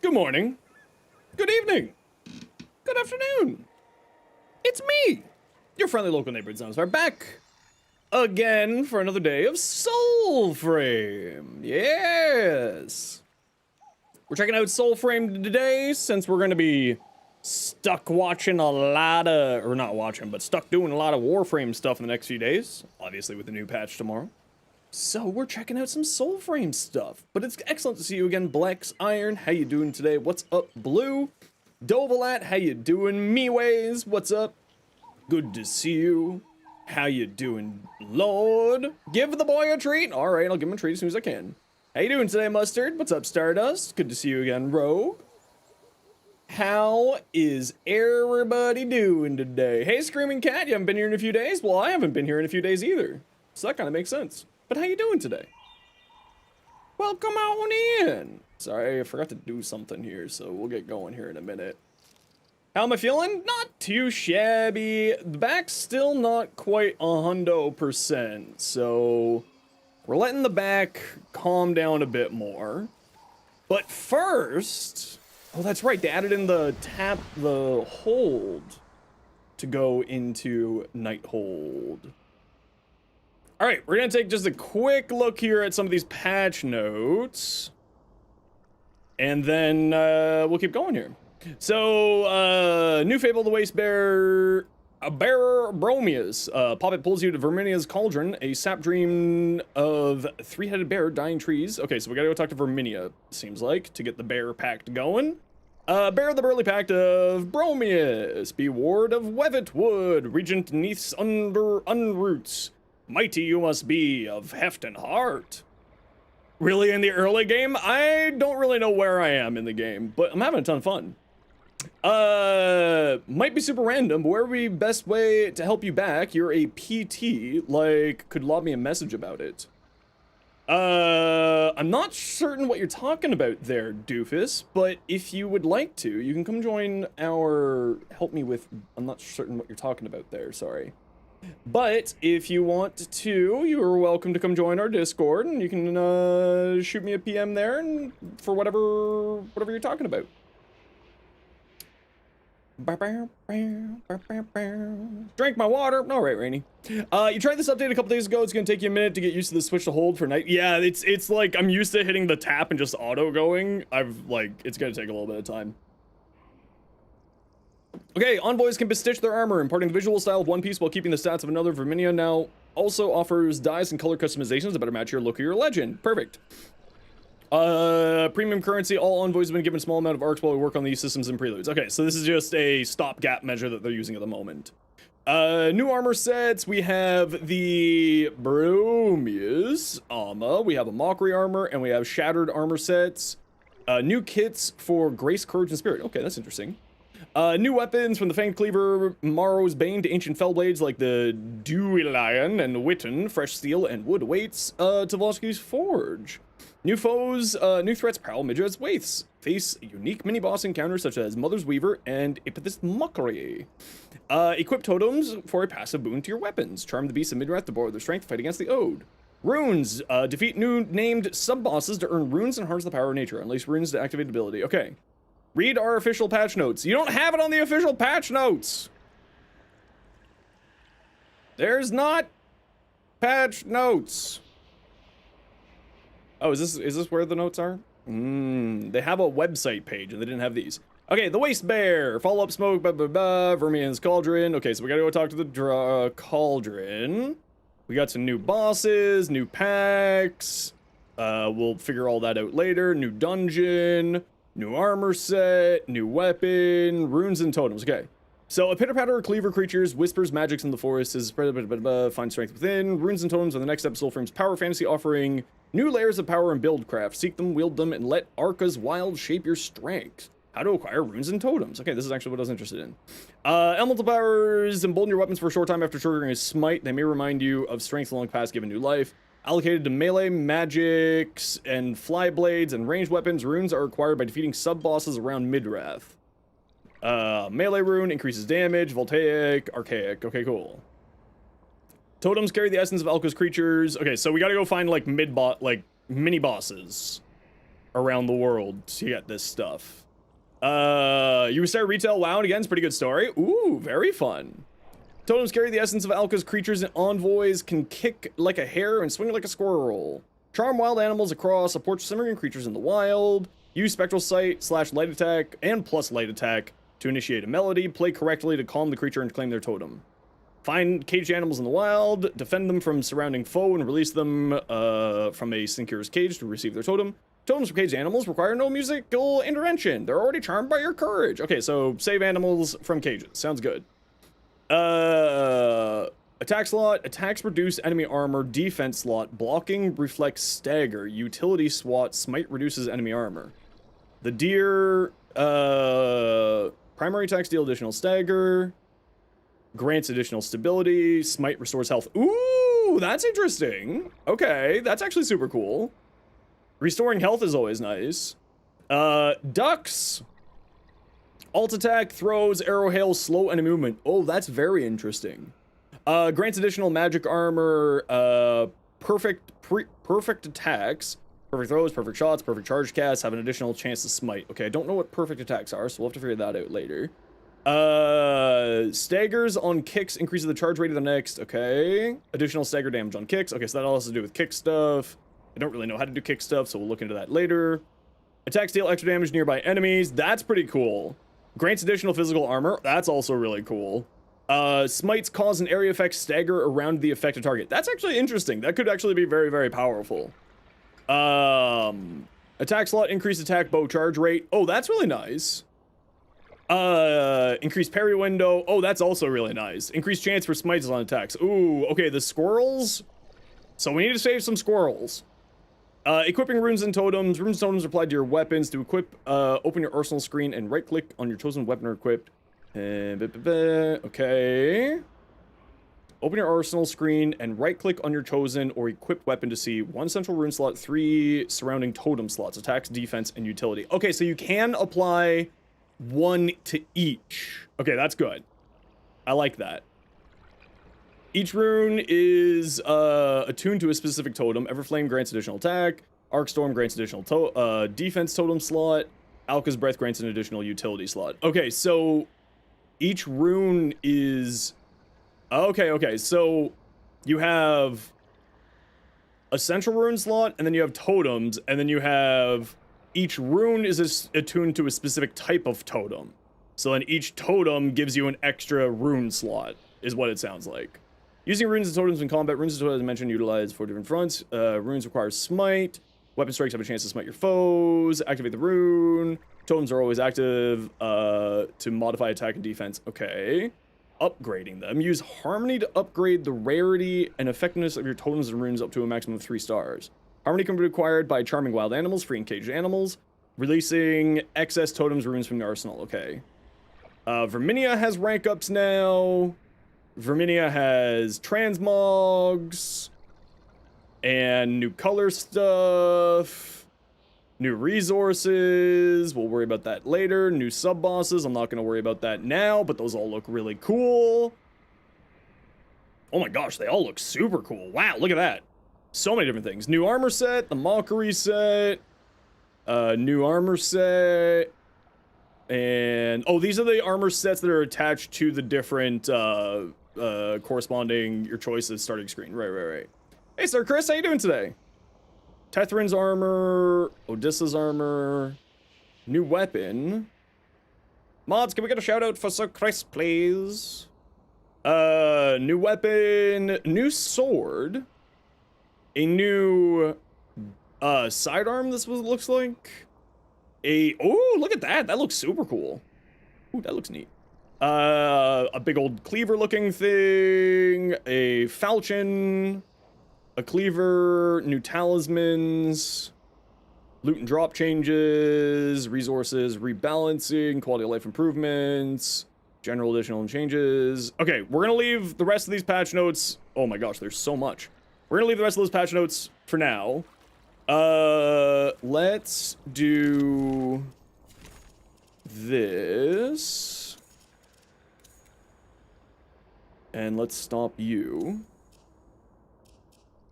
Good morning. Good evening. Good afternoon. It's me, your friendly local neighbor Zenosfire, back again for another day of Soulframe. Yes. We're checking out Soulframe today since we're going to be stuck watching a lot of, or not watching, but stuck doing a lot of Warframe stuff in the next few days. Obviously with the new patch tomorrow. So we're checking out some Soulframe stuff. But it's excellent to see you again, Black's Iron. How you doing today? What's up, Blue? Dovalat, how you doing? Meways, what's up? Good to see you. How you doing, Lord? Give the boy a treat. All right, I'll give him a treat as soon as I can. How you doing today, Mustard? What's up, Stardust? Good to see you again, Rogue. How is everybody doing today? Hey, Screaming Cat, you haven't been here in a few days? Well, I haven't been here in a few days either. So that kind of makes sense. But how you doing today? Welcome on in. Sorry, I forgot to do something here, so we'll get going here in a minute. How am I feeling? Not too shabby. The back's still not quite 100%, so we're letting the back calm down a bit more. But first, oh, that's right, they added in the hold to go into Night Hold. All right, we're gonna take just a quick look here at some of these patch notes, and then we'll keep going here. So, new Fable of the Waste Bear, a bear Bromius. Poppet pulls you to Verminia's Cauldron, a sap dream of three-headed bear dying trees. Okay, so we gotta go talk to Verminia, seems like, to get the bear pact going. Bear of the Burly Pact of Bromius, be ward of Wevetwood, regent Neath's unroots. Mighty you must be of heft and heart. Really, in the early game? I don't really know where I am in the game, but I'm having a ton of fun. Might be super random, but where would be best way to help you back? You're a PT, like, could lob me a message about it. I'm not certain what you're talking about there, doofus, but if you would like to, you can come join our, help me with, I'm not certain what you're talking about there, sorry. But if you want to, you are welcome to come join our Discord, and you can shoot me a PM there and for whatever you're talking about. Drink my water. All right, Rainy. You tried this update a couple days ago. It's gonna take you a minute to get used to the switch to hold for night. Yeah, it's like I'm used to hitting the tap and just auto going. It's gonna take a little bit of time. Okay, envoys can bestitch their armor, imparting the visual style of one piece while keeping the stats of another. Verminia now also offers dyes and color customizations that better match your look of your legend. Perfect. Premium currency, all envoys have been given a small amount of arcs while we work on these systems and preludes. Okay, so this is just a stopgap measure that they're using at the moment. New armor sets, we have the Bromius armor, we have a Mockery armor, and we have Shattered armor sets. New kits for Grace, Courage, and Spirit. Okay, that's interesting. New weapons from the Fanged Cleaver, Morrow's Bane to ancient Fellblades like the Dewy Lion and Witten, Fresh Steel, and Wood Weights to Volsky's Forge. New foes, new threats, Prowl, Midget's Waiths. Face unique mini-boss encounters such as Mother's Weaver and Ipith's Mockery. Equip totems for a passive boon to your weapons. Charm the beasts of Midrath to borrow their strength to fight against the Ode. Runes, defeat new named sub-bosses to earn runes and harness the power of nature. Unleash runes to activate ability. Okay. Read our official patch notes. You don't have it on the official patch notes. There's not patch notes. Oh, is this where the notes are? They have a website page and they didn't have these. Okay, the Waste Bear, Follow-Up Smoke, Verminia's Cauldron. Okay, so we gotta go talk to the Cauldron. We got some new bosses, new packs. We'll figure all that out later. New dungeon. New armor set, new weapon, runes and totems. Okay. So a pitter-patter of cleaver creatures, whispers magics in the forest, is find strength within. Runes and totems are the next episode Soulframe's Power Fantasy, offering new layers of power and buildcraft. Seek them, wield them, and let Arca's wild shape your strength. How to acquire runes and totems. Okay, this is actually what I was interested in. Elemental powers, embolden your weapons for a short time after triggering a smite. They may remind you of strength along the past, given new life. Allocated to melee, magics, and fly blades, and ranged weapons. Runes are acquired by defeating sub-bosses around Midrath. Melee rune increases damage, voltaic, archaic. Okay, cool. Totems carry the essence of Alka's creatures. Okay, so we gotta go find, like, mini bosses. around the world to get this stuff. You start retail WoW, and again, it's a pretty good story. Ooh, very fun. Totems carry the essence of Alka's creatures and envoys, can kick like a hare and swing like a squirrel. Charm wild animals across, support simmering creatures in the wild. Use Spectral Sight / light attack and plus light attack to initiate a melody. Play correctly to calm the creature and claim their totem. Find caged animals in the wild, defend them from surrounding foe, and release them from a Sinker's cage to receive their totem. Totems for caged animals require no musical intervention. They're already charmed by your courage. Okay, so save animals from cages. Sounds good. Attack slot, attacks reduce enemy armor, defense slot, blocking reflects stagger, utility SWAT, smite reduces enemy armor. The deer, primary attacks deal additional stagger, grants additional stability, smite restores health. Ooh, that's interesting. Okay, that's actually super cool. Restoring health is always nice. Ducks. Alt attack, throws, arrow hail, slow enemy movement. Oh, that's very interesting. Grants additional magic armor, perfect attacks, perfect throws, perfect shots, perfect charge casts, have an additional chance to smite. Okay, I don't know what perfect attacks are, so we'll have to figure that out later. Staggers on kicks, increases the charge rate of the next. Okay. Additional stagger damage on kicks. Okay, so that all has to do with kick stuff. I don't really know how to do kick stuff, so we'll look into that later. Attacks deal extra damage to nearby enemies. That's pretty cool. Grants additional physical armor. That's also really cool. Smites cause an area effect stagger around the affected target. That's actually interesting. That could actually be very, very powerful. Attack slot, increased attack bow charge rate. Oh, that's really nice. Increased parry window. Oh, that's also really nice. Increased chance for smites on attacks. Ooh, okay, the squirrels. So we need to save some squirrels. Equipping runes and totems. Runes and totems are applied to your weapons. To equip, open your arsenal screen and right-click on your chosen weapon or equipped. Okay. Open your arsenal screen and right-click on your chosen or equipped weapon to see 1 central rune slot, 3 surrounding totem slots, attacks, defense, and utility. Okay, so you can apply 1 to each. Okay, that's good. I like that. Each rune is attuned to a specific totem. Everflame grants additional attack. Arcstorm grants additional defense totem slot. Alka's Breath grants an additional utility slot. Okay, so each rune is... Okay, so you have a central rune slot, and then you have totems, and then you have... Each rune is attuned to a specific type of totem. So then each totem gives you an extra rune slot, is what it sounds like. Using runes and totems in combat. Runes and totems, as I mentioned, utilize 4 different fronts. Runes require smite. Weapon strikes have a chance to smite your foes. Activate the rune. Totems are always active to modify attack and defense. Okay. Upgrading them. Use Harmony to upgrade the rarity and effectiveness of your totems and runes up to a maximum of 3 stars. Harmony can be acquired by charming wild animals, freeing caged animals, releasing excess totems runes from the arsenal. Okay. Verminia has rank ups now. Verminia has transmogs. And new color stuff. New resources. We'll worry about that later. New sub-bosses. I'm not going to worry about that now, but those all look really cool. Oh my gosh, they all look super cool. Wow, look at that. So many different things. New armor set. The Mockery set. New armor set. And... oh, these are the armor sets that are attached to the different corresponding your choices starting screen. Right. Hey, Sir Chris, how you doing today? Tethrin's armor, Odysseus armor, new weapon. Mods, can we get a shout out for Sir Chris, please? New weapon, new sword, a new sidearm. This was looks like oh, look at that. That looks super cool. Ooh, that looks neat. A big old cleaver looking thing, a falchion. A cleaver, new talismans, loot and drop changes, resources, rebalancing, quality of life improvements, general additional changes. Okay, we're gonna leave the rest of these patch notes. Oh my gosh, there's so much. We're gonna leave the rest of those patch notes for now. Let's do this. And let's stop you.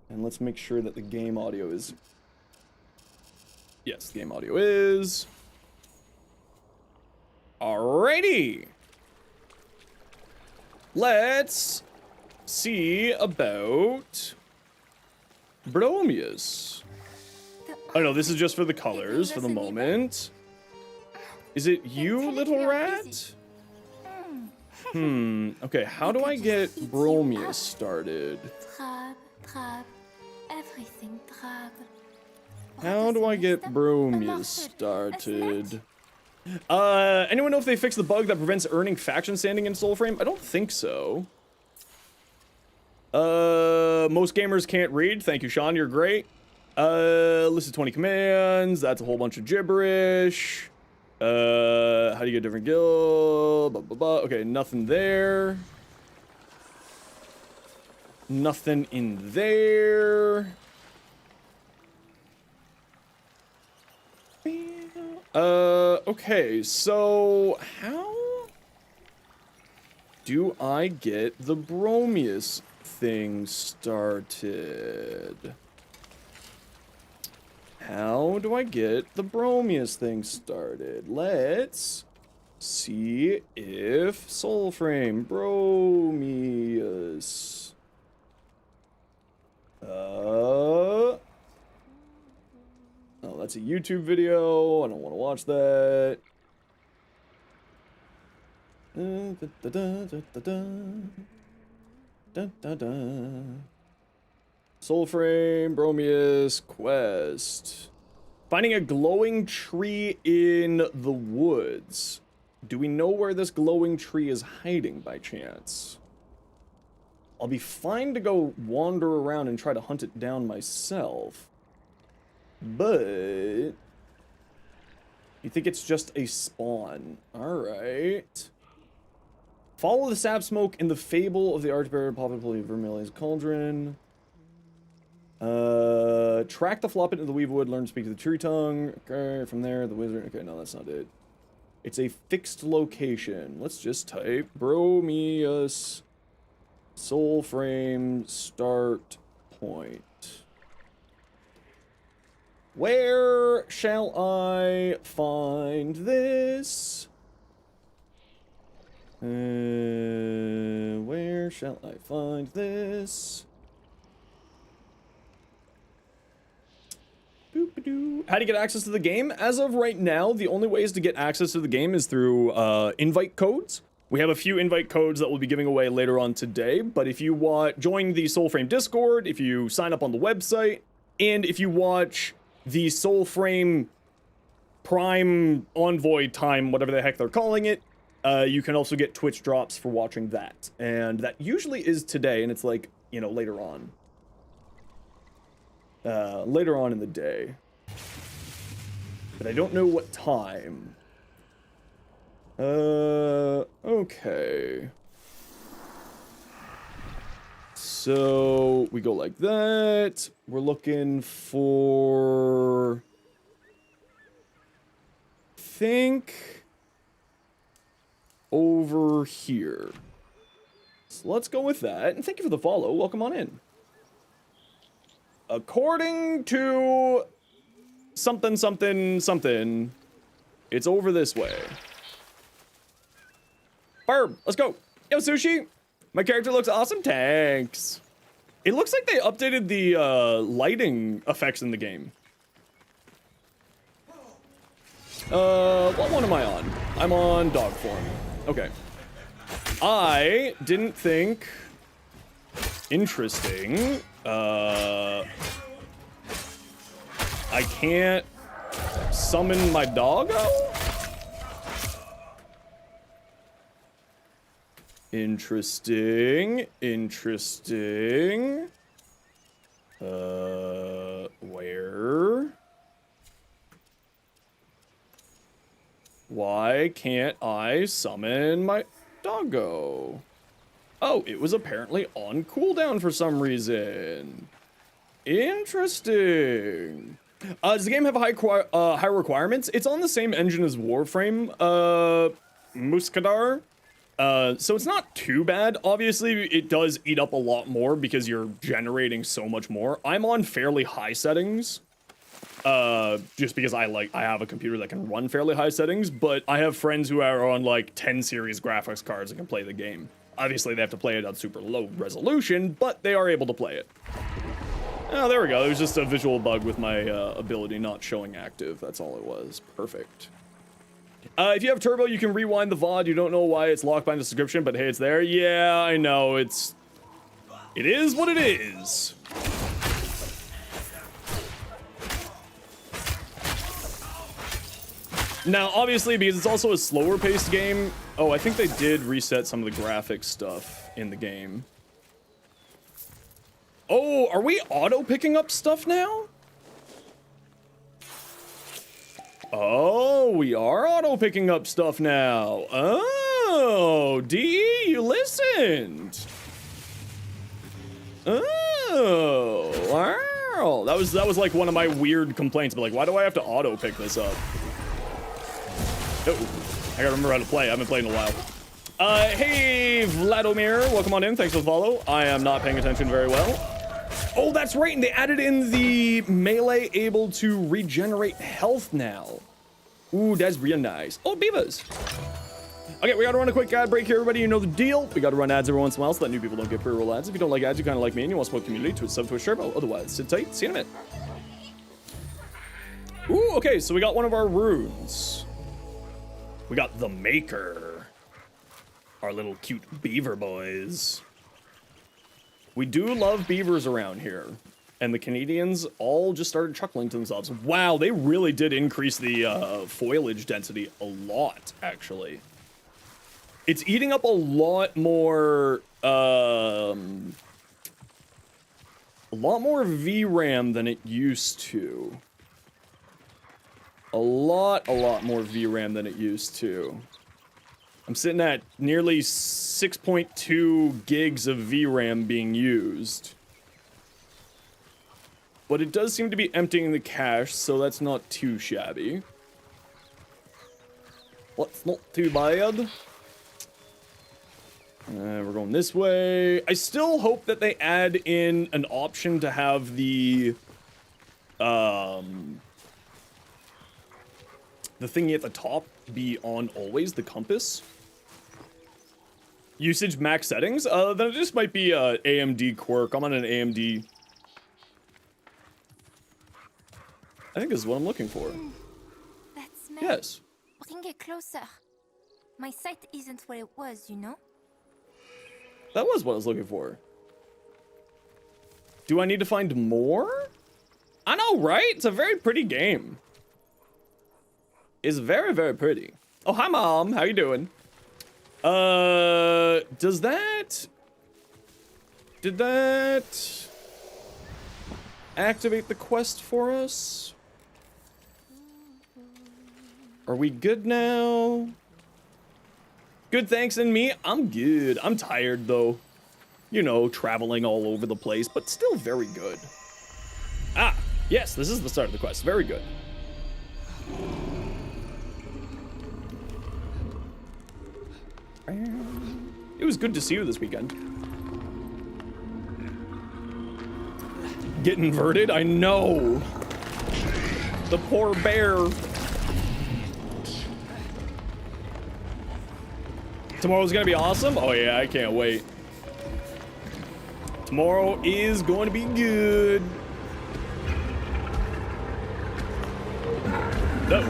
And let's make sure that the game audio is Yes, game audio is. Alrighty. Let's see about Bromius. Oh no, this is just for the colors for the moment. Is it you, little rat? Okay, how do I get Bromius started? How do I get Bromius started? Anyone know if they fixed the bug that prevents earning faction standing in Soulframe? I don't think so. Most gamers can't read. Thank you, Sean. You're great. List of 20 commands. That's a whole bunch of gibberish. How do you get different guild? Blah, blah, blah. Okay, nothing there. Nothing in there. Okay, so how do I get the Bromius thing started? How do I get the Bromius thing started? Let's see if Soulframe Bromius. Oh, that's a YouTube video. I don't want to watch that. Soulframe, Bromius, quest. Finding a glowing tree in the woods. Do we know where this glowing tree is hiding by chance? I'll be fine to go wander around and try to hunt it down myself. But you think it's just a spawn. Alright. Follow the sap smoke in the fable of the archbearer, probably Vermilion's cauldron. Track the flop into the weavewood, learn to speak to the tree tongue. Okay, from there, the wizard. Okay, no, that's not it. It's a fixed location. Let's just type Bromius Soulframe start point. Where shall I find this? Where shall I find this? How do you get access to the game? As of right now, the only ways to get access to the game is through invite codes. We have a few invite codes that we'll be giving away later on today, but if you join the Soulframe Discord, if you sign up on the website, and if you watch the Soulframe Prime Envoy time, whatever the heck they're calling it, you can also get Twitch drops for watching that. And that usually is today, and it's like, you know, later on. Later on in the day. But I don't know what time. Okay. So we go like that. We're looking for... think over here. So let's go with that. And thank you for the follow. Welcome on in. According to something, something, something, it's over this way. Barb, let's go. Yo, Sushi. My character looks awesome. Thanks. It looks like they updated the lighting effects in the game. What one am I on? I'm on dog form. Okay. I didn't think... Interesting. I can't summon my doggo? Interesting. Interesting. Where? Why can't I summon my doggo? Oh, it was apparently on cooldown for some reason. Interesting. Does the game have high requirements? It's on the same engine as Warframe, Muscadar. So it's not too bad. Obviously, it does eat up a lot more because you're generating so much more. I'm on fairly high settings. Just because I have a computer that can run fairly high settings, but I have friends who are on like 10 series graphics cards and can play the game. Obviously, they have to play it on super low resolution, but they are able to play it. Oh, there we go. It was just a visual bug with my ability not showing active. That's all it was. Perfect. If you have Turbo, you can rewind the VOD. You don't know why it's locked behind the subscription, but hey, it's there. Yeah, I know. It is what it is. Now, obviously, because it's also a slower paced game. Oh, I think they did reset some of the graphics stuff in the game. Oh, are we auto picking up stuff now? Oh, we are auto picking up stuff now. Oh, DE, you listened. Oh, wow. That was like one of my weird complaints, but like, why do I have to auto pick this up? Oh, I gotta remember how to play. I haven't played in a while. Hey, Vladimir, welcome on in. Thanks for the follow. I am not paying attention very well. Oh, that's right, and they added in the melee able to regenerate health now. Ooh, that's real nice. Oh, beavers. Okay, we gotta run a quick ad break here, everybody. You know the deal. We gotta run ads every once in a while so that new people don't get pre-roll ads. If you don't like ads, you kind of like me and you want to support the community, Twitch sub, Twitch Turbo. Otherwise, sit tight. See you in a minute. Ooh, okay, so we got one of our runes. We got the Maker. Our little cute beaver boys. We do love beavers around here. And the Canadians all just started chuckling to themselves. Wow, they really did increase the foliage density a lot, actually. It's eating up a lot more VRAM than it used to. A lot more VRAM than it used to. I'm sitting at nearly 6.2 gigs of VRAM being used. But it does seem to be emptying the cache, so that's not too shabby. What's not too bad? We're going this way. I still hope that they add in an option to have the thingy at the top be on always, the compass. Usage max settings? Then it just might be a AMD quirk. I'm on an AMD. I think this is what I'm looking for. That's me. Yes. Bring it closer. My sight isn't what it was, you know? That was what I was looking for. Do I need to find more? I know, right? It's a very pretty game. It's very, very pretty. Oh, hi, Mom. How you doing? Does that... Did that... activate the quest for us? Are we good now? Good, thanks, and me? I'm good. I'm tired, though. You know, traveling all over the place, but still very good. Ah, yes, this is the start of the quest. Very good. It was good to see you this weekend. Get inverted? I know. The poor bear. Tomorrow's gonna be awesome? Oh yeah, I can't wait. Tomorrow is going to be good. No.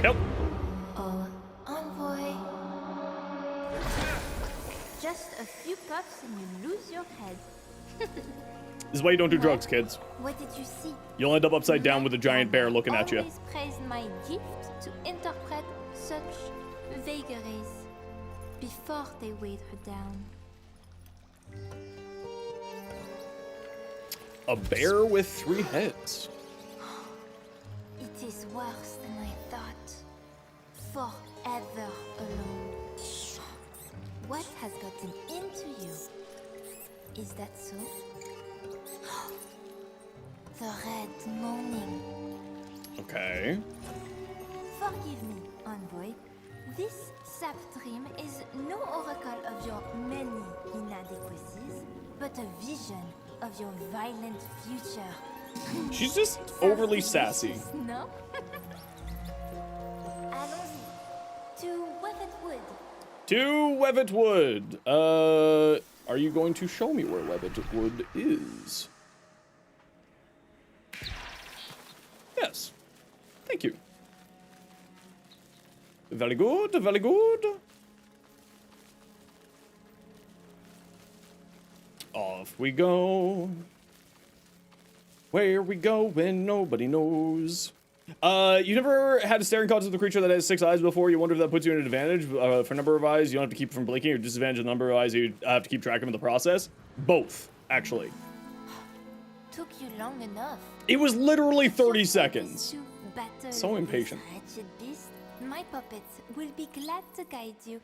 Nope. Oh, envoy. Just a few puffs and you lose your head. This is why you don't do drugs, kids. What did you see? You'll end up upside down with a giant bear looking at you. Always praise my gift to interpret such vagaries before they weighed her down. A bear with 3 heads. It is worse than I thought. Forever alone. What has gotten into you? Is that so? The red moaning. Okay. Forgive me, envoy. This sap dream is no oracle of your many inadequacies, but a vision of your violent future She's just overly sassy. No? Allons-y. To Webbed Wood. To Webbed Wood. Are you going to show me where Webbed Wood is? Yes. Thank you. Very good, very good. Off we go. Where we go when nobody knows. You never had a staring contest with a creature that has 6 eyes before? You wonder if that puts you in an advantage for number of eyes? You don't have to keep it from blinking, or disadvantage the number of eyes you have to keep track of in the process? Both, actually. Took you long enough. It was literally 30 seconds. To battle So this impatient. wretched beast, my puppets will be glad to guide you.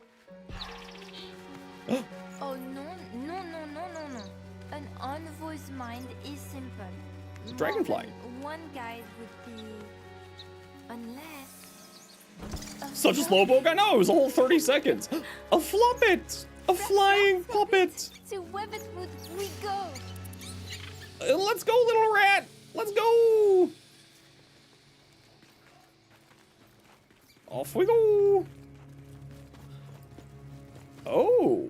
Oh no, no, no, no, no, no. An envoy's mind is simple. It's a dragonfly. One guide would be... Unless... Such a slowpoke? I know, it was a whole 30 seconds. A floppet! A flying puppet! To Webbed Wood we go! Let's go, little rat! Let's go! Off we go! Oh!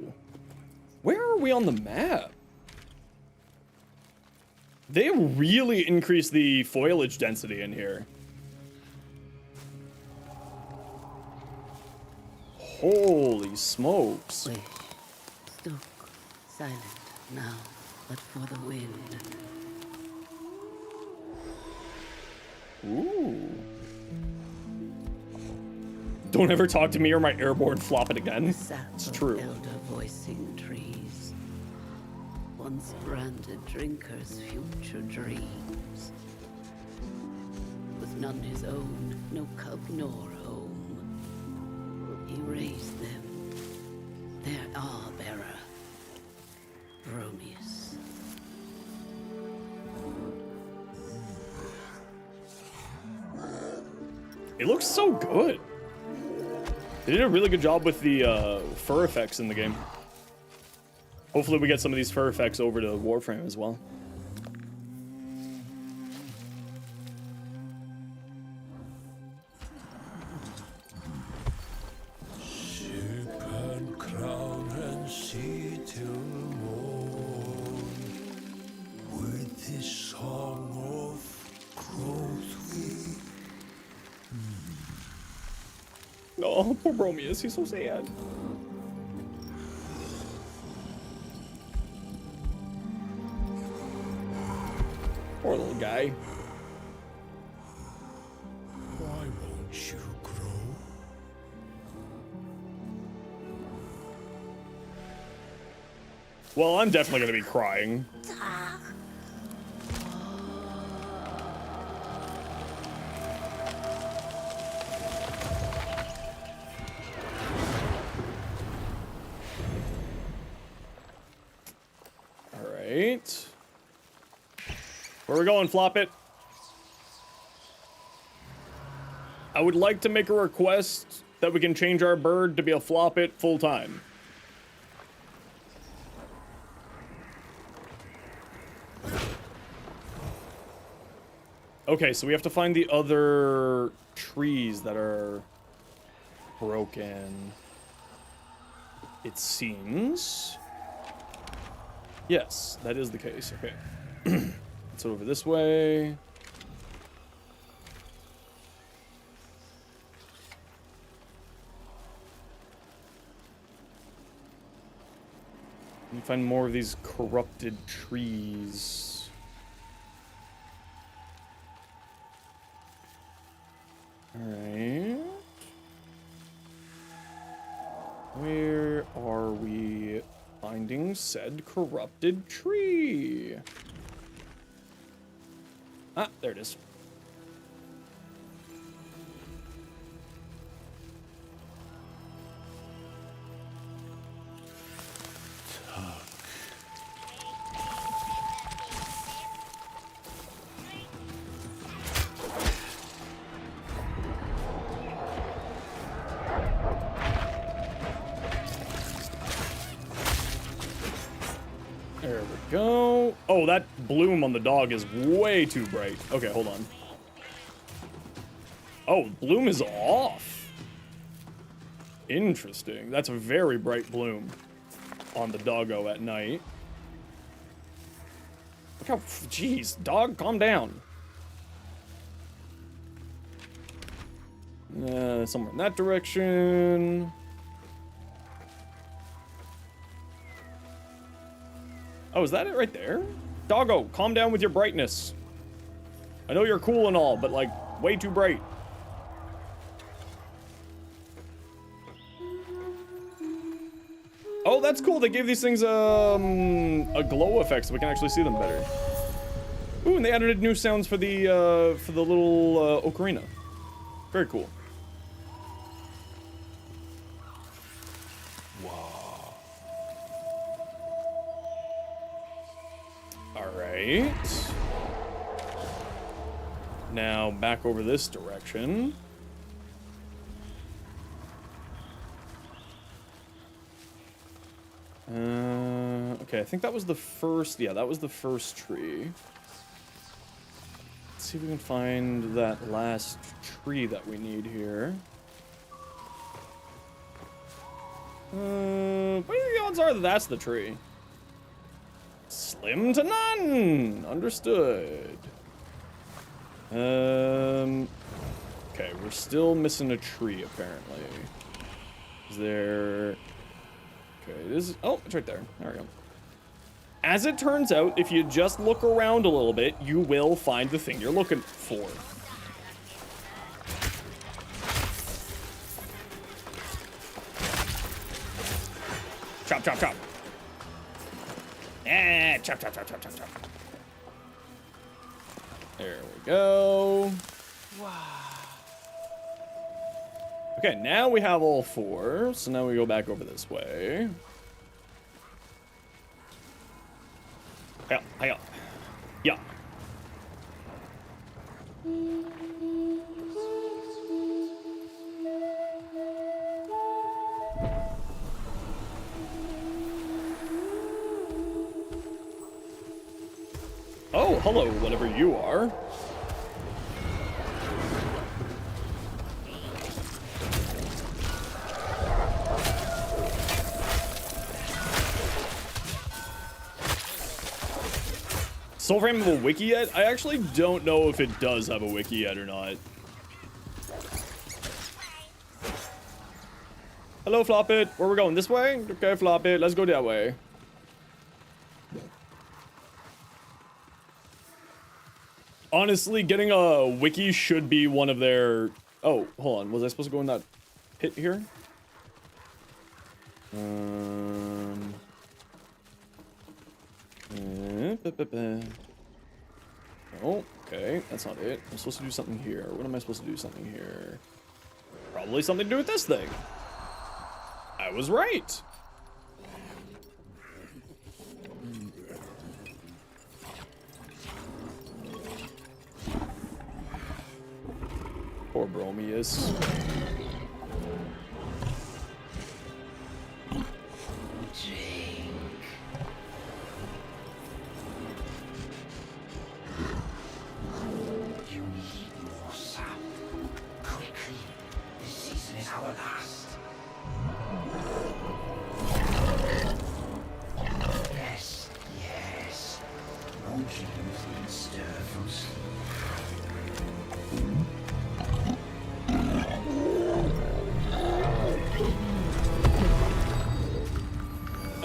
Where are we on the map? They really increased the foliage density in here. Holy smokes. Wish, stuck, silent now, but for the wind. Ooh. Don't ever talk to me or my airborne flop it again. Sap It's of true. elder voicing trees. Once granted drinkers future dreams. With none his own, no cub nor home. He raised them, their bearer, Bromius. It looks so good. They did a really good job with the fur effects in the game. Hopefully we get some of these fur effects over to Warframe as well. Ship and crown and sea till morn, with this song of growth we. Oh, poor Bromius, he's so sad. Poor little guy. Why won't you grow? Well, I'm definitely gonna be crying. Alright. Where we going, Flop It? I would like to make a request that we can change our bird to be a Flop It full time. Okay, so we have to find the other trees that are broken. It seems. Yes, that is the case. Okay. Let's over this way. Let me find more of these corrupted trees. Alright. Where are we finding said corrupted tree? Ah, there it is. There we go. Oh, that bloom on the dog is way too bright. Okay, hold on. Oh, bloom is off. Interesting. That's a very bright bloom on the doggo at night. Look how, jeez, dog, calm down. Somewhere in that direction. Oh, is that it right there? Doggo, calm down with your brightness. I know you're cool and all, but like, way too bright. Oh, that's cool. They gave these things a glow effect so we can actually see them better. Ooh, and they added new sounds for the little ocarina. Very cool. Wow. All right. Now back over this direction. Okay, I think that was the first, yeah, that was the first tree. Let's see if we can find that last tree that we need here. What do you think the odds are that that's the tree? Slim to none! Understood. Okay, we're still missing a tree, apparently. Is there... Okay, this is... Oh, it's right there. There we go. As it turns out, if you just look around a little bit, you will find the thing you're looking for. Chop, chop, chop. Chop, chop, chop, chop, chop, chop. There we go. Wow. Okay, now we have all four, so now we go back over this way. Hiya. Yeah. Oh, hello, whatever you are. Soulframe have a wiki yet? I actually don't know if it does have a wiki yet or not. Hello, Floppit. Where we going? This way? Okay, Floppit. Let's go that way. Honestly, getting a wiki should be one of their... Oh, hold on. Was I supposed to go in that pit here? Oh, okay. That's not it. I'm supposed to do something here. What am I supposed to do something here? Probably something to do with this thing. I was right. Poor Bromius.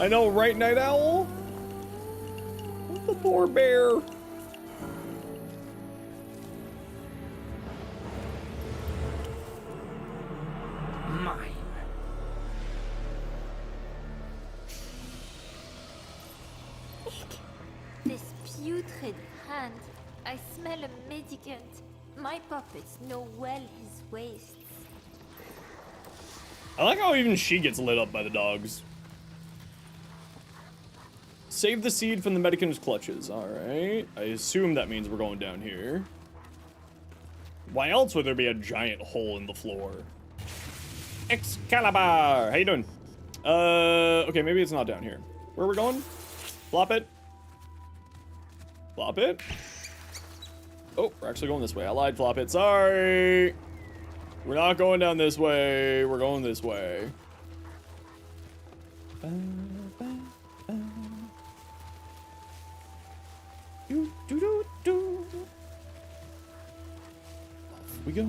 I know, right, Night Owl? The poor bear. Mine. This putrid hand. I smell a medicant. My puppets know well his wastes. I like how even she gets lit up by the dogs. Save the seed from the medicant's clutches. Alright. I assume that means we're going down here. Why else would there be a giant hole in the floor? Excalibur! How you doing? Okay, maybe it's not down here. Where are we going? Flop it. Flop it. Oh, we're actually going this way. I lied, flop it. Sorry. We're not going down this way. We're going this way. Off we go.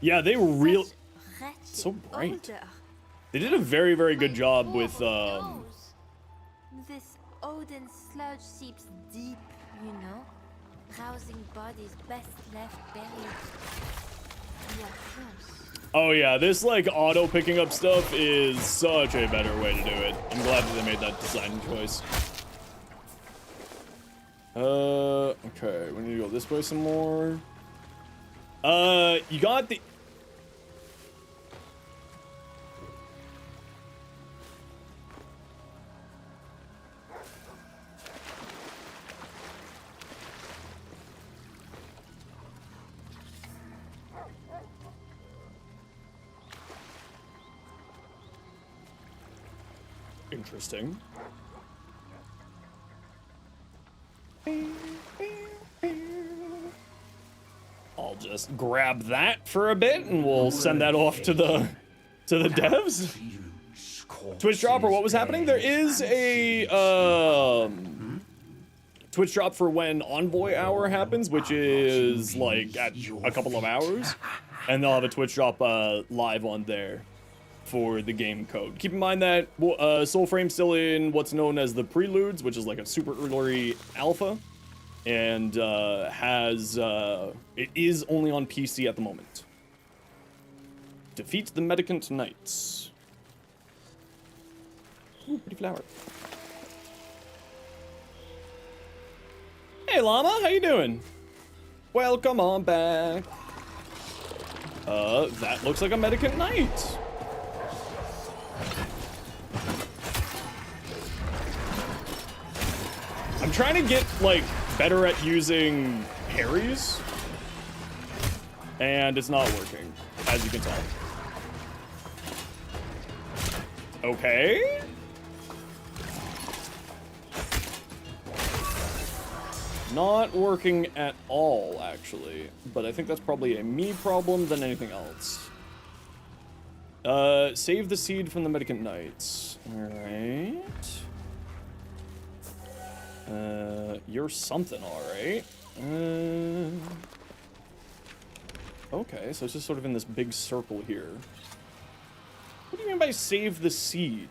Yeah, they were real. So bright. They did a very, very good job with This Odin sludge seeps deep, you know? Rousing bodies best left buried. We are close. Oh yeah, this like auto picking up stuff is such a better way to do it. I'm glad that they made that design choice. Okay, we need to go this way some more. You got the... Interesting. I'll just grab that for a bit and we'll send that off to the devs. Twitch drop or what was happening? There is a Twitch drop for when Envoy Hour happens, which is like at a couple of hours, and they'll have a Twitch drop live on there for the game code. Keep in mind that Soulframe's still in what's known as the Preludes, which is like a super early alpha, and it is only on PC at the moment. Defeat the Medicant Knights. Ooh, pretty flower. Hey Llama, how you doing? Welcome on back. That looks like a Medicant Knight. I'm trying to get, like, better at using parries, and it's not working, as you can tell. Okay. Not working at all, actually, but I think that's probably a me problem than anything else. Save the seed from the Medicant Knights. Alright. You're something, alright. Okay, so it's just sort of in this big circle here. What do you mean by save the seed?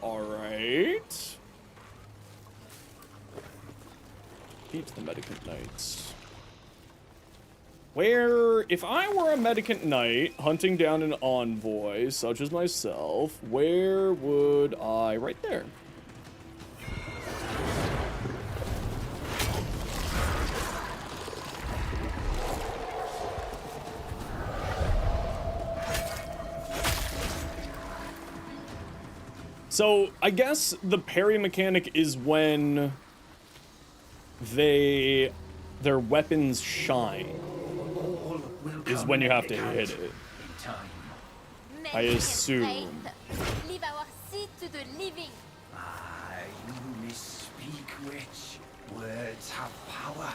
Alright. Beat the Medicant Knights. Where, if I were a Medicant Knight hunting down an envoy, such as myself, where would I? Right there. So, I guess the parry mechanic is when their weapons shine. Is when you have to hit it. I assume. Leave our seed to the living. You misspeak, witch. Words have power.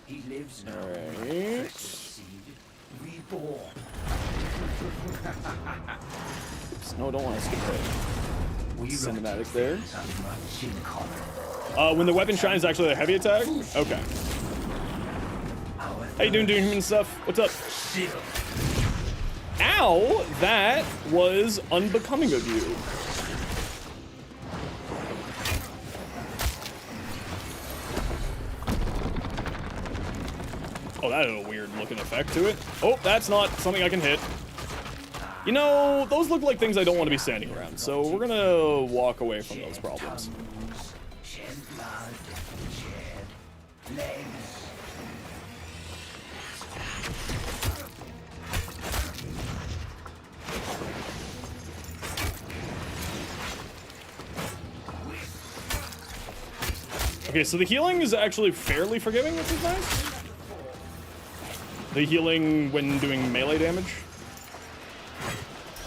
He lives now. Alright. Seed reborn. Oops, no, don't want to skip that. Cinematic there. Much in common. When the weapon shines, actually a heavy attack? Okay. How you doing human stuff? What's up? Ow! That was unbecoming of you. Oh, that had a weird looking effect to it. Oh, that's not something I can hit. You know, those look like things I don't want to be standing around, so we're gonna walk away from those problems. Shed blood, shed legs. Okay, so the healing is actually fairly forgiving, which is nice. The healing when doing melee damage.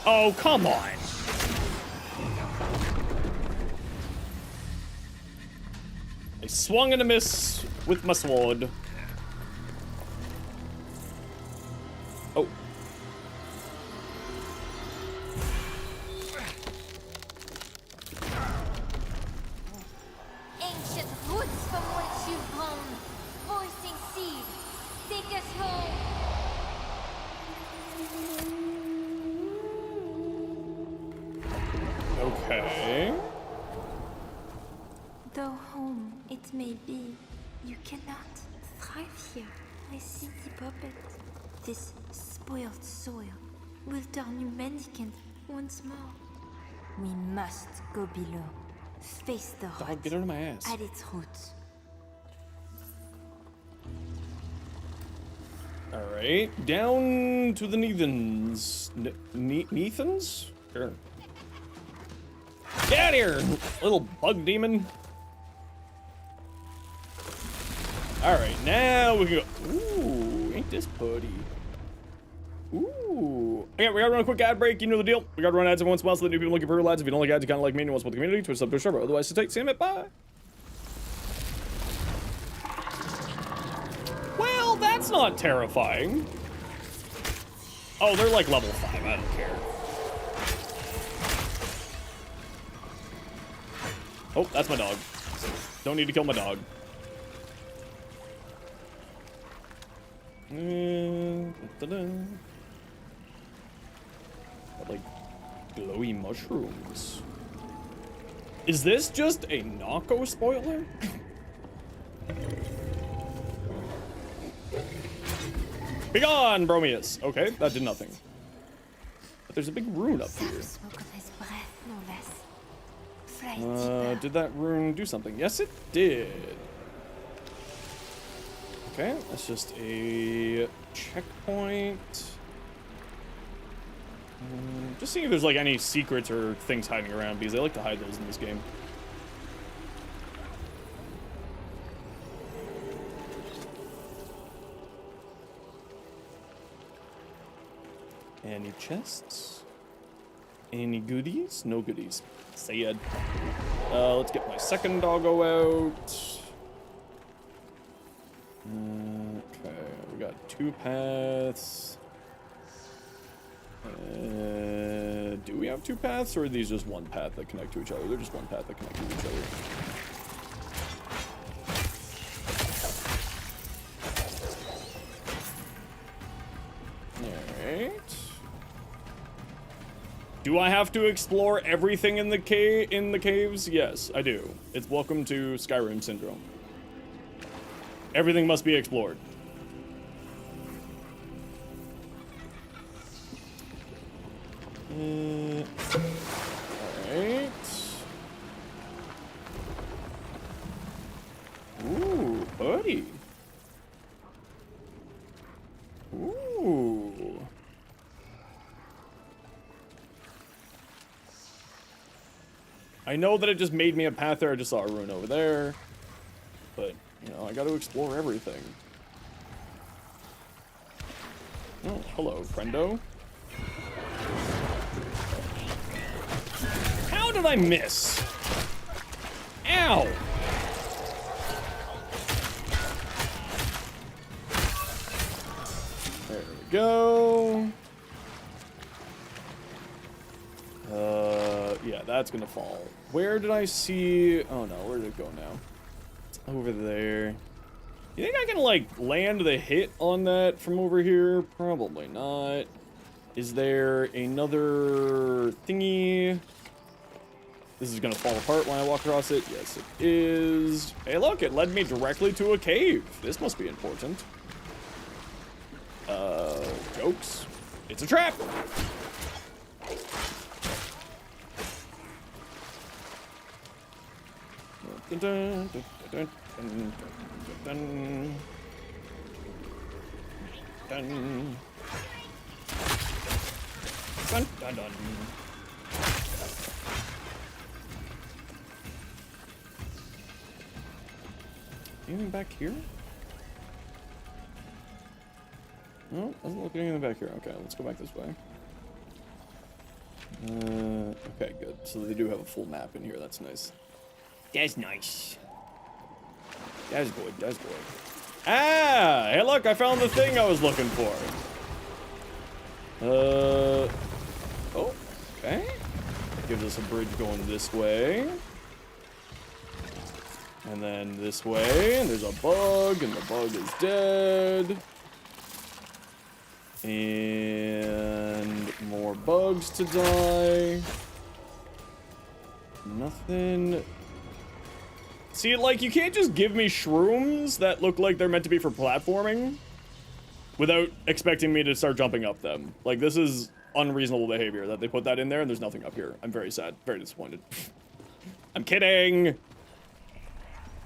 Oh, come on. I swung and a miss with my sword. Oh. Ancient roots from which you've grown, voicing seed, take us home. Okay. Though home it may be, you cannot thrive here. I see the puppet. This spoiled soil will turn you mendicant once more. We must go below, face the Dog, rot get out of my ass. at its roots. Alright, down to the Neathans. Neathans? Sure. Get out of here, little bug demon. Alright, now we can go. Ooh, ain't this putty? Ooh. Okay, we gotta run a quick ad break. You know the deal. We gotta run ads every once in a while so that new people looking for real ads. If you don't like ads, you kinda like me and you want to support the community, Twitch sub to a server. Otherwise, sit tight. See you in a bit. Bye. Well, that's not terrifying. Oh, they're like level 5. I don't care. Oh, that's my dog. Don't need to kill my dog. Got, like, glowy mushrooms. Is this just a Nako spoiler? Be gone, Bromius. Okay, that did nothing. But there's a big rune up here. Smoke on his breath, no less. Fly deeper. Did that rune do something? Yes, it did. Okay, that's just a checkpoint. Just seeing if there's like any secrets or things hiding around, because they like to hide those in this game. Any chests? Any goodies? No goodies. Sad. Let's get my second doggo out. Okay, we got 2 paths. Do we have 2 paths, or are these just one path that connect to each other? They're just one path that connect to each other. Alright. Do I have to explore everything in the caves? Yes, I do. It's welcome to Skyrim syndrome. Everything must be explored. Alright. Ooh, buddy. Ooh. I know that it just made me a path there. I just saw a rune over there. But, you know, I got to explore everything. Oh, hello, friendo. How did I miss? Ow! There we go. Yeah, that's gonna fall. Where did I see? Oh no, where did it go now? It's over there. You think I can, like, land the hit on that from over here? Probably not. Is there another thingy? This is gonna fall apart when I walk across it. Yes, it is. Hey, look, it led me directly to a cave. This must be important. Jokes. It's a trap! Dun, dun, dun, dun, dun, dun, dun. Dun, dun, dun. Anything back here? No, doesn't look like anything back here. Okay, let's go back this way. Okay, good. So they do have a full map in here. That's nice. That's nice. That's good. That's good. Ah! Hey, look! I found the thing I was looking for. Oh, okay. That gives us a bridge going this way. And then this way, and there's a bug, and the bug is dead. And more bugs to die. Nothing. See, like, you can't just give me shrooms that look like they're meant to be for platforming without expecting me to start jumping up them. Like, this is unreasonable behavior that they put that in there and there's nothing up here. I'm very sad, very disappointed. I'm kidding.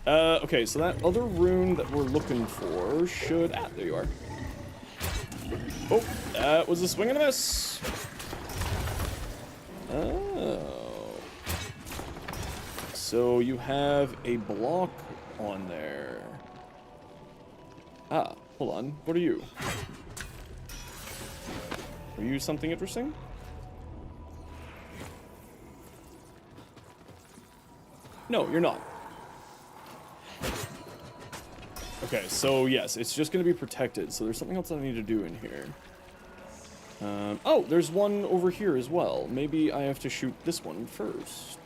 Okay, so that other rune that we're looking for should... Ah, there you are. Oh, that was a swing and a miss. Oh. So you have a block on there. Ah, hold on. What are you? Are you something interesting? No, you're not. Okay, so yes, it's just going to be protected. So there's something else I need to do in here. Oh, there's one over here as well. Maybe I have to shoot this one first.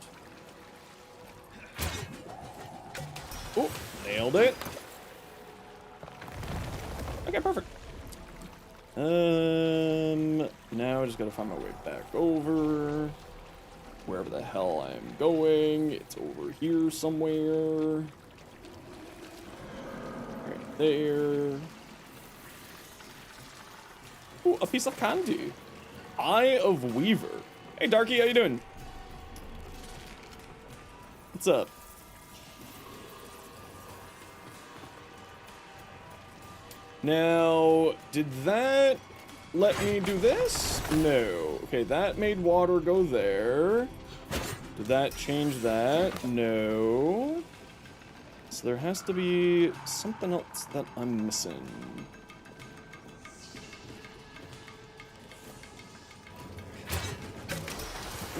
Oh, nailed it. Okay, perfect. Now I just gotta find my way back over. Wherever the hell I'm going. It's over here somewhere. Right there. Ooh, a piece of candy. Eye of Weaver. Hey, Darky, how you doing? What's up? Now, did that let me do this? No. Okay, that made water go there. Did that change that? No. So there has to be something else that I'm missing.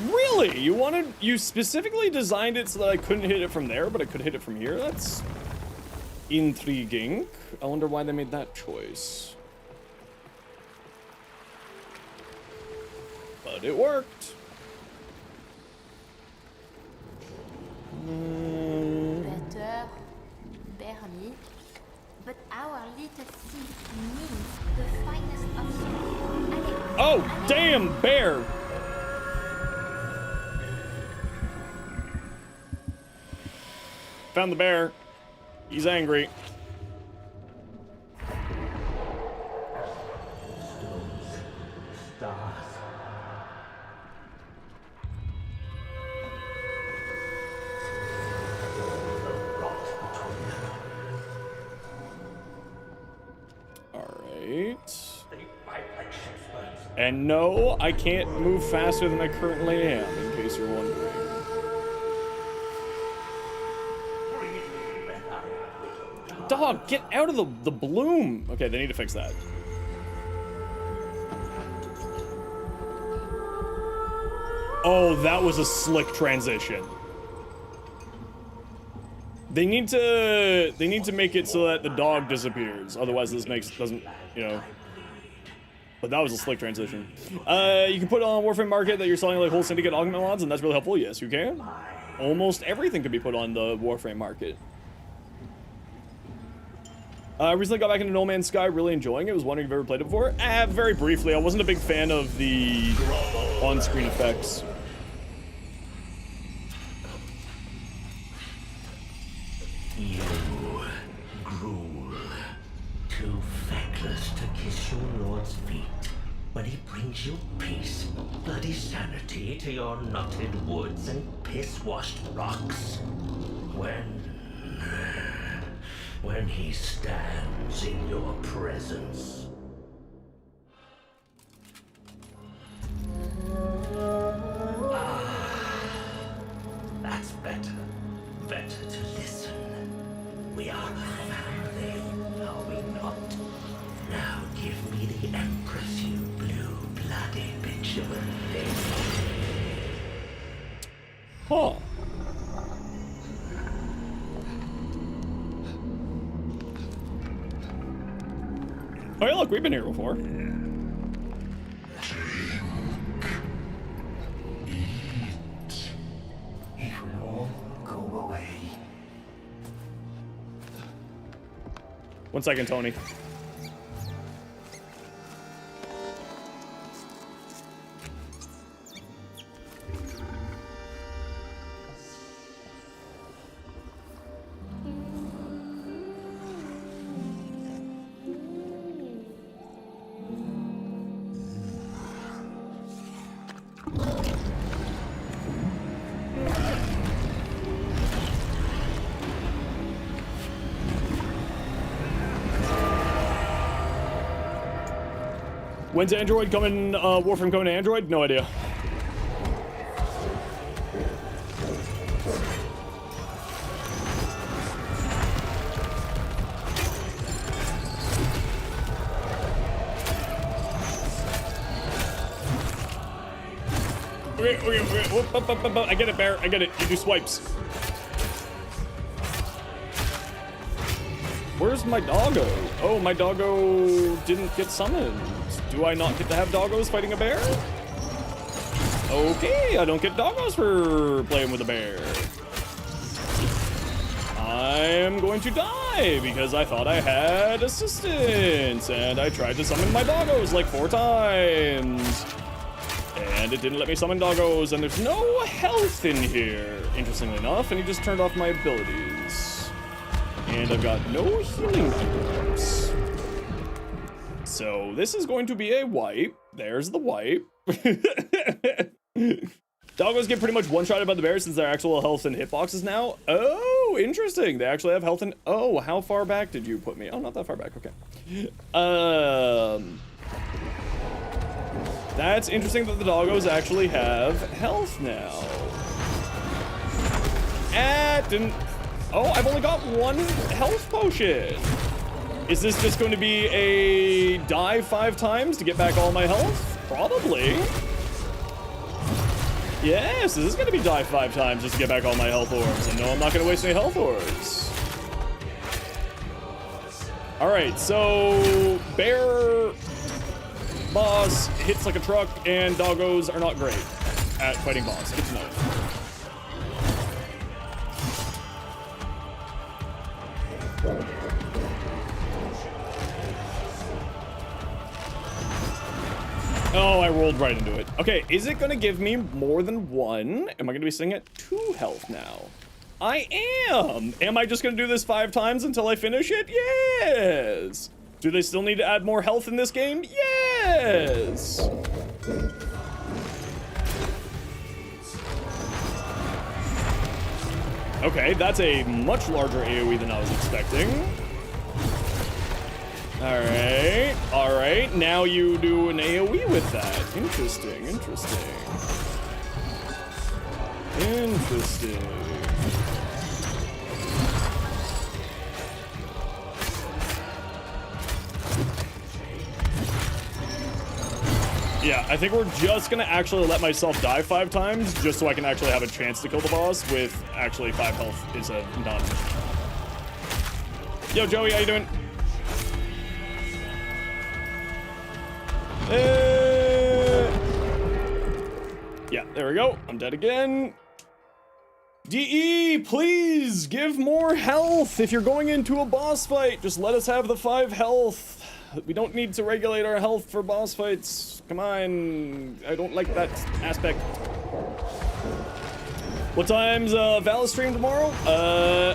Really? You specifically designed it so that I couldn't hit it from there, but I could hit it from here? That's intriguing. I wonder why they made that choice. But it worked. Better, barely. But our little seed means the finest of souls. Allez, Oh, allez. damn, bear! Found the bear. He's angry. Stars. Alright. And no, I can't move faster than I currently am, in case you're wondering. Dog, get out of the bloom! Okay, they need to fix that. Oh, that was a slick transition. They need to make it so that the dog disappears. Otherwise, this doesn't, you know. But that was a slick transition. You can put on Warframe Market that you're selling like whole syndicate augment mods, and that's really helpful. Yes, you can. Almost everything can be put on the Warframe Market. I recently got back into No Man's Sky, really enjoying it. Was wondering if you've ever played it before. Very briefly. I wasn't a big fan of the on-screen effects. You gruel, too feckless to kiss your lord's feet, but he brings you peace, bloody sanity to your knotted woods and piss-washed rocks. When he stands in your presence. That's better. Better to listen. We are Huh. Oh yeah, look, we've been here before. It will all go away. 1 second, Tony. When's Android coming, Warframe coming to Android? No idea. Okay. Whoop, up. I get it, Bear. I get it. You do swipes. Where's my doggo? Oh, my doggo didn't get summoned. Do I not get to have doggos fighting a bear? Okay, I don't get doggos for playing with a bear. I'm going to die because I thought I had assistance and I tried to summon my doggos like 4 times. And it didn't let me summon doggos and there's no health in here, interestingly enough, and he just turned off my abilities. And I've got no healing items. So this is going to be a wipe. There's the wipe. Doggos get pretty much one-shotted by the bear since their actual health and hitboxes now. Oh, interesting. They actually have health and... Oh, how far back did you put me? Oh, not that far back. Okay. That's interesting that the doggos actually have health now. Didn't... Oh, I've only got 1 health potion. Is this just going to be a die 5 times to get back all my health? Probably. Yes, this is going to be die 5 times just to get back all my health orbs. And no, I'm not going to waste any health orbs. Alright, so bear boss hits like a truck and doggos are not great at fighting boss. Good to know. Oh, I rolled right into it. Okay, is it gonna give me more than 1? Am I gonna be sitting at 2 health now? I am! Am I just gonna do this 5 times until I finish it? Yes! Do they still need to add more health in this game? Yes! Okay, that's a much larger AoE than I was expecting. Alright, now you do an AoE with that. Interesting. Yeah, I think we're just gonna actually let myself die 5 times just so I can actually have a chance to kill the boss with actually 5 health is a none. Yo, Joey, how you doing? Yeah, there we go. I'm dead again. DE, please give more health. If you're going into a boss fight, just let us have the 5 health. We don't need to regulate our health for boss fights. Come on. I don't like that aspect. What time's Valis stream tomorrow?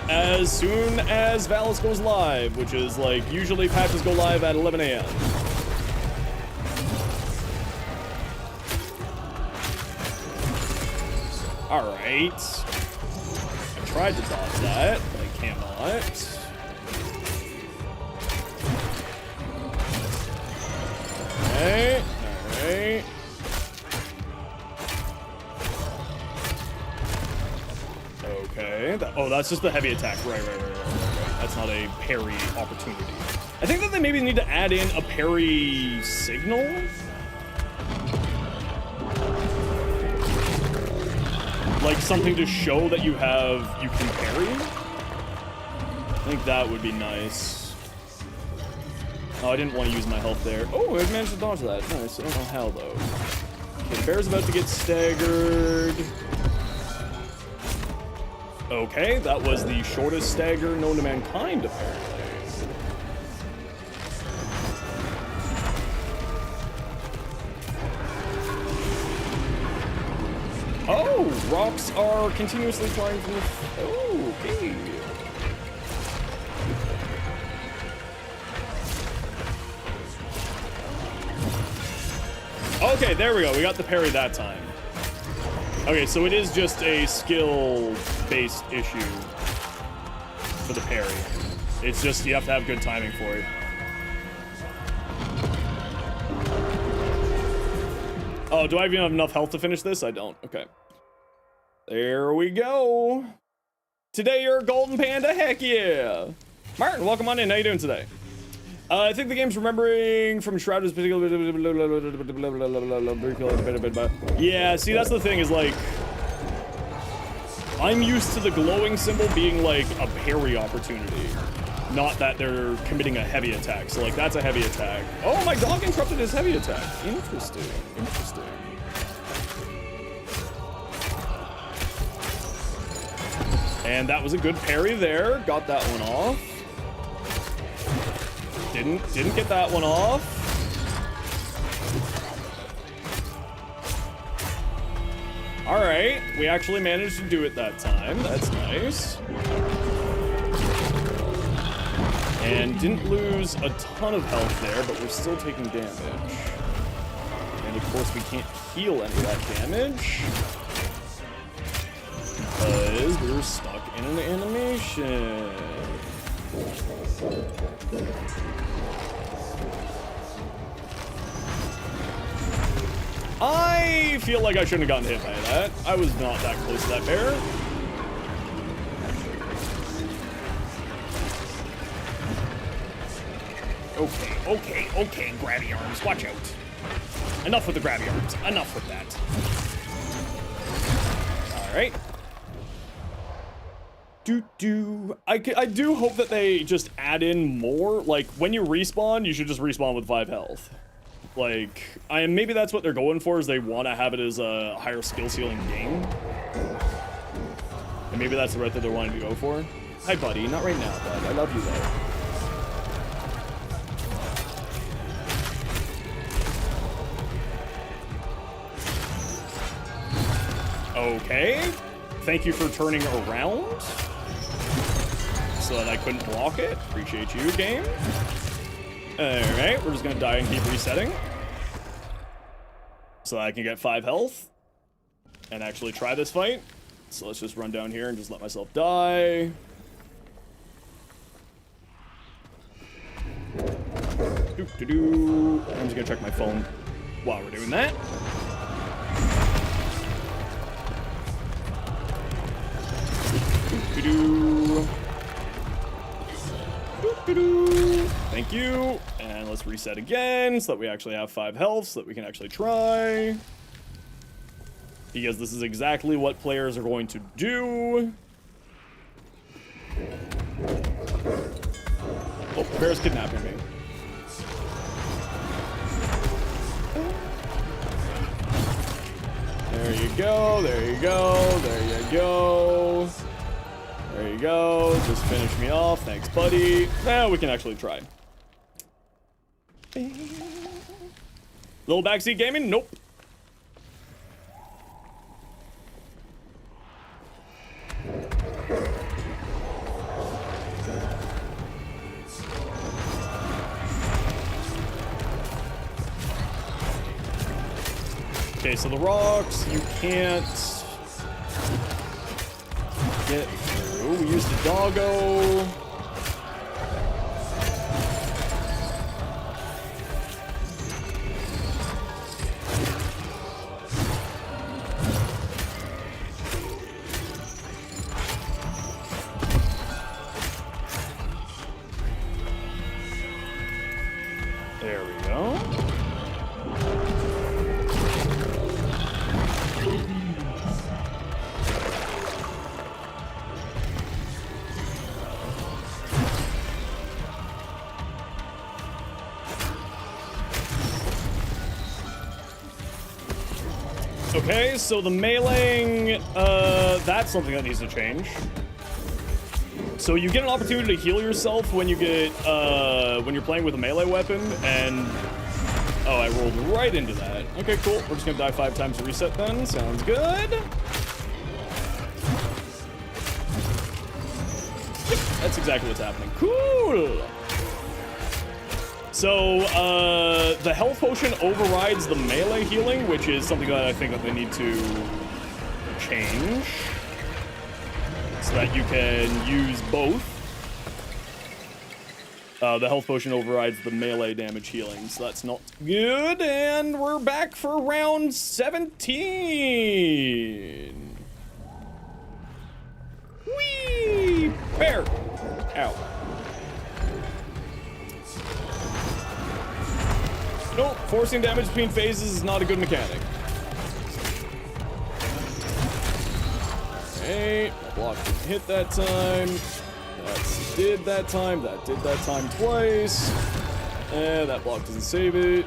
As soon as Valis goes live, which is like usually patches go live at 11 a.m. Alright. I tried to dodge that, but I cannot. Alright. Okay. Oh, that's just the heavy attack. Right. That's not a parry opportunity. I think that they maybe need to add in a parry signal. Like something to show that you can parry. I think that would be nice. Oh, I didn't want to use my health there. Oh, I managed to dodge that. Nice. I don't know how though. Okay, the bear's about to get staggered. Okay, that was the shortest stagger known to mankind, apparently. Oh, rocks are continuously flying from the... Oh, okay. Okay, there we go. We got the parry that time. Okay, so it is just a skill-based issue for the parry. It's just you have to have good timing for it. Oh, do I even have enough health to finish this? I don't. Okay. There we go. Today you're a golden panda. Heck yeah. Martin, welcome on in. How you doing today? I think the game's remembering from Shroud's particular... Yeah, see, that's the thing is, like... I'm used to the glowing symbol being, like, a parry opportunity. Not that they're committing a heavy attack. So, like, that's a heavy attack. Oh, my dog interrupted his heavy attack. Interesting. Interesting. And that was a good parry there. Got that one off. Didn't get that one off. All right, we actually managed to do it that time. That's nice. And didn't lose a ton of health there, but we're still taking damage. And of course we can't heal any of that damage because we were stuck in an animation. I feel like I shouldn't have gotten hit by that. I was not that close to that bear. Okay, grabby arms, watch out. Enough with the grabby arms, enough with that. All right. I do hope that they just add in more, like, when you respawn, you should just respawn with 5 health. Like, maybe that's what they're going for, is they want to have it as a higher skill ceiling game. And maybe that's the route that they're wanting to go for. Hi, buddy. Not right now, bud. I love you, though. Okay. Thank you for turning around so that I couldn't block it. Appreciate you, game. Alright, we're just gonna die and keep resetting so I can get 5 health and actually try this fight. So let's just run down here and just let myself die. I'm just gonna check my phone while we're doing that. Thank you. And let's reset again so that we actually have 5 health so that we can actually try. Because this is exactly what players are going to do. Oh, the bear's kidnapping me. There you go, there you go, there you go. There you go, just finish me off, thanks buddy. Now we can actually try. Little backseat gaming? Nope. Okay, so the rocks, you can't get through. We used the doggo. There we go. Okay, so the meleeing, that's something that needs to change. So you get an opportunity to heal yourself when you get, when you're playing with a melee weapon, and... Oh, I rolled right into that. Okay, cool. We're just gonna die 5 times to reset then. Sounds good. Yep, that's exactly what's happening. Cool! So, the health potion overrides the melee healing, which is something that I think that they need to change. So that you can use both. The health potion overrides the melee damage healing, so that's not good. And we're back for round 17. Whee! Bear! Ow. Nope, forcing damage between phases is not a good mechanic. Okay, block didn't hit that time. That did that time. That did that time twice. And that block doesn't save it.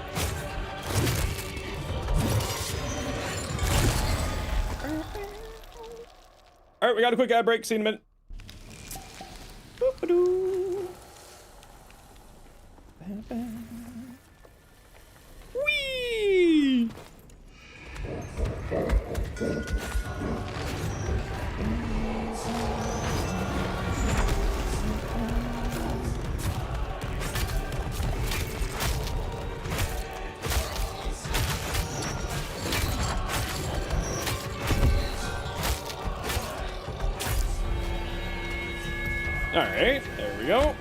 All right, we got a quick ad break. See you in a minute. Boop-a-doo. Whee! All right, there we go.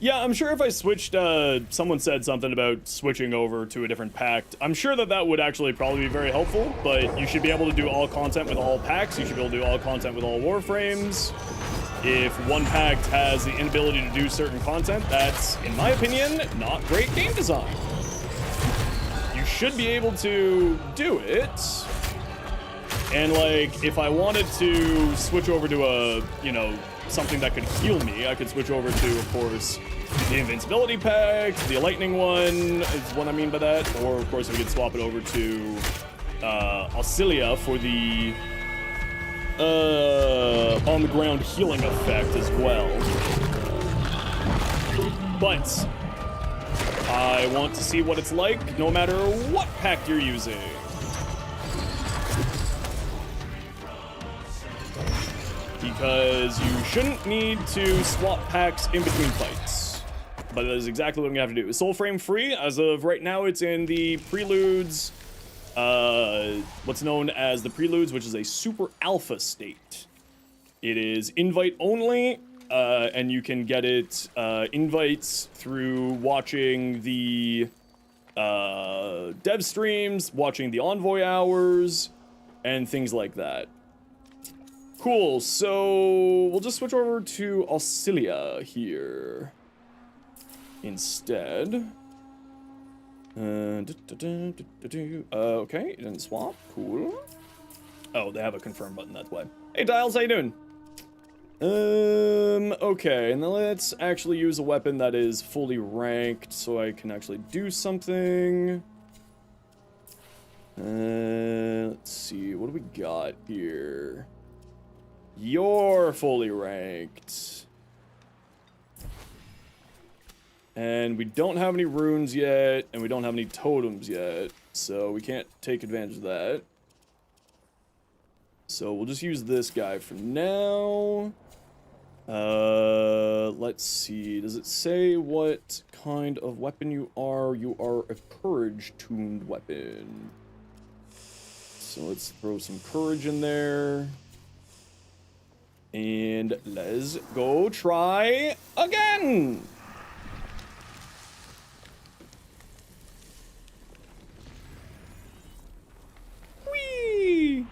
Yeah, I'm sure if I switched, someone said something about switching over to a different pact. I'm sure that that would actually probably be very helpful, but you should be able to do all content with all packs. You should be able to do all content with all Warframes. If one pact has the inability to do certain content, that's, in my opinion, not great game design. You should be able to do it. And, like, if I wanted to switch over to a, you know, something that could heal me, I could switch over to, of course, the Invincibility Pact, the Lightning one is what I mean by that, or, of course, we could swap it over to Auxilia for the on-the-ground healing effect as well. But I want to see what it's like, no matter what pact you're using. Because you shouldn't need to swap packs in between fights. But that is exactly what I'm gonna have to do. Soulframe free, as of right now, it's in the Preludes, what's known as the Preludes, which is a super alpha state. It is invite only, and you can get it, invites through watching the, dev streams, watching the Envoy hours, and things like that. Cool, so we'll just switch over to Auxilia here instead. Okay, it didn't swap. Cool. Oh, they have a confirm button, that's why. Hey, Dials, how you doing? Okay, and then let's actually use a weapon that is fully ranked so I can actually do something. Let's see, what do we got here? You're fully ranked. And we don't have any runes yet, and we don't have any totems yet, so we can't take advantage of that. So we'll just use this guy for now. Let's see. Does it say what kind of weapon you are? You are a courage-tuned weapon. So let's throw some courage in there. And let's go try again! Whee!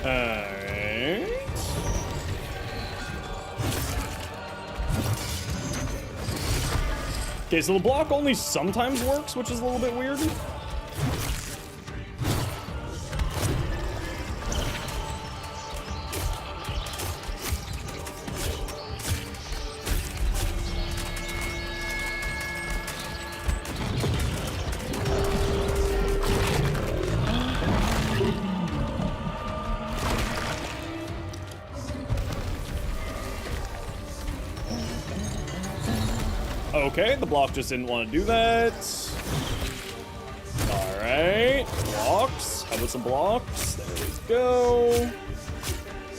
Alright. Okay, so the block only sometimes works, which is a little bit weird. Okay, the block just didn't want to do that. Alright, blocks. How about some blocks? There we go.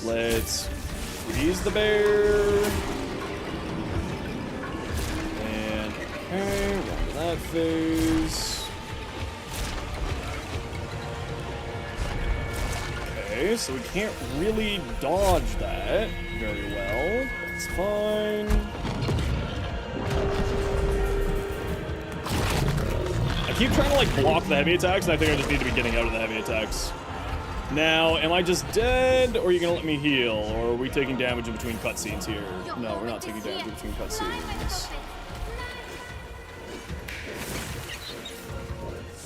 Let's freeze the bear. And, okay, run to that phase. Okay, so we can't really dodge that very well. That's fine. I keep trying to like block the heavy attacks, and I think I just need to be getting out of the heavy attacks. Now, am I just dead, or are you gonna let me heal, or are we taking damage in between cutscenes here? No, we're not taking damage in between cutscenes.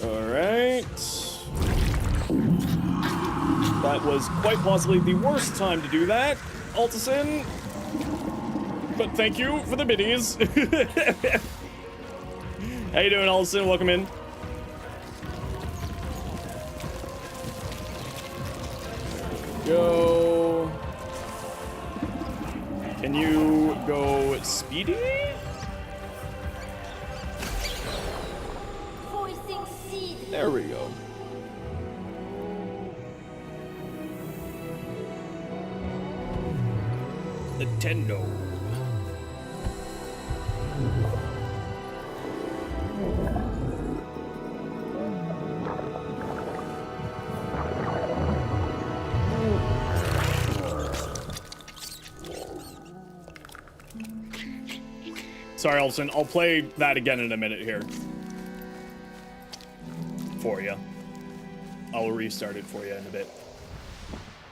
Alright. That was quite possibly the worst time to do that, Altison. But thank you for the biddies. How you doing, Allison? Welcome in. Go. Can you go speedy? Voicing seed. There we go. Nintendo. Sorry, Olsen. I'll play that again in a minute here. For you. I'll restart it for you in a bit.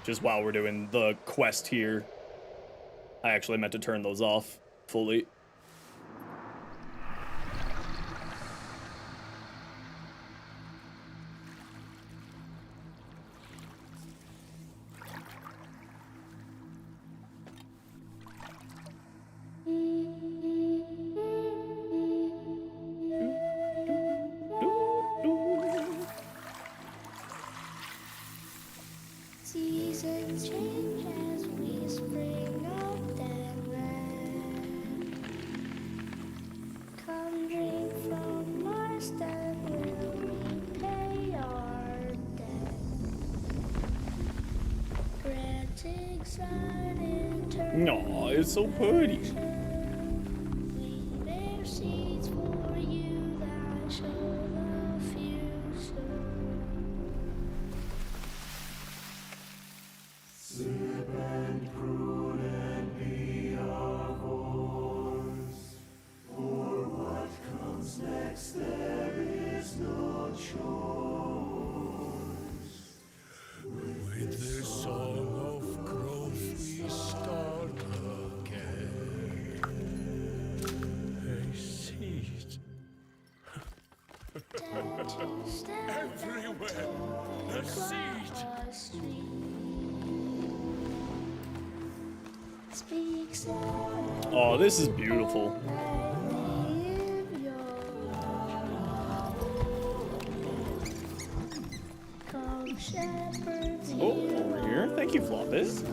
Just while we're doing the quest here. I actually meant to turn those off fully. Seasons change as we spring up and land. Come drink from our stem, we'll repay our debt. Granting sun Aw, it's so pretty. we bear seeds for you that shall love you so. With the song of growth we start again. A seed everywhere. A seed. Oh, this is beautiful. Shepherds Oh, over here. Thank you, Floppit.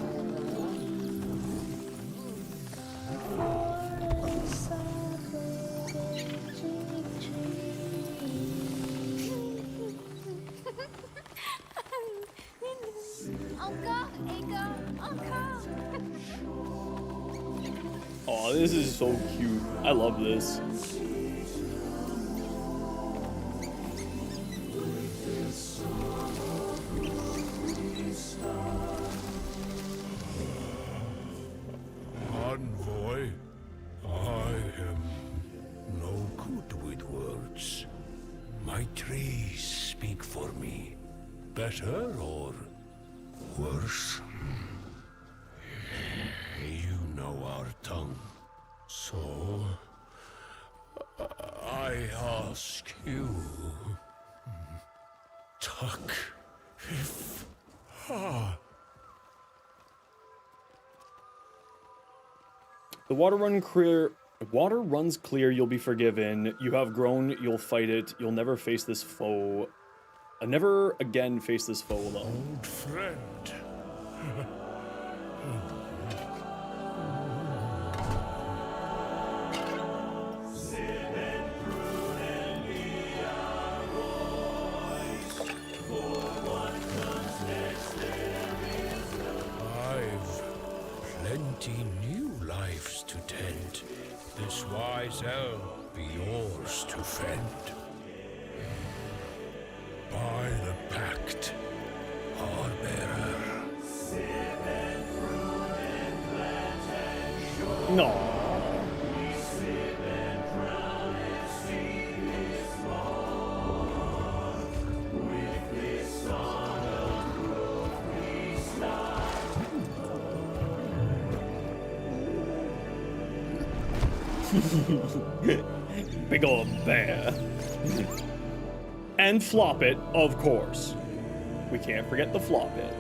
Encore, encore. Oh, this is so cute. I love this. Envoy, I am no good with words. My trees speak for me. Better or worse? You know our tongue. So, I ask you, Tuck, if... The water runs clear, you'll be forgiven. You have grown, you'll fight it. You'll never face this foe. Never again face this foe alone. Old friend. I've plenty new lives to tend. This wise elf be yours to fend. By the pact, our bearer. No. Big old bear. And Floppit, of course. We can't forget the Floppit.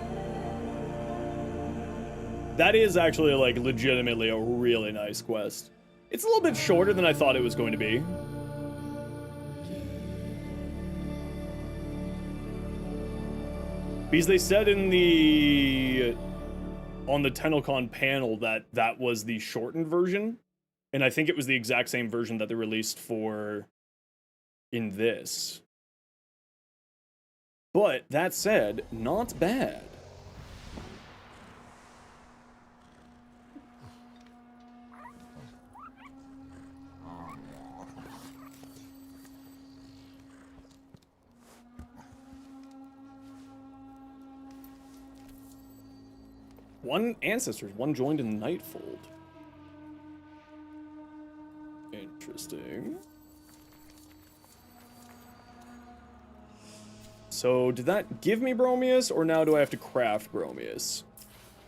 That is actually, like, legitimately a really nice quest. It's a little bit shorter than I thought it was going to be. Because they said in the... on the TennoCon panel that that was the shortened version. And I think it was the exact same version that they released for... in this. But, that said, not bad. One ancestors, one joined in the Nightfold. Interesting. So, did that give me Bromius, or now do I have to craft Bromius?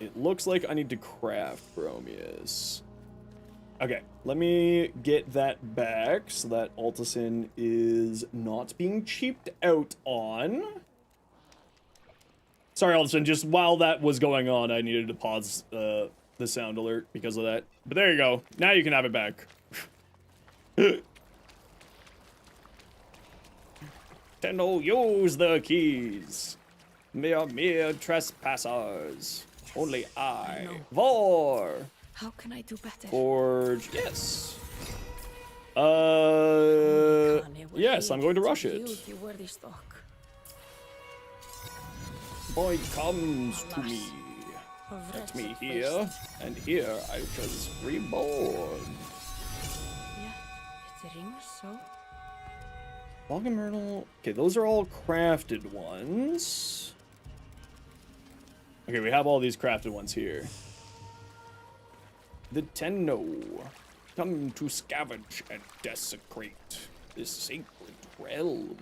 It looks like I need to craft Bromius. Okay, let me get that back so that Altasin is not being cheaped out on. Sorry, Altasin, just while that was going on, I needed to pause the sound alert because of that. But there you go. Now you can have it back. Tenno, use the keys. Mere trespassers. Only I. Vor. How can I do better? Forge. Yes. Yes, I'm going to rush it. Boy comes to me. Let me here, and here I was reborn. Yeah, it rings so. Bog and Myrtle. Okay, those are all crafted ones. Okay, we have all these crafted ones here. The Tenno. Come to scavenge and desecrate this sacred realm.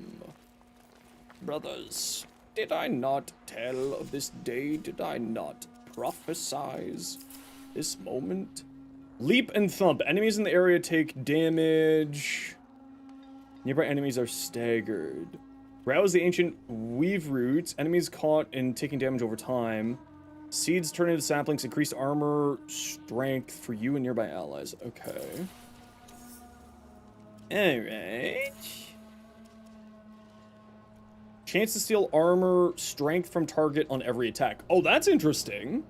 Brothers, did I not tell of this day? Did I not prophesize this moment? Leap and thump. Enemies in the area take damage. Nearby enemies are staggered. Rouse the ancient weave roots. Enemies caught and taking damage over time. Seeds turn into saplings. Increased armor strength for you and nearby allies. Okay. Alright. Chance to steal armor, strength from target on every attack. Oh, that's interesting.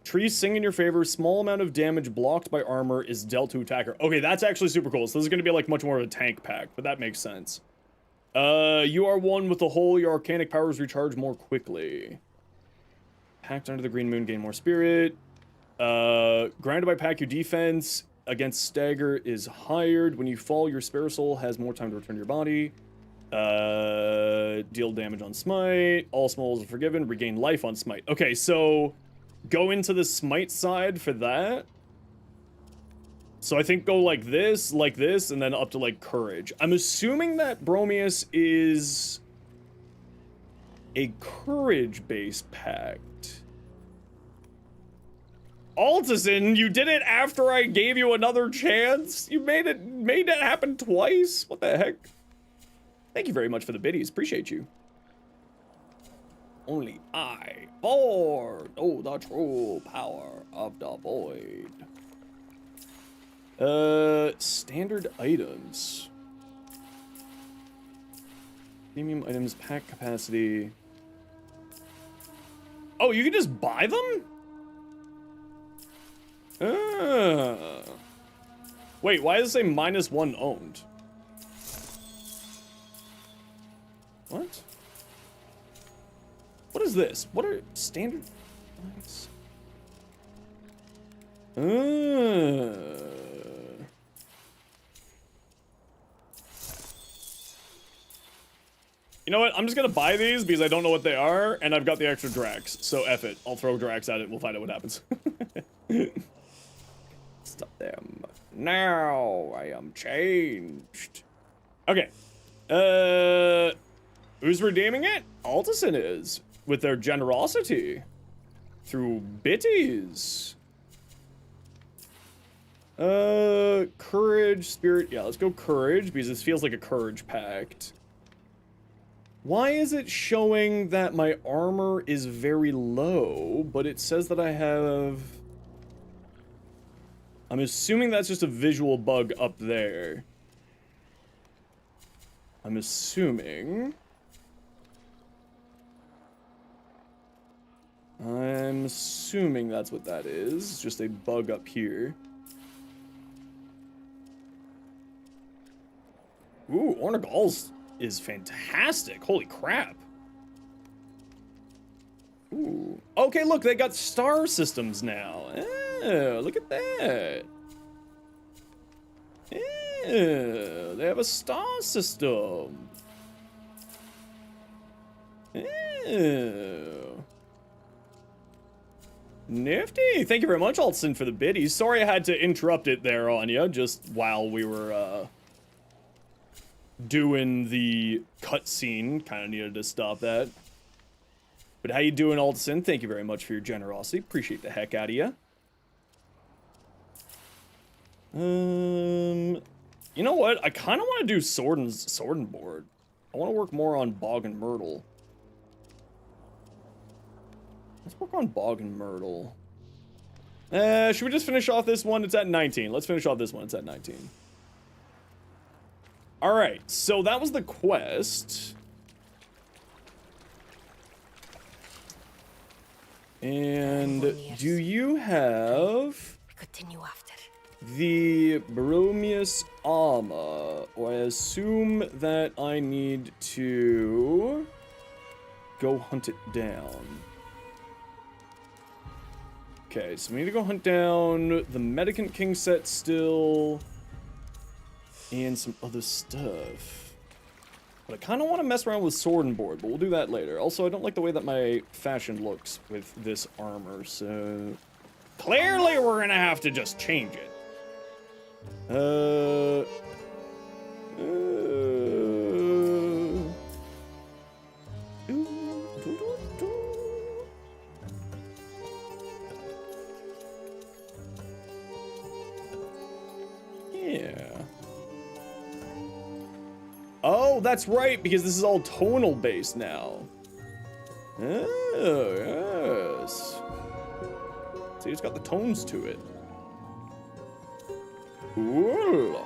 Trees sing in your favor. Small amount of damage blocked by armor is dealt to attacker. Okay, that's actually super cool. So this is going to be like much more of a tank pack, but that makes sense. You are one with the whole. Your arcanic powers recharge more quickly. Packed under the green moon, gain more spirit. Grounded by pack, your defense against stagger is higher. When you fall, your spare soul has more time to return to your body. Deal damage on smite. All smalls are forgiven. Regain life on smite. Okay, so go into the smite side for that. So I think go like this, and then up to like courage. I'm assuming that Bromius is a courage-based pact. Altison, you did it after I gave you another chance? You made that happen twice? What the heck? Thank you very much for the biddies. Appreciate you. Only I, for know the true power of the void. Standard items. Premium items, pack capacity. Oh, you can just buy them? Wait, why does it say -1 owned? What? What is this? What are standard? You know what? I'm just gonna buy these because I don't know what they are, and I've got the extra Drax. So F it. I'll throw Drax at it and we'll find out what happens. Stop them. Now I am changed. Okay. Who's redeeming it? Altison is. With their generosity. Through bitties. Courage, spirit. Yeah, let's go courage because this feels like a courage pact. Why is it showing that my armor is very low, but it says that I have... I'm assuming that's just a visual bug up there. I'm assuming that's what that is. It's just a bug up here. Ooh, Ornagal's is fantastic. Holy crap. Ooh. Okay, look, they got star systems now. Oh, look at that. Yeah, they have a star system. Ew. Nifty. Thank you very much, Altson, for the biddies. Sorry I had to interrupt it there on you, just while we were, doing the cutscene. Kind of needed to stop that. But how you doing, Altson? Thank you very much for your generosity. Appreciate the heck out of you. You know what? I kind of want to do sword and board. I want to work more on Bog and Myrtle. Let's work on Bog and Myrtle. Should we just finish off this one? It's at 19. Let's finish off this one. It's at 19. Alright, so that was the quest. And do you have Continue after. the Bromius armor? Or I assume that I need to go hunt it down. Okay, so we need to go hunt down the Medicant King set still. And some other stuff. But I kind of want to mess around with sword and board, but we'll do that later. Also, I don't like the way that my fashion looks with this armor, so... Clearly, we're gonna have to just change it. Yeah. Oh, that's right, because this is all tonal based now. Oh, yes. See, it's got the tones to it. Ooh.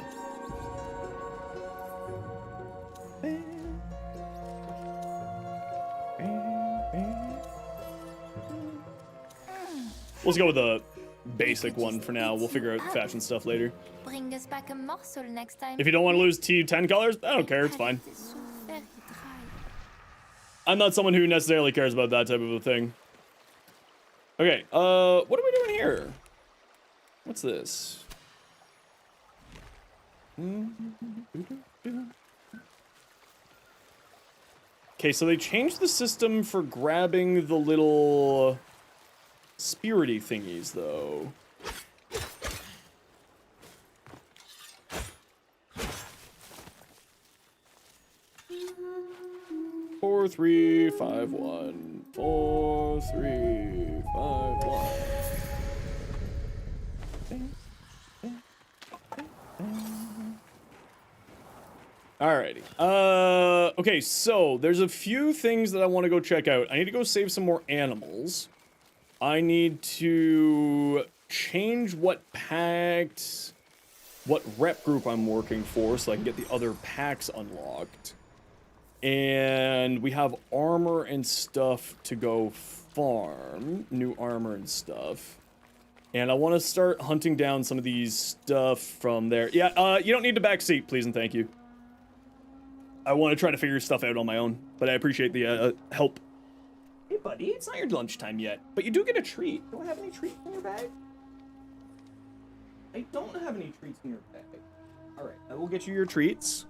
Let's go with the basic one for now. We'll figure out fashion stuff later. Bring us back a morsel next time. If you don't want to lose T10 colors, I don't care. It's fine. I'm not someone who necessarily cares about that type of a thing. Okay, what are we doing here? What's this? Okay, so they changed the system for grabbing the little spirity thingies, though. Four, three, five, one. 4, 3, 5, 1. Alrighty. Okay, so there's a few things that I want to go check out. I need to go save some more animals. I need to change what packs, what rep group I'm working for so I can get the other packs unlocked. And we have armor and stuff to go farm. New armor and stuff. And I want to start hunting down some of these stuff from there. Yeah, you don't need the back seat, please and thank you. I want to try to figure stuff out on my own, but I appreciate the help. Hey, buddy, it's not your lunchtime yet, but you do get a treat. Do I have any treats in your bag? I don't have any treats in your bag. All right, I will get you your treats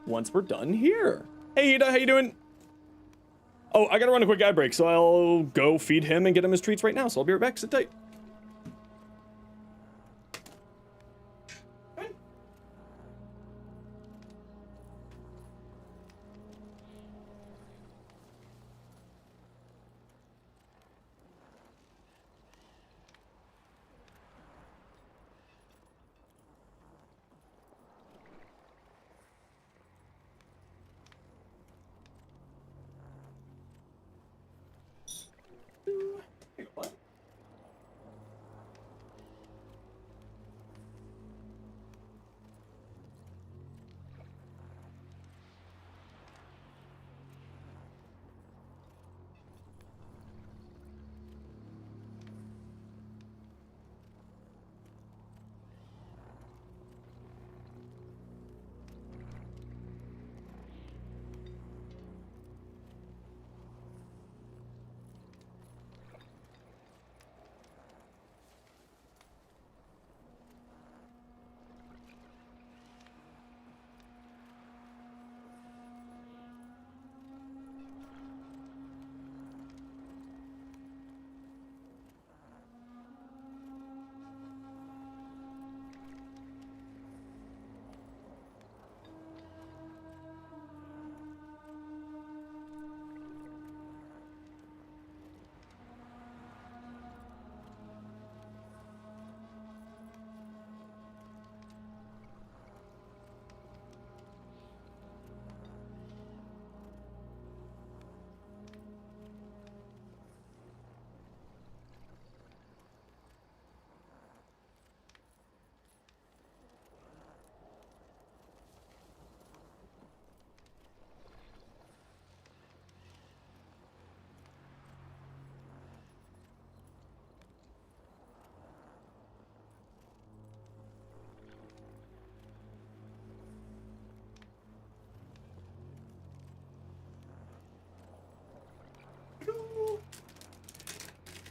once we're done here. Hey, Ida, how you doing? Oh, I gotta run a quick ad break, so I'll go feed him and get him his treats right now, so I'll be right back. Sit tight.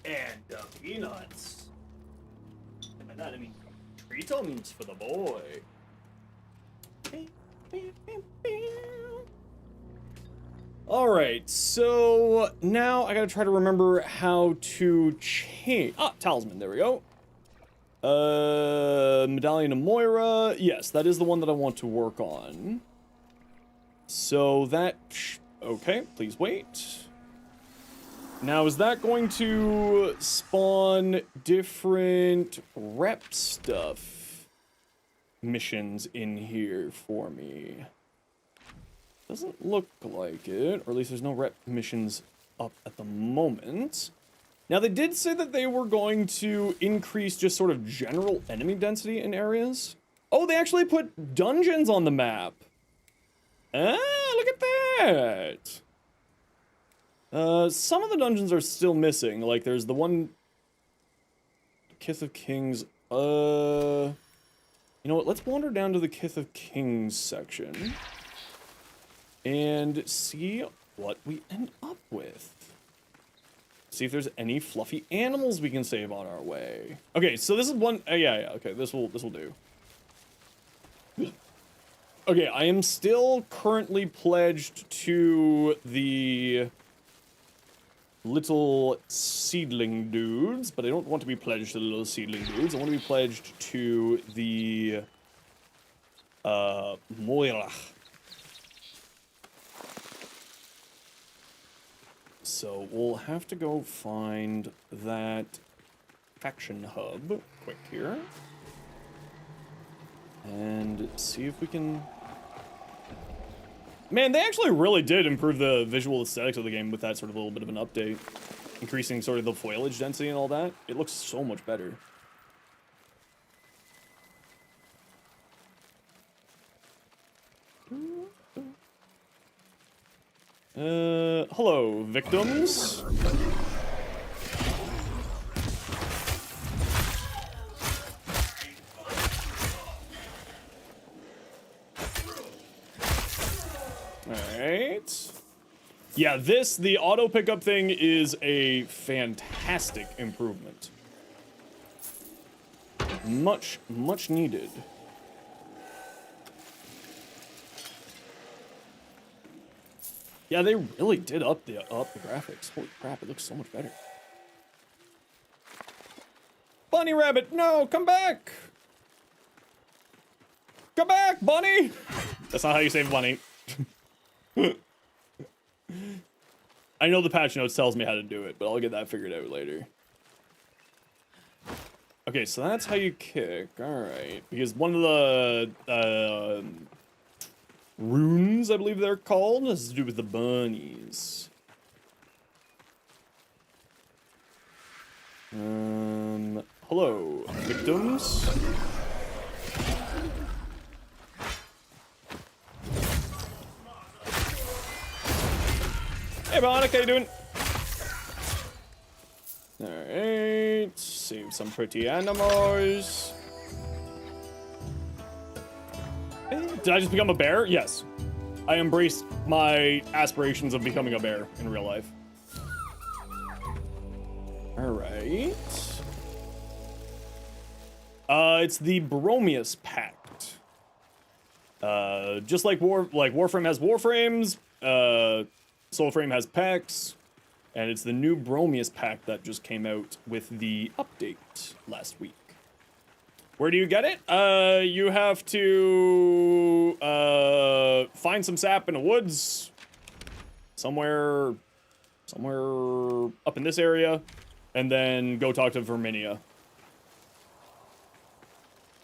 And peanuts. And by that I mean treatums for the boy. Alright, so now I gotta try to remember how to change. Ah, talisman, there we go. Medallion of Moira. Yes, that is the one that I want to work on. So that. Okay, please wait. Now, is that going to spawn different rep stuff missions in here for me? Doesn't look like it, or at least there's no rep missions up at the moment. Now, they did say that they were going to increase just sort of general enemy density in areas. Oh, they actually put dungeons on the map. Ah, look at that. Some of the dungeons are still missing. Like, there's the one Kith of Kings. You know what? Let's wander down to the Kith of Kings section and see what we end up with. See if there's any fluffy animals we can save on our way. Okay, so this is one. Yeah. Okay, this will do. Okay, I am still currently pledged to the little seedling dudes, but I don't want to be pledged to the little seedling dudes. I want to be pledged to the Moira. So we'll have to go find that faction hub quick here and see if we can. Man, they actually really did improve the visual aesthetics of the game with that sort of little bit of an update. Increasing sort of the foliage density and all that. It looks so much better. Hello, victims. Alright. Yeah, the auto pickup thing is a fantastic improvement. Much needed. Yeah, they really did up the graphics. Holy crap, it looks so much better. Bunny Rabbit, no, come back! Come back, Bunny! That's not how you save Bunny. I know the patch notes tells me how to do it, but I'll get that figured out later. Okay, so that's how you kick. Alright. Because one of the runes, I believe they're called, has to do with the bunnies. Hello, victims. Hey, Bionic, how you doing? Alright, save some pretty animals. Did I just become a bear? Yes. I embraced my aspirations of becoming a bear in real life. Alright. It's the Bromius Pact. Just like Warframe has Warframes, Soulframe has packs, and it's the new Bromius pack that just came out with the update last week. Where do you get it? You have to find some sap in the woods, somewhere up in this area, and then go talk to Verminia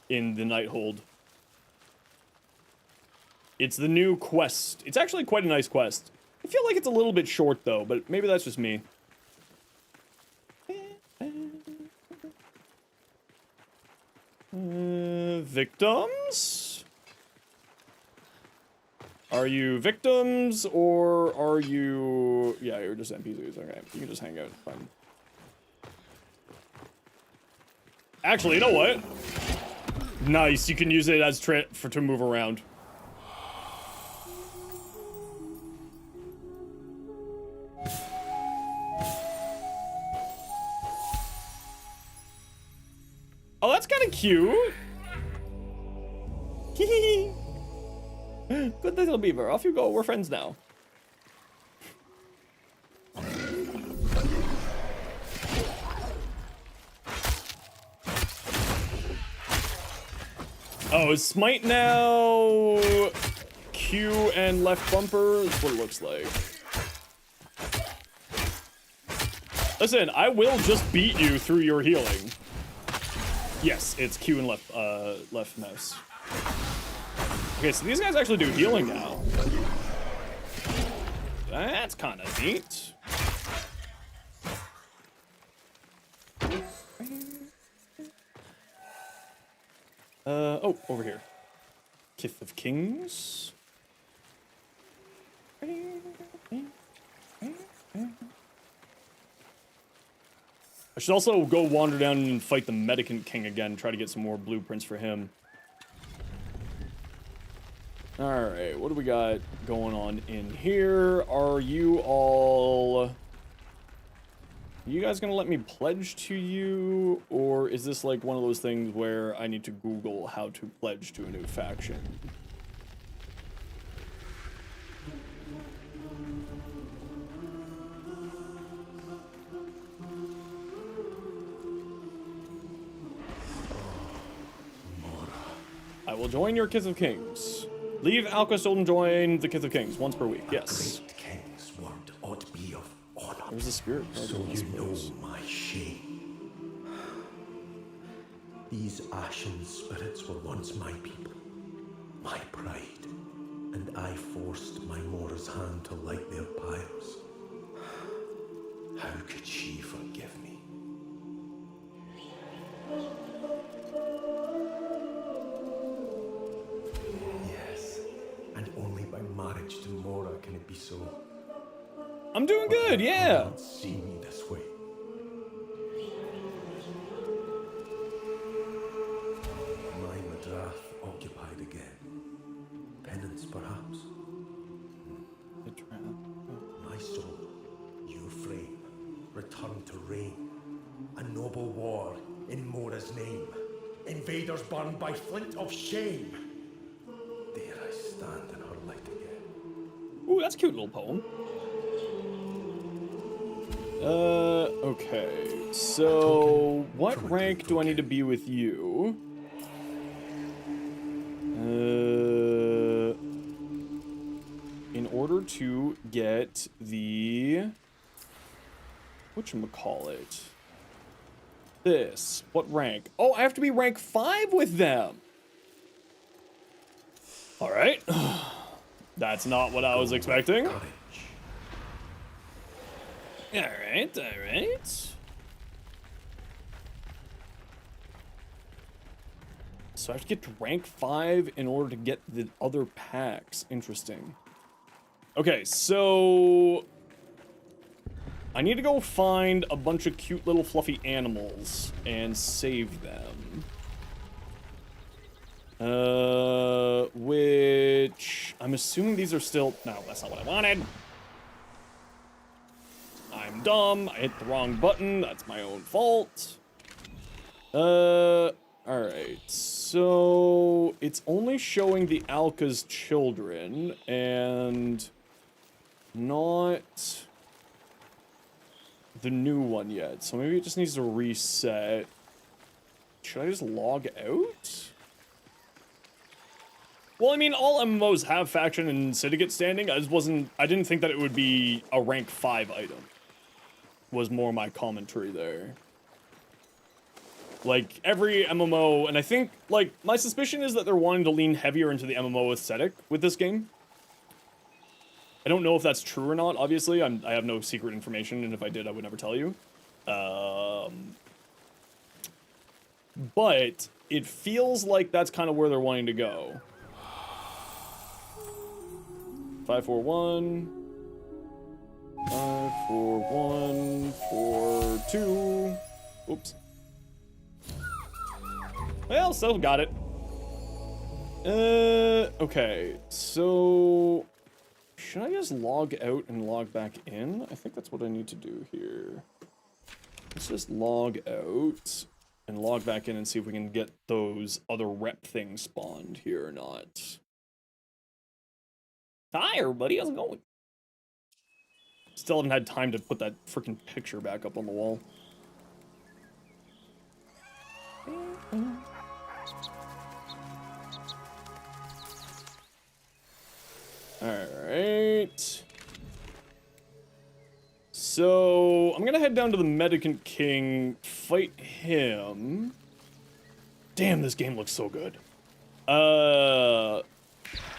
in the Nighthold. It's the new quest. It's actually quite a nice quest. I feel like it's a little bit short, though, but maybe that's just me. Victims? Are you victims, or are you... Yeah, you're just NPCs. Okay, you can just hang out. Fine. Actually, you know what? Nice, you can use it as to move around. Oh, that's kind of cute. Good little beaver. Off you go. We're friends now. Oh, is smite now Q and left bumper? That's what it looks like. Listen, I will just beat you through your healing. Yes, it's Q and left mouse. Okay, so these guys actually do healing now. That's kind of neat. Oh, over here. Kith of Kings. I should also go wander down and fight the Medicant King again, try to get some more blueprints for him. Alright, what do we got going on in here? Are you all... you guys gonna let me pledge to you? Or is this like one of those things where I need to Google how to pledge to a new faction? I will join your Kith of Kings. Leave Alcasol and join the Kith of Kings once per week. Yes. Great king's word ought be of honor. There's a spirit. So you know my shame. These ashen spirits were once my people, my pride, and I forced my Mora's hand to light their pyres. How could she forgive me? Yes, and only by marriage to Mora can it be so. I'm doing good, yeah. Don't see me this way. My Madrath occupied again. Penance, perhaps. My soul, your frame, returned to reign. A noble war in Mora's name. Invaders burned by flint of shame. There I stand in her light again. Ooh, that's a cute little poem. Okay. So, what rank do I need to be with you? In order to get the... whatchamacallit? This. What rank? Oh, I have to be rank 5 with them! Alright. That's not what I was expecting. Alright, alright. So I have to get to rank 5 in order to get the other packs. Interesting. Okay, so... I need to go find a bunch of cute little fluffy animals and save them. Which... I'm assuming these are still... no, that's not what I wanted. I'm dumb. I hit the wrong button. That's my own fault. Alright. So, it's only showing the Alka's children, and not the new one yet. So maybe it just needs to reset. Should I just log out? Well, I mean, all MMOs have faction and syndicate standing. I didn't think that it would be a rank 5 item. Was more my commentary there. Like, every MMO, and I think, like, my suspicion is that they're wanting to lean heavier into the MMO aesthetic with this game. I don't know if that's true or not, obviously. I have no secret information, and if I did, I would never tell you. But it feels like that's kind of where they're wanting to go. 541. 5, 4, 1, 4, 2. Oops. Well, still got it. Okay, so... should I just log out and log back in? I think that's what I need to do here. Let's just log out and log back in and see if we can get those other rep things spawned here or not. Hi, everybody. How's it going? Still haven't had time to put that freaking picture back up on the wall. Alright. So, I'm gonna head down to the Medicant King, fight him. Damn, this game looks so good. I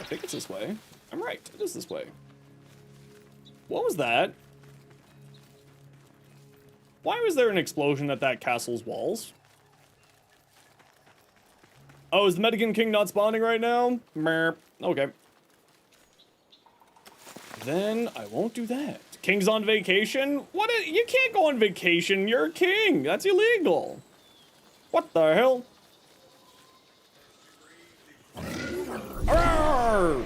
think it's this way. I'm right, it is this way. What was that? Why was there an explosion at that castle's walls? Oh, is the Medicant King not spawning right now? Merp. Okay. Then I won't do that. King's on vacation? What? You can't go on vacation. You're a king. That's illegal. What the hell? Arrgh!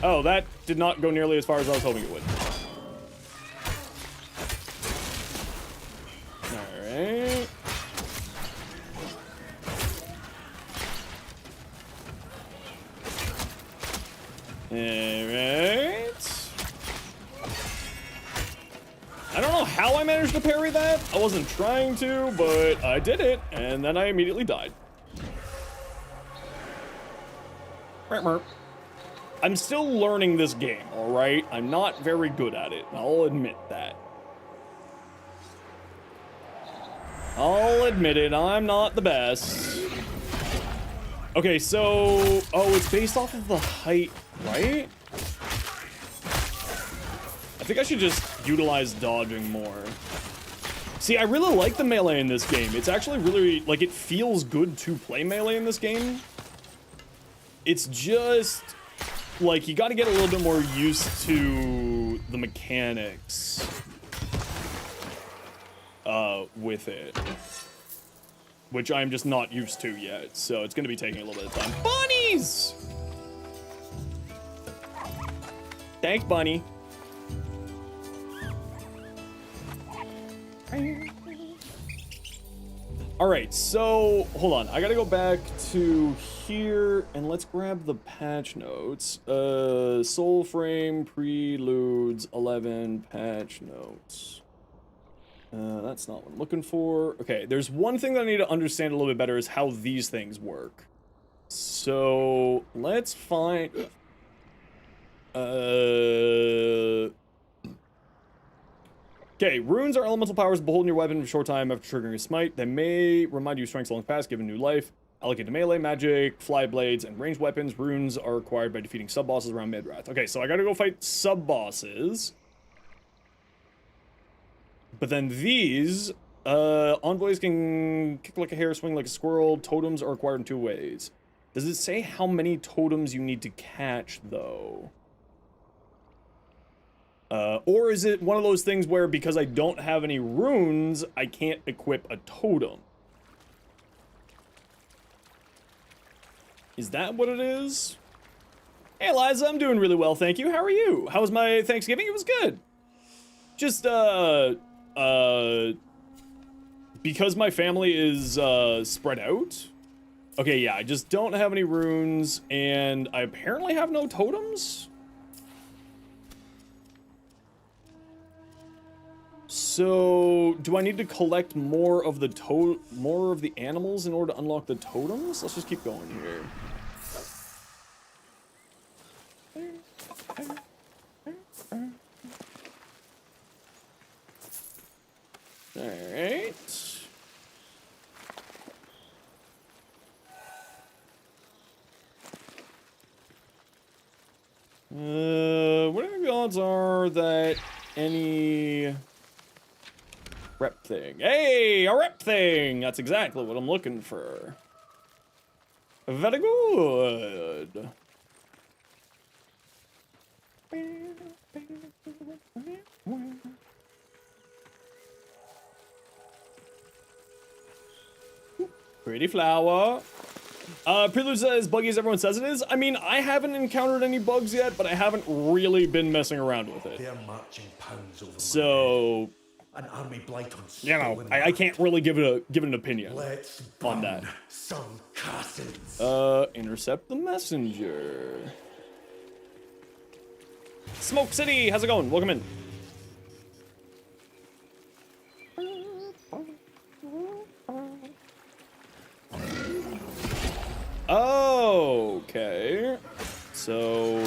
Oh, that did not go nearly as far as I was hoping it would. Alright. Alright. I don't know how I managed to parry that. I wasn't trying to, but I did it, and then I immediately died. I'm still learning this game, alright? I'm not very good at it. I'll admit that. I'll admit it, I'm not the best. Okay, so... Oh, it's based off of the height, right? I think I should just utilize dodging more. See, I really like the melee in this game. It's actually really... Like, it feels good to play melee in this game. It's just... Like, you gotta get a little bit more used to the mechanics with it. Which I'm just not used to yet, so it's gonna be taking a little bit of time. Bunnies! Thanks, bunny. Alright, so, hold on. I gotta go back to here, and let's grab the patch notes. Soulframe, Preludes, 11, patch notes. That's not what I'm looking for. Okay, there's one thing that I need to understand a little bit better is how these things work. So, let's find... Okay, runes are elemental powers beholden your weapon for a short time after triggering a smite. They may remind you of strengths long past, given new life. Allocate to melee, magic, fly blades, and ranged weapons. Runes are acquired by defeating sub-bosses around Midrath. Okay, so I gotta go fight sub-bosses. But then these, envoys can kick like a hare, swing like a squirrel. Totems are acquired in 2 ways. Does it say how many totems you need to catch, though? Or is it one of those things where because I don't have any runes, I can't equip a totem? Is that what it is? Hey, Eliza, I'm doing really well, thank you. How are you? How was my Thanksgiving? It was good. Just, because my family is, spread out. Okay, yeah, I just don't have any runes, and I apparently have no totems? So, do I need to collect more of the animals in order to unlock the totems? Let's just keep going here. Alright. What are the odds are that any rep thing? Hey, a rep thing! That's exactly what I'm looking for. Very good. Pretty flower. Preludes as buggy as everyone says it is. I mean, I haven't encountered any bugs yet, but I haven't really been messing around with it. They're marching pounds over So, an army blight on you know, I can't really give an opinion Let's on that. Some castles. Intercept the messenger. Smoke City, how's it going? Welcome in. Okay. So,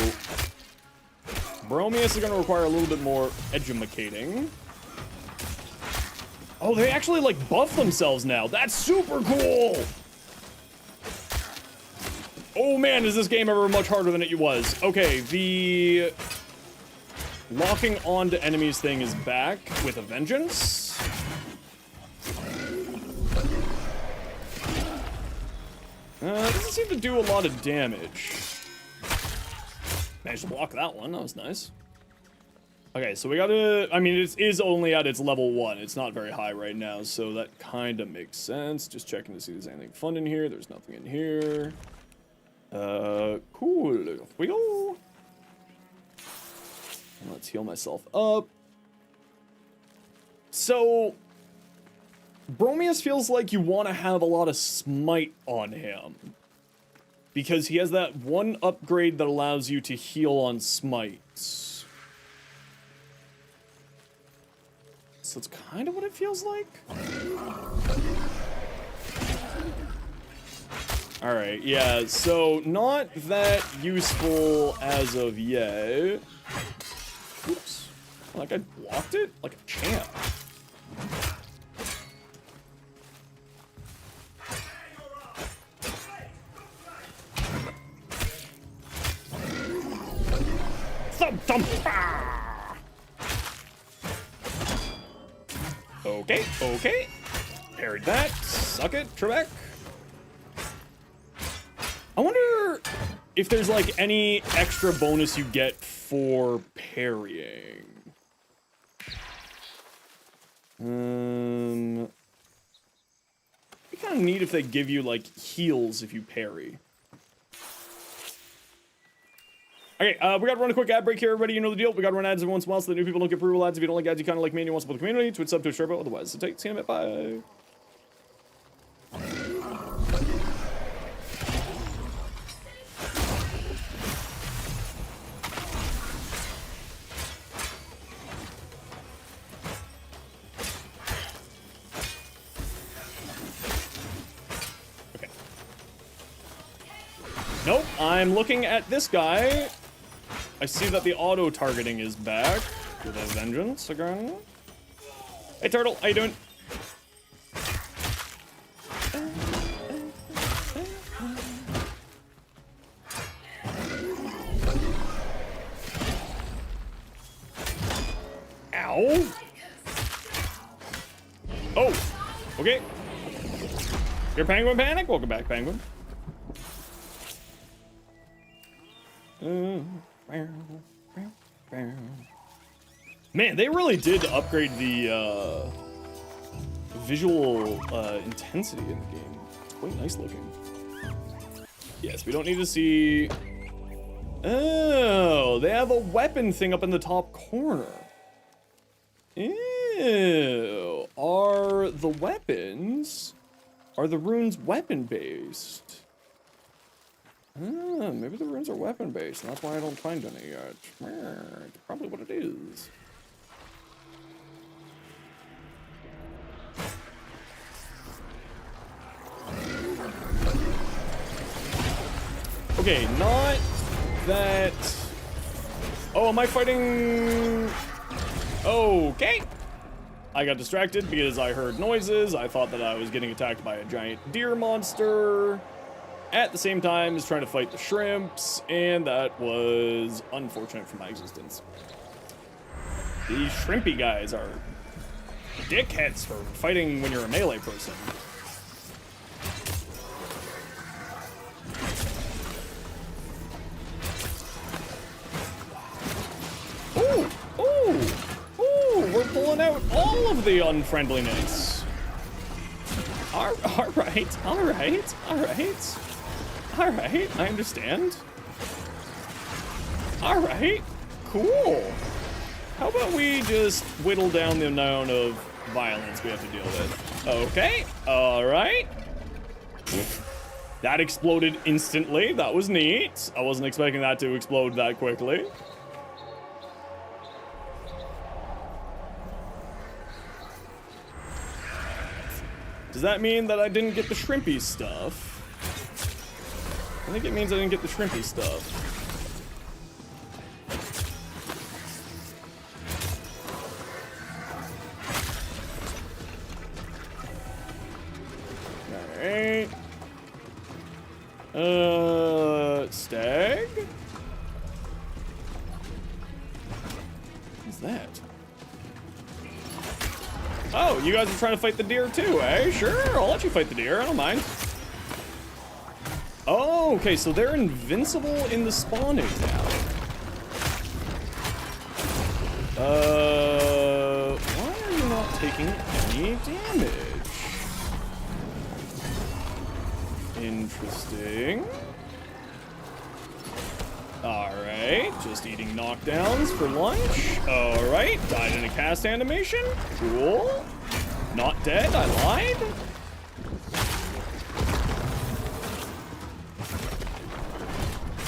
Bromius is going to require a little bit more edumacating. Oh, they actually, like, buff themselves now. That's super cool! Oh, man, is this game ever much harder than it was. Okay, the locking onto enemies thing is back with a vengeance. Doesn't seem to do a lot of damage. Managed to block that one, that was nice. Okay, so we gotta, I mean, it is only at its level 1. It's not very high right now, so that kind of makes sense. Just checking to see if there's anything fun in here. There's nothing in here. Cool. Off we go. Let's heal myself up. So, Bromius feels like you want to have a lot of smite on him. Because he has that one upgrade that allows you to heal on smites. So it's kind of what it feels like. Alright, yeah, so not that useful as of yet. Oops. Like I blocked it? Like a champ. Thump, thump, ah! Okay, okay. Parried that. Suck it, Trebek. I wonder if there's like any extra bonus you get for parrying. It'd be kind of neat if they give you like heals if you parry. Okay, we gotta run a quick ad break here, everybody. You know the deal. We gotta run ads every once in a while so the new people don't get pre-roll ads. If you don't like ads, you kind of like me and you want to support the community, Twitch sub, Twitch turbo. Otherwise, so see you in a bit. Bye. Okay. Nope, I'm looking at this guy. I see that the auto-targeting is back with a vengeance again. Hey, Turtle, how you doing? Ow! Oh! Okay. Your Penguin Panic? Welcome back, Penguin. Man, they really did upgrade the visual intensity in the game. It's quite nice looking. Yes, we don't need to see... Oh, they have a weapon thing up in the top corner. Ew. Are the weapons... Are the runes weapon-based? Maybe the runes are weapon-based, and that's why I don't find any yet. It's probably what it is. Okay, not that... Oh, am I fighting... Okay. I got distracted because I heard noises. I thought that I was getting attacked by a giant deer monster. At the same time as trying to fight the shrimps, and that was unfortunate for my existence. These shrimpy guys are dickheads for fighting when you're a melee person. Ooh, ooh, ooh, we're pulling out all of the unfriendliness. All right, all right, all right. Alright, I understand. Alright, cool. How about we just whittle down the amount of violence we have to deal with? Okay, alright. That exploded instantly. That was neat. I wasn't expecting that to explode that quickly. Does that mean that I didn't get the shrimpy stuff? I think it means I didn't get the shrimpy stuff. Alright. Stag? What's that? Oh, you guys are trying to fight the deer too, eh? Sure, I'll let you fight the deer, I don't mind. Oh, okay, so they're invincible in the spawning now. Why are you not taking any damage? Interesting. Alright, just eating knockdowns for lunch. Alright, died in a cast animation. Cool. Not dead, I lied.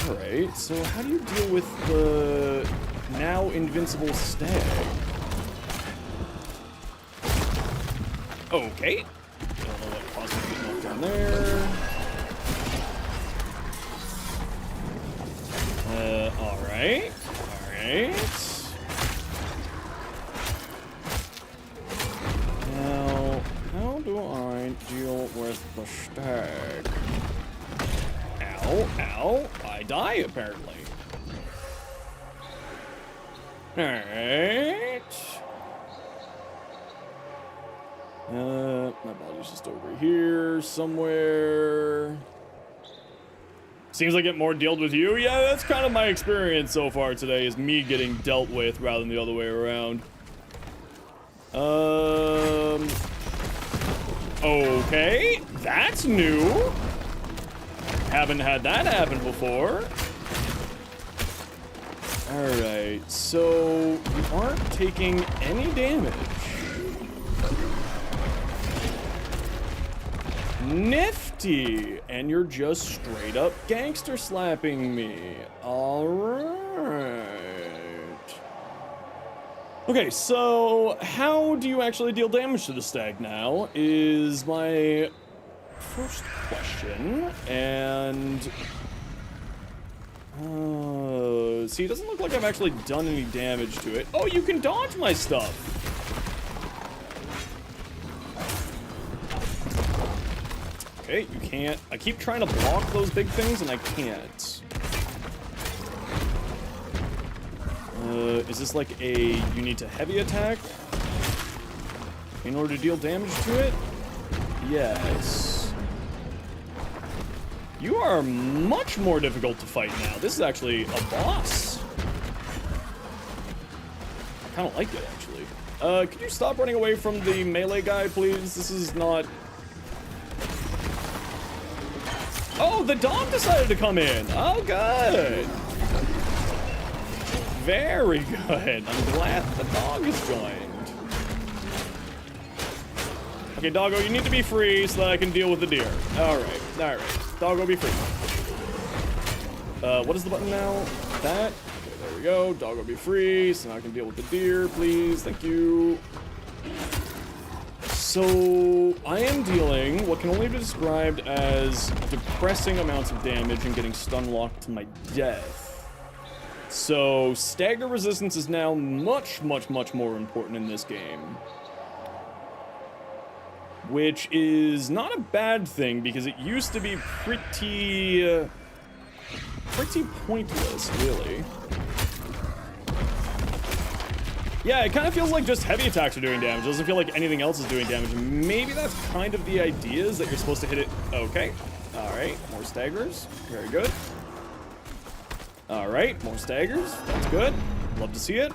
Alright, so how do you deal with the now invincible stag? Okay. Don't know what caused me to get knocked down there. Alright. Alright. Now, how do I deal with the stag? Ow, ow. I die, apparently. Alright. My body's just over here somewhere. Seems like it more dealt with you. Yeah, that's kind of my experience so far today, is me getting dealt with rather than the other way around. Okay, that's new. Haven't had that happen before. Alright, so you aren't taking any damage. Nifty! And you're just straight up gangster slapping me. Alright. Okay, so how do you actually deal damage to the stag now is my first question. And see, it doesn't look like I've actually done any damage to it. Oh, you can dodge my stuff. Okay, you can't. I keep trying to block those big things and I can't. Is this like a you need to heavy attack in order to deal damage to it? Yes. You are much more difficult to fight now. This is actually a boss. I kind of like it, actually. Could you stop running away from the melee guy, please? This is not... Oh, the dog decided to come in. Oh, good. Very good. I'm glad the dog has joined. Okay, doggo, you need to be free so that I can deal with the deer. All right. Doggo, be free. What is the button now? That. Okay, there we go. Doggo, be free so now I can deal with the deer, please. Thank you. So, I am dealing what can only be described as depressing amounts of damage and getting stun locked to my death. So, stagger resistance is now much more important in this game. Which is not a bad thing, because it used to be pretty pointless, really. Yeah, it kind of feels like just heavy attacks are doing damage. It doesn't feel like anything else is doing damage. Maybe that's kind of the idea, is that you're supposed to hit it. Okay. Alright, more staggers. Very good. Alright, more staggers. That's good. Love to see it.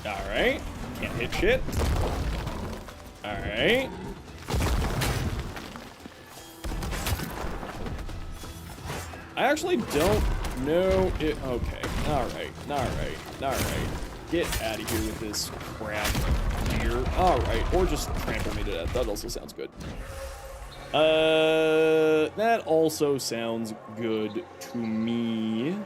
Alright. Can't hit shit. Alright. I actually don't know it. Okay. Alright. Get out of here with this crap deer. Alright. Or just trample me to death. That also sounds good. That also sounds good to me.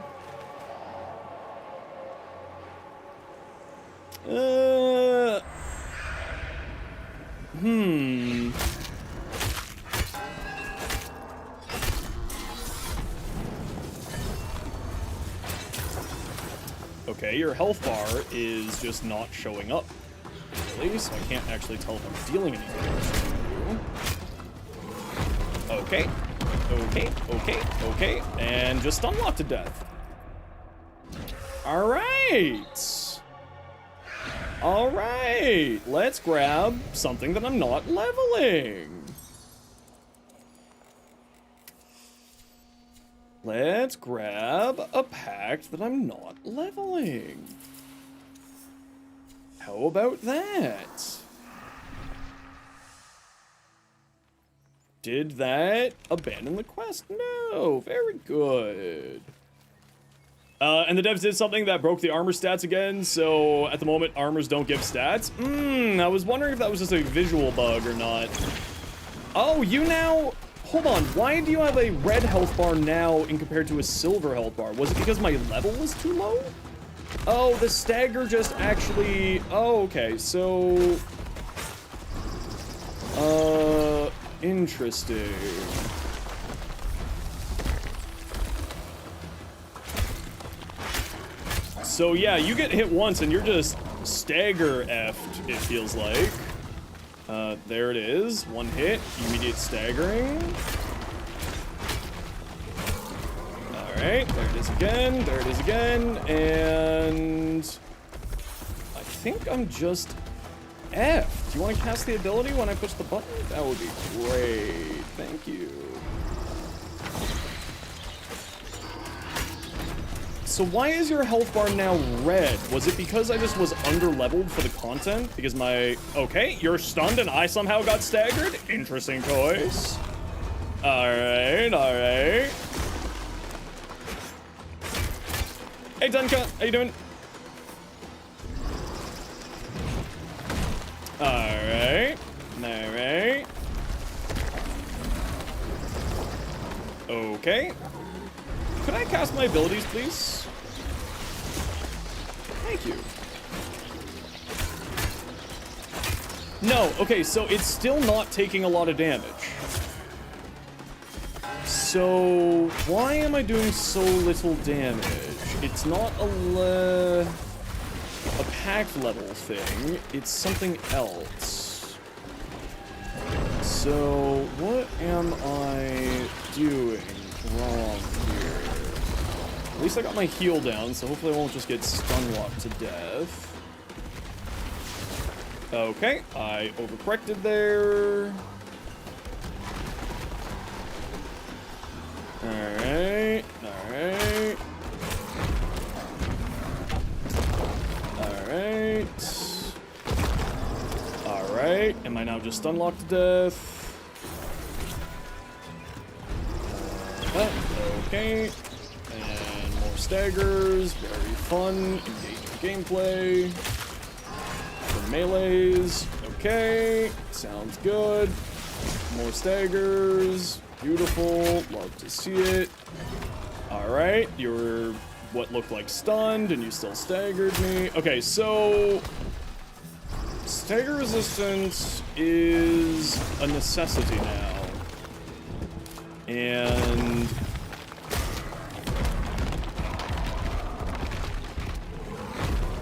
Okay, your health bar is just not showing up, really, so I can't actually tell if I'm dealing any damage to you. Okay, and just unlock to death. Alright, let's grab something that I'm not leveling. Let's grab a pact that I'm not leveling. How about that? Did that abandon the quest? No. Very good. And the devs did something that broke the armor stats again, so at the moment, armors don't give stats. I was wondering if that was just a visual bug or not. Oh, you now... Hold on, why do you have a red health bar now in compared to a silver health bar? Was it because my level was too low? Oh, the stagger just actually... Oh, okay, so... Interesting. So yeah, you get hit once and you're just stagger effed, it feels like. There it is. One hit, immediate staggering. Alright, there it is again, there it is again, and I think I'm just effed. Do you want to cast the ability when I push the button? That would be great. Thank you. So why is your health bar now red? Was it because I just was under-leveled for the content? Because my... Okay, you're stunned and I somehow got staggered? Interesting choice. Alright, alright. Hey, Dunka, how you doing? Alright. Alright. Okay. Could I cast my abilities, please? Thank you. No, okay, so it's still not taking a lot of damage. So, why am I doing so little damage? It's not a pack level thing, it's something else. So, what am I doing wrong here? At least I got my heal down, so hopefully I won't just get stun-locked to death. Okay, I overcorrected there. Alright, alright. Alright. Alright, am I now just stun-locked to death? Okay. And more staggers, very fun, engaging gameplay. The melees, okay, sounds good. More staggers, beautiful, love to see it. Alright, you were what looked like stunned and you still staggered me. Okay, so stagger resistance is a necessity now. And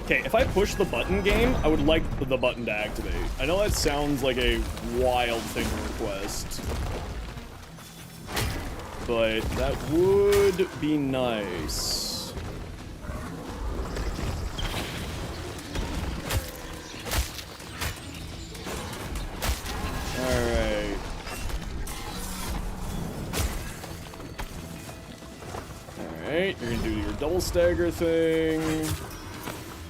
okay, if I push the button game, I would like the button to activate. I know that sounds like a wild thing to request, but that would be nice. Alright. Alright, you're gonna do your double stagger thing.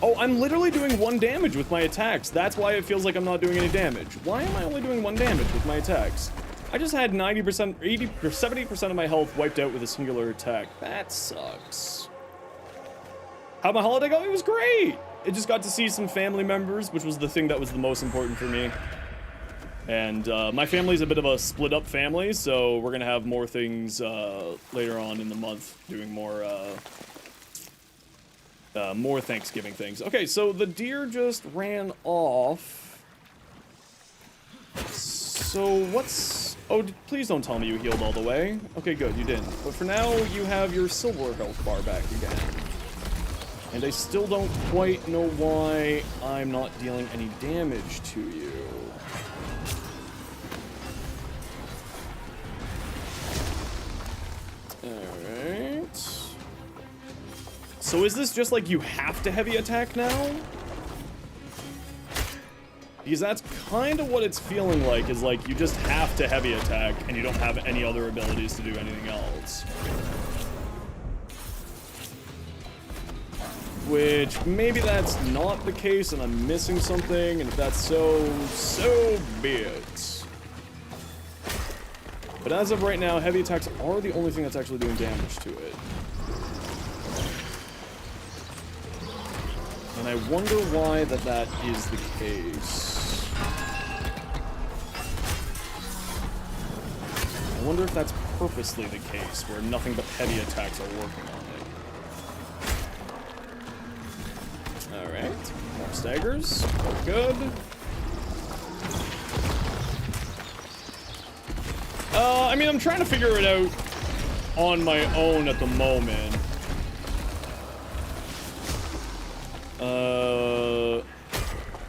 Oh, I'm literally doing 1 damage with my attacks. That's why it feels like I'm not doing any damage. Why am I only doing 1 damage with my attacks? I just had 90%, 80, or 70% of my health wiped out with a singular attack. That sucks. How'd my holiday go? It was great! I just got to see some family members, which was the thing that was the most important for me. And my family's a bit of a split-up family, so we're gonna have more things later on in the month, doing more Thanksgiving things. Okay, so the deer just ran off. So what's... Oh, please don't tell me you healed all the way. Okay, good, you didn't. But for now, you have your silver health bar back again. And I still don't quite know why I'm not dealing any damage to you. Alright. So is this just like you have to heavy attack now? Because that's kind of what it's feeling like, is like you just have to heavy attack and you don't have any other abilities to do anything else. Which, maybe that's not the case and I'm missing something, and if that's so be it. But as of right now, heavy attacks are the only thing that's actually doing damage to it. And I wonder why that is the case. I wonder if that's purposely the case, where nothing but heavy attacks are working on it. Alright, more staggers. Oh, good. I mean, I'm trying to figure it out on my own at the moment.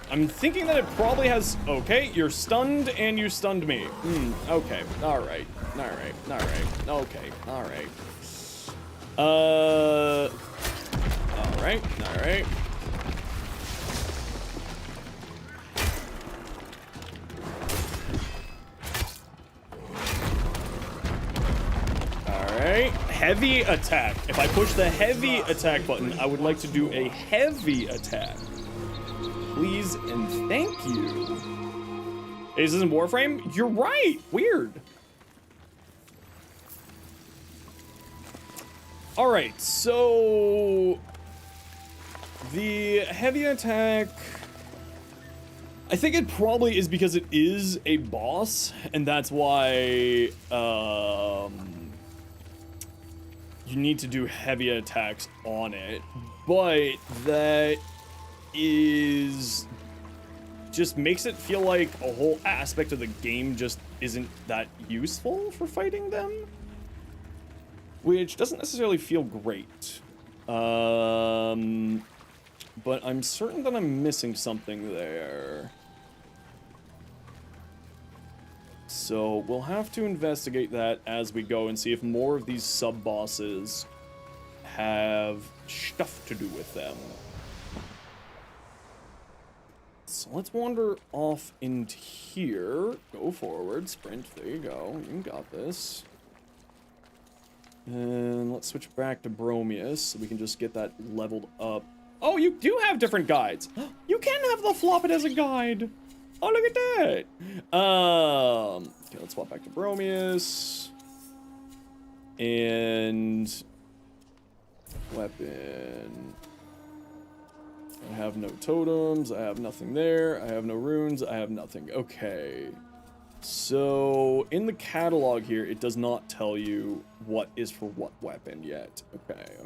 I'm thinking that it probably has... Okay, you're stunned and you stunned me. Okay, alright, alright, alright, okay, alright. Alright, alright. Alright, heavy attack. If I push the heavy attack button, I would like to do a heavy attack. Please and thank you. Is this in Warframe? You're right. Weird. All right, so the heavy attack, I think it probably is because it is a boss, and that's why you need to do heavy attacks on it. But that is just makes it feel like a whole aspect of the game just isn't that useful for fighting them, which doesn't necessarily feel great. But I'm certain that I'm missing something there, so we'll have to investigate that as we go and see if more of these sub bosses have stuff to do with them. So let's wander off into here. Go forward, sprint, there you go. You got this. And let's switch back to Bromius so we can just get that leveled up. Oh, you do have different guides. You can have the flop it as a guide. Oh, look at that. Okay, let's swap back to Bromius. And weapon. I have no totems, I have nothing there, I have no runes, I have nothing. Okay. So, in the catalog here, it does not tell you what is for what weapon yet. Okay.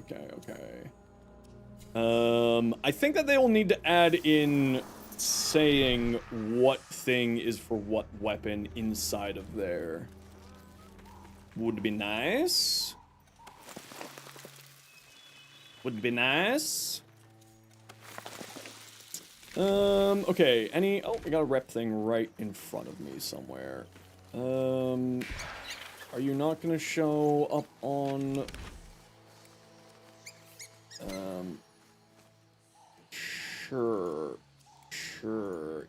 I think that they will need to add in saying what thing is for what weapon inside of there. Would be nice. Would be nice. Okay, oh, we got a rep thing right in front of me somewhere. Are you not gonna show up on... Sure,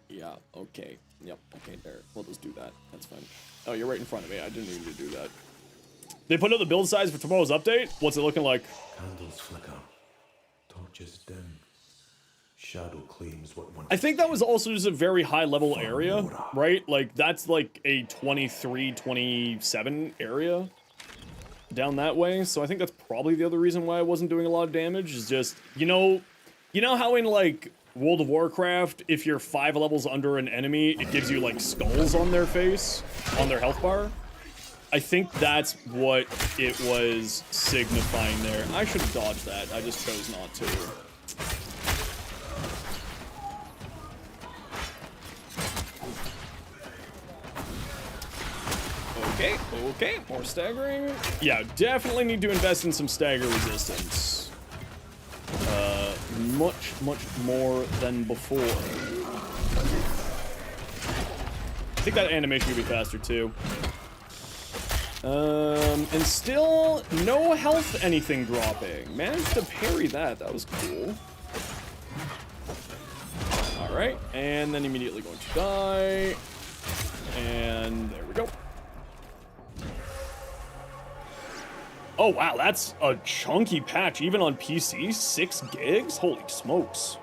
yeah, okay, yep, okay, there, we'll just do that, that's fine. Oh, you're right in front of me, I didn't need to do that. They put out the build size for tomorrow's update? What's it looking like? Candles flicker, torches dim. Shadow claims what one. I think that was also just a very high level area, right? Like, that's like a 23, 27 area down that way. So I think that's probably the other reason why I wasn't doing a lot of damage, is just, you know how in like World of Warcraft, if you're 5 levels under an enemy, it gives you like skulls on their face, on their health bar? I think that's what it was signifying there. I should have dodged that. I just chose not to. Okay, more staggering. Yeah, definitely need to invest in some stagger resistance. Much more than before. I think that animation could be faster too. And still no health anything dropping. Managed to parry that, that was cool. Alright, and then immediately going to die. And there we go. Oh, wow, that's a chunky patch, even on PC. 6 gigs? Holy smokes.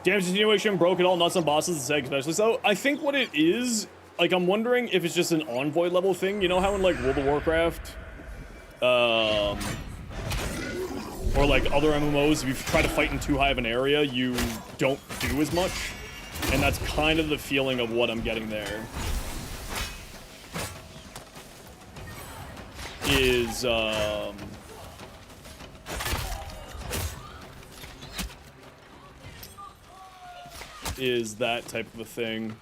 Damage continuation, broke it all, nuts on bosses, and seg especially. So, I think what it is, like, I'm wondering if it's just an Envoy level thing. You know how in, like, World of Warcraft, or, like, other MMOs, if you try to fight in too high of an area, you don't do as much? And that's kind of the feeling of what I'm getting there. Is that type of a thing.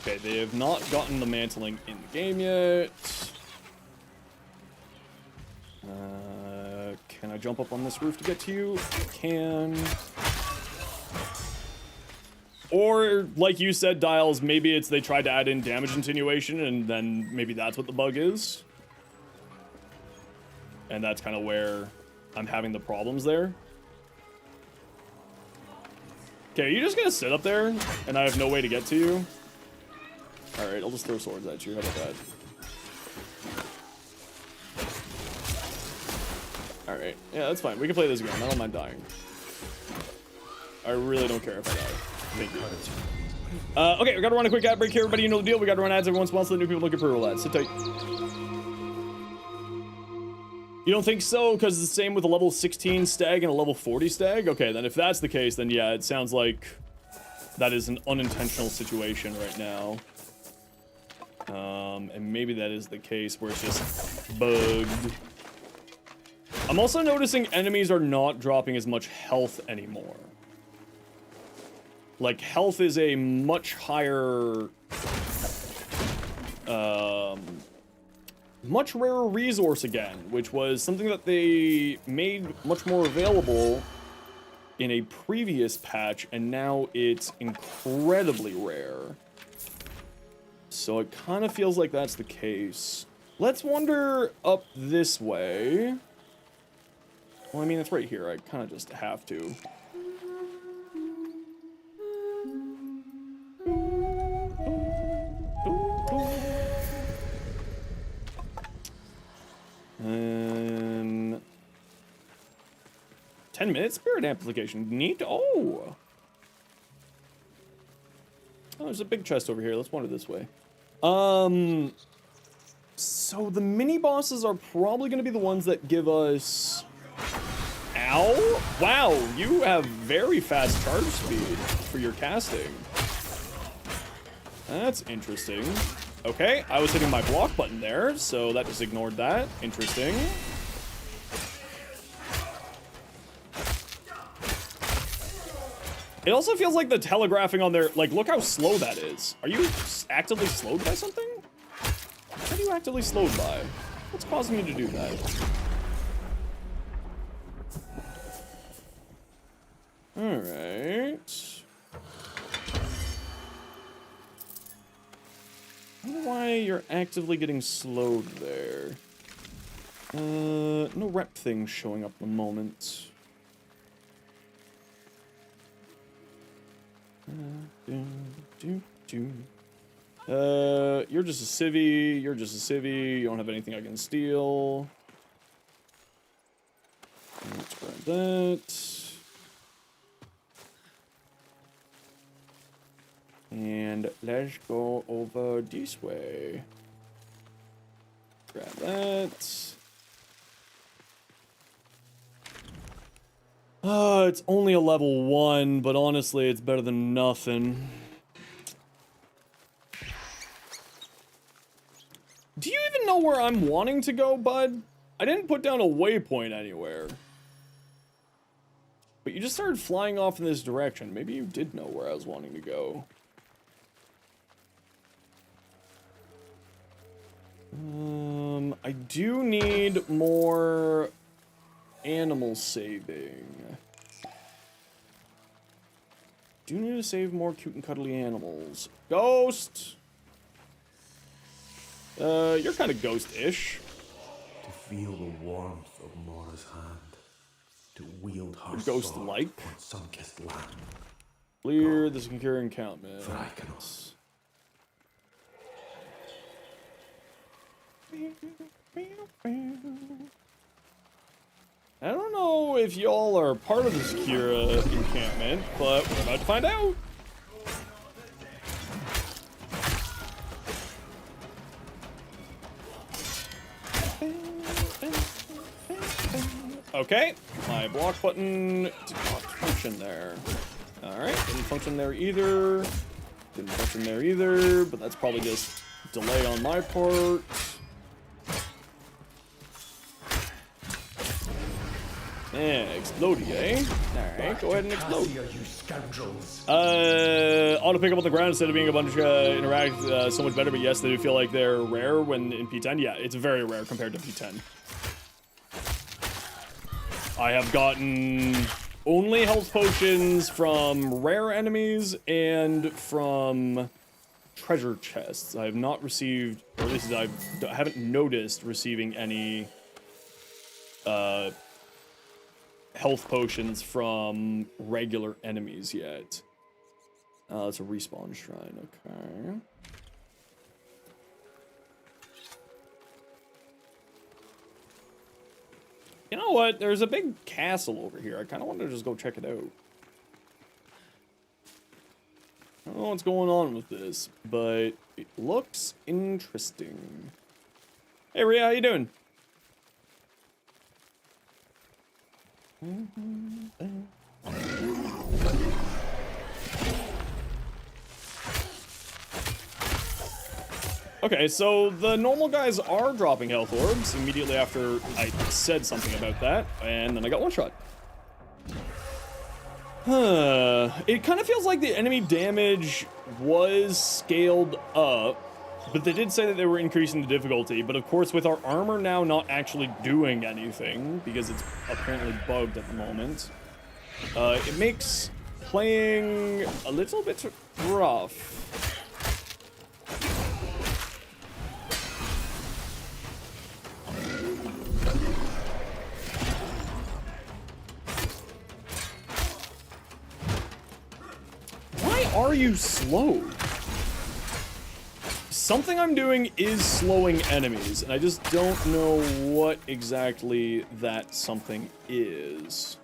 Okay, they have not gotten the mantling in the game yet. Can I jump up on this roof to get to you? I can. Or, like you said, Dials, maybe it's they tried to add in damage attenuation, and then maybe that's what the bug is. And that's kind of where I'm having the problems there. Okay, are you just gonna sit up there, and I have no way to get to you? Alright, I'll just throw swords at you. How about that? Alright, yeah, that's fine. We can play this again. I don't mind dying. I really don't care if I die. Thank you. Okay, we gotta run a quick ad break here. Everybody, you know the deal. We gotta run ads every once in a while so the new people look at pre-roll ads. Sit tight. You don't think so? Because it's the same with a level 16 stag and a level 40 stag? Okay, then if that's the case, then yeah, it sounds like that is an unintentional situation right now. And maybe that is the case where it's just bugged. I'm also noticing enemies are not dropping as much health anymore. Like, health is a much higher, much rarer resource again, which was something that they made much more available in a previous patch, and now it's incredibly rare. So it kind of feels like that's the case. Let's wander up this way. Well, I mean, it's right here. I kind of just have to. And 10 minutes spirit amplification. Neat. Oh, there's a big chest over here. Let's wander this way. So the mini bosses are probably going to be the ones that give us. Ow! Wow, you have very fast charge speed for your casting. That's interesting. Okay, I was hitting my block button there, so that just ignored that. Interesting. It also feels like the telegraphing on there, like, look how slow that is. Are you actively slowed by something? What are you actively slowed by? What's causing you to do that? Alright. I don't know why you're actively getting slowed there. No rep thing showing up at the moment. You're just a civvy. You're just a civvy. You don't have anything I can steal. Let's grab that. And let's go over this way. Grab that. It's only a level 1, but honestly, it's better than nothing. Do you even know where I'm wanting to go, bud? I didn't put down a waypoint anywhere. But you just started flying off in this direction. Maybe you did know where I was wanting to go. I do need more animal saving. Do need to save more cute and cuddly animals. Ghost! You're kind of ghost-ish. To feel the warmth of Mora's hand. To wield her ghost-like. sword on sun-kissed land. Clear the secure encampment. For I cannot. I don't know if y'all are part of this Kira encampment, but we're about to find out. Okay, my block button did not function there. Alright, didn't function there either. Didn't function there either, but that's probably just delay on my part. Yeah, explodey, eh? Alright, go ahead and explode. You scoundrels. Auto pick up on the ground instead of being a bunch interact so much better, but yes, they do feel like they're rare when in P10. Yeah, it's very rare compared to P10. I have gotten only health potions from rare enemies and from treasure chests. I have not received, or at least I haven't noticed receiving any health potions from regular enemies yet. It's a respawn shrine, okay. You know what? There's a big castle over here. I kind of want to just go check it out. I don't know what's going on with this, but it looks interesting. Hey, Rhea, how you doing? Okay, so the normal guys are dropping health orbs immediately after I said something about that, and then I got one shot. It kind of feels like the enemy damage was scaled up, but they did say that they were increasing the difficulty, but of course with our armor now not actually doing anything, because it's apparently bugged at the moment, it makes playing a little bit rough. Are you slow? Something I'm doing is slowing enemies, and I just don't know what exactly that something is.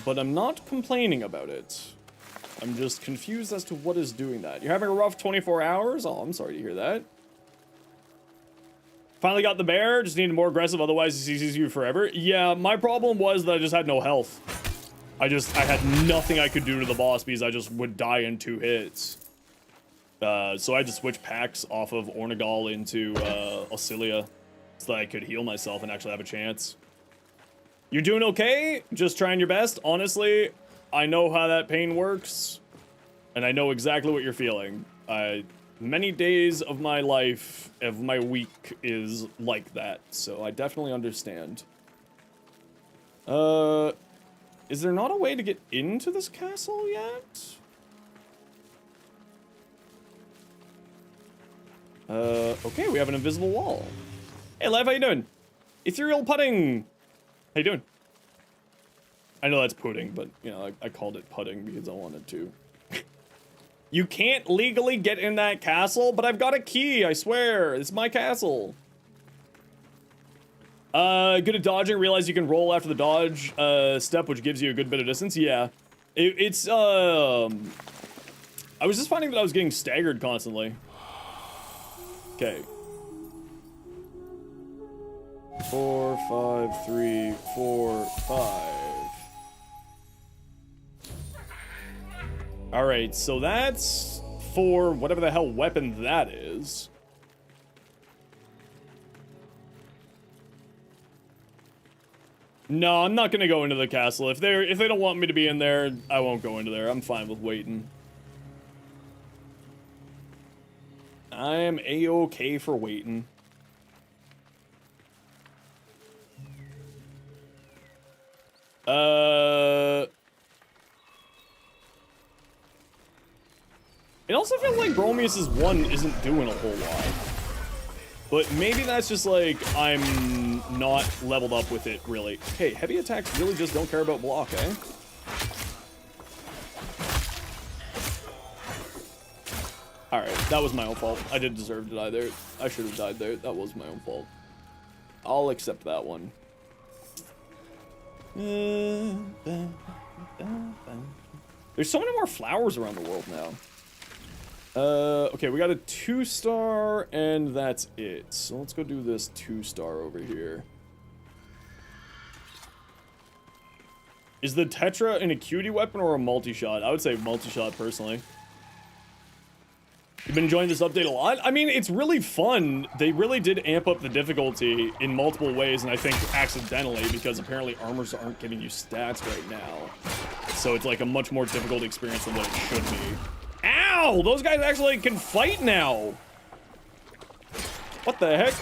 But I'm not complaining about it. I'm just confused as to what is doing that. You're having a rough 24 hours? Oh, I'm sorry to hear that. Finally got the bear, just needed more aggressive, otherwise he sees you forever. Yeah, my problem was that I just had no health. I had nothing I could do to the boss because I just would die in 2 hits. So I had to switch packs off of Ornagal into Auxilia so that I could heal myself and actually have a chance. You're doing okay? Just trying your best? Honestly, I know how that pain works, and I know exactly what you're feeling. Many days of my life, of my week, is like that, so I definitely understand. Is there not a way to get into this castle yet? Okay, we have an invisible wall. Hey, Lev, how you doing? Ethereal pudding! How you doing? I know that's pudding, but, you know, I called it pudding because I wanted to. You can't legally get in that castle, but I've got a key, I swear. It's my castle. Good at dodging, realize you can roll after the dodge step, which gives you a good bit of distance. Yeah. I was just finding that I was getting staggered constantly. Okay. 4, 5, 3, 4, 5. Alright, so that's for whatever the hell weapon that is. No, I'm not gonna go into the castle. If they don't want me to be in there, I won't go into there. I'm fine with waiting. I am A-okay for waiting. It also feels like Bromius's 1 isn't doing a whole lot. But maybe that's just like, I'm not leveled up with it, really. Hey, heavy attacks really just don't care about block, eh? Alright, that was my own fault. I did deserve to die there. I should have died there. That was my own fault. I'll accept that one. There's so many more flowers around the world now. Okay, we got a 2-star, and that's it. So let's go do this 2-star over here. Is the Tetra an acuity weapon or a multi-shot? I would say multi-shot, personally. You've been enjoying this update a lot? I mean, it's really fun. They really did amp up the difficulty in multiple ways, and I think accidentally, because apparently armors aren't giving you stats right now. So it's like a much more difficult experience than what it should be. Ow! Those guys actually can fight now! What the heck?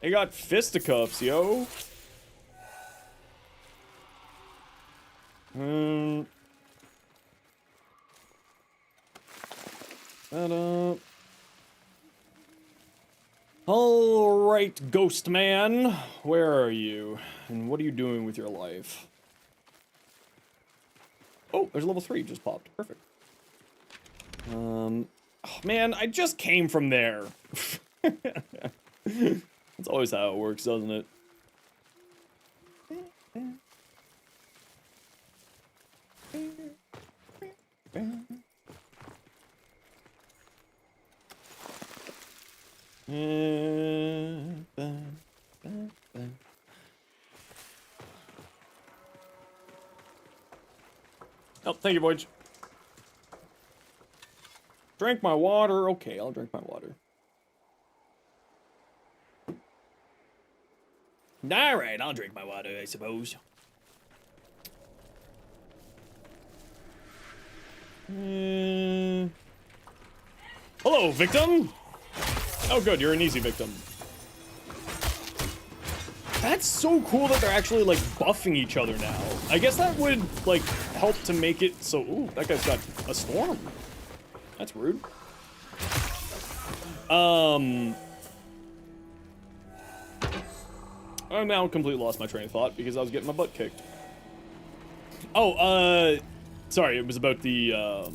They got fisticuffs, yo. Alright, Ghost Man. Where are you? And what are you doing with your life? Oh, there's level 3 just popped. Perfect. Oh man, I just came from there. That's always how it works, doesn't it? Oh, thank you, Voyage. Drink my water. Okay, I'll drink my water. Alright, I'll drink my water, I suppose. Hello, victim! Oh good, you're an easy victim. That's so cool that they're actually, like, buffing each other now. I guess that would, like, help to make it so... Ooh, that guy's got a storm. That's rude. I've now completely lost my train of thought because I was getting my butt kicked. Oh, sorry, it was about the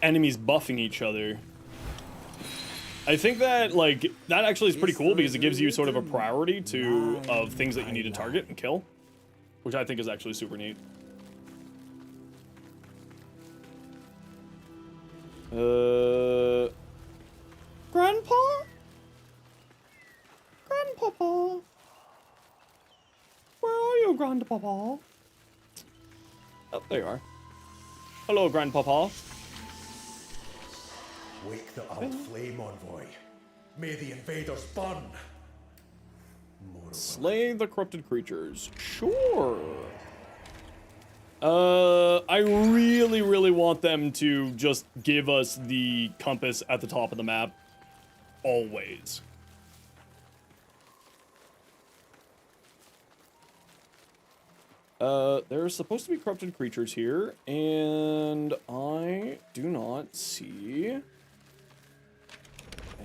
enemies buffing each other. I think that, like, that actually is pretty cool because it gives you sort of a priority of things that you need to target and kill, which I think is actually super neat. Grandpa? Grandpapa? Where are you, Grandpapa? Oh, there you are. Hello, Grandpapa. Wake the old flame envoy. May the invaders burn. Slay the corrupted creatures. Sure. I really, really want them to just give us the compass at the top of the map. Always. There are supposed to be corrupted creatures here, and I do not see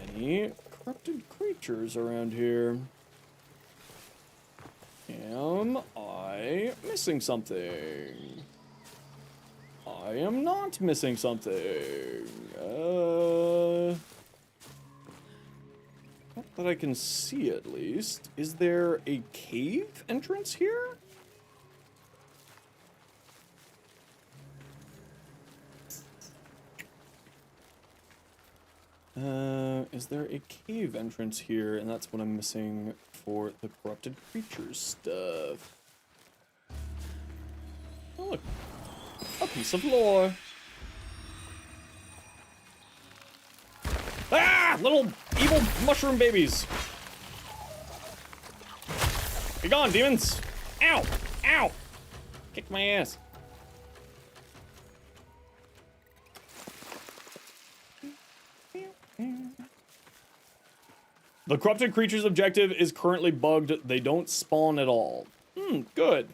any corrupted creatures around here. Am I missing something? I am not missing something. Not that I can see, at least. Is there a cave entrance here? Is there a cave entrance here? And that's what I'm missing for the corrupted creatures stuff. Oh, look. A piece of lore. Ah! Little evil mushroom babies. Be gone, demons. Ow! Ow! Kick my ass. The corrupted creatures objective is currently bugged. They don't spawn at all. Good.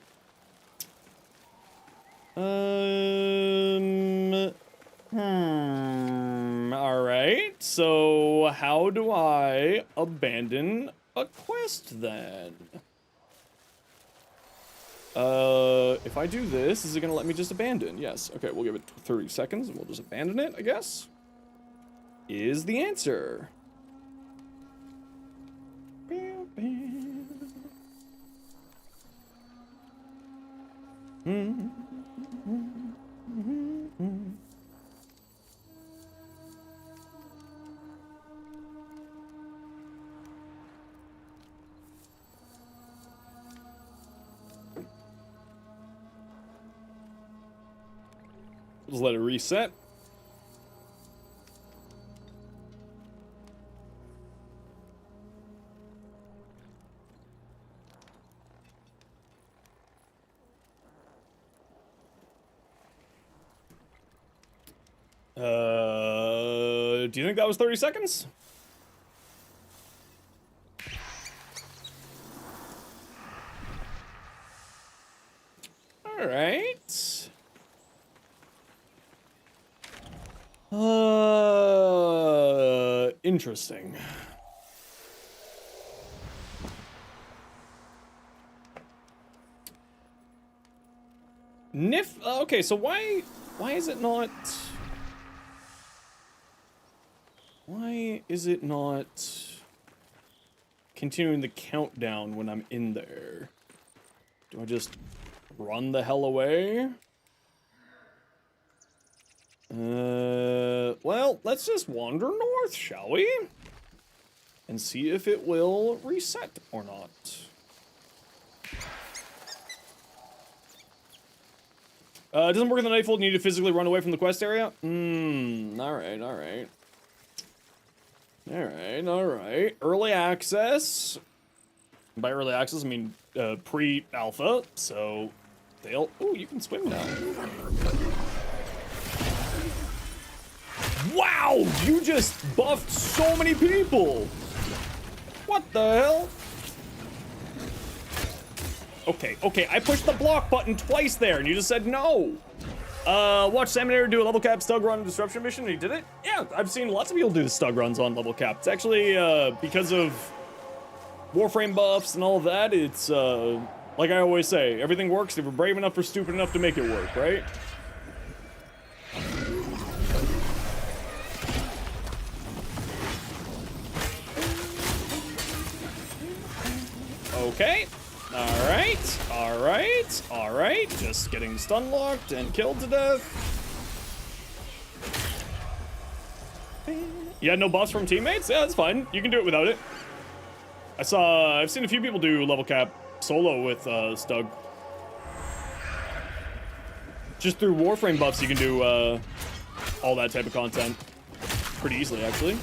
Alright. So, how do I abandon a quest then? If I do this, is it gonna let me just abandon? Yes. Okay, we'll give it 30 seconds and we'll just abandon it, I guess. Is the answer. Just let it reset. Do you think that was 30 seconds? All right. Interesting. Okay, so why is it not... Why is it not continuing the countdown when I'm in there? Do I just run the hell away? Well, let's just wander north, shall we? And see if it will reset or not. It doesn't work in the Nightfold. You need to physically run away from the quest area? Alright, alright. Alright, alright. Early access. By early access, I mean pre-alpha, so they'll... Ooh, you can swim now. Wow! You just buffed so many people! What the hell? Okay, okay, I pushed the block button twice there, and you just said no! Watch Seminary do a level cap stug run disruption mission, and he did it? Yeah, I've seen lots of people do the stug runs on level cap. It's actually, because of Warframe buffs and all of that, it's, like I always say, everything works if we're brave enough or stupid enough to make it work, right? Okay. Alright. Alright. Alright. Just getting stun locked and killed to death. You had no buffs from teammates? Yeah, that's fine. You can do it without it. I've seen a few people do level cap solo with Stug. Just through Warframe buffs, you can do all that type of content pretty easily, actually.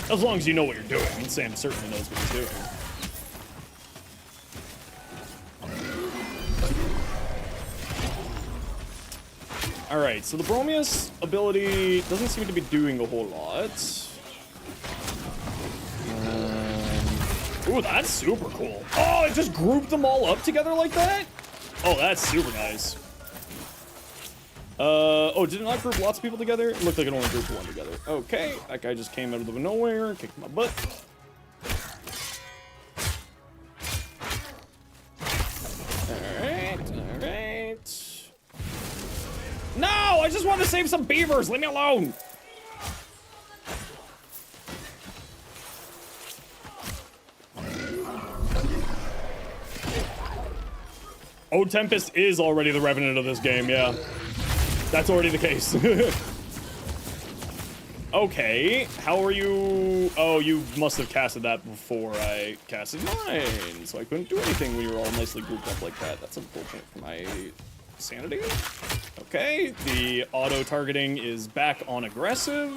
As long as you know what you're doing. And Sam certainly knows what he's doing. Alright, so the Bromius ability doesn't seem to be doing a whole lot. Ooh, that's super cool. Oh, it just grouped them all up together like that? Oh, that's super nice. Oh, did it not group lots of people together? It looked like it only grouped one together. Okay, that guy just came out of nowhere, kicked my butt. Alright, alright. No, I just want to save some beavers. Leave me alone. Oh, Tempest is already the Revenant of this game, yeah. That's already the case. Okay, how are you... Oh, you must have casted that before I casted mine, so I couldn't do anything when you were all nicely grouped up like that. That's unfortunate for my sanity. Okay, the auto-targeting is back on aggressive.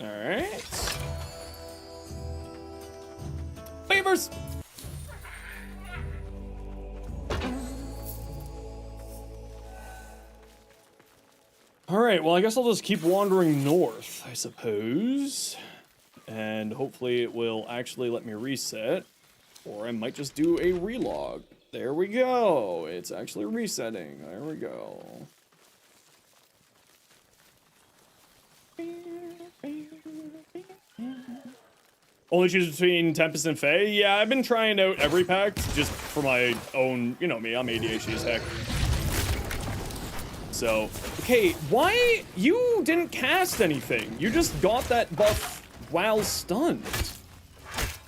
Alright. Beavers! Alright, well I guess I'll just keep wandering north, I suppose. And hopefully it will actually let me reset. Or I might just do a relog. There we go. It's actually resetting. There we go. Only choose between Tempest and Fae? Yeah, I've been trying out every pact just for my own, you know me, I'm ADHD as heck. So, okay, why? You didn't cast anything. You just got that buff while stunned.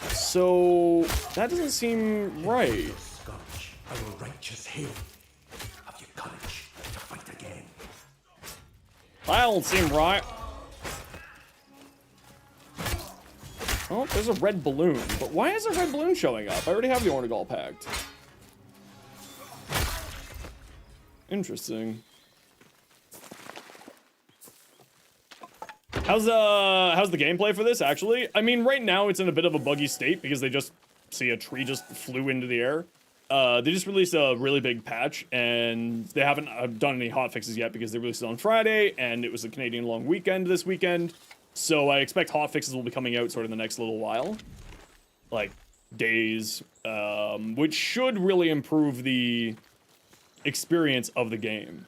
So, that doesn't seem right. Scourge, our righteous hail. Have you courage to fight again? That don't seem right. Oh, there's a red balloon. But why is a red balloon showing up? I already have the Ornagol packed. Interesting. How's the gameplay for this, actually? I mean, right now it's in a bit of a buggy state because they just see a tree just flew into the air. They just released a really big patch, and they haven't done any hotfixes yet because they released it on Friday, and it was a Canadian long weekend this weekend. So I expect hotfixes will be coming out sort of in the next little while. Like, days. Which should really improve the experience of the game.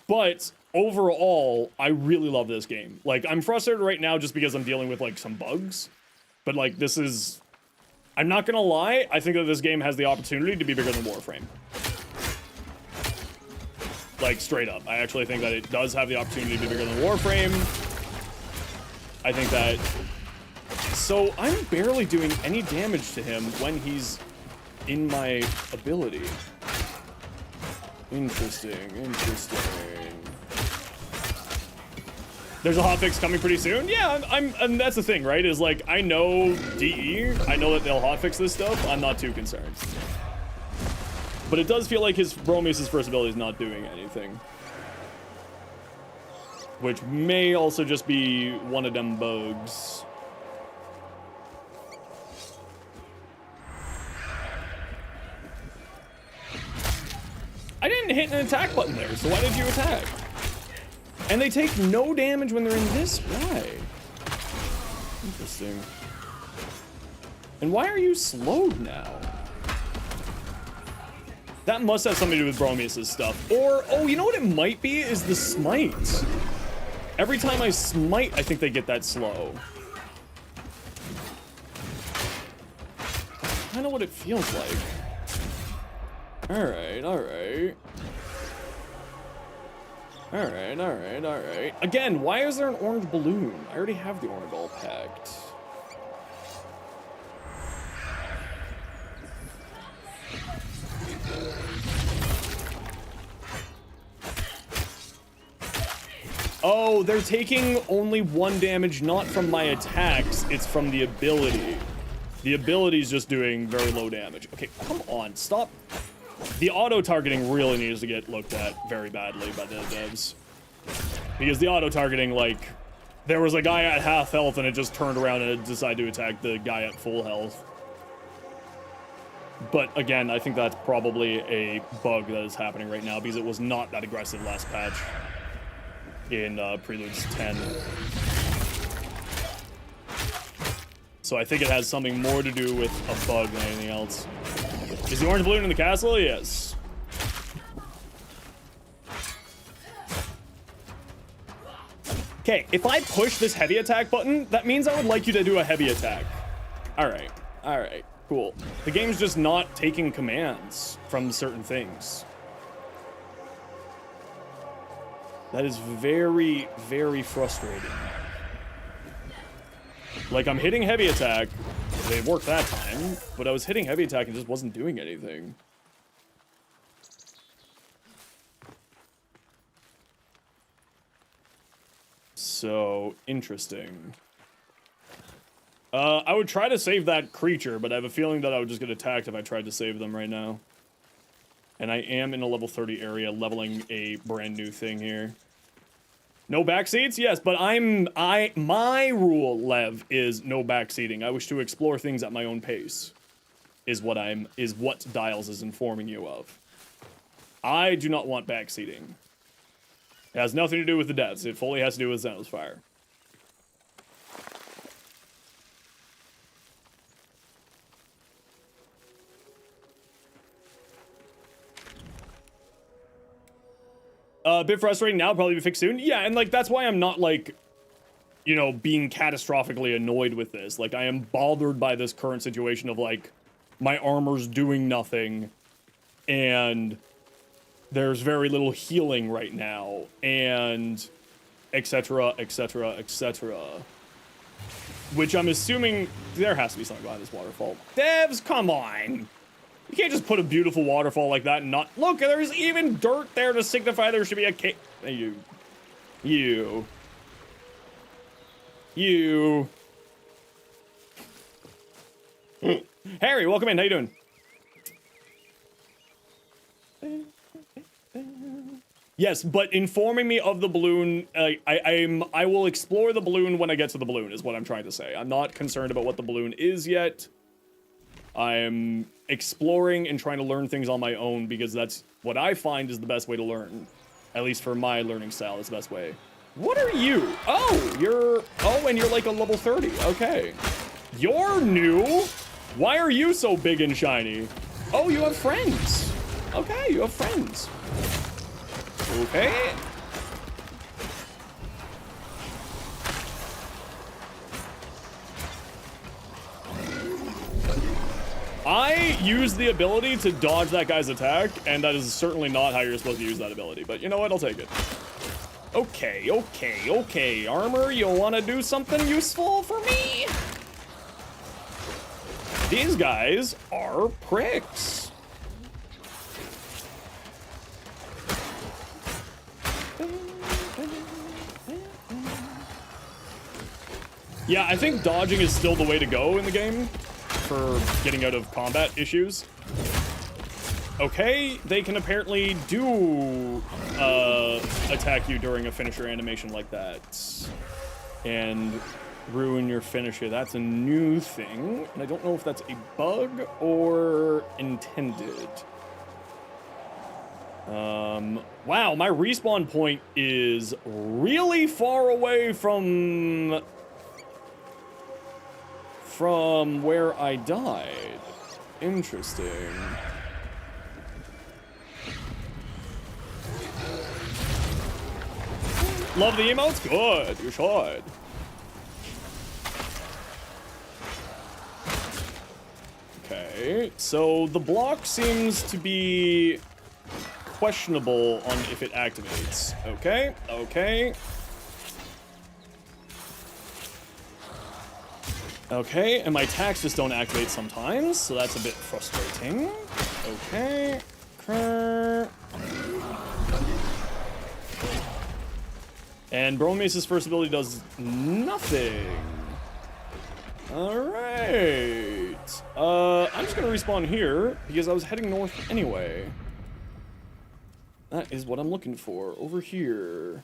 But overall, I really love this game. Like, I'm frustrated right now just because I'm dealing with, like, some bugs. But, like, this is... I'm not gonna lie, I think that this game has the opportunity to be bigger than Warframe. Like, straight up. I actually think that it does have the opportunity to be bigger than Warframe. I think that... So, I'm barely doing any damage to him when he's in my ability. Interesting, interesting. There's a hotfix coming pretty soon? Yeah, and that's the thing, right? Is like, I know DE, I know that they'll hotfix this stuff, I'm not too concerned. But it does feel like his Bromius' first ability is not doing anything. Which may also just be one of them bugs. I didn't hit an attack button there, so why did you attack? And they take no damage when they're in this? Why? Interesting. And why are you slowed now? That must have something to do with Bromius' stuff. Or, oh, you know what it might be? Is the smite. Every time I smite, I think they get that slow. I know what it feels like. Alright, alright. Alright, alright, alright. Again, why is there an orange balloon? I already have the Ornagol packed. Oh, they're taking only 1 damage, not from my attacks, it's from the ability. The ability's just doing very low damage. Okay, come on, stop. The auto-targeting really needs to get looked at very badly by the devs. Because the auto-targeting, like, there was a guy at half health and it just turned around and it decided to attack the guy at full health. But again, I think that's probably a bug that is happening right now because it was not that aggressive last patch in Preludes 10. So I think it has something more to do with a bug than anything else. Is the orange balloon in the castle? Yes. Okay, if I push this heavy attack button, that means I would like you to do a heavy attack. Alright, alright, cool. The game's just not taking commands from certain things. That is very, very frustrating. Like, I'm hitting heavy attack. They worked that time, but I was hitting heavy attack and just wasn't doing anything. So, interesting. I would try to save that creature, but I have a feeling that I would just get attacked if I tried to save them right now. And I am in a level 30 area, leveling a brand new thing here. No backseats? Yes, but my rule, Lev, is no backseating. I wish to explore things at my own pace. Is what Dials is informing you of. I do not want backseating. It has nothing to do with the devs. It fully has to do with Zenosfire. A bit frustrating now, probably be fixed soon. Yeah, and like that's why I'm not like, you know, being catastrophically annoyed with this. Like I am bothered by this current situation of like my armor's doing nothing and there's very little healing right now and etc, etc, etc. Which I'm assuming there has to be something behind this waterfall. Devs, come on. You can't just put a beautiful waterfall like that and not... Look, there's even dirt there to signify there should be a cave. You. Harry, welcome in. How you doing? Yes, but informing me of the balloon, I will explore the balloon when I get to the balloon, is what I'm trying to say. I'm not concerned about what the balloon is yet. I'm exploring and trying to learn things on my own because that's what I find is the best way to learn. At least for my learning style, it's the best way. What are you? Oh, you're... Oh, and you're like a level 30. Okay. You're new? Why are you so big and shiny? Oh, you have friends. Okay, you have friends. Okay. I used the ability to dodge that guy's attack, and that is certainly not how you're supposed to use that ability. But you know what? I'll take it. Okay. Armor, you want to do something useful for me? These guys are pricks. Yeah, I think dodging is still the way to go in the game for getting out of combat issues. Okay, they can apparently do attack you during a finisher animation like that and ruin your finisher. That's a new thing, and I don't know if that's a bug or intended. Wow, my respawn point is really far away from where I died. Interesting. Love the emotes? Good, you should. Okay, so the block seems to be questionable on if it activates. Okay. Okay, and my attacks just don't activate sometimes, so that's a bit frustrating. Okay. And Bromace's first ability does nothing. Alright. I'm just gonna respawn here, because I was heading north anyway. That is what I'm looking for, over here.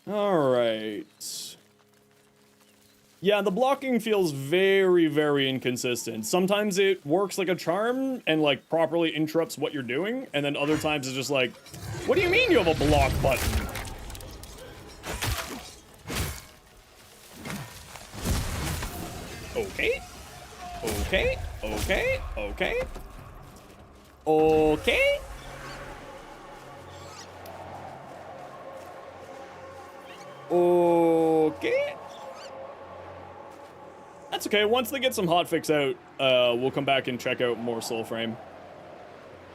Alright. Yeah, the blocking feels very, very inconsistent. Sometimes it works like a charm and, like, properly interrupts what you're doing, and then other times it's just like, what do you mean you have a block button? Okay. That's okay. Once they get some hotfix out, we'll come back and check out more Soulframe.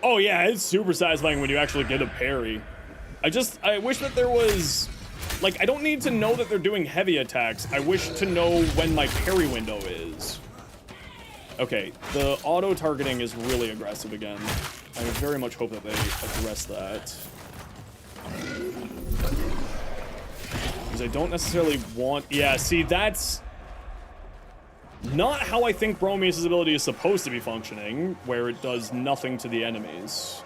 Oh yeah, it's super satisfying when you actually get a parry. I wish that there was... Like, I don't need to know that they're doing heavy attacks. I wish to know when my parry window is. Okay, the auto-targeting is really aggressive again. I very much hope that they address that. Because I don't necessarily want... Yeah, see, that's not how I think Bromace's ability is supposed to be functioning, where it does nothing to the enemies.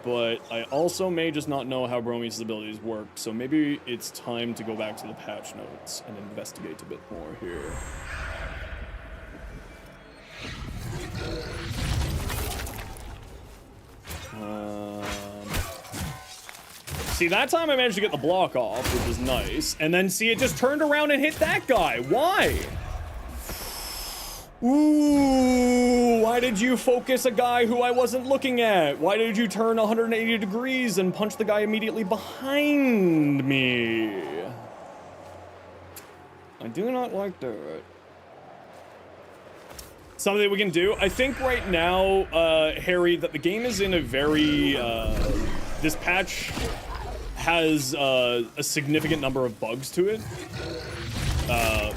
But I also may just not know how Bromace's abilities work, so maybe it's time to go back to the patch notes and investigate a bit more here. See, that time I managed to get the block off, which was nice. And then, see, it just turned around and hit that guy. Why? Ooh, why did you focus a guy who I wasn't looking at? Why did you turn 180 degrees and punch the guy immediately behind me? I do not like that. Something we can do. I think right now, Harry, that the game is in a very, this patch has a significant number of bugs to it.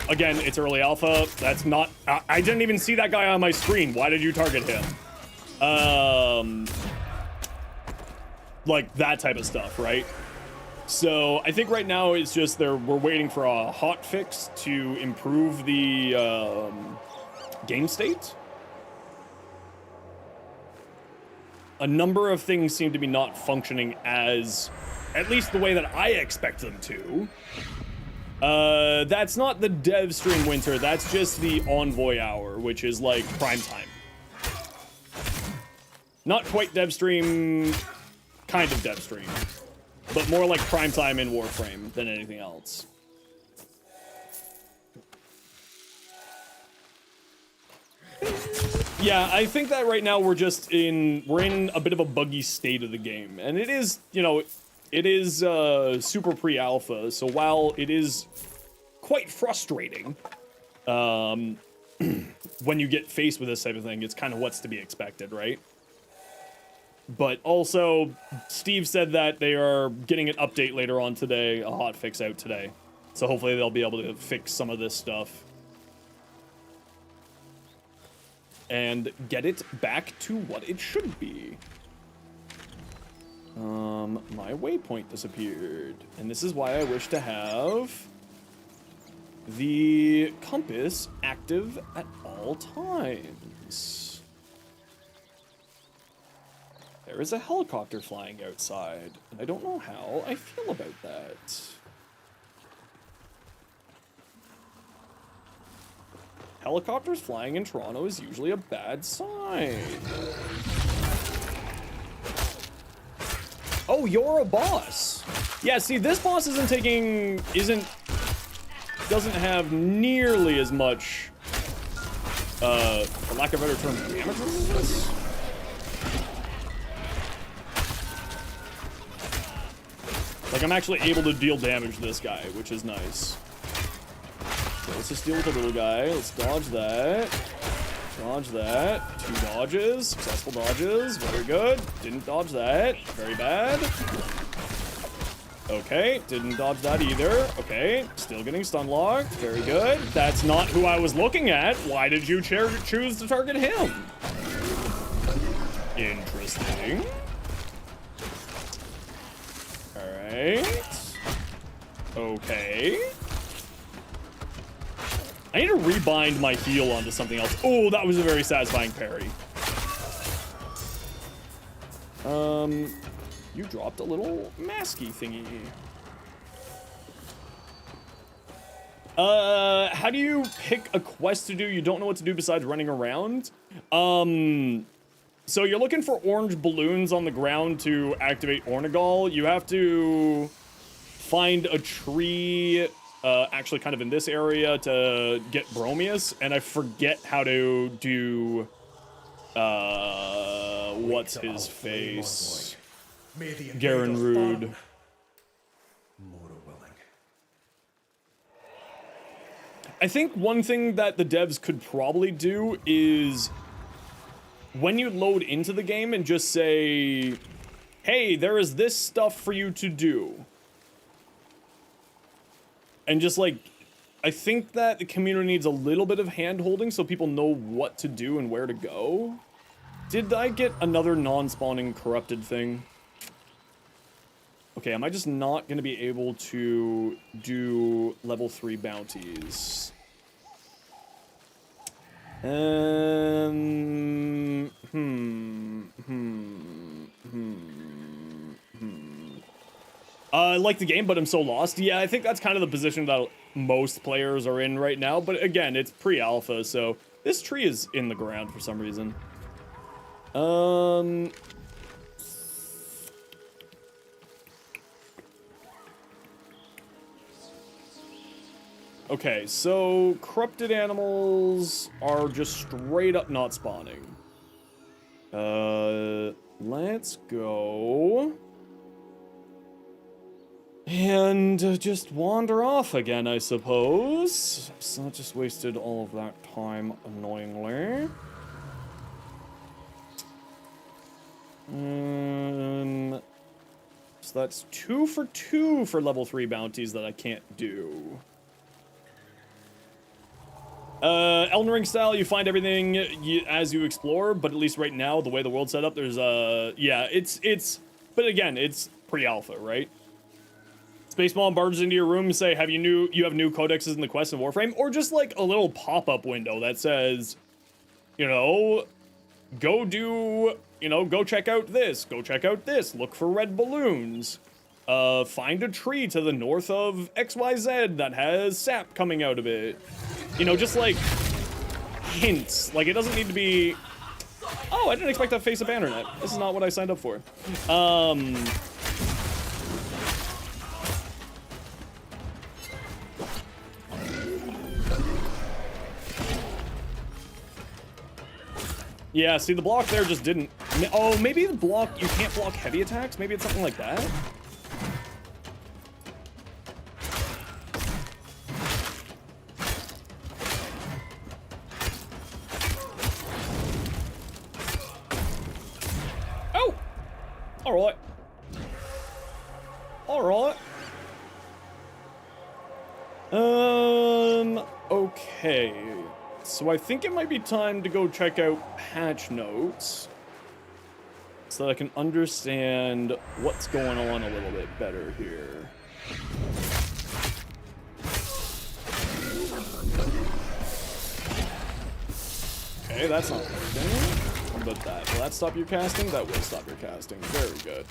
Again, it's early alpha. That's not, I didn't even see that guy on my screen. Why did you target him? Like that type of stuff, right? So I think right now it's just we're waiting for a hot fix to improve the game state. A number of things seem to be not functioning as, at least the way that I expect them to. That's not the dev stream winter, that's just the envoy hour, which is like prime time. Not quite dev stream, kind of dev stream, but more like prime time in Warframe than anything else. Yeah, I think that right now we're in a bit of a buggy state of the game, and it is, you know, it is super pre-alpha, so while it is quite frustrating when you get faced with this type of thing, it's kind of what's to be expected, right? But also, Steve said that they are getting an update later on today, a hotfix out today, so hopefully they'll be able to fix some of this stuff and get it back to what it should be. My waypoint disappeared, and this is why I wish to have the compass active at all times. There is a helicopter flying outside, and I don't know how I feel about that. Helicopters flying in Toronto is usually a bad sign. Oh, you're a boss. Yeah, see, this boss doesn't have nearly as much, for lack of a better term, damage resistance. Like, I'm actually able to deal damage to this guy, which is nice. Okay, let's just deal with the little guy. Let's dodge that. Dodge that. 2 dodges. Successful dodges. Very good. Didn't dodge that. Very bad. Okay. Didn't dodge that either. Okay. Still getting stun locked. Very good. That's not who I was looking at. Why did you choose to target him? Interesting. Alright. Okay. I need to rebind my heal onto something else. Oh, that was a very satisfying parry. You dropped a little masky thingy. How do you pick a quest to do? You don't know what to do besides running around? So you're looking for orange balloons on the ground to activate Ornegal. You have to find a tree, actually kind of in this area, to get Bromius, and I forget how to do, what's his face? Garen Rude. I think one thing that the devs could probably do is when you load into the game and just say, hey, there is this stuff for you to do. And just like, I think that the community needs a little bit of hand-holding so people know what to do and where to go. Did I get another non-spawning corrupted thing? Okay, am I just not going to be able to do level 3 bounties? I like the game, but I'm so lost. Yeah, I think that's kind of the position that most players are in right now. But again, it's pre-alpha, so this tree is in the ground for some reason. Okay, so corrupted animals are just straight up not spawning. Let's go. And just wander off again, I suppose. So I just wasted all of that time annoyingly. So that's 2 for 2 for level 3 bounties that I can't do. Elden Ring style, you find everything as you explore, but at least right now, the way the world's set up, there's yeah, but again, it's pre-alpha, right? Space Mom barges into your room and say, you have new codexes in the quest in Warframe? Or just like a little pop-up window that says, you know, go do, you know, go check out this, go check out this, look for red balloons, find a tree to the north of XYZ that has sap coming out of it. You know, just like hints. Like, it doesn't need to be, oh, I didn't expect that face of Bannernet. This is not what I signed up for. Yeah, see, the block there just didn't... Oh, maybe the block... You can't block heavy attacks? Maybe it's something like that? Oh! Alright. Alright. Okay. So I think it might be time to go check out patch notes so that I can understand what's going on a little bit better here. Okay, that's not working. What about that? Will that stop your casting? That will stop your casting. Very good.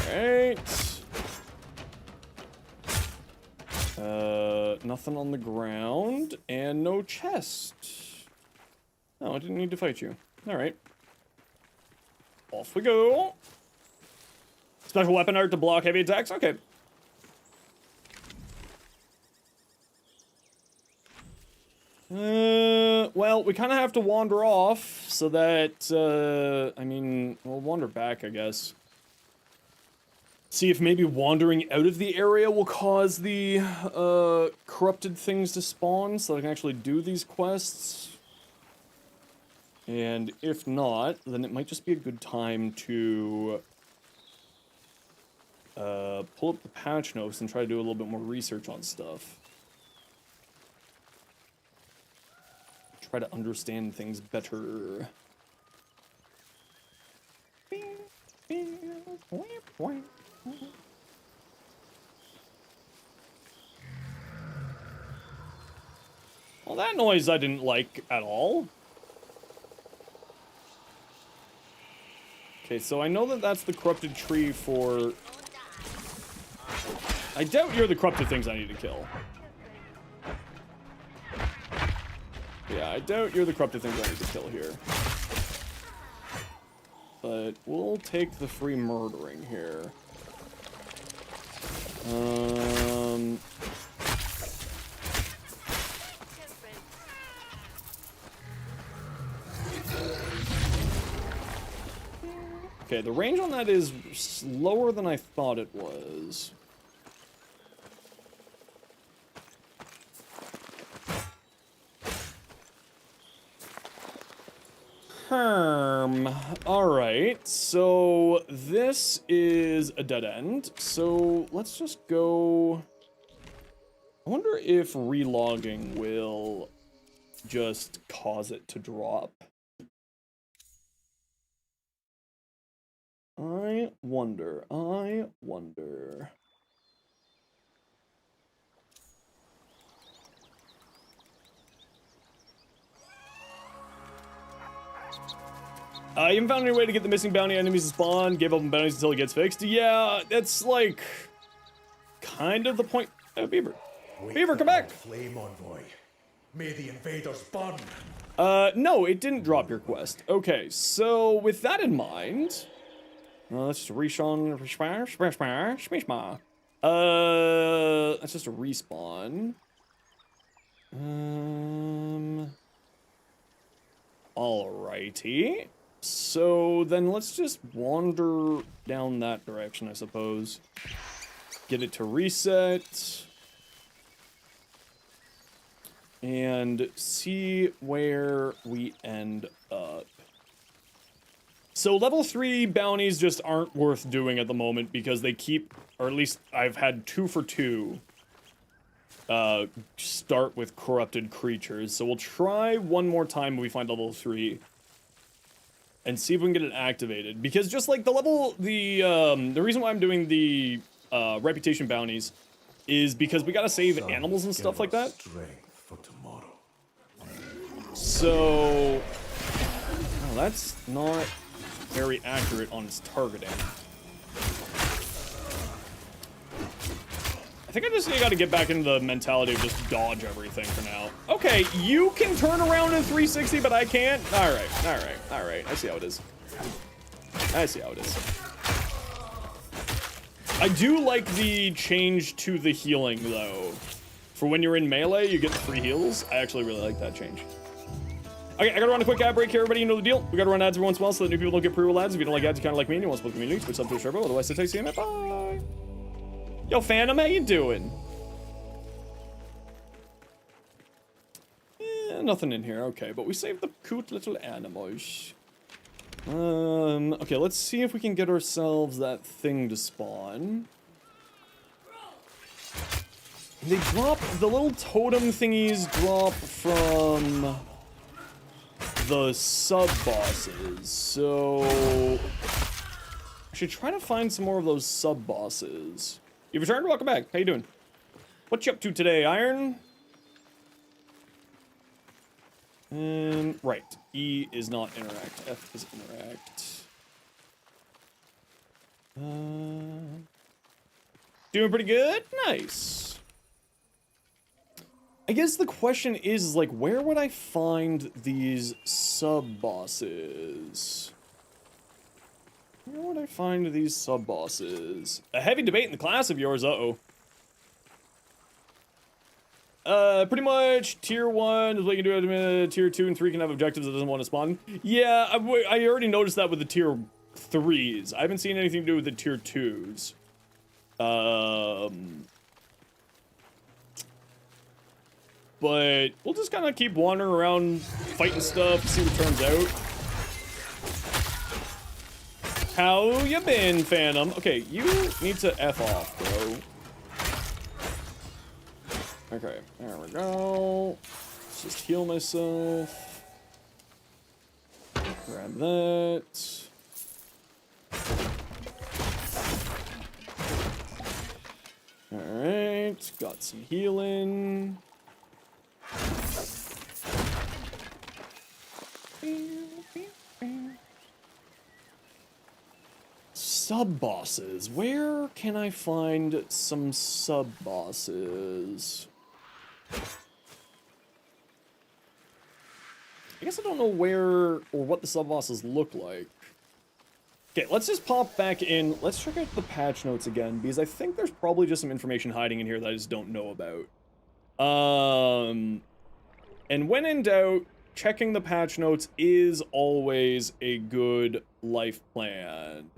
Alright. Nothing on the ground, and no chest. No, I didn't need to fight you. Alright. Off we go. Special weapon art to block heavy attacks? Okay. Well, we kind of have to wander off, so that, I mean, we'll wander back, I guess. See if maybe wandering out of the area will cause the corrupted things to spawn so I can actually do these quests. And if not, then it might just be a good time to pull up the patch notes and try to do a little bit more research on stuff. Try to understand things better. Well, that noise I didn't like at all. Okay, so I know that that's the corrupted tree for... I doubt you're the corrupted things I need to kill. Yeah, I doubt you're the corrupted things I need to kill here. But we'll take the free murdering here. Okay, the range on that is lower than I thought it was. Alright, so this is a dead end, so let's just go... I wonder if relogging will just cause it to drop. I wonder. You haven't found any way to get the missing bounty enemies to spawn, gave up on bounties until it gets fixed. Yeah, that's like kind of the point. Beaver. Beaver, come back! Flame envoy. May the invaders burn. No, it didn't drop your quest. Okay, so with that in mind, Let's just respawn. That's just a respawn. Alrighty. So then let's just wander down that direction, I suppose. Get it to reset. And see where we end up. So level 3 bounties just aren't worth doing at the moment because they keep, or at least I've had 2 for 2 start with corrupted creatures. So we'll try one more time when we find level 3 and see if we can get it activated. Because just like the reason why I'm doing the reputation bounties is because we gotta save animals and stuff like that. Strength for tomorrow. So, well, that's not very accurate on its targeting. I think I just gotta get back into the mentality of just dodge everything for now. Okay, you can turn around in 360, but I can't? Alright, alright, alright. I see how it is. I see how it is. I do like the change to the healing, though. For when you're in melee, you get free heals. I actually really like that change. Okay, I gotta run a quick ad break here, everybody. You know the deal. We gotta run ads every once in a while so that new people don't get pre-roll ads. If you don't like ads, you kinda like me and you want to support the community, switch up to a server. Otherwise, so take it. Bye. Yo, Phantom, how you doing? Nothing in here. Okay, but we saved the cute little animals. Okay, let's see if we can get ourselves that thing to spawn. They drop, the little totem thingies drop from the sub-bosses, so I should try to find some more of those sub-bosses. You've returned? Welcome back. How you doing? What you up to today, Iron? Right. E is not interact. F is interact. Doing pretty good? Nice. I guess the question is, like, where would I find these sub-bosses? Where would I find these sub-bosses? A heavy debate in the class of yours, uh-oh. Pretty much, tier 1 is what you can do. Tier 2 and 3 can have objectives that doesn't want to spawn. Yeah, I already noticed that with the tier 3s. I haven't seen anything to do with the tier 2s. But we'll just kind of keep wandering around, fighting stuff, see what turns out. How you been, Phantom? Okay, you need to F off, bro. Okay, there we go. Let's just heal myself. Grab that. Alright, got some healing. Sub-bosses. Where can I find some sub-bosses? I guess I don't know where or what the sub-bosses look like. Okay, let's just pop back in. Let's check out the patch notes again, because I think there's probably just some information hiding in here that I just don't know about. And when in doubt, checking the patch notes is always a good life plan.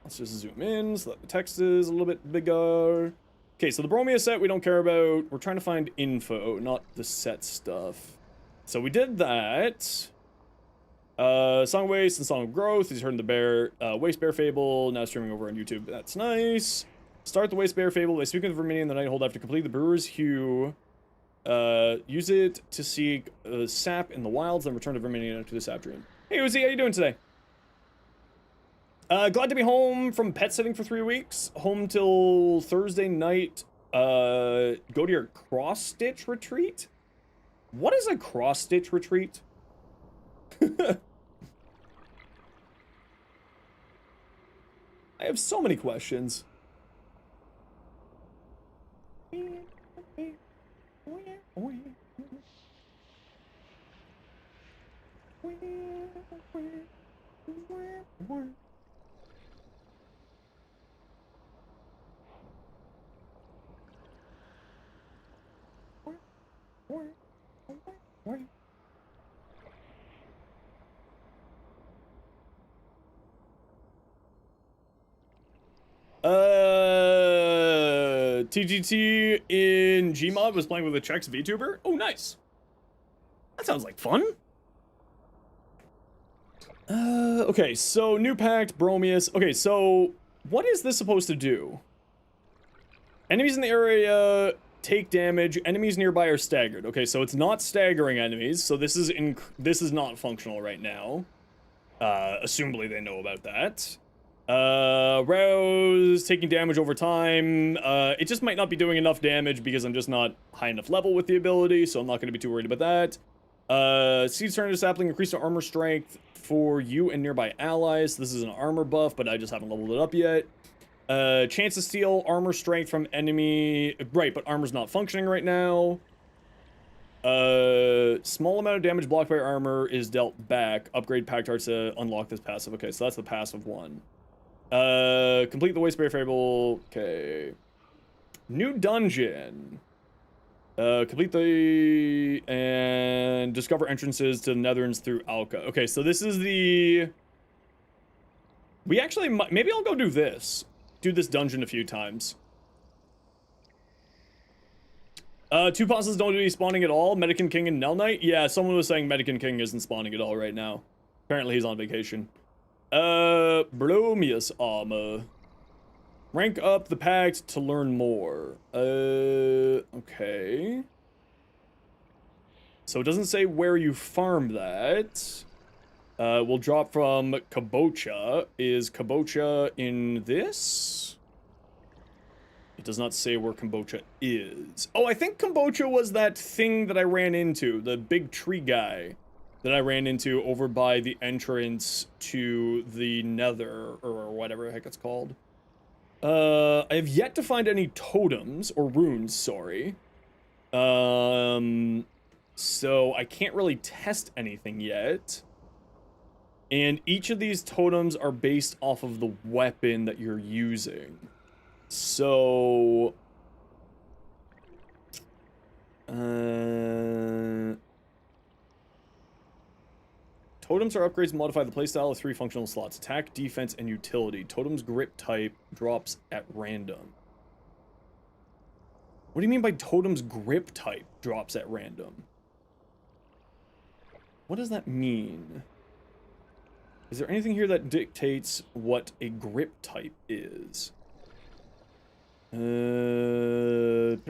Let's just zoom in so that the text is a little bit bigger. Okay, so the Bromia set we don't care about. We're trying to find info, not the set stuff. So we did that. Song of Waste and Song of Growth. He's heard the Bear, Waste Bear Fable, now streaming over on YouTube. That's nice. Start the Waste Bear Fable by speaking of Verminion the Nighthold after complete the Brewer's Hue. Use it to seek sap in the wilds, then return to Verminion after the sap dream. Hey Uzi, how you doing today? Glad to be home from pet sitting for 3 weeks. Home till Thursday night. Go to your cross-stitch retreat? What is a cross-stitch retreat? I have so many questions. TGT in Gmod was playing with a Czechs VTuber. Oh, nice. That sounds like fun. Okay, so new pact, Bromius. Okay, so what is this supposed to do? Enemies in the area take damage. Enemies nearby are staggered. Okay, so it's not staggering enemies. So this is not functional right now. Assumably they know about that. Rouse taking damage over time. It just might not be doing enough damage because I'm just not high enough level with the ability, so I'm not going to be too worried about that. Seeds turn into sapling, increase the armor strength for you and nearby allies. This is an armor buff, but I just haven't leveled it up yet. Chance to steal armor strength from enemy. Right, but armor's not functioning right now. Small amount of damage blocked by armor is dealt back. Upgrade pact hearts to unlock this passive. Okay, so that's the passive one. Complete the Wastebear Fable. Okay. New dungeon. Complete the... And discover entrances to the Netherlands through Alka. Okay, so this is the... We actually... Maybe I'll go do this. Do this dungeon a few times. Two bosses don't be spawning at all. Medican King and Nell Knight. Yeah, someone was saying Medican King isn't spawning at all right now. Apparently he's on vacation. Bromius armor. Rank up the pact to learn more. Okay. So it doesn't say where you farm that. We'll drop from Kabocha. Is Kabocha in this? It does not say where Kombucha is. Oh, I think Kombucha was that thing that I ran into. The big tree guy that I ran into over by the entrance to the Nether, or whatever the heck it's called. I have yet to find any totems, or runes, sorry. So I can't really test anything yet. And each of these totems are based off of the weapon that you're using. So, totems are upgrades to modify the playstyle of 3 functional slots: attack, defense, and utility. Totem's grip type drops at random. What do you mean by totem's grip type drops at random? What does that mean? Is there anything here that dictates what a grip type is? Runes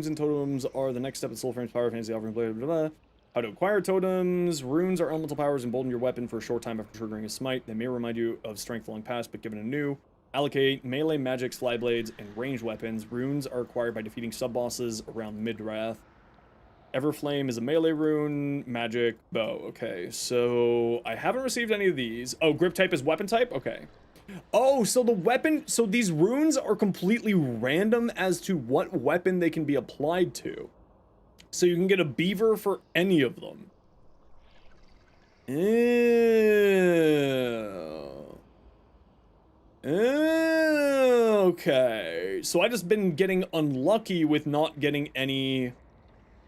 and totems are the next step in Soulframe's power fantasy offering. Blah, blah, blah. How to acquire totems. Runes are elemental powers embolden your weapon for a short time after triggering a smite. They may remind you of strength long past, but given a new. Allocate melee magics, flyblades, and ranged weapons. Runes are acquired by defeating sub-bosses around Midrath. Everflame is a melee rune. Magic, bow. Okay, so I haven't received any of these. Oh, grip type is weapon type? Okay. Oh, so the weapon... So these runes are completely random as to what weapon they can be applied to. So you can get a beaver for any of them. Okay. So I just been getting unlucky with not getting any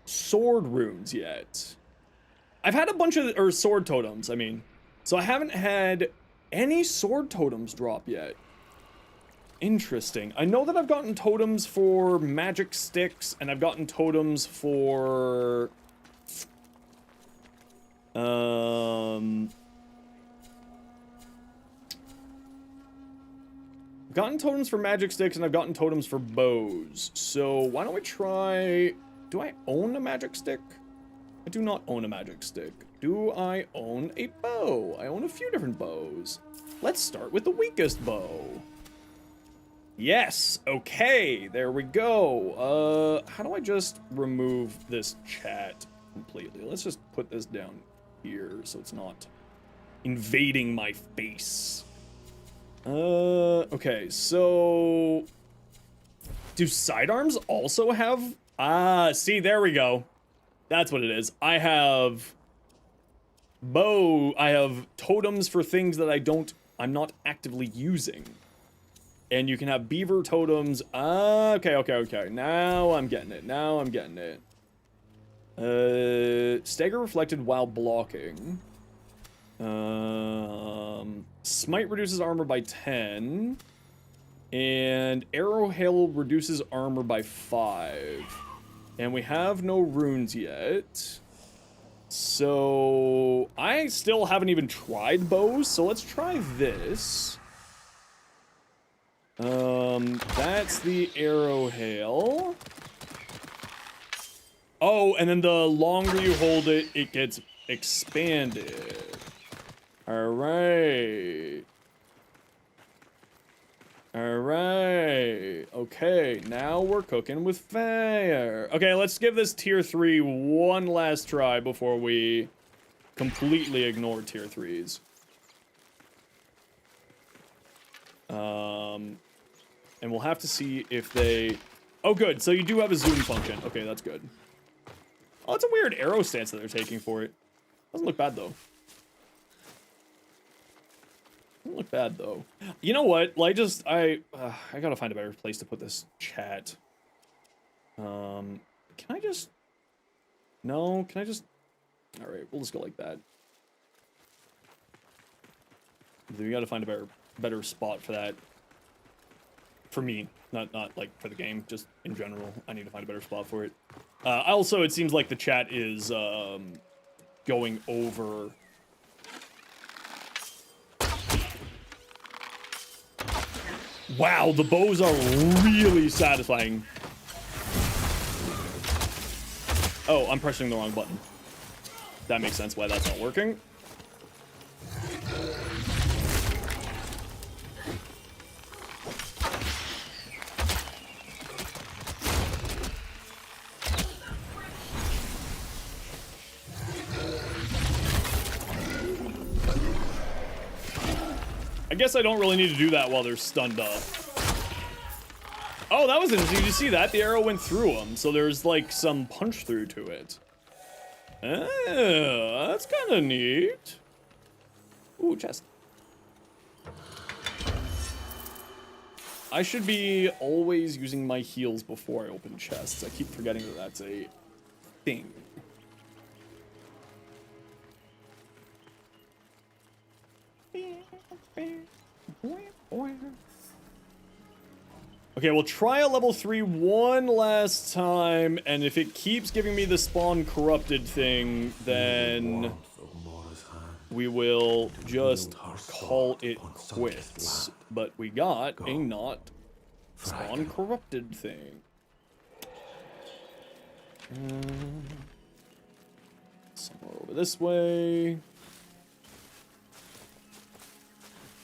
sword runes yet. I've had a bunch of... Or sword totems, I mean. So I haven't had any sword totems drop yet. Interesting. I know that I've gotten totems for magic sticks, and I've gotten totems for... I've gotten totems for magic sticks, and I've gotten totems for bows. So why don't we try... Do I own a magic stick? I do not own a magic stick. Do I own a bow? I own a few different bows. Let's start with the weakest bow. Yes, okay, there we go. How do I just remove this chat completely? Let's just put this down here so it's not invading my face. Okay, so... Do sidearms also have... Ah, see, there we go. That's what it is. I have totems for things that I'm not actively using. And you can have beaver totems. Okay. Now I'm getting it. Stagger reflected while blocking. Smite reduces armor by 10. And Arrow Hail reduces armor by 5. And we have no runes yet. So I still haven't even tried bows, so let's try this. That's the Arrow Hail. Oh, and then the longer you hold it, it gets expanded. Alright. Alright. Okay, now we're cooking with fire. Okay, let's give this tier 3 one last try before we completely ignore tier 3s. And we'll have to see if they... Oh, good. So you do have a zoom function. Okay, that's good. Oh, it's a weird arrow stance that they're taking for it. Doesn't look bad, though. Doesn't look bad, though. You know what? Like, I gotta find a better place to put this chat. Can I just... No, can I just... Alright, we'll just go like that. We gotta find a better spot for that. For me, not like for the game, just in general. I need to find a better spot for it. Also, it seems like the chat is going over. Wow, the bows are really satisfying. Oh, I'm pressing the wrong button. That makes sense why that's not working. I guess I don't really need to do that while they're stunned up. Oh, that was interesting. Did you see that? The arrow went through them, so there's like some punch through to it. Oh, that's kind of neat. Ooh, chest. I should be always using my heals before I open chests. I keep forgetting that that's a thing. Okay, we'll try a level 3 one last time, and if it keeps giving me the spawn corrupted thing, then we will just call it quits. But we got a not spawn corrupted thing. Somewhere over this way.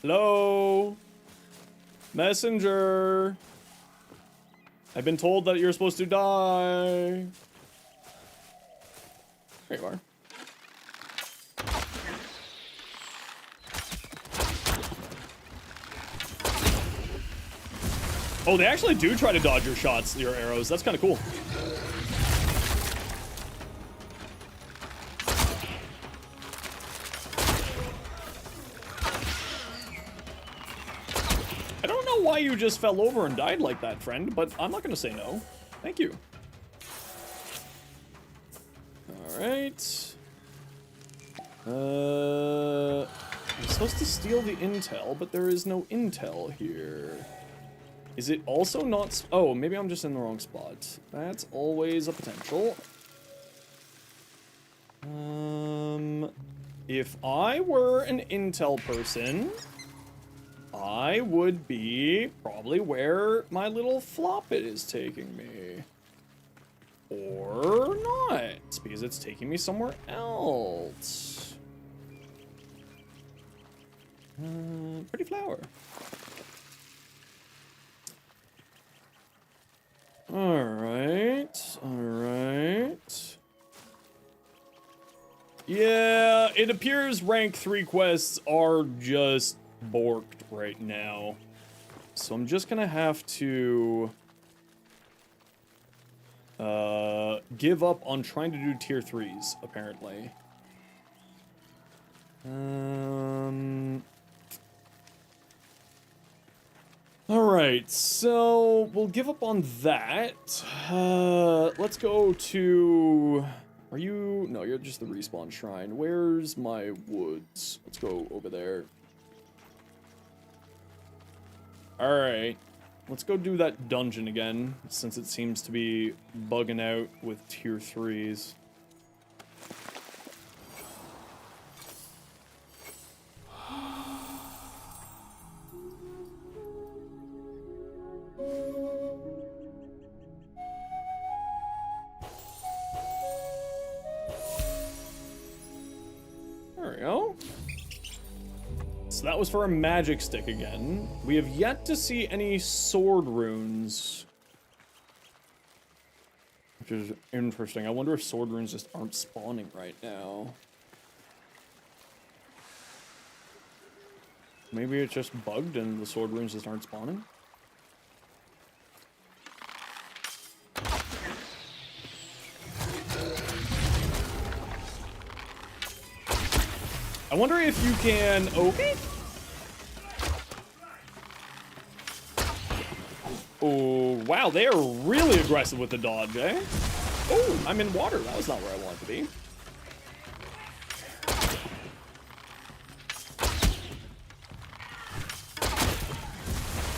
Hello? Messenger? I've been told that you're supposed to die. There you are. Oh, they actually do try to dodge your shots, your arrows. That's kind of cool. I don't know why you just fell over and died like that, friend, but I'm not going to say no. Thank you. Alright. I'm supposed to steal the intel, but there is no intel here. Is it also not... Oh, maybe I'm just in the wrong spot. That's always a potential. If I were an intel person, I would be probably where my little floppet is taking me. Or not, because it's taking me somewhere else. Pretty flower. Alright, alright. Yeah, it appears rank 3 quests are just borked right now. So I'm just gonna have to give up on trying to do tier 3s, apparently. Alright, so we'll give up on that. Let's go to... Are you... No, you're just the respawn shrine. Where's my woods? Let's go over there. Alright. Let's go do that dungeon again, since it seems to be bugging out with tier 3s. There we go. So that was for a magic stick again. We have yet to see any sword runes. Which is interesting. I wonder if sword runes just aren't spawning right now. Maybe it's just bugged and the sword runes just aren't spawning. I wonder if you can... Okay. Oh, wow, they are really aggressive with the dodge, eh? Oh, I'm in water. That was not where I wanted to be.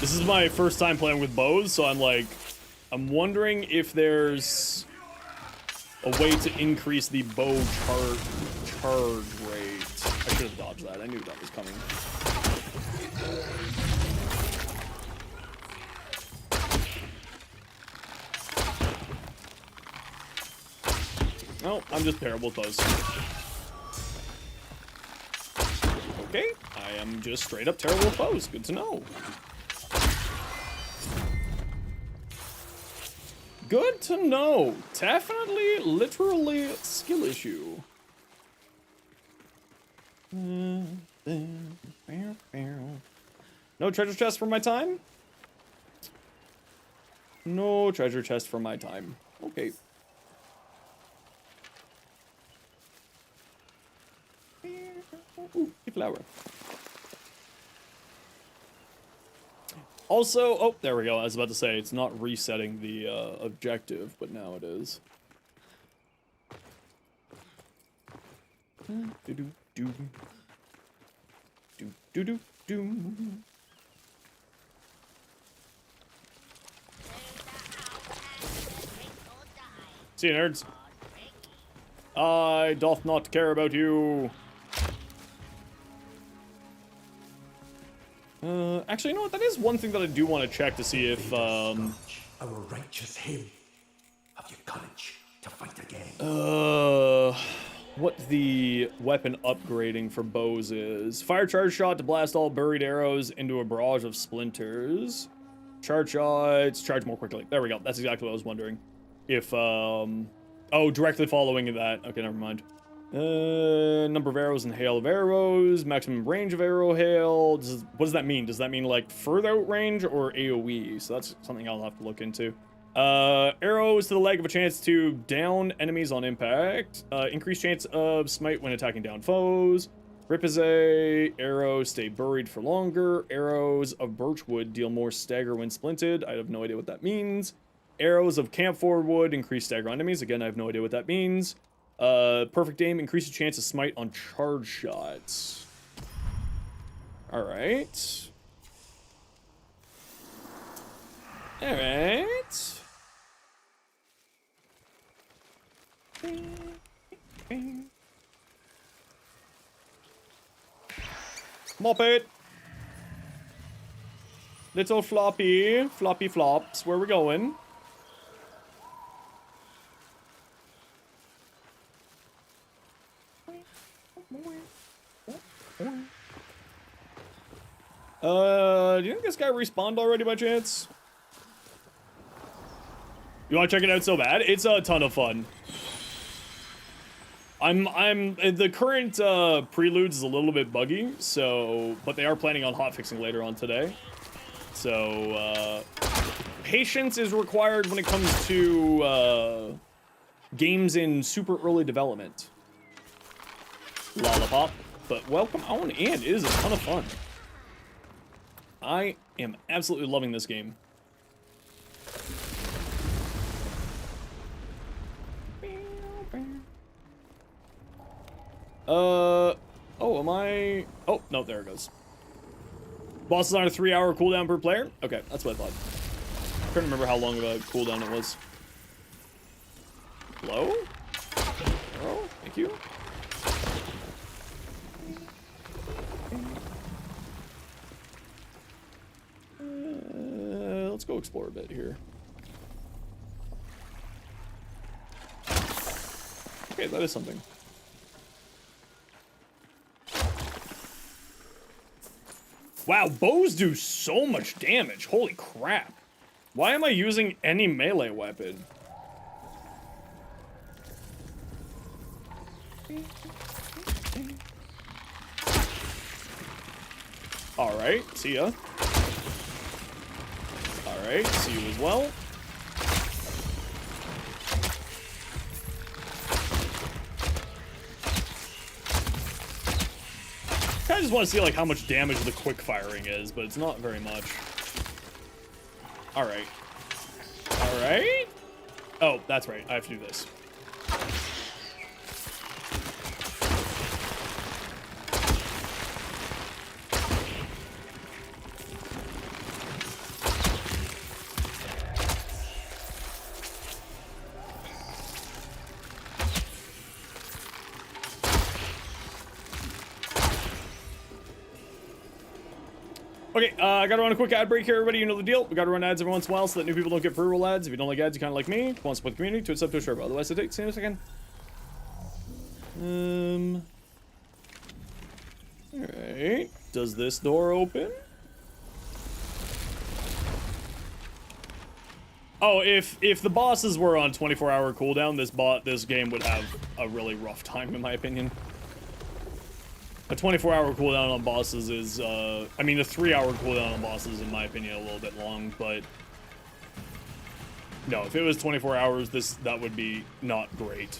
This is my first time playing with bows, so I'm wondering if there's a way to increase the bow charge rate. I should have dodged that. I knew that was coming. No, I'm just terrible with those. Okay, I am just straight up terrible with bows. Good to know. Good to know. Definitely, literally, skill issue. No treasure chest for my time? No treasure chest for my time. Okay. Ooh, a flower. Also, oh, there we go. I was about to say, it's not resetting the objective, but now it is. See you, nerds. I doth not care about you. Actually, you know what? That is one thing that I do want to check to see if, Our righteous hymn. Have you courage to fight again? what the weapon upgrading for bows is. Fire charge shot to blast all buried arrows into a barrage of splinters. Charge shots, charge more quickly. There we go. That's exactly what I was wondering. If, oh, directly following that. Okay, never mind. Number of arrows and hail of arrows, maximum range of arrow hail. What does that mean? Does that mean like further out range or AoE? So that's something I'll have to look into. Arrows to the leg of a chance to down enemies on impact. Increased chance of smite when attacking down foes. Ripazay, arrows stay buried for longer. Arrows of birchwood deal more stagger when splinted. I have no idea what that means. Arrows of camphor wood increase stagger on enemies. Again, I have no idea what that means. Perfect aim increases chance of smite on charge shots. Alright. Alright. Mop it. Little floppy flops. Where we going? Do you think this guy respawned already by chance? You want to check it out so bad? It's a ton of fun. The current Preludes is a little bit buggy, so, but they are planning on hotfixing later on today. So, patience is required when it comes to games in super early development. Lollipop. But welcome on in. It is a ton of fun. I am absolutely loving this game. Oh, am I... Oh, no, there it goes. Bosses on a 3-hour cooldown per player? Okay, that's what I thought. couldn't remember how long of a cooldown it was. Hello? Oh, thank you. Let's go explore a bit here. Okay, that is something. Wow, bows do so much damage. Holy crap. Why am I using any melee weapon? Alright, see ya. Alright, see you as well. I just want to see like how much damage the quick firing is, but it's not very much. Alright. Alright. Oh, that's right. I have to do this. Okay, I gotta run a quick ad break here, everybody. You know the deal. We gotta run ads every once in a while so that new people don't get pre-roll ads. If you don't like ads, you kind of like me. Want to support the community, to accept to a share. Otherwise, I take. See you in a second. Alright. Does this door open? Oh, if the bosses were on 24-hour cooldown, this game would have a really rough time, in my opinion. A 24-hour cooldown on bosses is, I mean, a 3-hour cooldown on bosses, in my opinion, a little bit long, but... No, if it was 24 hours, that would be not great.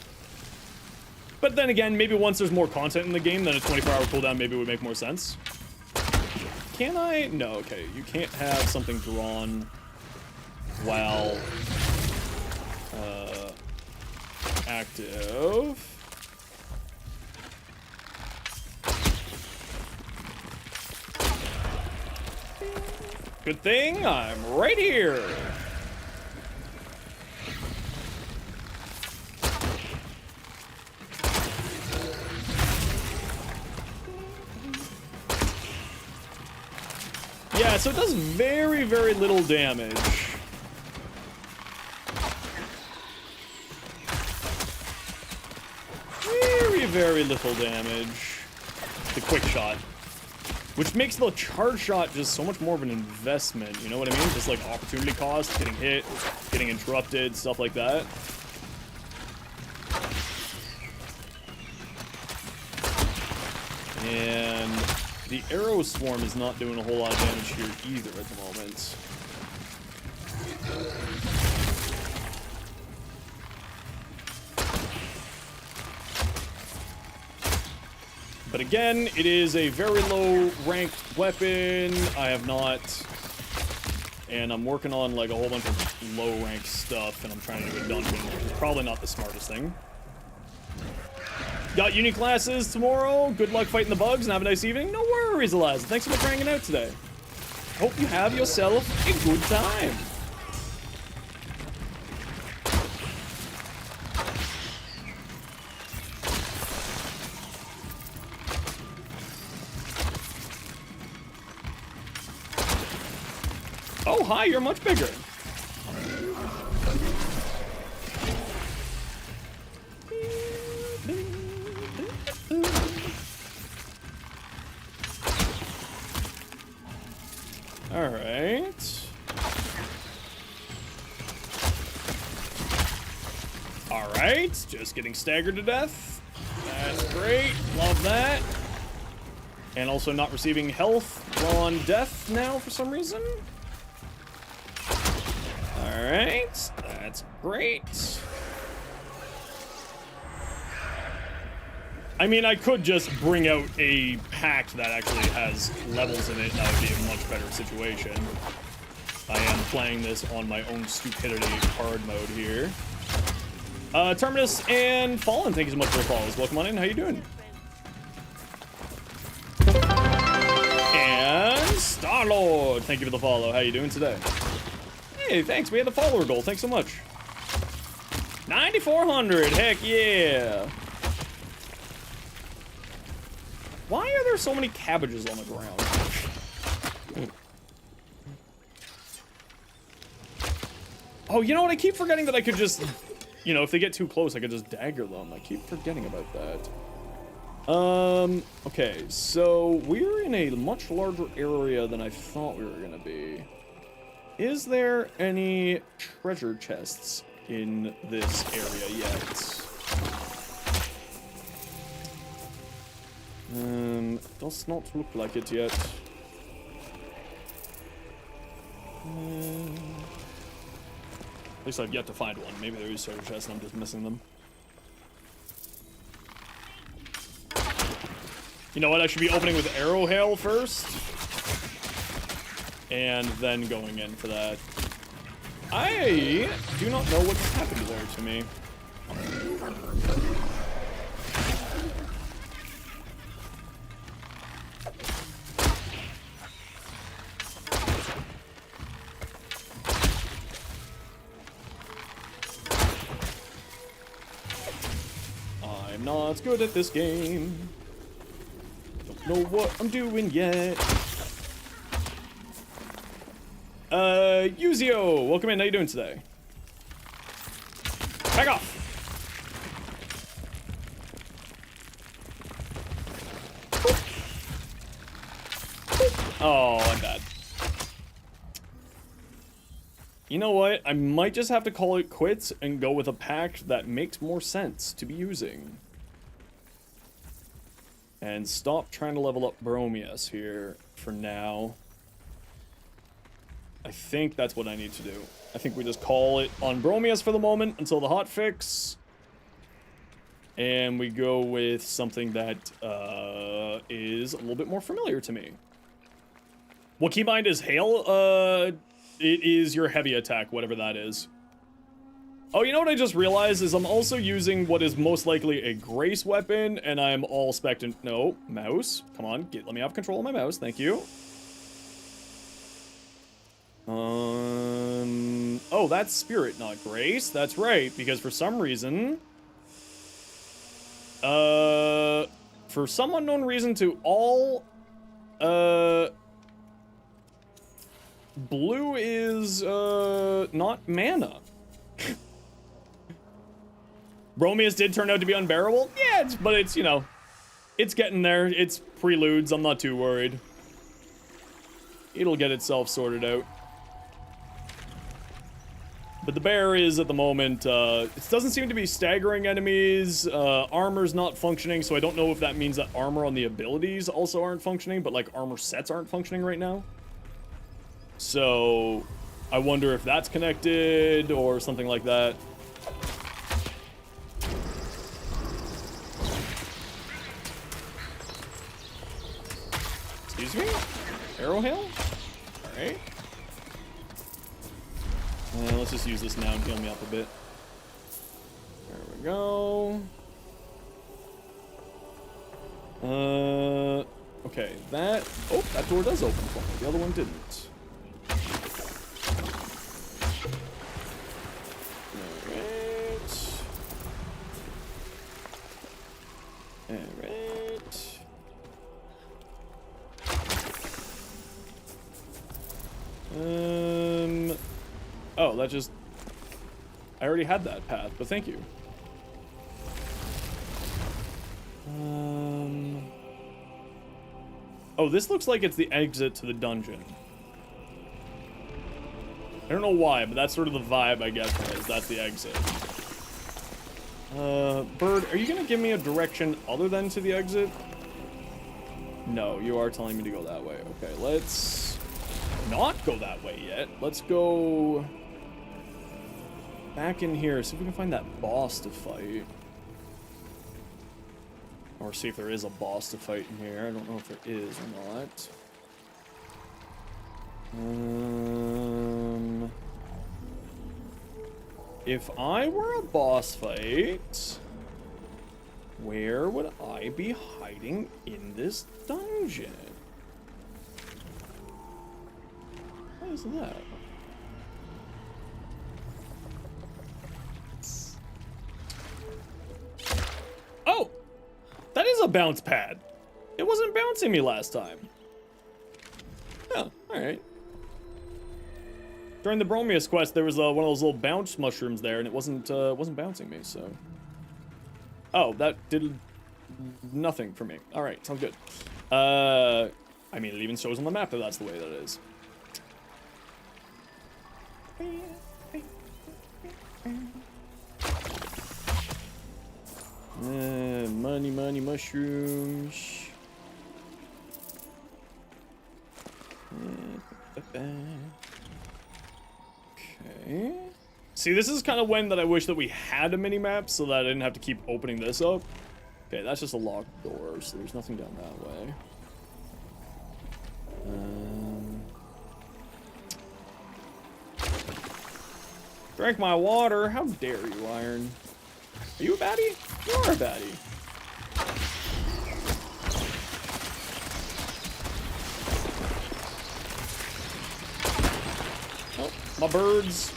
But then again, maybe once there's more content in the game, then a 24-hour cooldown maybe would make more sense. Can I? No, okay. You can't have something drawn while active. Good thing I'm right here. Yeah, so it does very, very little damage. Very, very little damage. The quick shot. Which makes the charge shot just so much more of an investment, you know what I mean? Just like opportunity cost, getting hit, getting interrupted, stuff like that. And the arrow swarm is not doing a whole lot of damage here either at the moment. But again, it is a very low ranked weapon. I have not, and I'm working on like a whole bunch of low ranked stuff, and I'm trying to do a dungeon, which is probably not the smartest thing. Got uni classes tomorrow. Good luck fighting the bugs and have a nice evening. No worries, Eliza. Thanks so much for hanging out today. Hope you have yourself a good time. Oh, hi, you're much bigger. All right. All right, just getting staggered to death. That's great, love that. And also not receiving health on death now for some reason. Alright, that's great. I mean, I could just bring out a pack that actually has levels in it, and that would be a much better situation. I am playing this on my own stupidity hard mode here. Terminus and Fallen, thank you so much for the follows. Welcome on in, how you doing? And Starlord, thank you for the follow. How you doing today? Hey, thanks. We had the follower goal. Thanks so much. 9,400. Heck yeah. Why are there so many cabbages on the ground? Oh, you know what? I keep forgetting that I could just, you know, if they get too close, I could just dagger them. I keep forgetting about that. Okay, so we're in a much larger area than I thought we were gonna be. Is there any treasure chests in this area yet? Does not look like it yet. At least I've yet to find one. Maybe there is treasure chests and I'm just missing them. You know what? I should be opening with arrow hail first. And then going in for that. I do not know what's happened there to me. I'm not good at this game. Don't know what I'm doing yet. Yuzio, welcome in. How you doing today? Back off. Oh, I'm bad. You know what? I might just have to call it quits and go with a pack that makes more sense to be using. And stop trying to level up Bromius here for now. I think that's what I need to do. I think we just call it on Bromius for the moment until the hotfix. And we go with something that is a little bit more familiar to me. What keybind is Hail? It is your heavy attack, whatever that is. Oh, you know what I just realized is I'm also using what is most likely a Grace weapon, and I'm all spec'd in... No, mouse. Come on, let me have control of my mouse. Thank you. Oh, that's Spirit, not Grace. That's right, because for some reason... for some unknown reason to all... blue is, not mana. Bromius did turn out to be unbearable. Yeah, but it's, you know, it's getting there. It's Preludes. I'm not too worried. It'll get itself sorted out. But the bear is, at the moment, it doesn't seem to be staggering enemies. Armor's not functioning, so I don't know if that means that armor on the abilities also aren't functioning, but, like, armor sets aren't functioning right now. So, I wonder if that's connected or something like that. Excuse me? Arrow hail? Alright. Let's just use this now and heal me up a bit. There we go. Okay, that... Oh, that door does open for me. The other one didn't. Oh, that just... I already had that path, but thank you. Oh, this looks like it's the exit to the dungeon. I don't know why, but that's sort of the vibe I get from it, is that's the exit. Bird, are you gonna give me a direction other than to the exit? No, you are telling me to go that way. Okay, let's not go that way yet. Let's go back in here, see if we can find that boss to fight. Or see if there is a boss to fight in here. I don't know if there is or not. If I were a boss fight, where would I be hiding in this dungeon? What is that? is a bounce pad. It wasn't bouncing me last time. Oh, alright. During the Bromius quest, there was one of those little bounce mushrooms there, and it wasn't bouncing me, so... Oh, that did nothing for me. Alright, sounds good. I mean, it even shows on the map that that's the way that it is. Money, mushrooms. Okay. See, this is kind of when that I wish that we had a mini-map so that I didn't have to keep opening this up. Okay, that's just a locked door, so there's nothing down that way. Drank my water. How dare you, Iron? Are you a baddie? You are a baddie. Oh, my birds.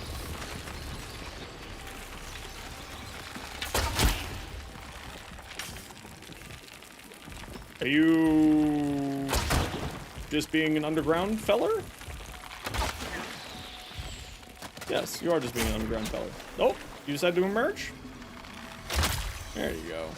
Are you just being an underground feller? Yes, you are just being an underground feller. Oh, you decided to emerge? There you go.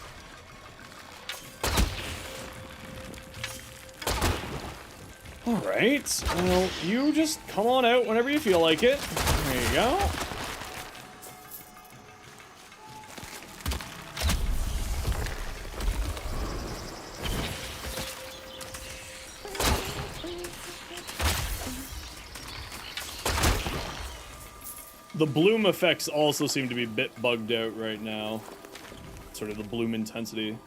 Alright, well, you just come on out whenever you feel like it. There you go. The bloom effects also seem to be a bit bugged out right now. Sort of the bloom intensity.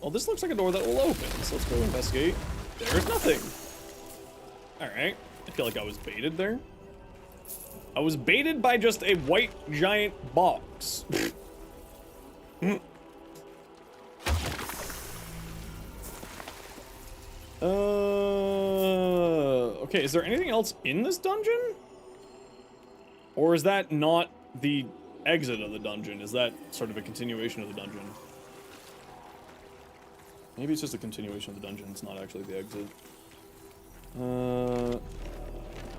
Well, this looks like a door that will open, so let's go investigate. There's nothing. Alright, I feel like I was baited there. I was baited by just a white giant box. Okay, is there anything else in this dungeon? Or is that not the exit of the dungeon? Is that sort of a continuation of the dungeon? Maybe it's just a continuation of the dungeon, it's not actually the exit.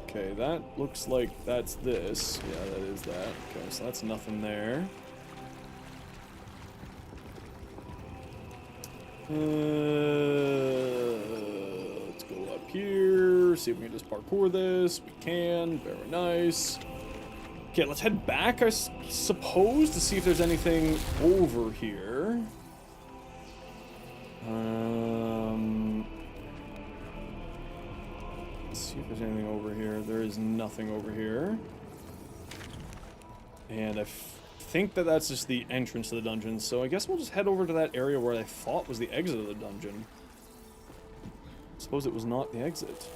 Okay, that looks like that's this. Yeah, that is that. Okay, so that's nothing there. Let's go up here, see if we can just parkour this. We can, very nice. Okay, let's head back, I suppose, to see if there's anything over here. Let's see if there's anything over here. There is nothing over here. And I think that that's just the entrance to the dungeon, so I guess we'll just head over to that area where I thought was the exit of the dungeon. I suppose it was not the exit.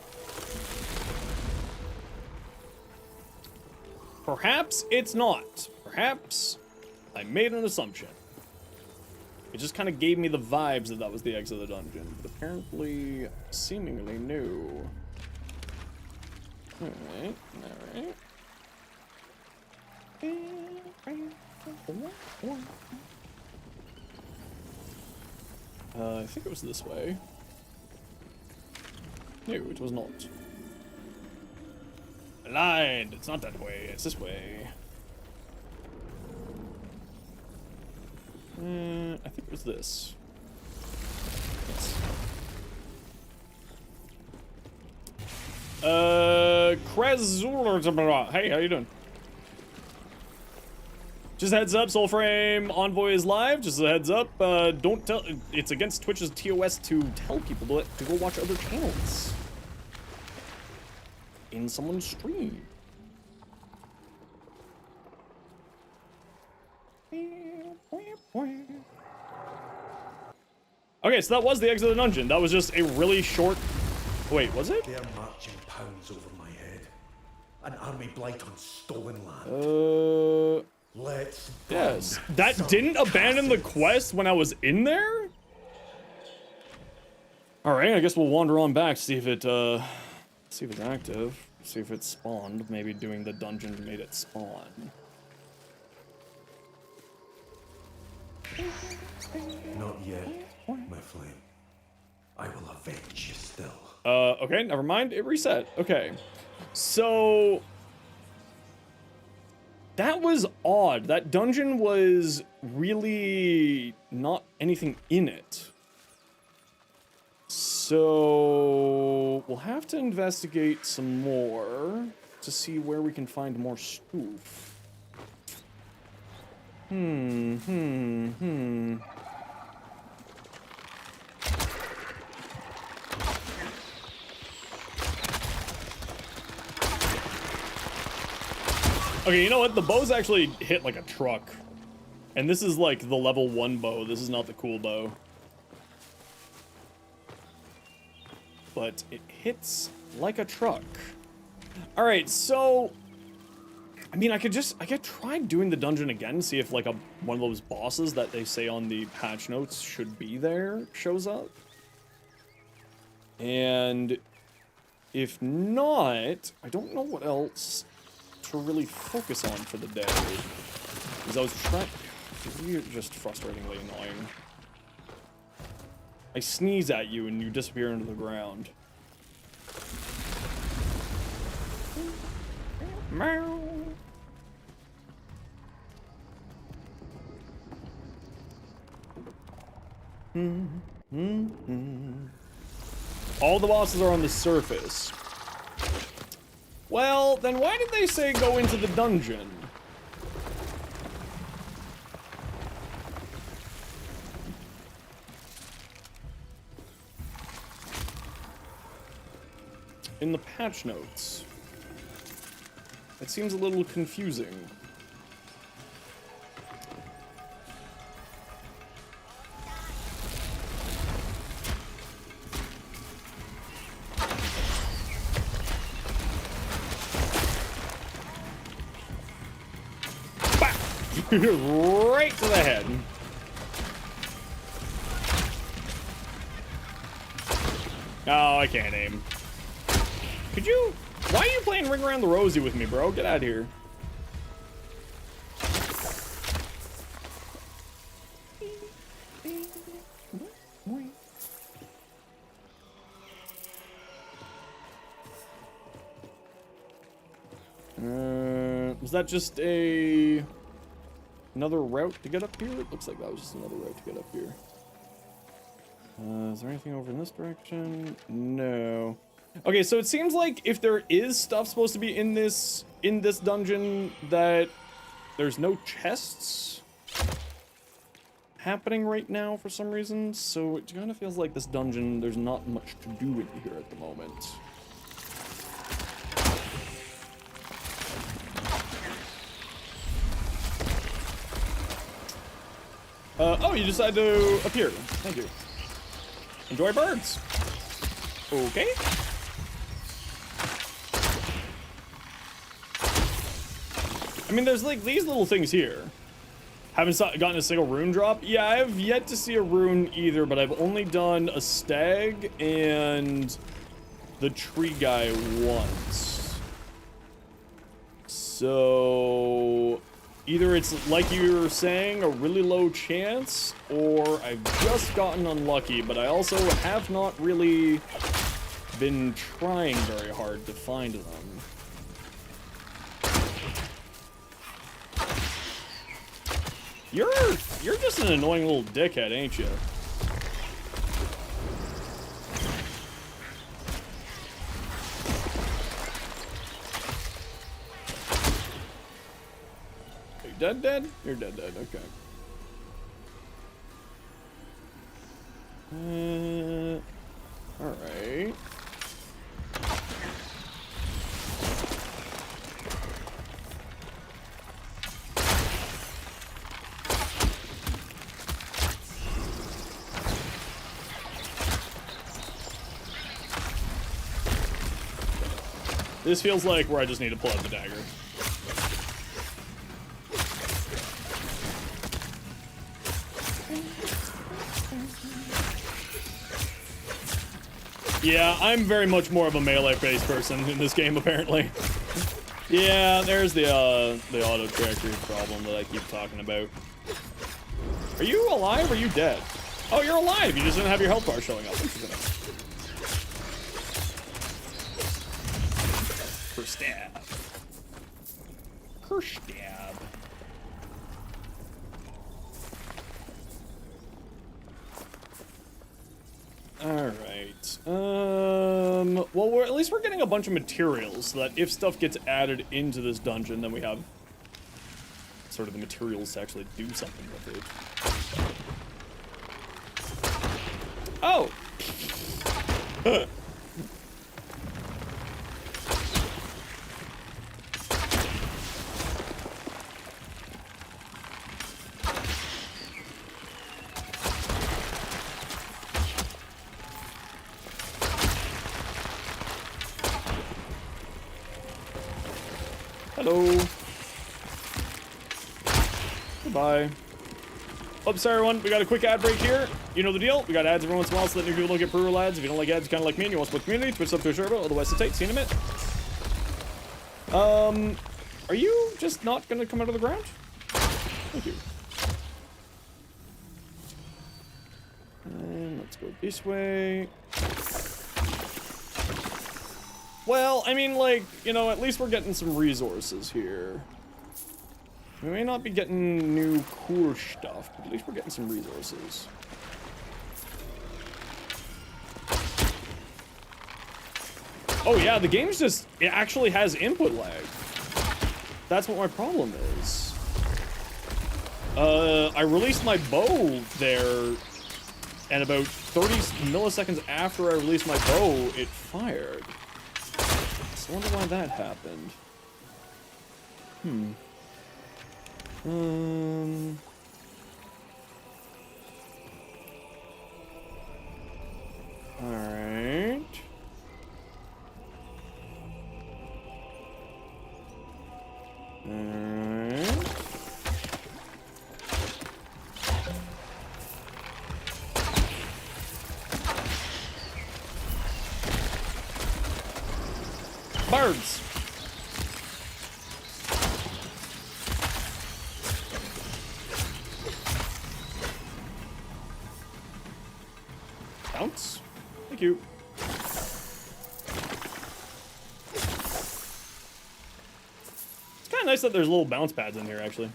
Perhaps it's not. Perhaps I made an assumption. It just kind of gave me the vibes that that was the exit of the dungeon, but apparently, seemingly no. Alright, alright. I think it was this way. No, it was not. I lied. It's not that way. It's this way. I think it was this. Yes. Hey, how you doing? Just a heads up, Soulframe Envoy is live. Just a heads up. Don't tell. It's against Twitch's TOS to tell people to go watch other channels in someone's stream. Okay, so that was the exit of the dungeon. That was just a really short... Wait, was it? They're marching pounds over my head. An army blight on stolen land. Let's... Yes. That didn't abandon the quest when I was in there? Alright, I guess we'll wander on back, see if it's active. See if it spawned. Maybe doing the dungeon made it spawn. Not yet, my flame. I will avenge you still. Okay, never mind. It reset. Okay. So... that was odd. That dungeon was really not anything in it. So... we'll have to investigate some more to see where we can find more spoof. Okay, you know what? The bows actually hit like a truck. And this is like the level 1 bow. This is not the cool bow. But it hits like a truck. Alright, so... I mean, I could try doing the dungeon again, see if like one of those bosses that they say on the patch notes should be there shows up. And if not, I don't know what else to really focus on for the day. Because I was trying... you're just frustratingly annoying. I sneeze at you and you disappear into the ground. Meow. All the bosses are on the surface. Well, then why did they say go into the dungeon? In the patch notes. It seems a little confusing. Right to the head. Oh, I can't aim. Could you... why are you playing Ring Around the Rosie with me, bro? Get out of here. Was that just another route to get up here? It looks like that was just another route to get up here. Is there anything over in this direction? No. Okay, so it seems like if there is stuff supposed to be in this dungeon, that there's no chests happening right now for some reason. So it kind of feels like this dungeon, there's not much to do in here at the moment. Oh, you decided to appear. Thank you. Enjoy birds. Okay. I mean, there's like these little things here. Haven't gotten a single rune drop? Yeah, I have yet to see a rune either, but I've only done a stag and the tree guy once. So either it's like you were saying, a really low chance, or I've just gotten unlucky, but I also have not really been trying very hard to find them. You're just an annoying little dickhead, ain't you? Are you dead? You're dead, okay. Alright. This feels like where I just need to pull out the dagger. Yeah, I'm very much more of a melee-based person in this game, apparently. Yeah, there's the auto trajectory problem that I keep talking about. Are you alive or are you dead? Oh, you're alive! You just didn't have your health bar showing up. Curse stab. Curse stab. Alright. Well, at least we're getting a bunch of materials so that if stuff gets added into this dungeon, then we have sort of the materials to actually do something with it. Oh! Hello. Goodbye. Oops, sorry everyone, we got a quick ad break here. You know the deal. We got ads every once in a while so that new people don't get pre-roll ads. If you don't like ads, kind of like me, and you want to split community, Twitch up to a Sherbo, otherwise it's tight. See you in a minute. Are you just not gonna come out of the ground? Thank you. And let's go this way. Well, I mean, like, you know, at least we're getting some resources here. We may not be getting new cool stuff, but at least we're getting some resources. Oh yeah, the game's just, it actually has input lag. That's what my problem is. I released my bow there, and about 30 milliseconds after I released my bow, it fired. I wonder why that happened. Alright. Alright. Birds. Bounce. Thank you. It's kind of nice that there's little bounce pads in here, actually.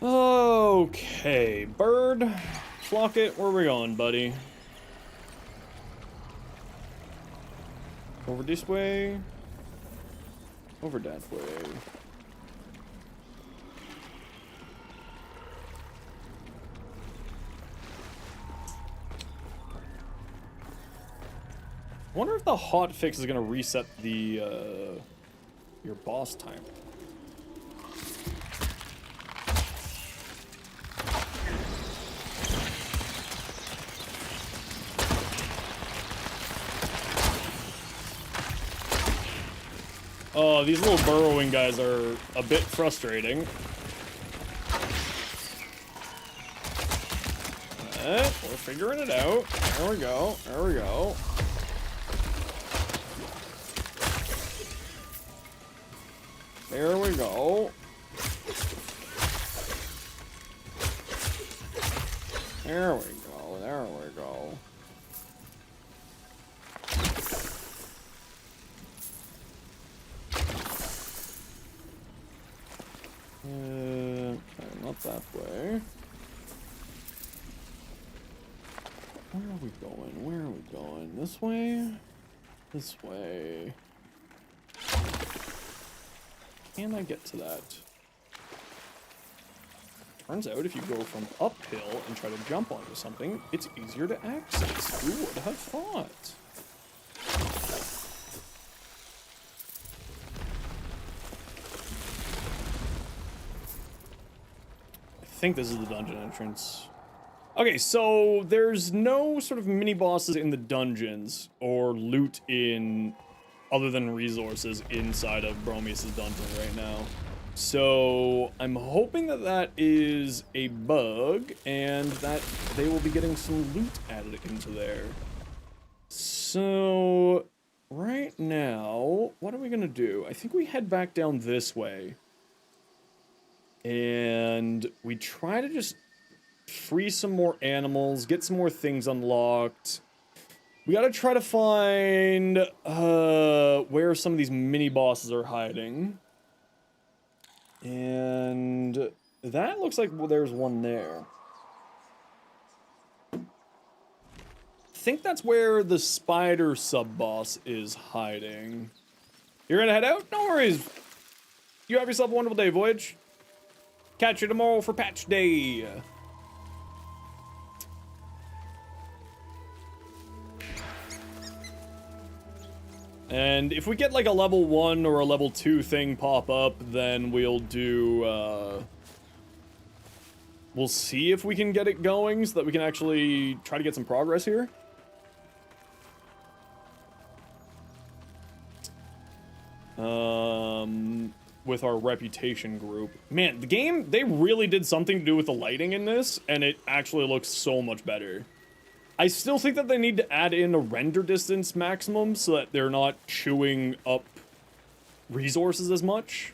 Okay, bird. Flock it. Where are we going, buddy? Over this way. Over that way. I wonder if the hot fix is gonna reset the your boss timer. Oh, these little burrowing guys are a bit frustrating. We're figuring it out. There we go. There we go. There we go. There we go. There we go. Okay, not that way. Where are we going? Where are we going? This way? This way. Can I get to that? Turns out if you go from uphill and try to jump onto something, it's easier to access. Who would have thought? I think this is the dungeon entrance. Okay, so there's no sort of mini bosses in the dungeons or loot in other than resources inside of Bromius' dungeon right now. So I'm hoping that that is a bug and that they will be getting some loot added into there. So right now, what are we gonna do? I think we head back down this way. And we try to just free some more animals, get some more things unlocked. We gotta try to find where some of these mini bosses are hiding. And that looks like, well, there's one there. I think that's where the spider sub-boss is hiding. You're gonna head out? No worries. You have yourself a wonderful day, Voyage. Catch you tomorrow for patch day. And if we get like a level 1 or a level 2 thing pop up, then we'll do, we'll see if we can get it going so that we can actually try to get some progress here. With our reputation group. Man, the game, they really did something to do with the lighting in this, and it actually looks so much better. I still think that they need to add in a render distance maximum so that they're not chewing up resources as much.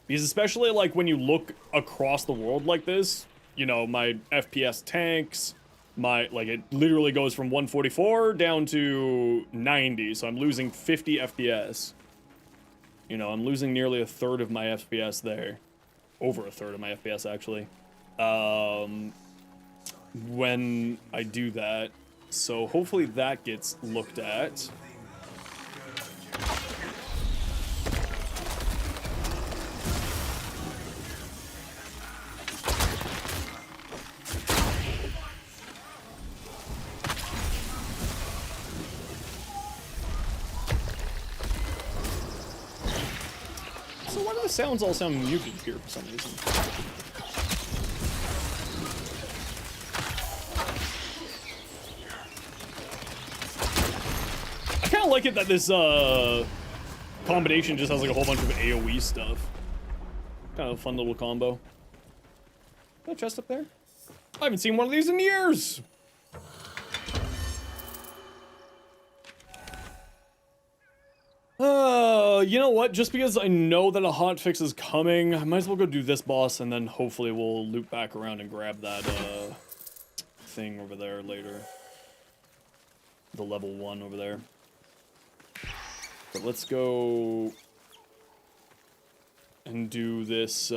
Because especially like when you look across the world like this, you know, my FPS tanks, like it literally goes from 144 down to 90, so I'm losing 50 FPS. You know, I'm losing nearly a third of my FPS there. Over a third of my FPS, actually. When I do that. So hopefully that gets looked at. So why do the sounds all sound muted here for some reason? I kind of like it that this combination just has like a whole bunch of AoE stuff. Kind of a fun little combo. Is that a chest up there? I haven't seen one of these in years! You know what? Just because I know that a hotfix is coming, I might as well go do this boss, and then hopefully we'll loop back around and grab that, thing over there later. The level 1 over there. But let's go and do this,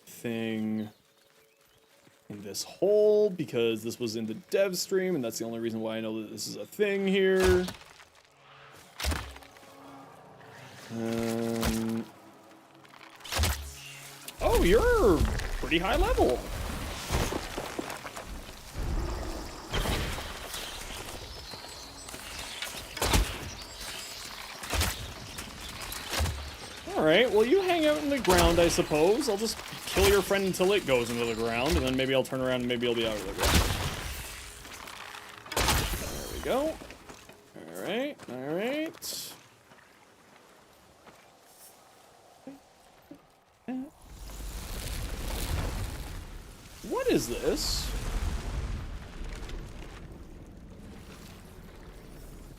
thing in this hole, because this was in the dev stream, and that's the only reason why I know that this is a thing here. Oh, you're pretty high level. Alright, well you hang out in the ground, I suppose. I'll just kill your friend until it goes into the ground, and then maybe I'll turn around and maybe I'll be out of the ground. There we go. Alright, alright. What is this?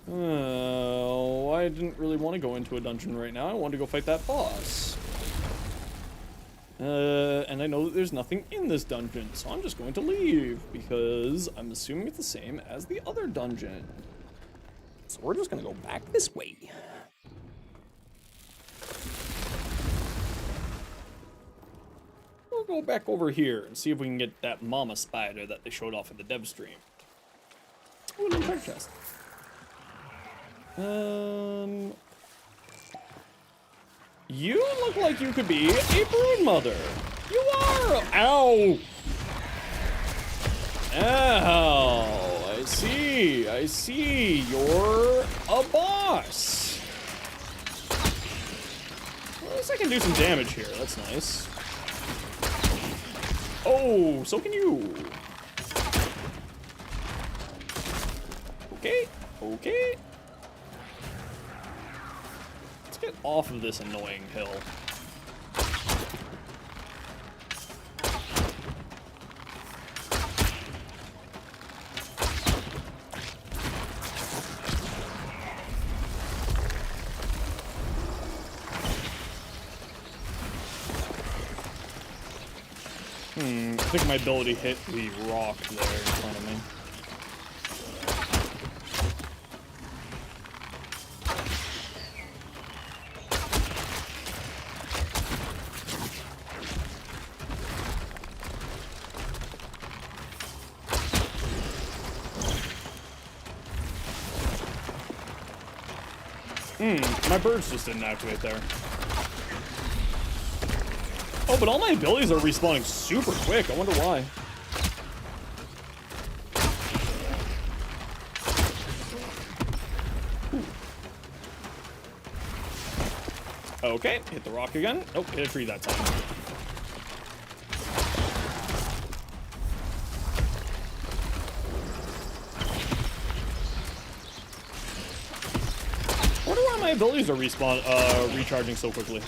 Oh, I didn't really want to go into a dungeon right now. I wanted to go fight that boss. And I know that there's nothing in this dungeon, so I'm just going to leave, because I'm assuming it's the same as the other dungeon. So we're just gonna go back this way. We'll go back over here and see if we can get that mama spider that they showed off in the dev stream. Oh, a little treasure chest. You look like you could be a brood mother. You are! Ow! Ow! I see. I see. You're a boss. Well, at least I can do some damage here. That's nice. Oh, so can you. Okay. Okay. Let's get off of this annoying hill. think my ability hit the rock there in front of me. My birds just didn't activate there. Oh, but all my abilities are respawning super quick. I wonder why. Okay, hit the rock again. Oh, hit a tree that time. I wonder why my abilities are recharging so quickly.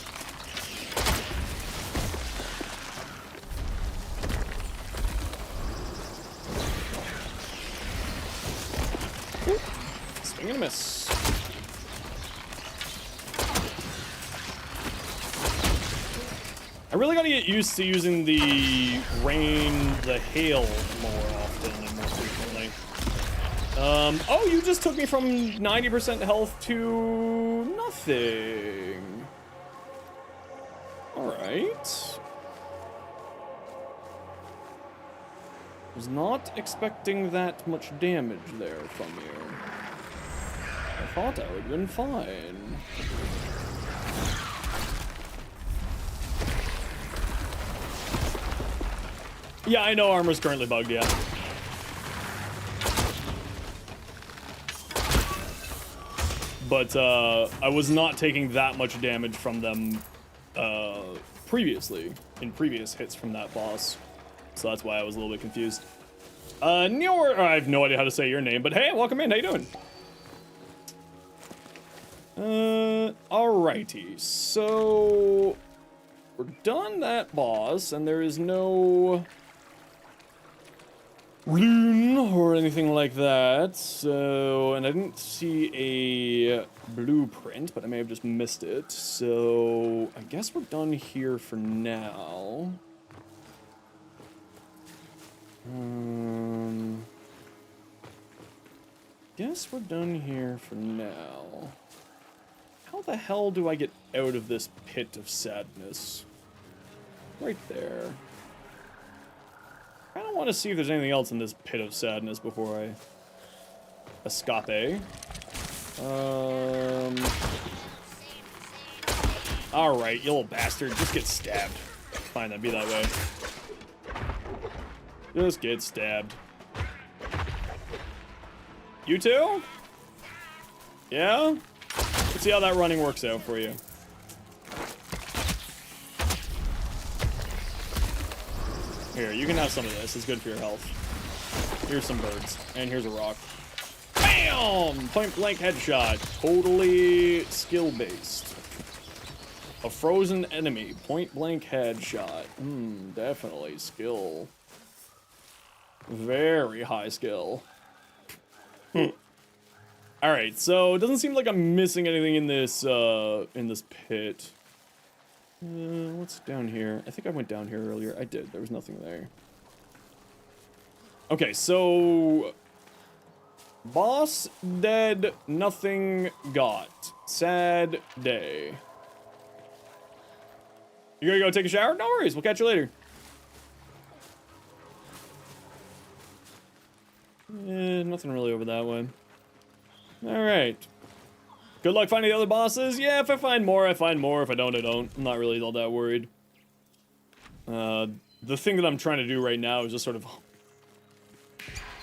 Ooh, swing and a miss. I really gotta get used to using the rain, the hail more often and more frequently. Oh, you just took me from 90% health to nothing. Alright. Was not expecting that much damage there from you. I thought I would have been fine. Yeah, I know armor's currently bugged, yeah. But I was not taking that much damage from them previously, in previous hits from that boss. So that's why I was a little bit confused. Newer, I have no idea how to say your name, but hey, welcome in, how you doing? Alrighty, so we're done that boss, and there is no rune or anything like that. So, and I didn't see a blueprint, but I may have just missed it. So, I guess we're done here for now. Guess we're done here for now. How the hell do I get out of this pit of sadness? Right there. I don't want to see if there's anything else in this pit of sadness before I escape. Alright, you little bastard. Just get stabbed. Fine, that'd be that way. Just get stabbed. You too? Yeah? Let's see how that running works out for you. Here, you can have some of this. It's good for your health. Here's some birds. And here's a rock. Bam! Point blank headshot. Totally skill-based. A frozen enemy. Point blank headshot. Definitely skill. Very high skill. Alright, so it doesn't seem like I'm missing anything in this pit. What's down here? I think I went down here earlier. I did. There was nothing there. Okay, so boss dead, nothing got. Sad day. You gonna go take a shower? No worries. We'll catch you later. Nothing really over that way. Alright. Good luck finding the other bosses. Yeah, if I find more, I find more. If I don't, I don't. I'm not really all that worried. The thing that I'm trying to do right now is just sort of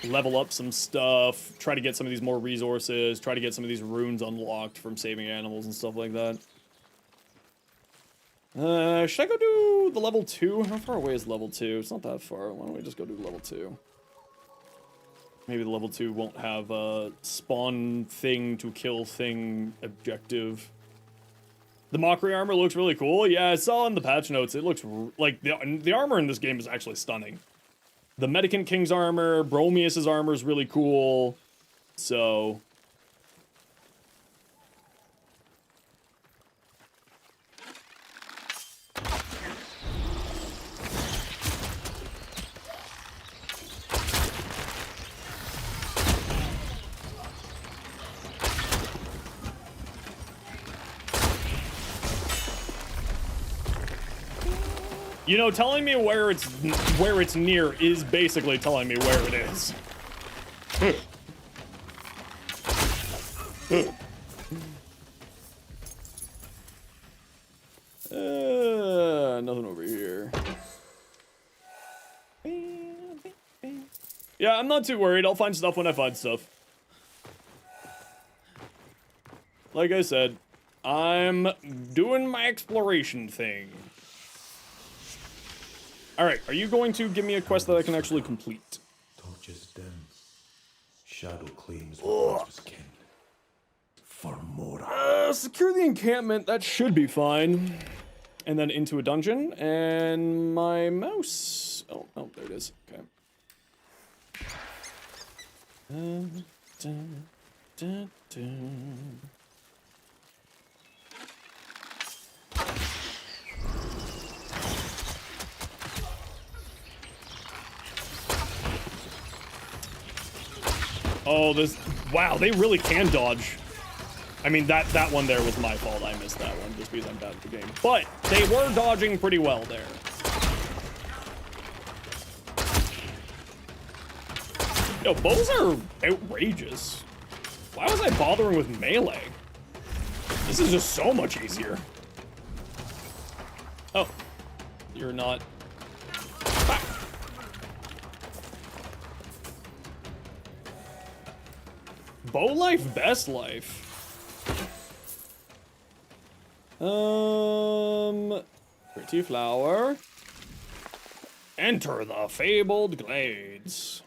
level up some stuff, try to get some of these more resources, try to get some of these runes unlocked from saving animals and stuff like that. Should I go do the level 2? How far away is level 2? It's not that far. Why don't we just go do level 2? Maybe the level 2 won't have a spawn thing to kill thing objective. The Mockery armor looks really cool. Yeah, I saw in the patch notes, it looks like the armor in this game is actually stunning. The Medicant King's armor, Bromius's armor is really cool. So You know, telling me where it's near is basically telling me where it is. Nothing over here. Yeah, I'm not too worried. I'll find stuff when I find stuff. Like I said, I'm doing my exploration thing. Alright, are you going to give me a quest that I can actually complete? Torches dim. Shadow claims what was kin. For more. Secure the encampment. That should be fine. And then into a dungeon. And my mouse. Oh, there it is. Okay. Dun, dun, dun, dun. Oh, wow, they really can dodge. I mean, that one there was my fault. I missed that one just because I'm bad at the game. But they were dodging pretty well there. Yo, bows are outrageous. Why was I bothering with melee? This is just so much easier. Oh, you're not. Bow life, best life. Pretty flower. Enter the fabled glades.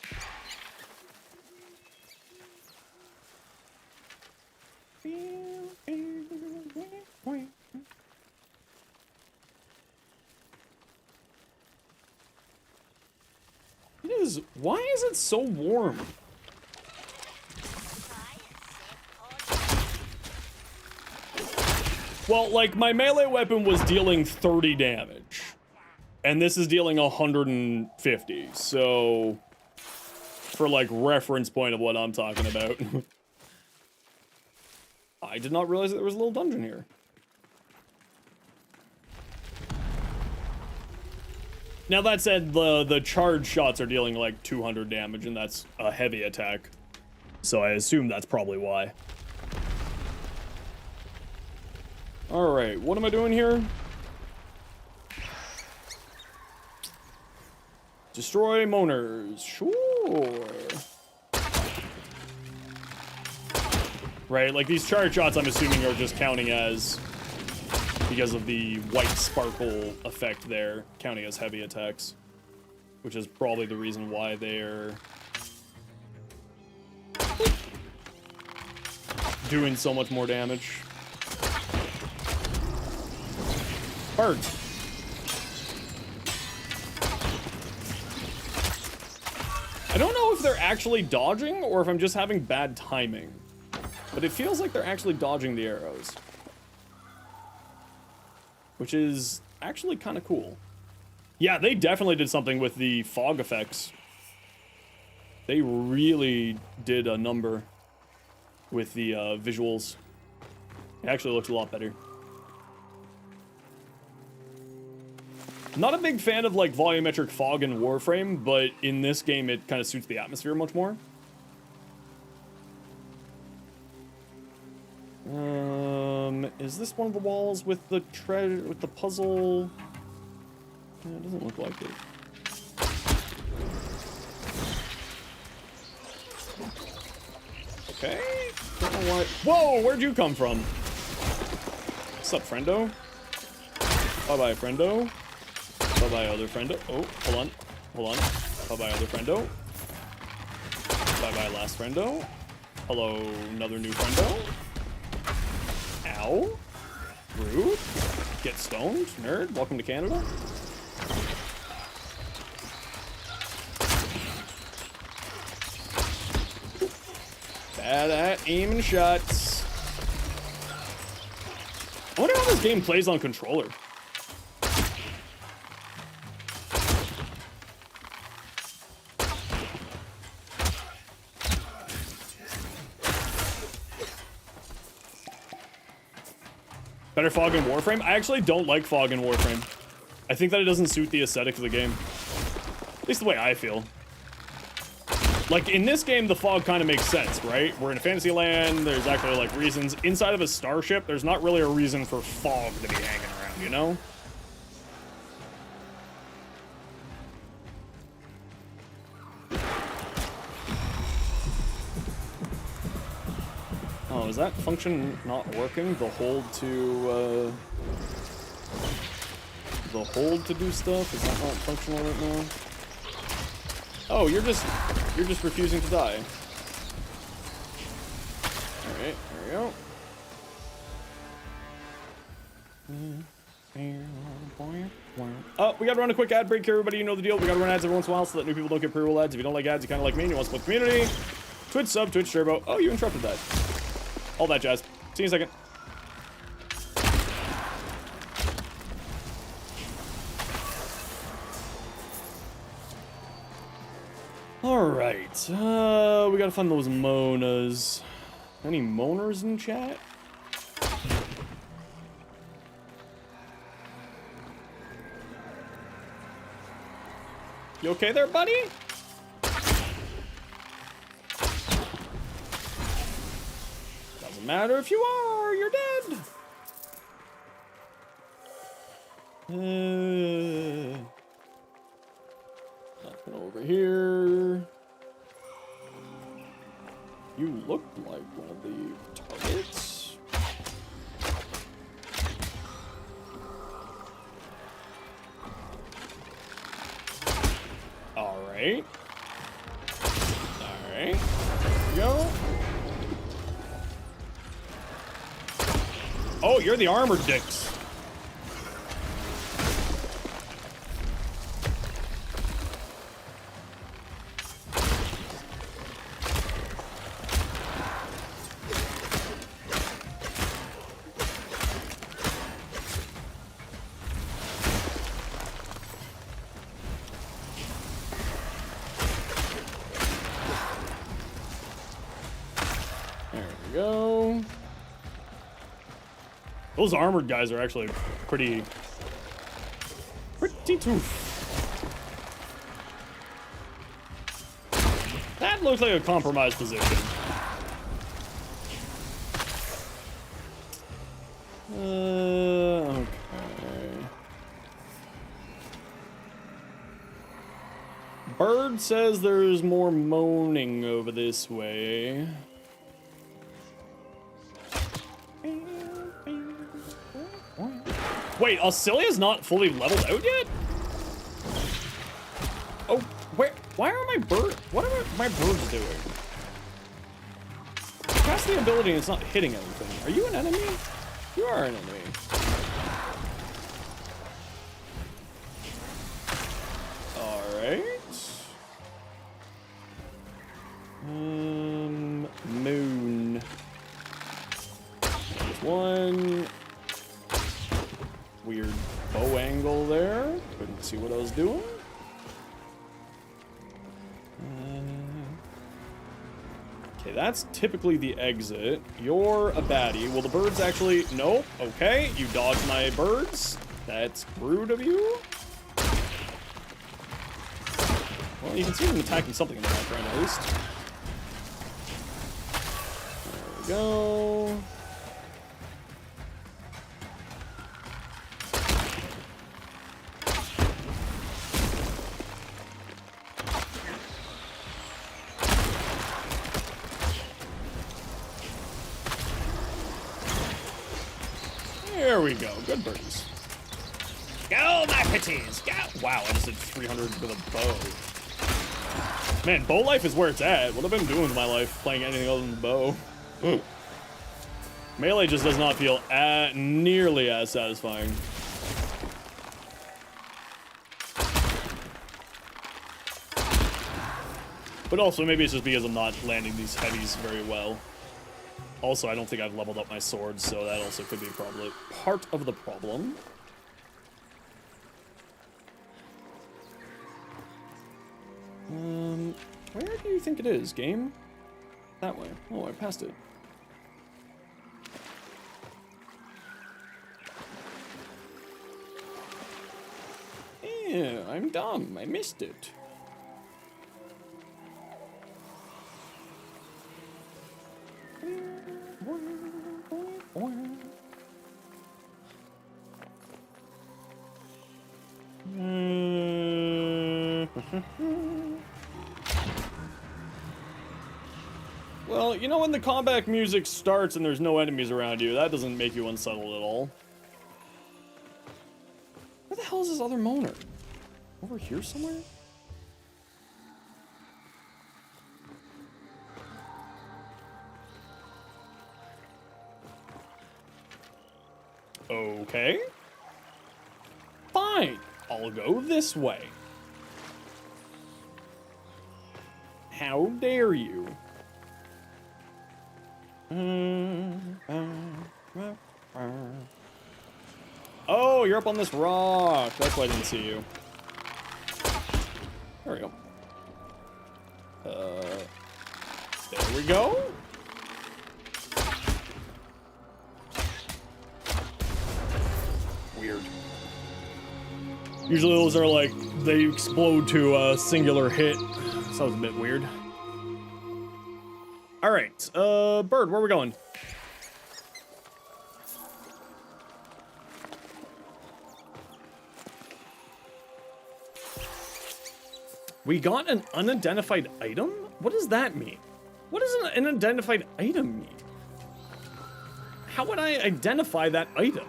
Why is it so warm? Well, like, my melee weapon was dealing 30 damage. And this is dealing 150. So, for, like, reference point of what I'm talking about. I did not realize that there was a little dungeon here. Now, that said, the charge shots are dealing, like, 200 damage, and that's a heavy attack. So I assume that's probably why. Alright, what am I doing here? Destroy moaners. Sure. Right, like these charge shots I'm assuming are just counting as, because of the white sparkle effect there, counting as heavy attacks. Which is probably the reason why they're doing so much more damage. Birds. I don't know if they're actually dodging or if I'm just having bad timing. But it feels like they're actually dodging the arrows. Which is actually kind of cool. Yeah, they definitely did something with the fog effects. They really did a number with the visuals. It actually looks a lot better. Not a big fan of, like, volumetric fog in Warframe, but in this game it kind of suits the atmosphere much more. Is this one of the walls with the puzzle? It doesn't look like it. Okay. Don't know what. Whoa, where'd you come from? What's up, friendo? Bye-bye, friendo. Bye-bye, other friendo. Oh, hold on. Hold on. Bye-bye, other friendo. Bye-bye, last friendo. Hello, another new friendo. Ow. Rude. Get stoned, nerd. Welcome to Canada. Bad at aiming shots. I wonder how this game plays on controller. Better fog in Warframe? I actually don't like fog in Warframe. I think that it doesn't suit the aesthetic of the game. At least the way I feel. Like, in this game, the fog kind of makes sense, right? We're in a fantasy land, there's actually, like, reasons. Inside of a starship, there's not really a reason for fog to be hanging around, you know? Oh, is that function not working? The hold to do stuff? Is that not functional right now? Oh, you're just refusing to die. Alright, there we go. Oh, we gotta run a quick ad break here, everybody. You know the deal. We gotta run ads every once in a while so that new people don't get pre-roll ads. If you don't like ads, you kinda like me and you want to support the community. Twitch sub, Twitch turbo. Oh, you interrupted that. All that jazz. See you in a second. Alright, we gotta find those Monas. Any Moners in chat? You okay there, buddy? Doesn't matter if you are, you're dead. Nothing over here. You look like one of the targets. Alright. Alright. There we go. Oh, you're the armored dicks. Those armored guys are actually pretty tough. That looks like a compromised position. Okay. Bird says there's more moaning over this way. Wait, Auxilia's not fully leveled out yet? Oh, why are my birds, what are my birds doing? I cast the ability and it's not hitting anything. Are you an enemy? You are an enemy. Alright. Moon. There's one. Weird bow angle there. Couldn't see what I was doing. Okay, that's typically the exit. You're a baddie. Will the birds actually... Nope. Okay, you dodged my birds. That's rude of you. Well, you can see them attacking something in the background at least. There we go. There we go. Good birdies. Go, my pitties! Go! Wow, I just did 300 with a bow. Man, bow life is where it's at. What have I been doing with my life? Playing anything other than bow. Melee just does not feel nearly as satisfying. But also, maybe it's just because I'm not landing these heavies very well. Also, I don't think I've leveled up my swords, so that also could be probably part of the problem. Where do you think it is, game? That way. Oh, I passed it. Yeah, I'm dumb. I missed it. Well, you know when the combat music starts and there's no enemies around you, that doesn't make you unsettled at all. Where the hell is this other moaner? Over here somewhere? Okay. Fine. I'll go this way. How dare you? Oh, you're up on this rock. That's why I didn't see you. There we go. There we go. Weird. Usually those are like, they explode to a singular hit. Sounds a bit weird. Alright, Bird, where are we going? We got an unidentified item? What does that mean? What does an unidentified item mean? How would I identify that item?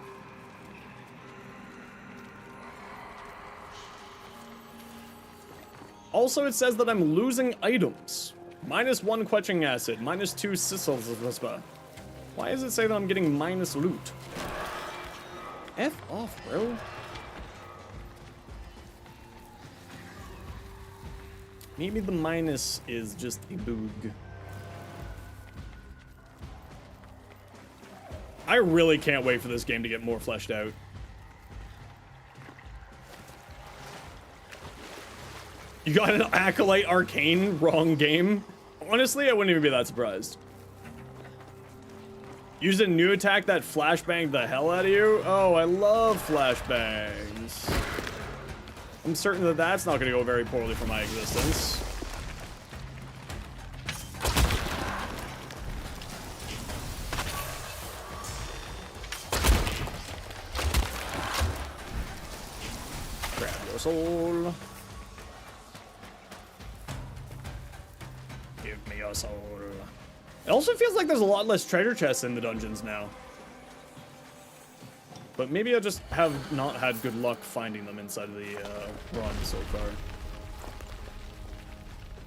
Also, it says that I'm losing items. -1 quenching acid, -2 sissel. Why does it say that I'm getting minus loot? F off, bro. Maybe the minus is just a bug. I really can't wait for this game to get more fleshed out. You got an Acolyte Arcane wrong game? Honestly, I wouldn't even be that surprised. Use a new attack that flashbanged the hell out of you? Oh, I love flashbangs. I'm certain that that's not going to go very poorly for my existence. Grab your soul. Give me your soul. It also feels like there's a lot less treasure chests in the dungeons now. But maybe I just have not had good luck finding them inside of the run so far.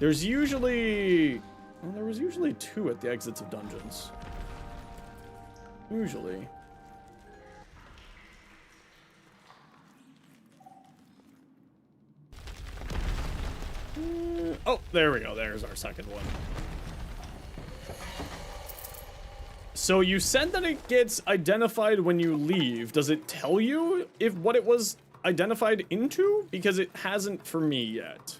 There's usually... Well, there was usually 2 at the exits of dungeons. Usually. Oh, there we go. There's our second one. So you said that it gets identified when you leave. Does it tell you if what it was identified into? Because it hasn't for me yet.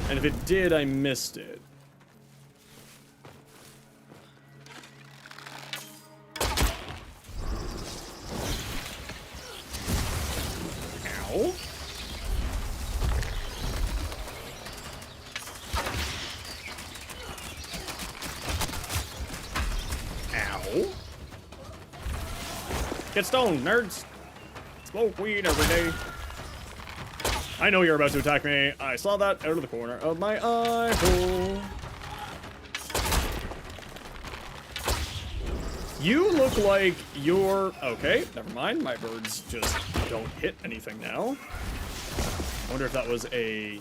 And if it did, I missed it. Ow. Get stoned, nerds! Smoke weed every day. I know you're about to attack me. I saw that out of the corner of my eye hole. You look like you're... Okay, never mind. My birds just don't hit anything now. I wonder if that was a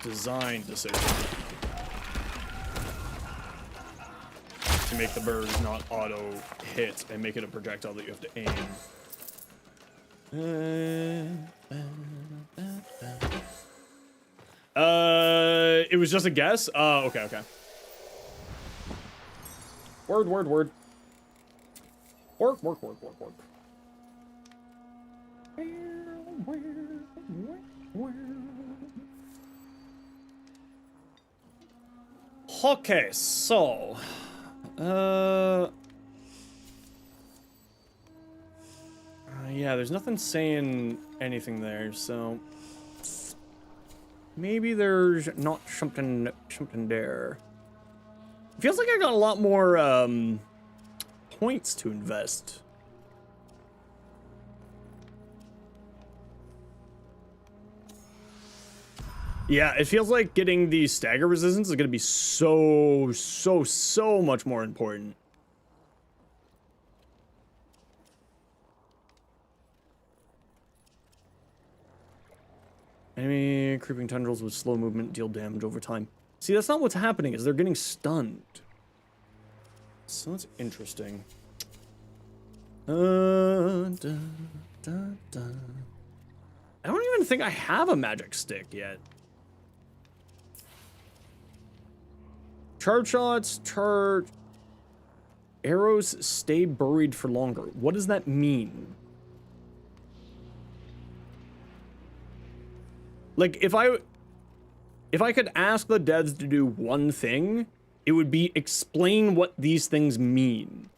design decision. To make the birds not auto hit and make it a projectile that you have to aim. It was just a guess? Okay. Word. Work. Okay, so... Yeah, there's nothing saying anything there, so maybe there's not something there. Feels like I got a lot more points to invest. Yeah, it feels like getting the stagger resistance is going to be so much more important. Enemy creeping tendrils with slow movement deal damage over time. See, that's not what's happening, is they're getting stunned. So that's interesting. I don't even think I have a magic stick yet. Charge shots, charge... Arrows stay buried for longer. What does that mean? Like, if I could ask the devs to do one thing, it would be explain what these things mean.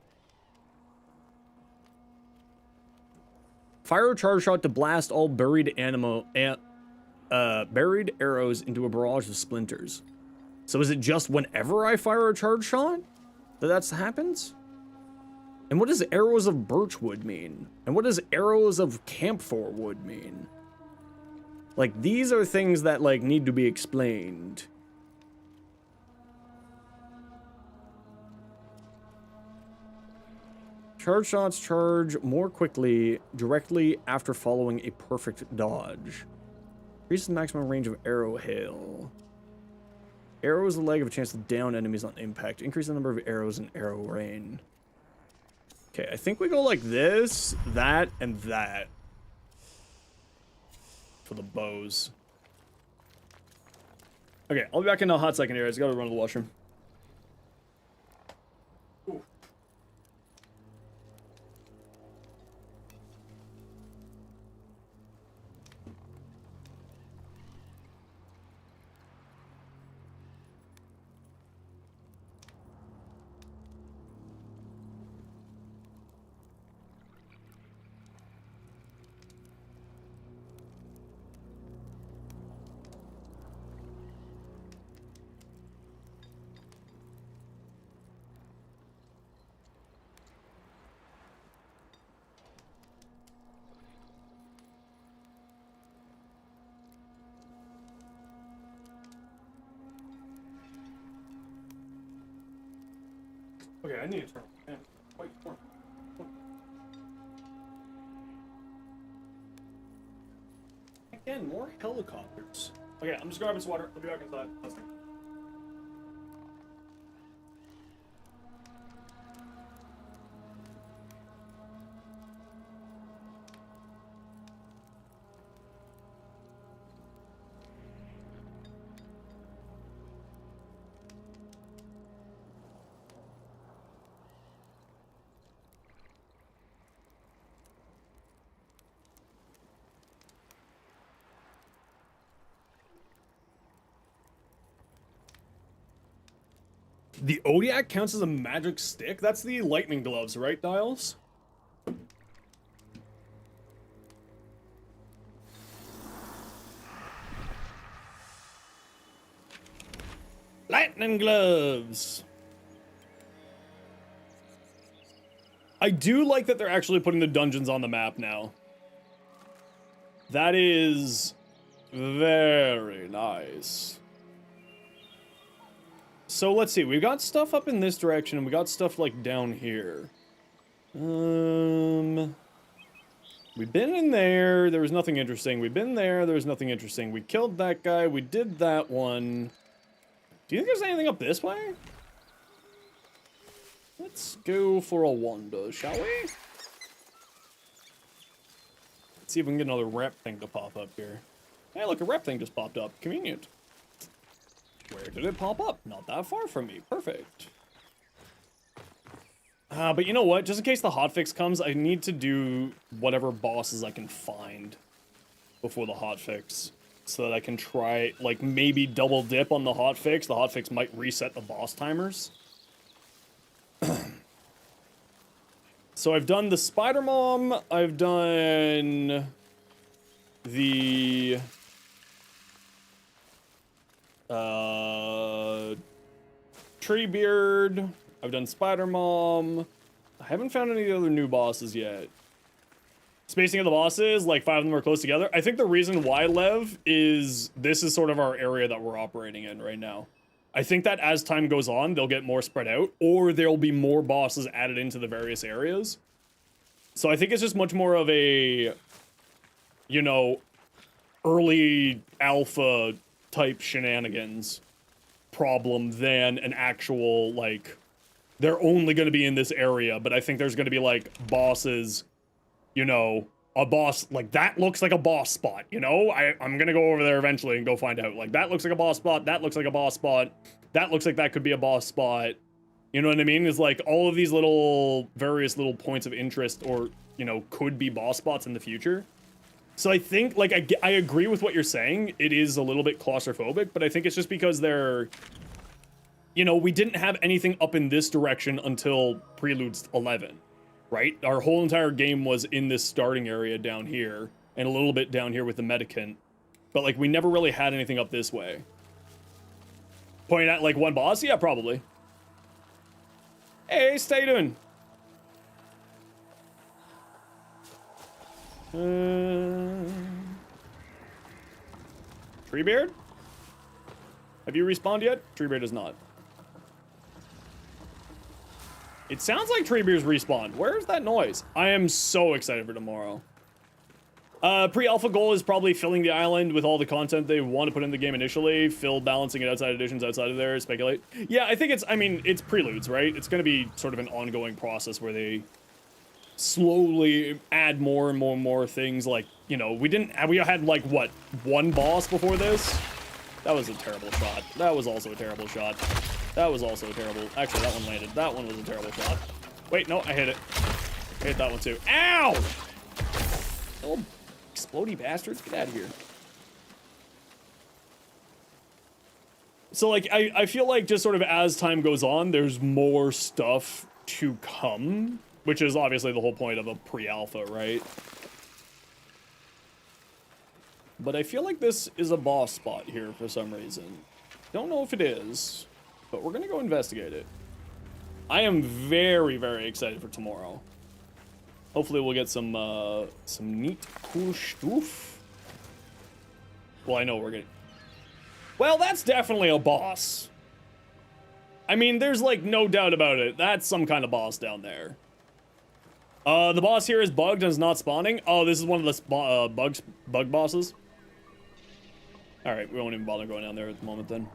Fire a charge shot to blast all buried buried arrows into a barrage of splinters. So is it just whenever I fire a charge shot that happens? And what does arrows of birchwood mean? And what does arrows of camphor wood mean? Like, these are things that, like, need to be explained. Charge shots charge more quickly directly after following a perfect dodge. Increases the maximum range of arrow hail. Arrows the leg have a chance to down enemies on impact. Increase the number of arrows in arrow rain. Okay, I think we go like this, that, and that. For the bows. Okay, I'll be back in a hot second here. I just gotta run to the washroom. Okay, I need to turn. Man, quite warm. Again, more helicopters. Okay, I'm just grabbing some water. I'll be back inside. The Odiac counts as a magic stick? That's the lightning gloves, right, Dials? Lightning gloves! I do like that they're actually putting the dungeons on the map now. That is very nice. So let's see, we've got stuff up in this direction, and we got stuff like down here. We've been in there, there was nothing interesting. We've been there, there was nothing interesting. We killed that guy, we did that one. Do you think there's anything up this way? Let's go for a wander, shall we? Let's see if we can get another rep thing to pop up here. Hey, look, a rep thing just popped up. Convenient. Where did it pop up? Not that far from me. Perfect. But you know what? Just in case the hotfix comes, I need to do whatever bosses I can find before the hotfix. So that I can try, like, maybe double dip on the hotfix. The hotfix might reset the boss timers. So I've done the Spider Mom. I've done the Treebeard. I've done Spider Mom. I haven't found any other new bosses yet. Spacing of the bosses, like 5 of them are close together. I think the reason why, Lev, is this is sort of our area that we're operating in right now. I think that as time goes on, they'll get more spread out, or there'll be more bosses added into the various areas. So I think it's just much more of a, you know, early alpha type shenanigans problem than an actual, like, they're only going to be in this area, but I think there's going to be, like, bosses, you know, a boss, like, that looks like a boss spot, you know? I'm going to go over there eventually and go find out. Like, that looks like a boss spot, that looks like a boss spot, that looks like that could be a boss spot. You know what I mean? It's like all of these little, various little points of interest or, you know, could be boss spots in the future. So I think, like, I agree with what you're saying. It is a little bit claustrophobic, but I think it's just because they're, you know, we didn't have anything up in this direction until Preludes 11, right? Our whole entire game was in this starting area down here, and a little bit down here with the Medicant. But, like, we never really had anything up this way. Pointing at, like, one boss? Yeah, probably. Hey, how you doing? Treebeard? Have you respawned yet? Treebeard does not. It sounds like Treebeard's respawned. Where's that noise? I am so excited for tomorrow. Pre-alpha goal is probably filling the island with all the content they want to put in the game initially. Fill balancing it outside editions outside of there. Speculate. Yeah, I think it's, I mean, it's Preludes, right? It's going to be sort of an ongoing process where they slowly add more and more and more things. Like, you know, we had like, what, one boss before this? That was a terrible shot. That was also a terrible shot. That was also a terrible, actually that one landed. That one was a terrible shot. Wait, no, I hit it. I hit that one too. Ow! Oh, explodey bastards, get out of here. So like, I feel like just sort of as time goes on, there's more stuff to come, which is obviously the whole point of a pre-alpha, right? But I feel like this is a boss spot here for some reason. Don't know if it is, but we're gonna go investigate it. I am very, very excited for tomorrow. Hopefully we'll get some neat, cool stuff. Well, I know we're getting... Well, that's definitely a boss. I mean, there's, like, no doubt about it. That's some kind of boss down there. The boss here is bugged and is not spawning. Oh, this is one of the bug bosses. Alright, we won't even bother going down there at the moment, then.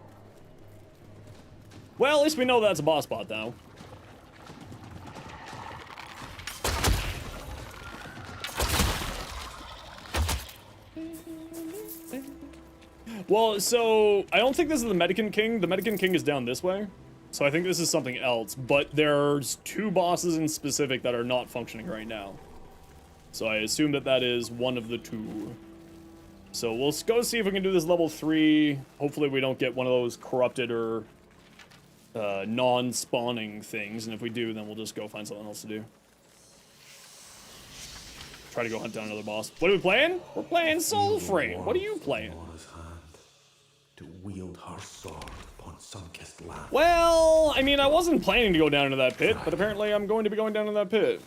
Well, at least we know that's a boss spot now. Well, so, I don't think this is the Medicant King. The Medicant King is down this way. So I think this is something else. But there's 2 bosses in specific that are not functioning right now. So I assume that that is one of the 2. So we'll go see if we can do this level 3. Hopefully we don't get one of those corrupted or non-spawning things. And if we do, then we'll just go find something else to do. Try to go hunt down another boss. What are we playing? We're playing Soulframe. What are you playing? To wield her sword upon sun-kissed land. Well, I mean, I wasn't planning to go down into that pit, but apparently I'm going to be going down into that pit.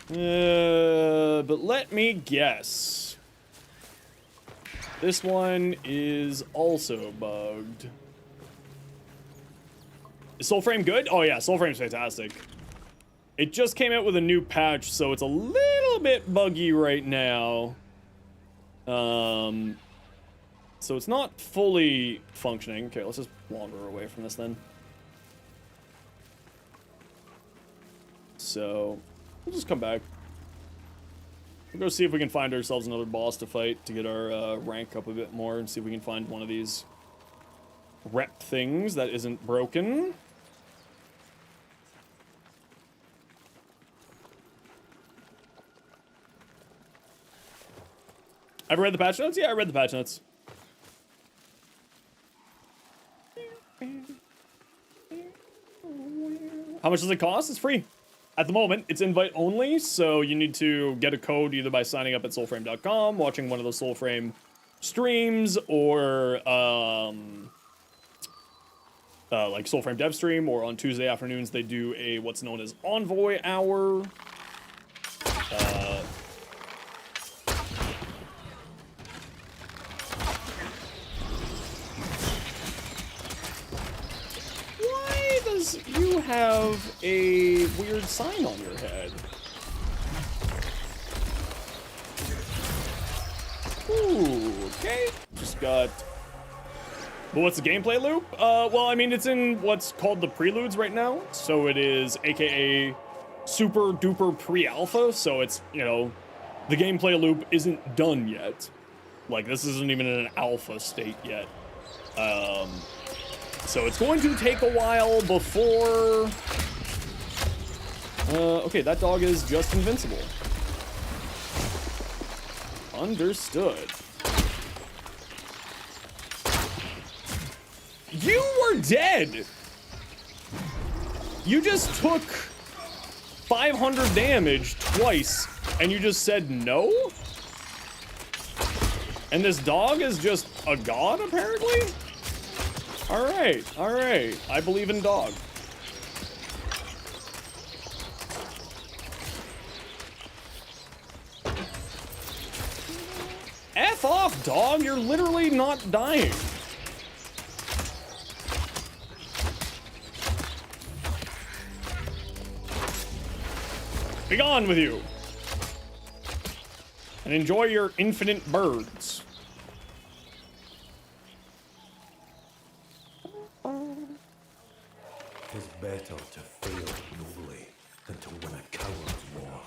But let me guess. This one is also bugged. Is Soulframe good? Oh yeah, Soulframe's fantastic. It just came out with a new patch, so it's a little bit buggy right now. So it's not fully functioning. Okay, let's just wander away from this then. So, we'll just come back. We'll go see if we can find ourselves another boss to fight to get our rank up a bit more and see if we can find one of these rep things that isn't broken. I've read the patch notes? Yeah, I read the patch notes. How much does it cost? It's free. At the moment, it's invite only, so you need to get a code either by signing up at soulframe.com, watching one of those Soulframe streams, or like Soulframe dev stream, or on Tuesday afternoons they do a what's known as Envoy Hour. Why does you have a weird sign on your head? Ooh, okay. Just got... Well, what's the gameplay loop? Well, I mean, it's in what's called the Preludes right now. So it is AKA super duper pre-alpha. So it's, you know, the gameplay loop isn't done yet. Like, this isn't even in an alpha state yet. So it's going to take a while before... okay, that dog is just invincible. Understood. You were dead! You just took 500 damage twice, and you just said no? And this dog is just a god, apparently? Alright, alright. I believe in dog. F off, dog! You're literally not dying. Be gone with you! And enjoy your infinite birds. It's better to fail nobly than to win a coward's war.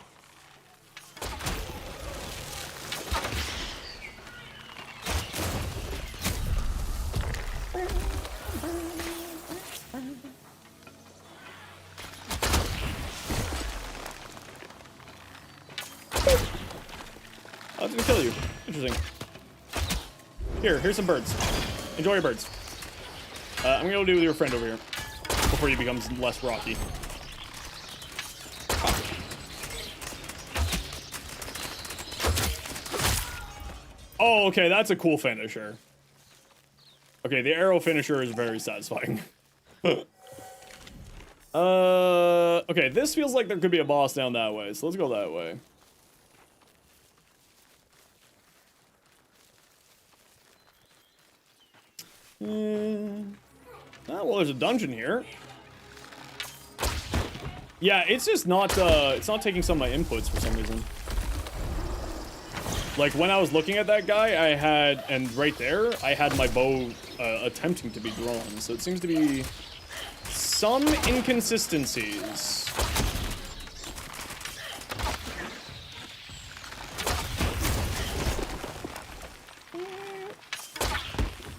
Oh, it's gonna kill you. Interesting. Here's some birds. Enjoy your birds. I'm gonna go do with your friend over here before he becomes less rocky. Oh, okay, that's a cool finisher. Okay, the arrow finisher is very satisfying. Okay, this feels like there could be a boss down that way, so let's go that way. Oh, well, there's a dungeon here. Yeah, it's just not, it's not taking some of my inputs for some reason. Like, when I was looking at that guy, I had, and right there, I had my bow attempting to be drawn, so it seems to be some inconsistencies.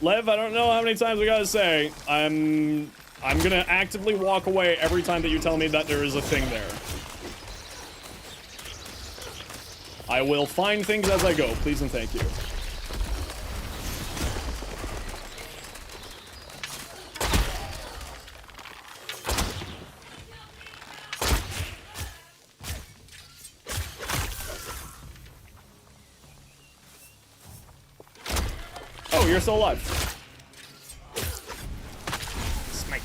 Lev, I don't know how many times we gotta say, I'm gonna actively walk away every time that you tell me that there is a thing there. I will find things as I go, please and thank you. Oh, you're still alive. Smite.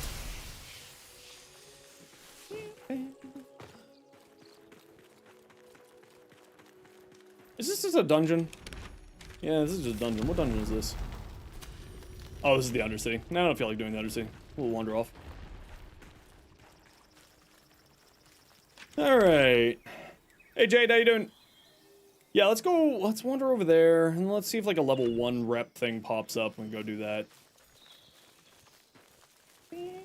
Is this just a dungeon? Yeah, this is just a dungeon. What dungeon is this? Oh, this is the Undercity. No, I don't feel like doing the Undercity. We'll wander off. Alright. Hey, Jade, how you doing? Yeah, let's go, let's wander over there, and let's see if like a level 1 rep thing pops up and go do that. Hey,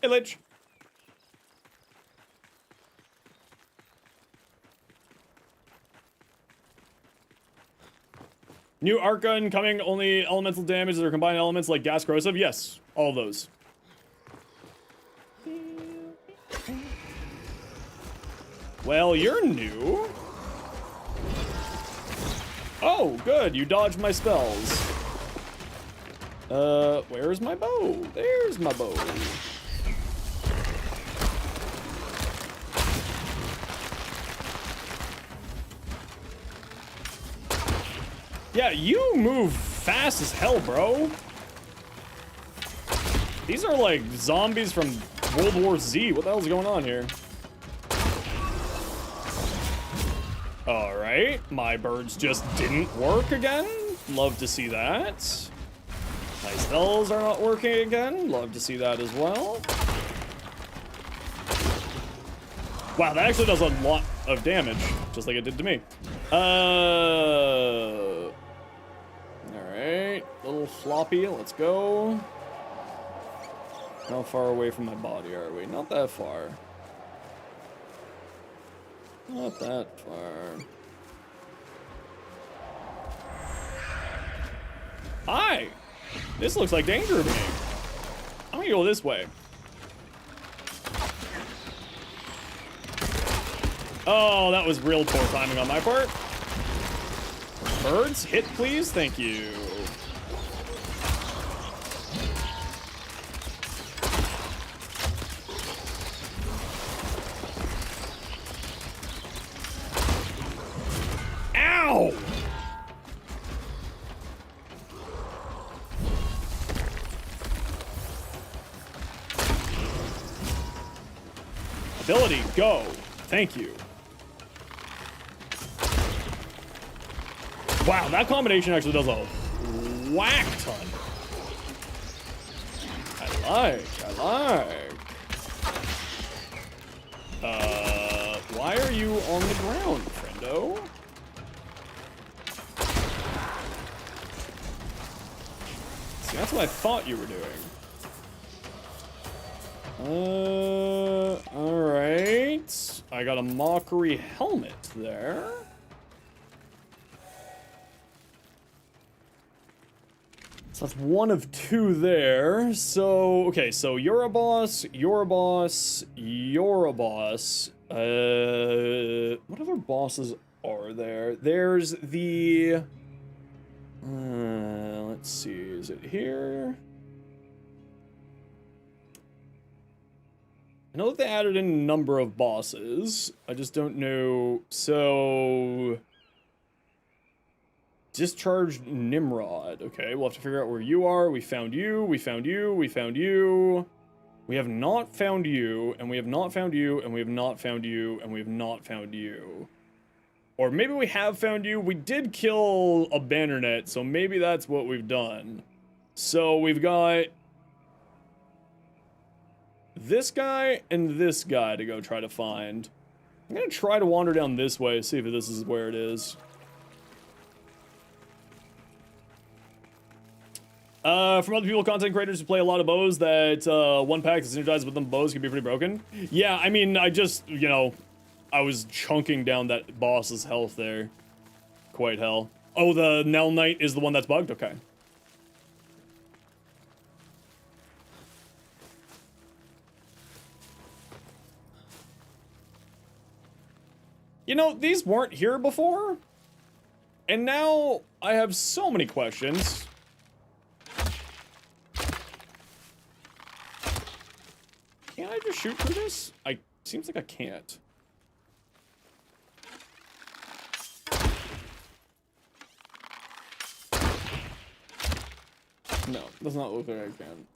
Lich. New arc gun coming, only elemental damage or combined elements like gas corrosive? Yes, all of those. Well, you're new. Oh, good, you dodged my spells. Where's my bow? There's my bow. Yeah, you move fast as hell, bro. These are like zombies from World War Z. What the hell's going on here? All right, my birds just didn't work again. Love to see that. My spells are not working again. Love to see that as well. Wow, that actually does a lot of damage, just like it did to me. All right, little floppy, let's go. How far away from my body are we? Not that far. Not that far. Hi! This looks like danger to me. I'm gonna go this way. Oh, that was real poor timing on my part. Birds, hit please, thank you. Ow! Ability, go. Thank you. Wow, that combination actually does a whack ton. I like. Why are you on the ground, friendo? See, that's what I thought you were doing. Alright. I got a mockery helmet there. So that's one of two there. So, okay, so you're a boss, you're a boss, you're a boss. What other bosses are there? There's the... let's see, is it here? I know that they added in a number of bosses. I just don't know. So... Discharged Nimrod. Okay, we'll have to figure out where you are. We found you, we found you, we found you. We have not found you, and we have not found you, and we have not found you, and we have not found you. Or maybe we have found you. We did kill a Bannernet, so maybe that's what we've done. So we've got this guy and this guy to go try to find. I'm gonna try to wander down this way, see if this is where it is. From other people, content creators who play a lot of bows, that one pack that's synergized with them bows can be pretty broken. Yeah, I mean, I just, you know, I was chunking down that boss's health there. Quite hell. Oh, the Nell Knight is the one that's bugged? Okay. You know, these weren't here before. And now I have so many questions. Can't I just shoot through this? Seems like I can't. No, does not look like I can.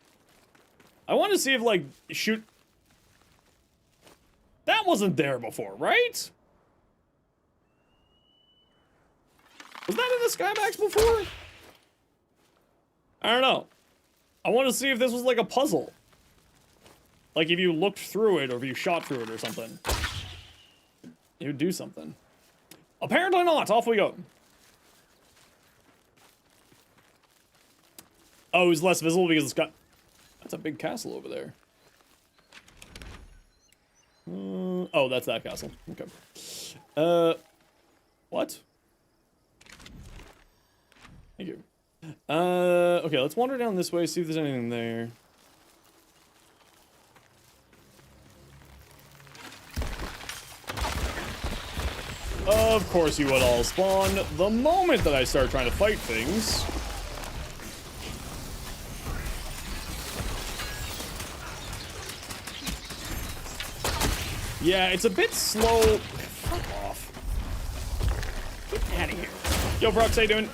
I want to see if, like, shoot... That wasn't there before, right? Was that in the Skymax before? I don't know. I want to see if this was like a puzzle. Like if you looked through it or if you shot through it or something. It would do something. Apparently not. Off we go. Oh, it was less visible because it's got... That's a big castle over there. Oh, that's that castle. Okay. What? Thank you. Okay, let's wander down this way, see if there's anything there. Of course you would all spawn the moment that I start trying to fight things. Yeah, it's a bit slow. Fuck off. Get out of here. Yo, Brox, how you doing?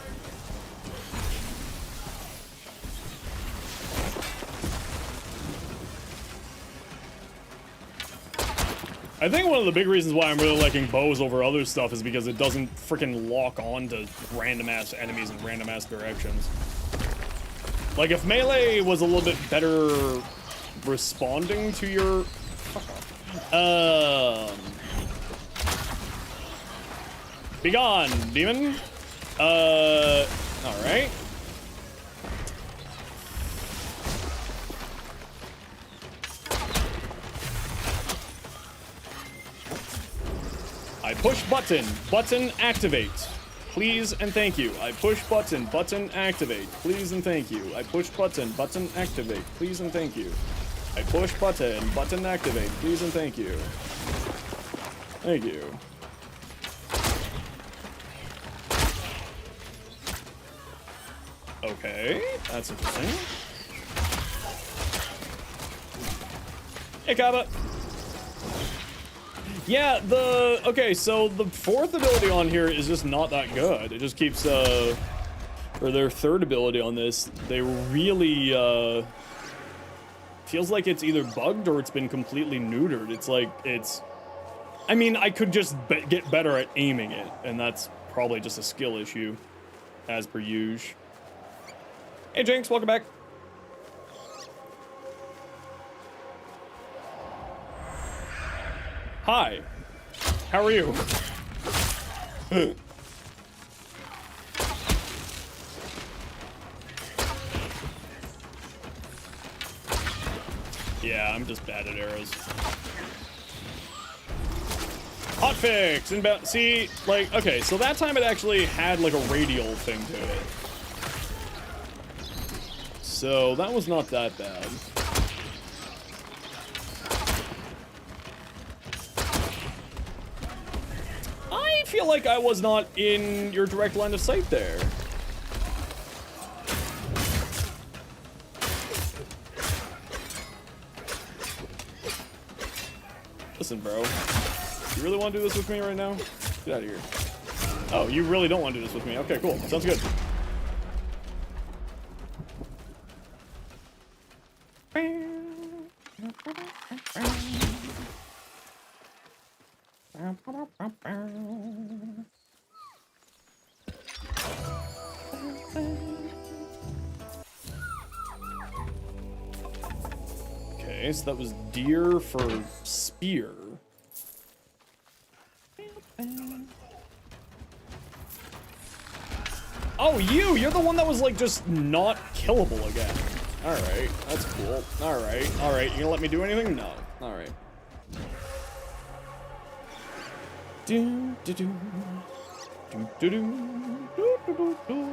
I think one of the big reasons why I'm really liking bows over other stuff is because it doesn't freaking lock on to random ass enemies in random ass directions. Like if melee was a little bit better responding to your be gone, demon. Alright. I push button, button activate. Please and thank you. I push button, button activate. Please and thank you. I push button, button activate. Please and thank you. I push button, button activate. Please and thank you. Thank you. Okay, that's interesting. Hey, Kaba. Yeah, okay, so the fourth ability on here is just not that good. It just keeps, or their third ability on this, they really, feels like it's either bugged or it's been completely neutered. It's like, I mean, I could just get better at aiming it, and that's probably just a skill issue, as per usual. Hey, Jinx, welcome back. Hi. How are you? Yeah, I'm just bad at arrows. Hotfix! Inbound. See, like, okay, so that time it actually had, like, a radial thing to it. So, that was not that bad. I feel like I was not in your direct line of sight there. Listen, bro. You really want to do this with me right now? Get out of here. Oh, you really don't want to do this with me. Okay, cool. Sounds good. Okay, so that was deer for spear. Oh, you're the one that was like just not killable again. Alright, that's cool. Alright, you gonna let me do anything? No. Alright. Do do do do do do do do do.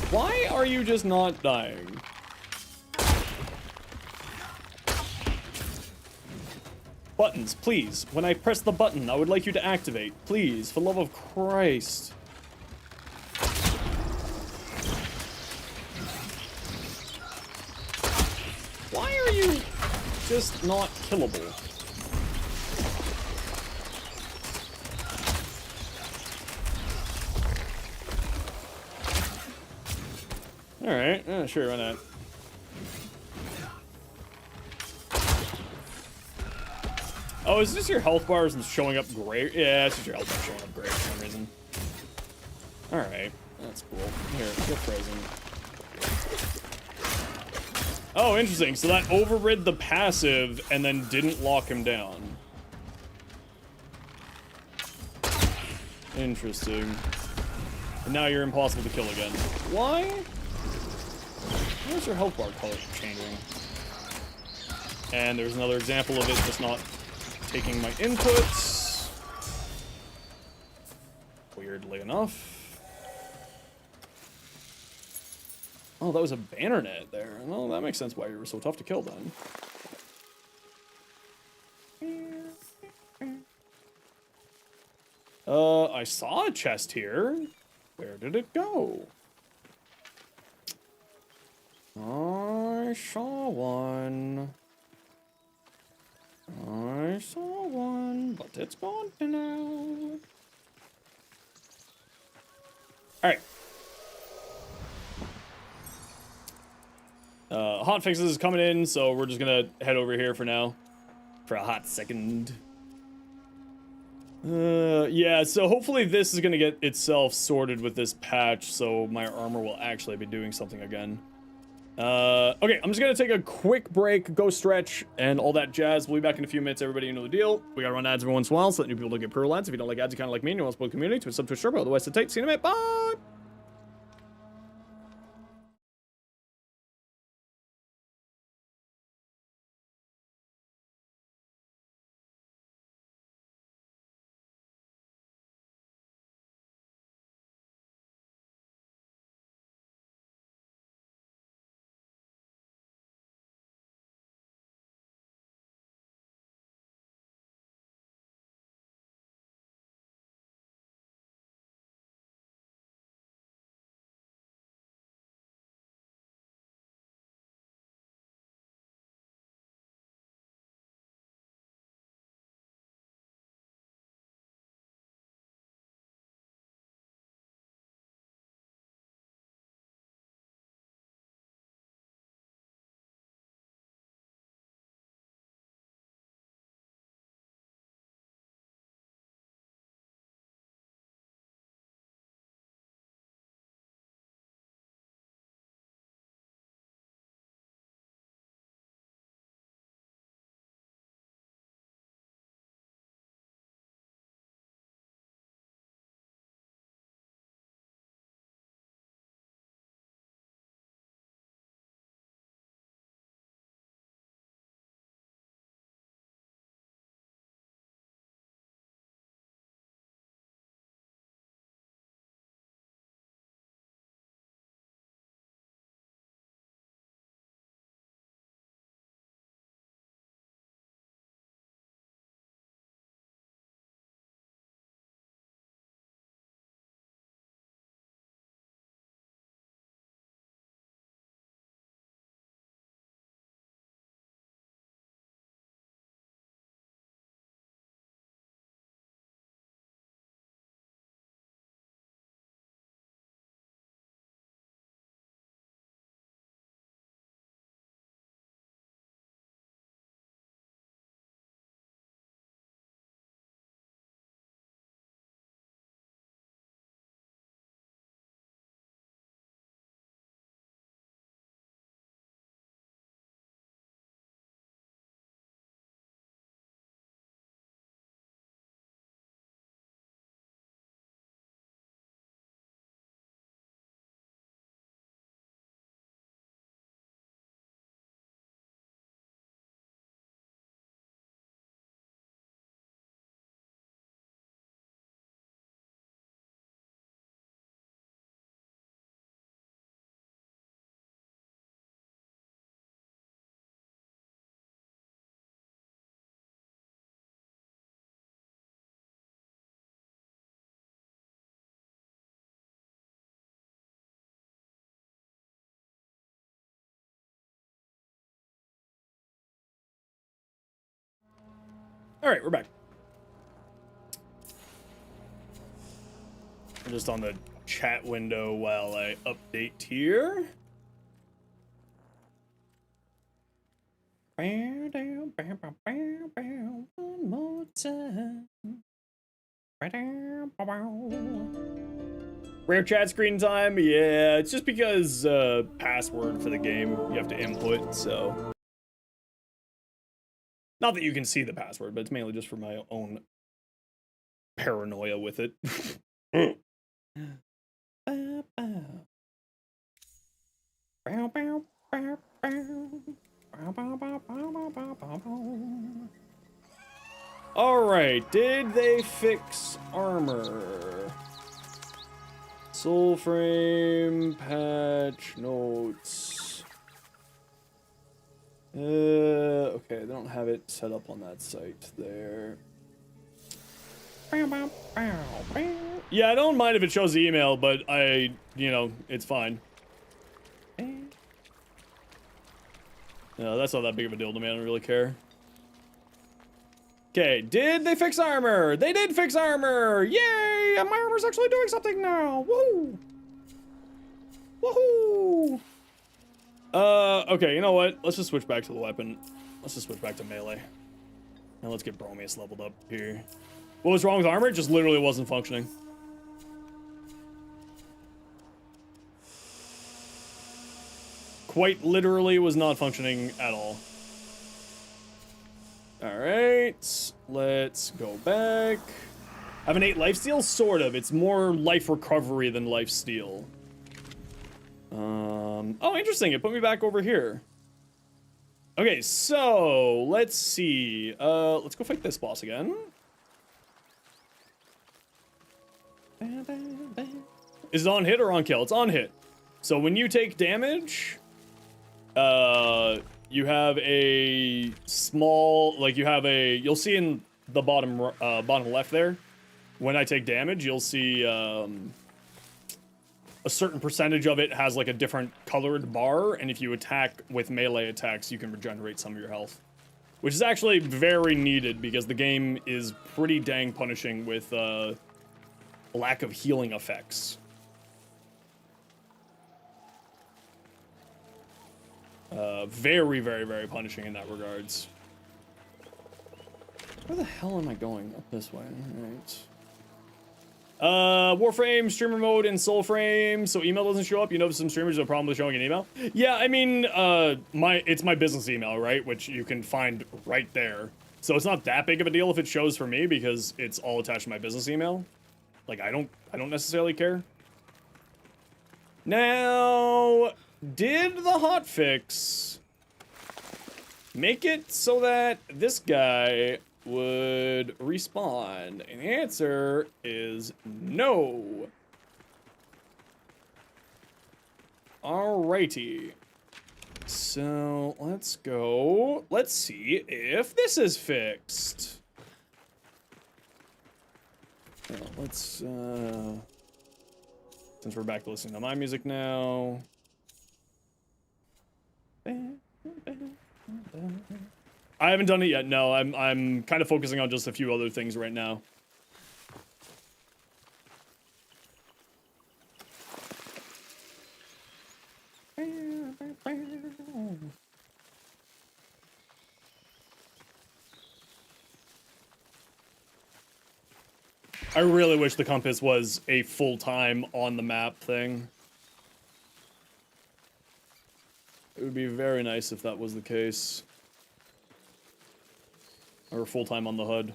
Why are you just not dying? Buttons, please. When I press the button, I would like you to activate. Please, for the love of Christ. Why are you just not killable? Alright, sure, why not? Oh, is this your health bars and showing up gray? Yeah, it's just your health bar showing up gray for some reason. Alright, that's cool. Here, get frozen. Oh, interesting. So that overrid the passive and then didn't lock him down. Interesting. And now you're impossible to kill again. Why? Where's your health bar color changing? And there's another example of it just not taking my inputs. Weirdly enough. Oh, that was a banner net there. Well, that makes sense why you were so tough to kill then. I saw a chest here. Where did it go? I saw one. I saw one, but it's gone now. All right. Hot fixes is coming in, so we're just gonna head over here for now. For a hot second. Yeah, so hopefully this is gonna get itself sorted with this patch, so my armor will actually be doing something again. Okay, I'm just gonna take a quick break, go stretch, and all that jazz. We'll be back in a few minutes, everybody, you know the deal. We gotta run ads every once in a while, so that new people don't get pro ads. If you don't like ads, you kinda like me, and you want to support the community, to a sub to a shirt, otherwise sit tight. See you in a minute, bye! Alright, we're back. I'm just on the chat window while I update here. One more time. Rare chat screen time? Yeah, it's just because password for the game you have to input, so. Not that you can see the password, but it's mainly just for my own paranoia with it. Alright, did they fix armor? Soulframe, patch, notes. Okay, they don't have it set up on that site there. Yeah, I don't mind if it shows the email, but it's fine. No, that's not that big of a deal to me, I don't really care. Okay, did they fix armor? They did fix armor! Yay! yeah, my armor's actually doing something now. Woohoo! Woohoo! Okay, you know what? Let's just switch back to the weapon. Let's just switch back to melee. And let's get Bromius leveled up here. What was wrong with armor? It just literally wasn't functioning. Quite literally was not functioning at all. Alright, let's go back. I have an 8 lifesteal? Sort of. It's more life recovery than lifesteal. Oh, interesting. It put me back over here. Okay, so let's see. Let's go fight this boss again. Is it on hit or on kill? It's on hit. So when you take damage, you have a small, like you'll see in the bottom left there, when I take damage, you'll see, a certain percentage of it has like a different colored bar, and if you attack with melee attacks, you can regenerate some of your health. Which is actually very needed, because the game is pretty dang punishing with, lack of healing effects. Very, very, very punishing in that regards. Where the hell am I going? Up this way, alright. Warframe, streamer mode, and Soulframe, so email doesn't show up. You know some streamers have a problem with showing an email? Yeah, I mean, it's my business email, right? Which you can find right there. So it's not that big of a deal if it shows for me, because it's all attached to my business email. Like, I don't necessarily care. Now, did the hotfix make it so that this guy would respawn? And the answer is no. Alrighty. So, let's go. Let's see if this is fixed. Well, let's, since we're back to listening to my music now. I haven't done it yet. No, I'm kind of focusing on just a few other things right now. I really wish the compass was a full-time on the map thing. It would be very nice if that was the case. Or full-time on the HUD.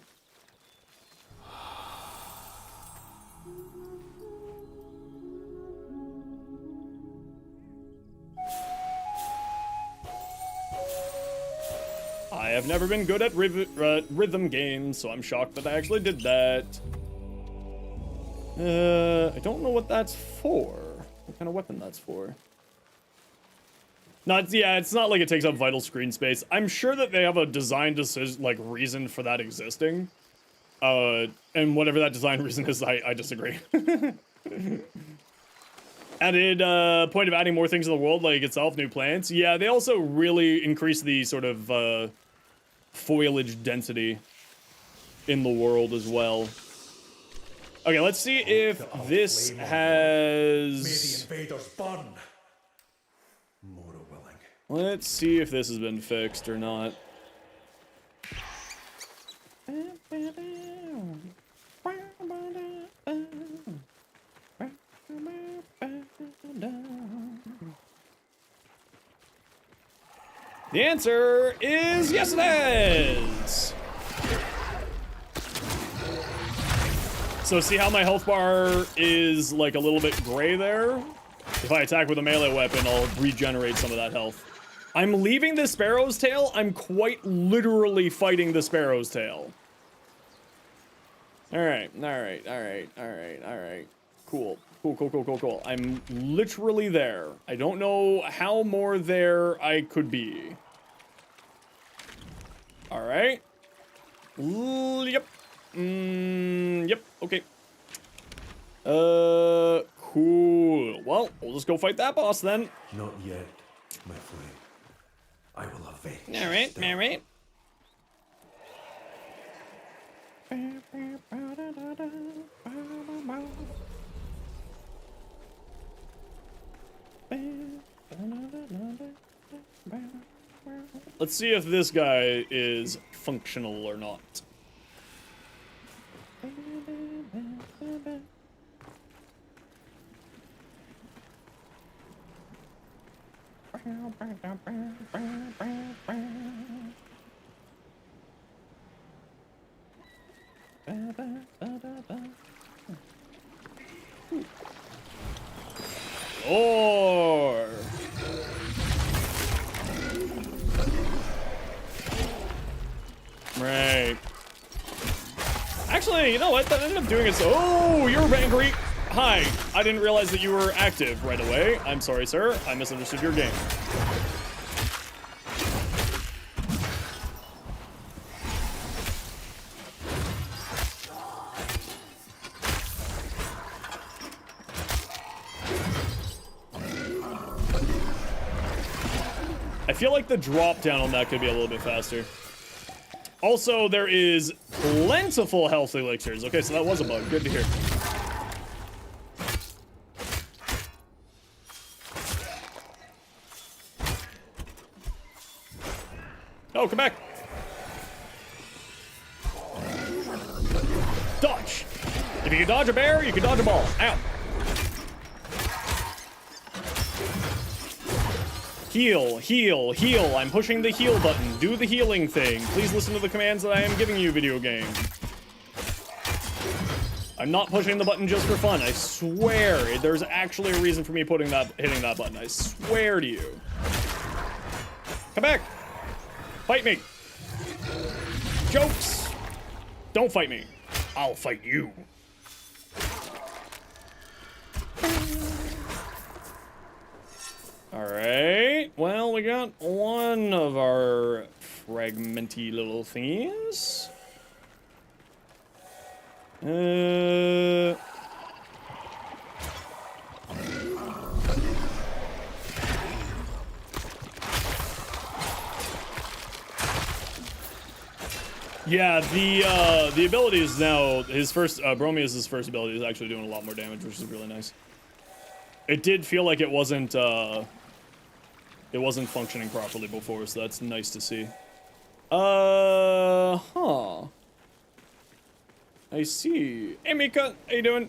I have never been good at rhythm games, so I'm shocked that I actually did that. I don't know what that's for. What kind of weapon that's for. Yeah, it's not like it takes up vital screen space. I'm sure that they have a design decision, like, reason for that existing. And whatever that design reason is, I disagree. Added, point of adding more things in the world, like itself, new plants. Yeah, they also really increase the sort of, foliage density in the world as well. Okay, let's see if this has... May the invaders burn. More willing. Let's see if this has been fixed or not. The answer is yes, it is! So see how my health bar is like a little bit gray there? If I attack with a melee weapon, I'll regenerate some of that health. I'm leaving the Sparrow's Tail. I'm quite literally fighting the Sparrow's Tail. Alright. Cool. Cool. I'm literally there. I don't know how more there I could be. Alright. Yep. Yep, okay. Cool. Well, we'll just go fight that boss then. Not yet, my friend. I will avenge. Alright. Let's see if this guy is functional or not. Or right. Actually, you know what? That ended up doing it. So, oh, you're angry. Hi. I didn't realize that you were active right away. I'm sorry, sir. I misunderstood your game. I feel like the drop down on that could be a little bit faster. Also, there is plentiful health elixirs. Okay, so that was a bug. Good to hear. Oh, come back. Dodge. If you can dodge a bear, you can dodge a ball. Ow. Heal, heal, heal. I'm pushing the heal button. Do the healing thing. Please listen to the commands that I am giving you, video game. I'm not pushing the button just for fun. I swear, there's actually a reason for me hitting that button. I swear to you. Come back. Fight me. Jokes. Don't fight me. I'll fight you. Alright, well, we got one of our fragmenty little thingies. Yeah, the ability is now, his first, Bromius' first ability is actually doing a lot more damage, which is really nice. It did feel like it wasn't functioning properly before, so that's nice to see. Huh. I see. Hey, Mika, how you doing?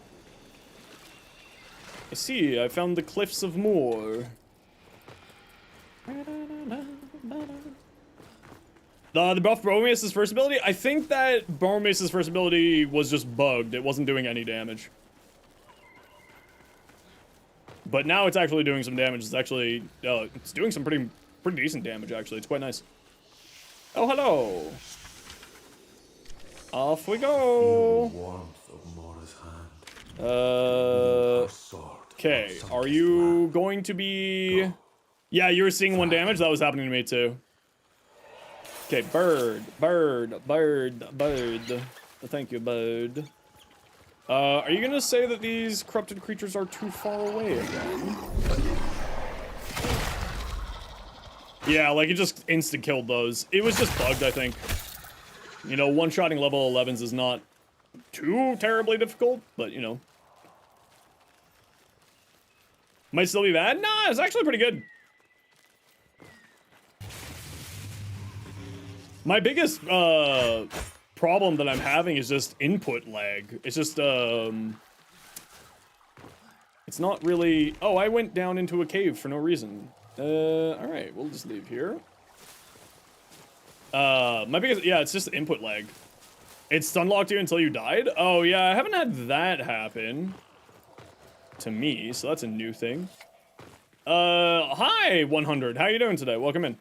I see, I found the Cliffs of Moor. The buff Bromius' first ability? I think that Bromius' first ability was just bugged. It wasn't doing any damage. But now it's actually doing some damage. It's actually, it's doing some pretty decent damage, actually. It's quite nice. Oh, hello. Off we go. Okay, are you going to be... Yeah, you were seeing 1 damage? That was happening to me, too. Okay, bird. Thank you, bird. Are you gonna say that these corrupted creatures are too far away again? Yeah, like, it just insta-killed those. It was just bugged, I think. You know, one-shotting level 11s is not too terribly difficult, but, you know. Might still be bad? Nah, it's actually pretty good. My biggest, problem that I'm having is just input lag. It's just, it's not really... Oh, I went down into a cave for no reason. Alright, we'll just leave here. My biggest... Yeah, it's just input lag. It stun locked you until you died? Oh, yeah, I haven't had that happen to me, so that's a new thing. Hi, 100. How you doing today? Welcome in.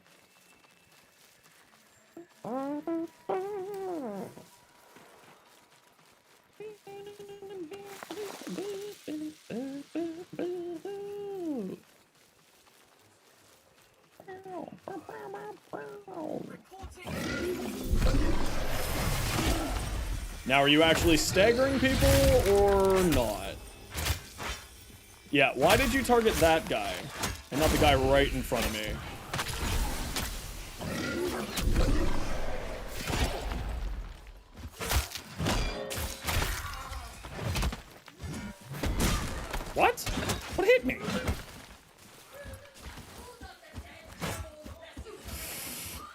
Now, are you actually staggering people or not? Yeah, why did you target that guy and not the guy right in front of me?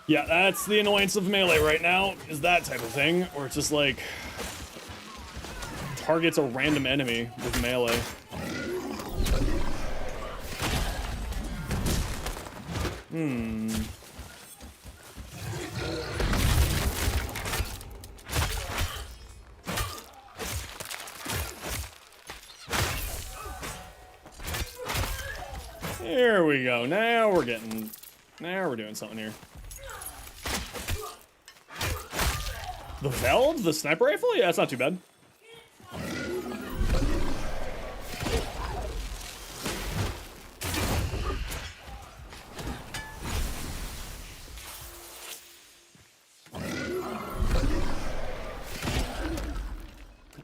Yeah, that's the annoyance of melee right now, is that type of thing, where it's just like targets a random enemy with melee. There we go. Now we're doing something here. The Veld? The sniper rifle? Yeah, it's not too bad.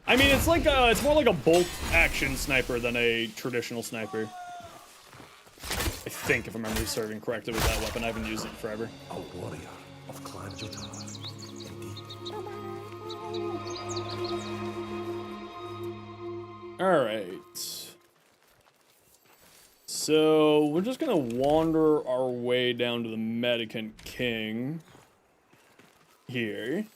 I mean, it's like it's more like a bolt action sniper than a traditional sniper. I think, if my memory's serving correctly with that weapon, I haven't used it in forever. A warrior of Clan Jotara. Indeed. Alright. So, we're just gonna wander our way down to the Medicant King. Here.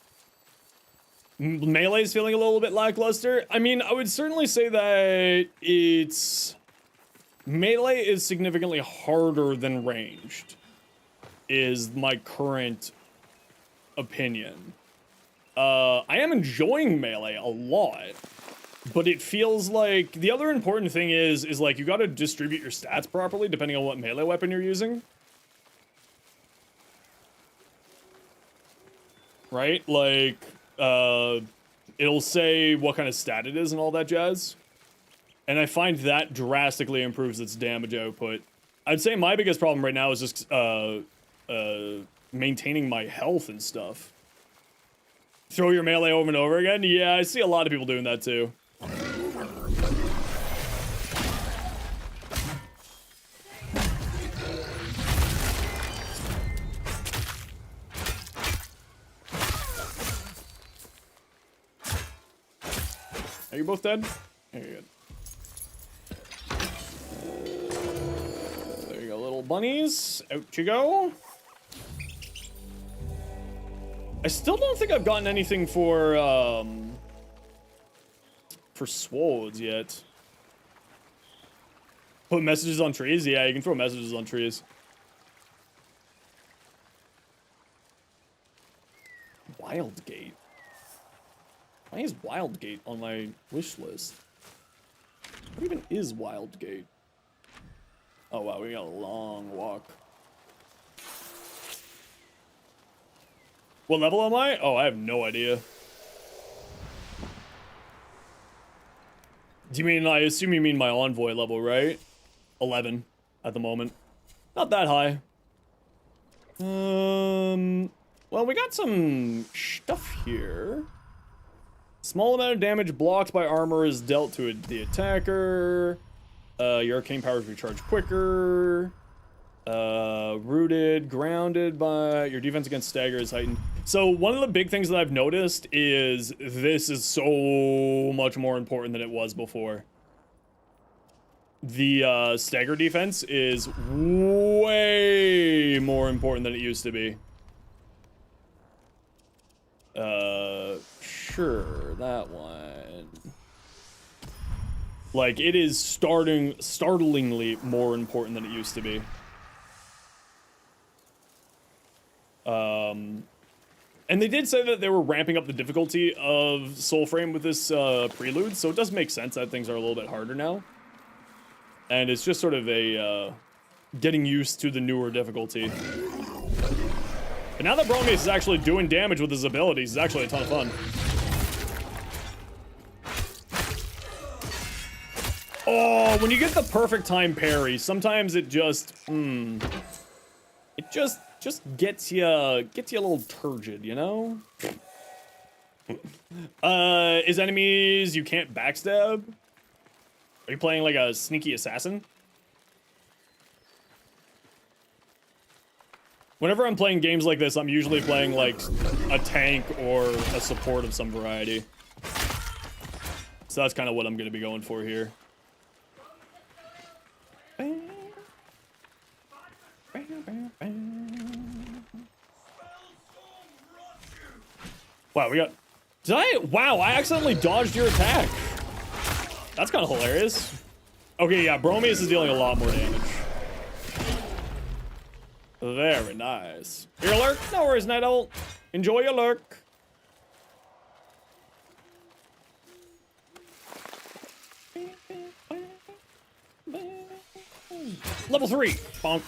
Melee's feeling a little bit lackluster. I mean, I would certainly say that it's... Melee is significantly harder than ranged, is my current opinion. I am enjoying melee a lot, but it feels like the other important thing is like you gotta distribute your stats properly depending on what melee weapon you're using. Right? Like, it'll say what kind of stat it is and all that jazz. And I find that drastically improves its damage output. I'd say my biggest problem right now is just maintaining my health and stuff. Throw your melee over and over again? Yeah, I see a lot of people doing that too. Are you both dead? There you go. There you go, little bunnies. Out you go. I still don't think I've gotten anything for swords yet. Put messages on trees? Yeah, you can throw messages on trees. Wildgate. Why is Wildgate on my wish list? What even is Wildgate? Oh wow, we got a long walk. What level am I? Oh, I have no idea. Do you mean, I assume you mean my envoy level, right? 11 at the moment. Not that high. Well, we got some stuff here. Small amount of damage blocked by armor is dealt to the attacker. Your arcane powers recharge quicker. Rooted, grounded by... Your defense against stagger is heightened. So one of the big things that I've noticed is this is so much more important than it was before. The stagger defense is way more important than it used to be. Sure, that one. Like, it is startlingly more important than it used to be. And they did say that they were ramping up the difficulty of Soulframe with this Preludes, so it does make sense that things are a little bit harder now. And it's just sort of a getting used to the newer difficulty. But now that Bromance is actually doing damage with his abilities, it's actually a ton of fun. Oh, when you get the perfect time parry, sometimes it just, it just gets you a little turgid, you know? Is enemies you can't backstab? Are you playing like a sneaky assassin? Whenever I'm playing games like this, I'm usually playing like a tank or a support of some variety. So that's kind of what I'm gonna be going for here. Wow, we got... Did I? Wow, I accidentally dodged your attack. That's kind of hilarious. Okay, yeah, Bromius is dealing a lot more damage. Very nice. Your lurk? No worries, Night Owl. Enjoy your lurk. Level 3. Bonk.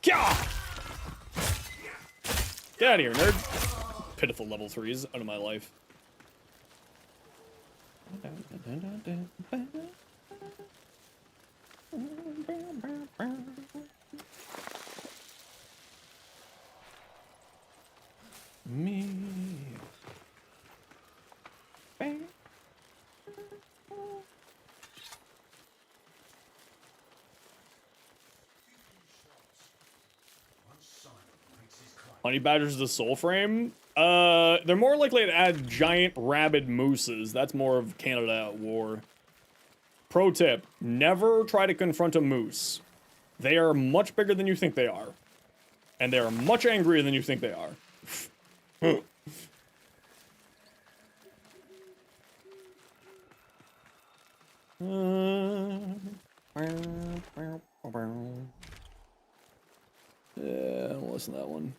Kya! Get out of here, nerd. Pitiful level 3s out of my life. Me. Honey badgers the soul frame? They're more likely to add giant rabid mooses. That's more of Canada at war. Pro tip, never try to confront a moose. They are much bigger than you think they are. And they are much angrier than you think they are. Yeah, I don't listen to that one.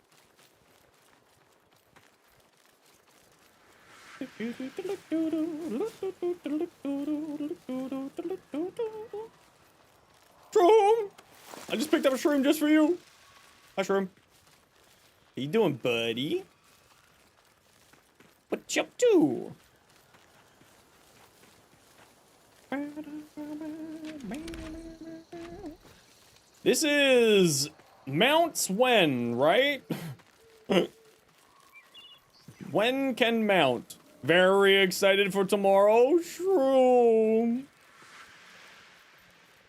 Shroom! I just picked up a shroom just for you. Hi, shroom. How you doing, buddy? What you up to? This is mounts when, right? When can mount? Very excited for tomorrow, shroom.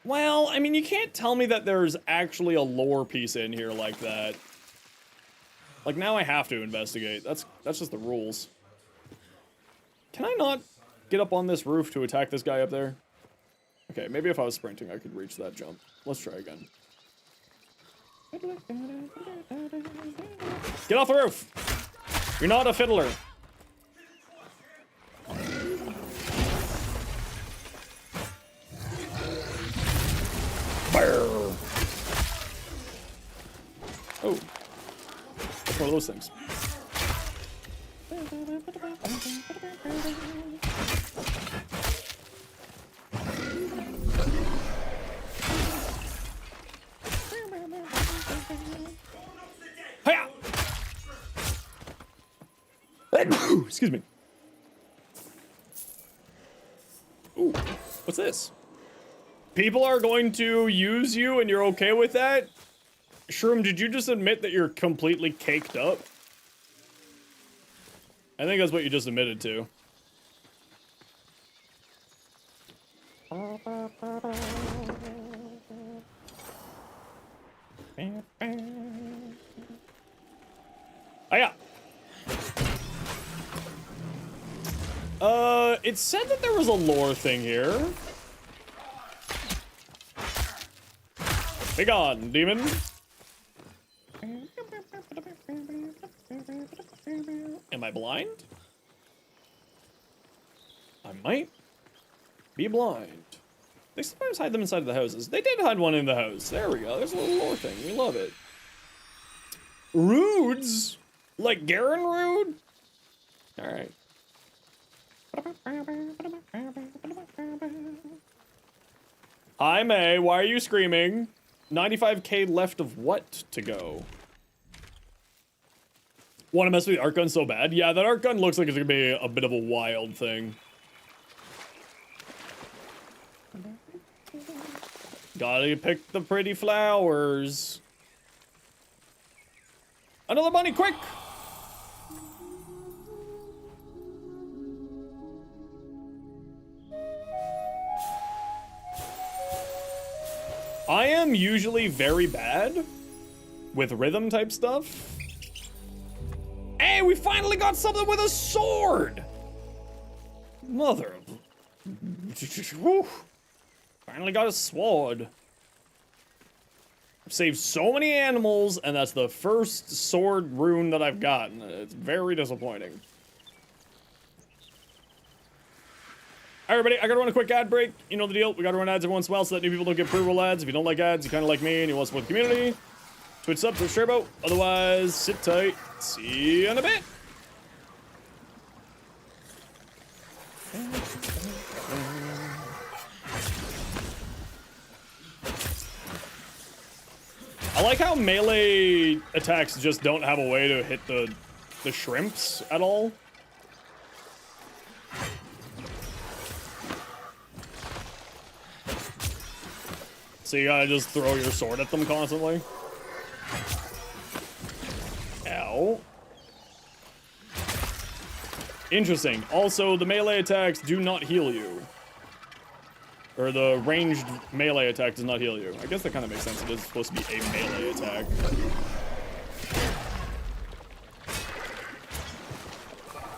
Well, I mean, you can't tell me that there's actually a lore piece in here like that. Like, now I have to investigate. That's just the rules. Can I not get up on this roof to attack this guy up there? Okay, maybe if I was sprinting, I could reach that jump. Let's try again. Get off the roof! You're not a fiddler. Oh. That's one of those things. Hiya! Excuse me. Ooh, what's this? People are going to use you and you're okay with that? Shroom, did you just admit that you're completely caked up? I think that's what you just admitted to. Oh yeah. It said that there was a lore thing here. Be gone, demon. Am I blind? I might be blind. They sometimes hide them inside of the houses. They did hide one in the house. There we go. There's a little lore thing. We love it. Rudes? Like Garen Rude? Alright. Hi, May. Why are you screaming? 95k left of what to go? Want to mess with the art gun so bad? Yeah, that art gun looks like it's gonna be a bit of a wild thing. Gotta pick the pretty flowers. Another bunny, quick! I am usually very bad with rhythm type stuff. Hey, we finally got something with a sword! Mother of... Whew. Finally got a sword. saved so many animals, and that's the first sword rune that I've gotten. It's very disappointing. Alright, everybody, I gotta run a quick ad break. You know the deal. We gotta run ads every once in a while so that new people don't get pre-roll ads. If you don't like ads, you kinda like me and you want to support the community, Twitch sub, Twitch turbo. Otherwise, sit tight. See you in a bit. I like how melee attacks just don't have a way to hit the shrimps at all. So you gotta just throw your sword at them constantly. Ow. Interesting. Also, the melee attacks do not heal you. Or the ranged melee attack does not heal you. I guess that kind of makes sense. It is supposed to be a melee attack.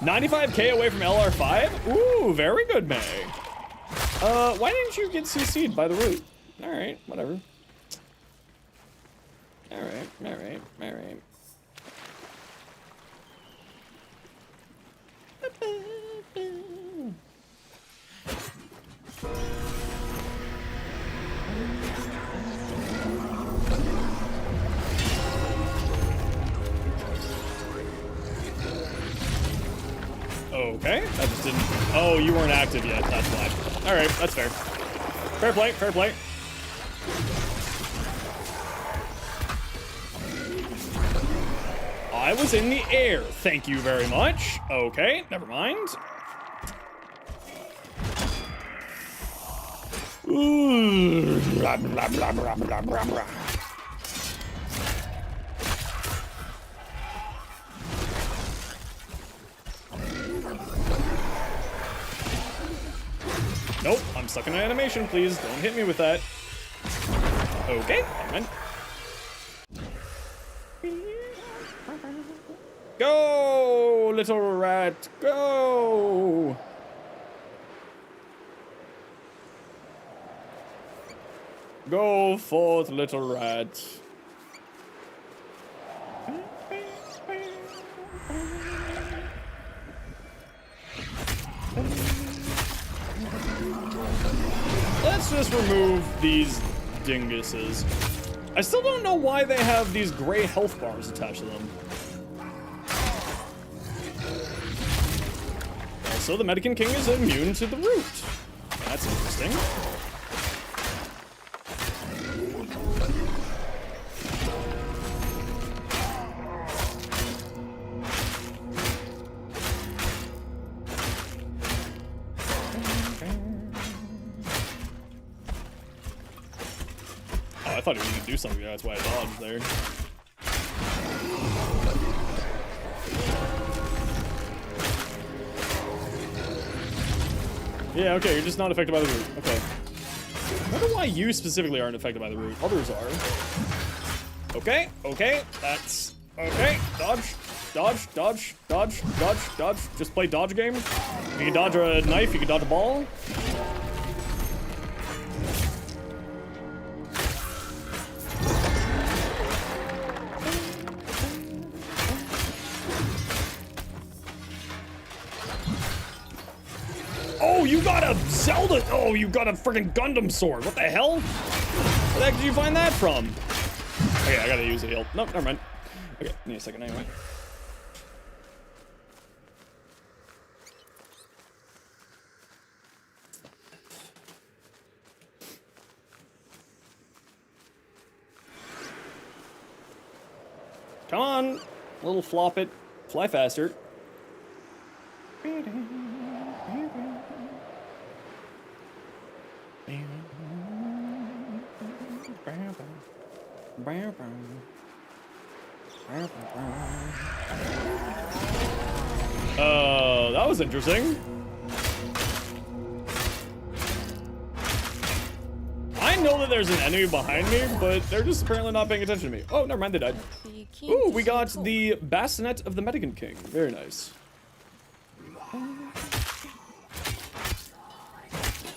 $95K away from LR5? Ooh, very good, May. Why didn't you get CC'd by the root? Alright, whatever. Alright. Okay, that just didn't... Oh, you weren't active yet, that's why. Alright, that's fair. Fair play, fair play. I was in the air, thank you very much. Okay, never mind. Ooh, blah, blah, blah, blah, blah, blah, blah. Nope, I'm stuck in an animation, please. Don't hit me with that. Okay, never mind. Go, little rat, go! Go forth, little rat. Let's just remove these dinguses. I still don't know why they have these gray health bars attached to them. Also, the Medican King is immune to the root. That's interesting. I thought he was gonna do something, that's why I dodged there. Yeah, okay, you're just not affected by the root. Okay. I wonder why you specifically aren't affected by the root. Others are. Okay, okay, that's... Okay, dodge, dodge, dodge, dodge, dodge, dodge. Just play dodge game. You can dodge a knife, you can dodge a ball. Oh, you got a Zelda! Oh, you got a freaking Gundam sword. What the hell? Where the heck did you find that from? Okay, I gotta use a heal. Nope, never mind. Okay, need a second anyway. Come on, little flop it. Fly faster. That was interesting. I know that there's an enemy behind me, but they're just apparently not paying attention to me. Oh, never mind, they died. Ooh, we got the Bassinet of the Medican King. Very nice.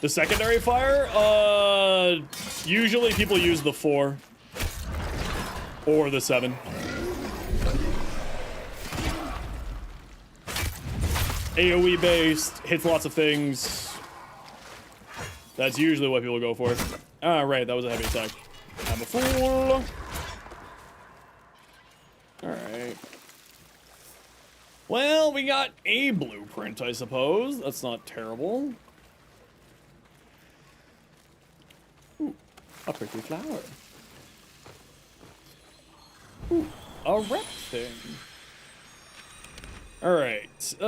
The secondary fire? Usually people use the 4. Or the 7. AoE based, hits lots of things. That's usually what people go for. Alright, that was a heavy attack. I'm a fool. Alright. Well, we got a blueprint, I suppose. That's not terrible. Ooh, a pretty flower. Ooh, a rep thing. Alright, we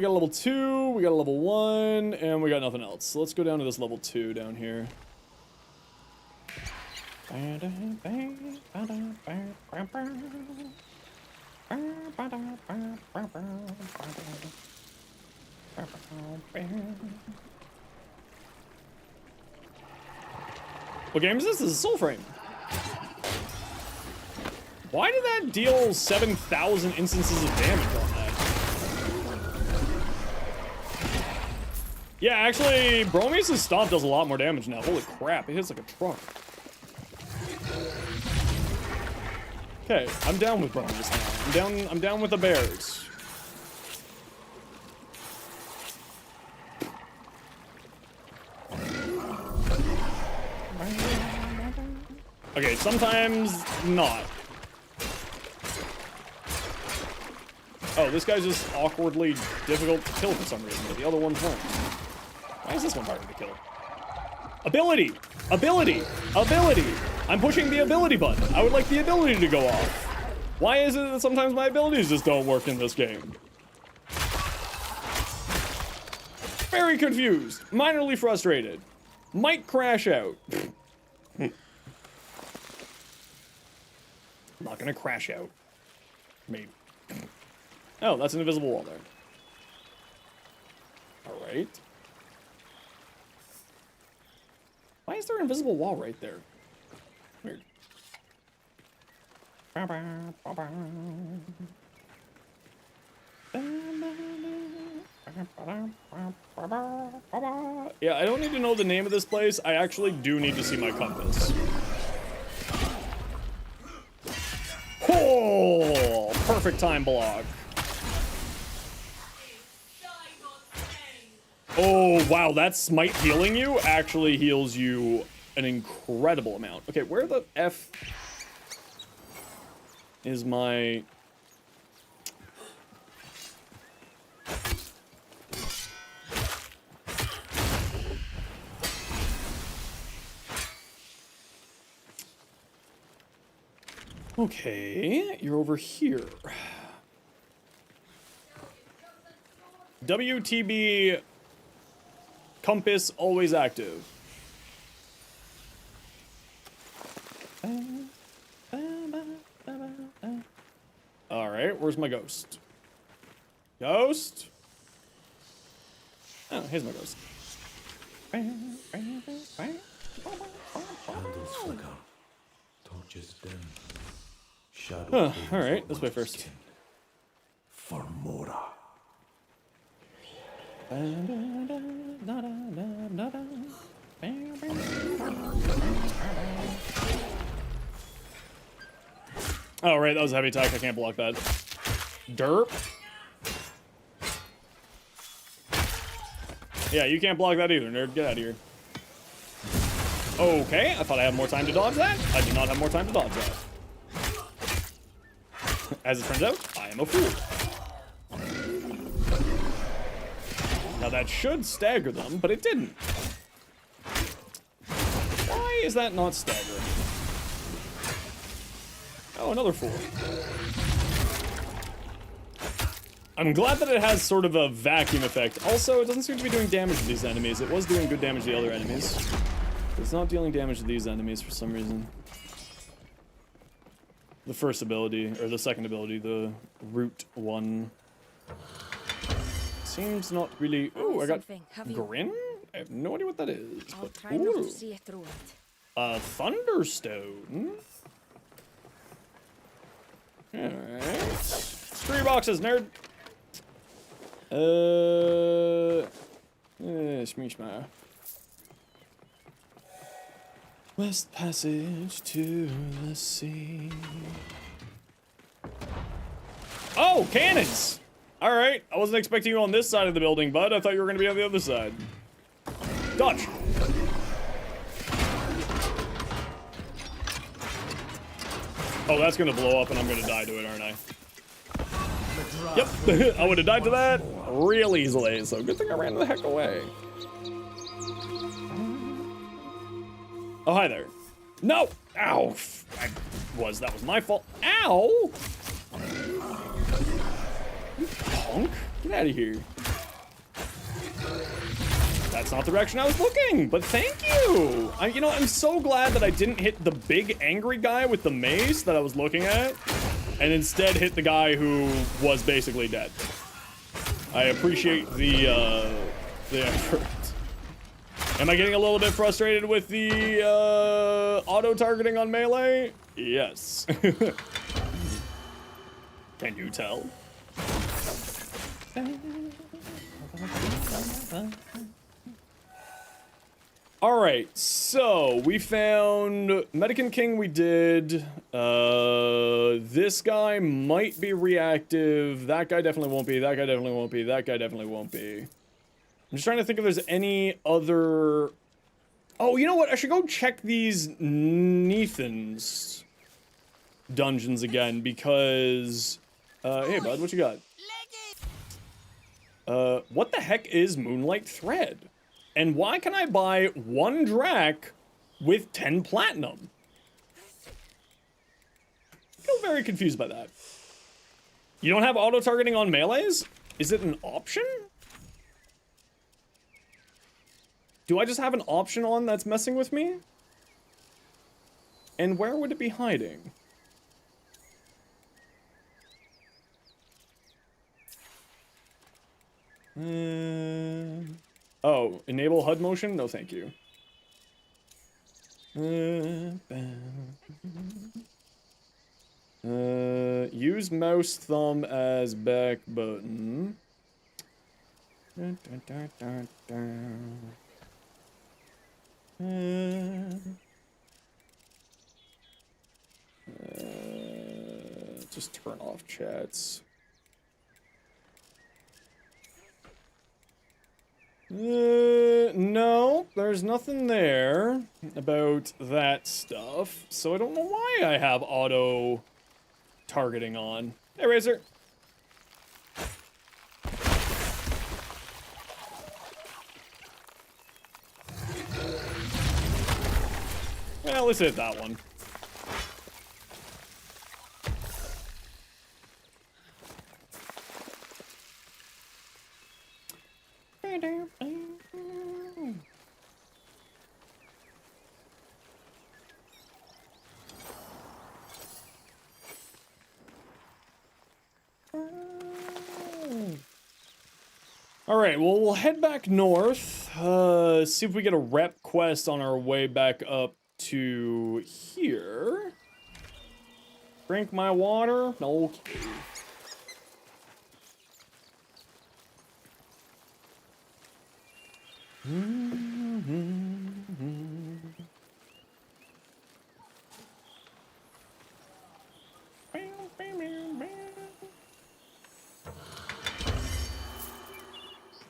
got a level 2, we got a level 1, and we got nothing else. So let's go down to this level 2 down here. What game is this? This is Soulframe. Why did that deal 7,000 instances of damage on that? Yeah, actually, Bromius' Stomp does a lot more damage now. Holy crap, it hits like a truck. Okay, I'm down with Bromius now. I'm down with the bears. Okay, sometimes not. Oh, this guy's just awkwardly difficult to kill for some reason, but the other ones weren't. Why is this one harder to kill? Ability! Ability! Ability! I'm pushing the ability button. I would like the ability to go off. Why is it that sometimes my abilities just don't work in this game? Very confused. Minorly frustrated. Might crash out. I'm not gonna crash out. Maybe. Oh, that's an invisible wall there. Alright. Why is there an invisible wall right there? Weird. Yeah, I don't need to know the name of this place. I actually do need to see my compass. Oh, perfect time block. Oh, wow, that smite healing you actually heals you an incredible amount. Okay, where the F is my... Okay, you're over here. WTB compass always active. Alright, where's my ghost? Ghost? Oh, here's my ghost. Candles flicker. Torches dim. Shadow. Alright, this way first. For Mora. Oh, right, that was a heavy attack. I can't block that. Derp. Yeah, you can't block that either, nerd. Get out of here. Okay, I thought I had more time to dodge that. I do not have more time to dodge that. As it turns out, I am a fool. Now that should stagger them, but it didn't. Why is that not staggering? Oh, another fool. I'm glad that it has sort of a vacuum effect. Also, it doesn't seem to be doing damage to these enemies. It was doing good damage to the other enemies. It's not dealing damage to these enemies for some reason. The first ability, or the second ability, the root one. Seems not really... Ooh, I got Grin? I have no idea what that is. I'll But, try not to see it through it. a Thunderstone? Alright. Screw boxes, nerd! Shmeeshma. West Passage to the sea. Oh, cannons! Alright, I wasn't expecting you on this side of the building, bud. I thought you were gonna be on the other side. Dodge! Oh, that's gonna blow up and I'm gonna die to it, aren't I? Yep, I would have died to that real easily, so good thing I ran the heck away. Oh, hi there. No! Ow! That was my fault. Ow! You punk! Get out of here. That's not the direction I was looking, but thank you! You know, I'm so glad that I didn't hit the big angry guy with the mace that I was looking at, and instead hit the guy who was basically dead. I appreciate the effort. Am I getting a little bit frustrated with the auto-targeting on melee? Yes. Can you tell? Alright, so we found Medican King we did. This guy might be reactive. That guy definitely won't be. That guy definitely won't be. That guy definitely won't be. I'm just trying to think if there's any other... Oh, you know what? I should go check these Neethans dungeons again because... hey, bud, what you got? What the heck is Moonlight Thread? And why can I buy 1 Drac with 10 Platinum? I feel very confused by that. You don't have auto-targeting on melees? Is it an option? Do I just have an option on that's messing with me? And where would it be hiding? Oh, enable HUD motion? No, thank you. Use mouse thumb as back button. Just turn off chats. No, there's nothing there about that stuff, so I don't know why I have auto targeting on. Hey, Razor. Well, let's hit that one. Alright, well, we'll head back north, see if we get a rep quest on our way back up to here. Drink my water? No.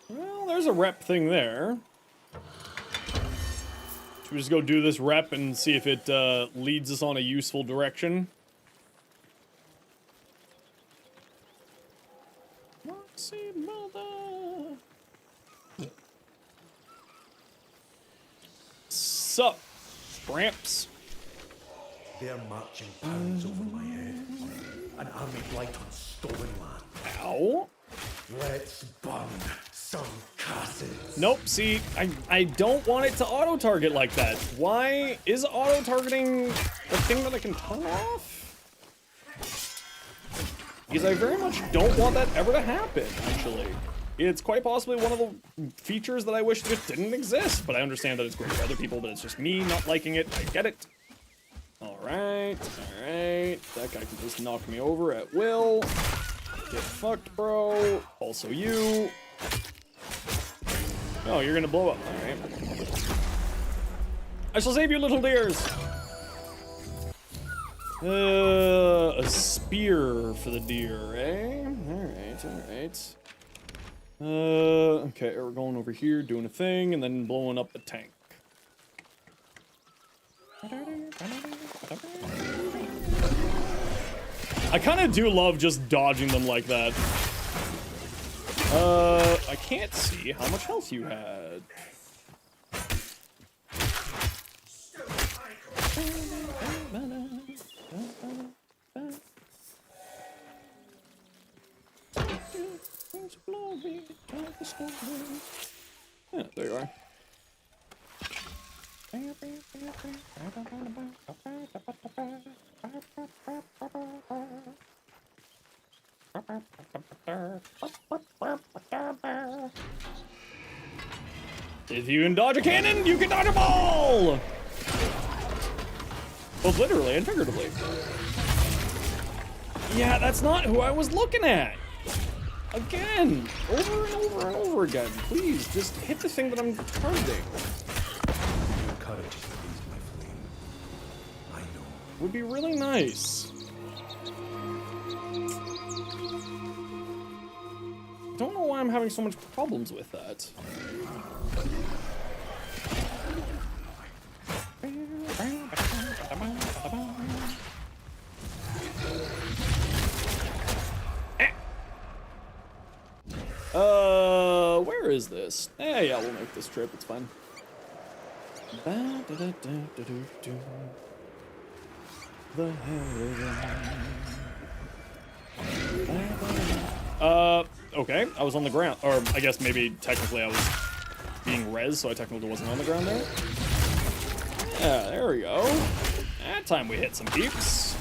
Well, there's a rep thing there. Should we just go do this rep and see if it leads us on a useful direction? Sup, Gramps? They're marching pounds over my head. An army blight on stolen land. Ow. Let's burn some castles. Nope, see, I don't want it to auto-target like that. Why is auto-targeting a thing that I can turn off? Because I very much don't want that ever to happen, actually. It's quite possibly one of the features that I wish just didn't exist, but I understand that it's great for other people, but it's just me not liking it. I get it. Alright, alright. That guy can just knock me over at will. Get fucked, bro. Also you. Oh, you're gonna blow up. Alright. I shall save you, little dears. A spear for the deer, eh? Alright, alright. Okay, we're going over here, doing a thing, and then blowing up the tank. I kind of do love just dodging them like that. I can't see how much health you had. Yeah, there you are. If you can dodge a cannon, you can dodge a ball! Both literally and figuratively. Yeah, that's not who I was looking at. Again, over and over and over again. Please, just hit the thing that I'm targeting. Would be really nice. I don't know why I'm having so much problems with that. Where is this? Yeah, we'll make this trip, it's fine. The hell is that? Okay, I was on the ground, or I guess maybe technically I was being res, so I technically wasn't on the ground there. Yeah, there we go. That time we hit some peeps.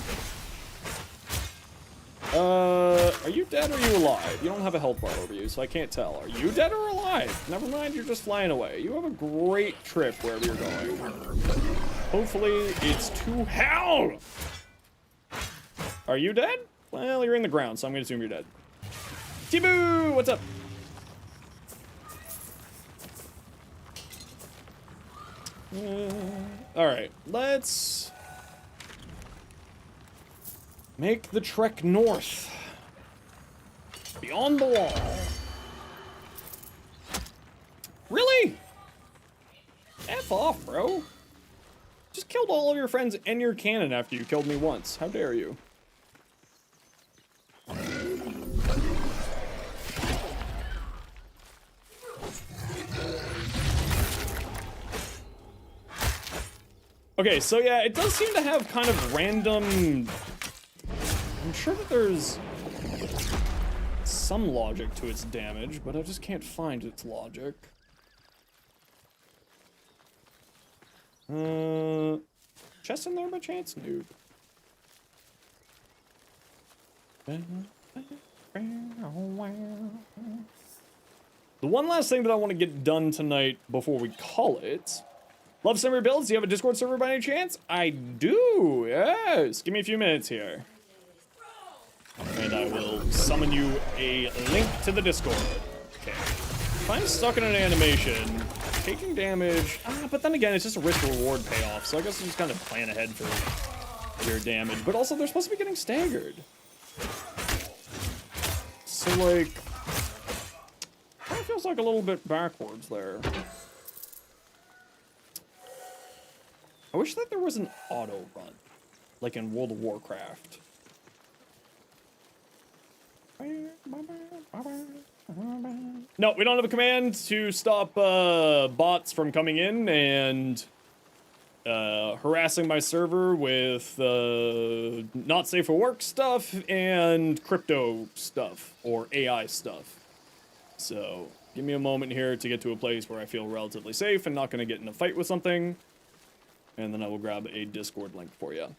Are you dead or are you alive? You don't have a health bar over you, so I can't tell. Are you dead or alive? Never mind, you're just flying away. You have a great trip wherever you're going. Hopefully, it's to hell! Are you dead? Well, you're in the ground, so I'm gonna assume you're dead. Tibu, what's up? Alright, let's make the trek north. Beyond the wall. Really? F off, bro. Just killed all of your friends and your cannon after you killed me once. How dare you? Okay, so yeah, it does seem to have kind of random... I'm sure that there's some logic to its damage, but I just can't find its logic. Chest in there by chance? Nope. The one last thing that I want to get done tonight before we call it. Love some of your builds. Do you have a Discord server by any chance? I do, yes. Give me a few minutes here. And I will summon you a link to the Discord. Okay. If I'm stuck in an animation, taking damage, but then again, it's just a risk-reward payoff, so I guess I'm just kind of plan ahead for your damage. But also, they're supposed to be getting staggered. So, like, kind of feels like a little bit backwards there. I wish that there was an auto run, like in World of Warcraft. No, we don't have a command to stop bots from coming in and harassing my server with not safe for work stuff and crypto stuff or AI stuff. So give me a moment here to get to a place where I feel relatively safe and not going to get in a fight with something. And then I will grab a Discord link for you.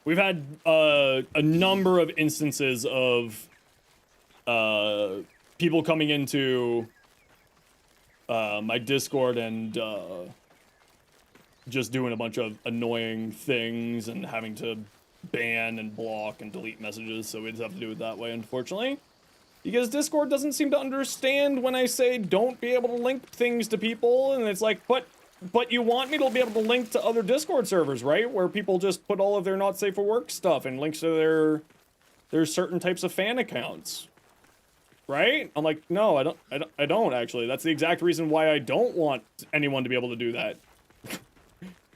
We've had a number of instances of people coming into my Discord and just doing a bunch of annoying things and having to ban and block and delete messages, so we just have to do it that way, unfortunately. Because Discord doesn't seem to understand when I say don't be able to link things to people, and it's like, but you want me to be able to link to other Discord servers, right? Where people just put all of their not safe for work stuff and links to their certain types of fan accounts. Right? I'm like, no, I don't actually. That's the exact reason why I don't want anyone to be able to do that.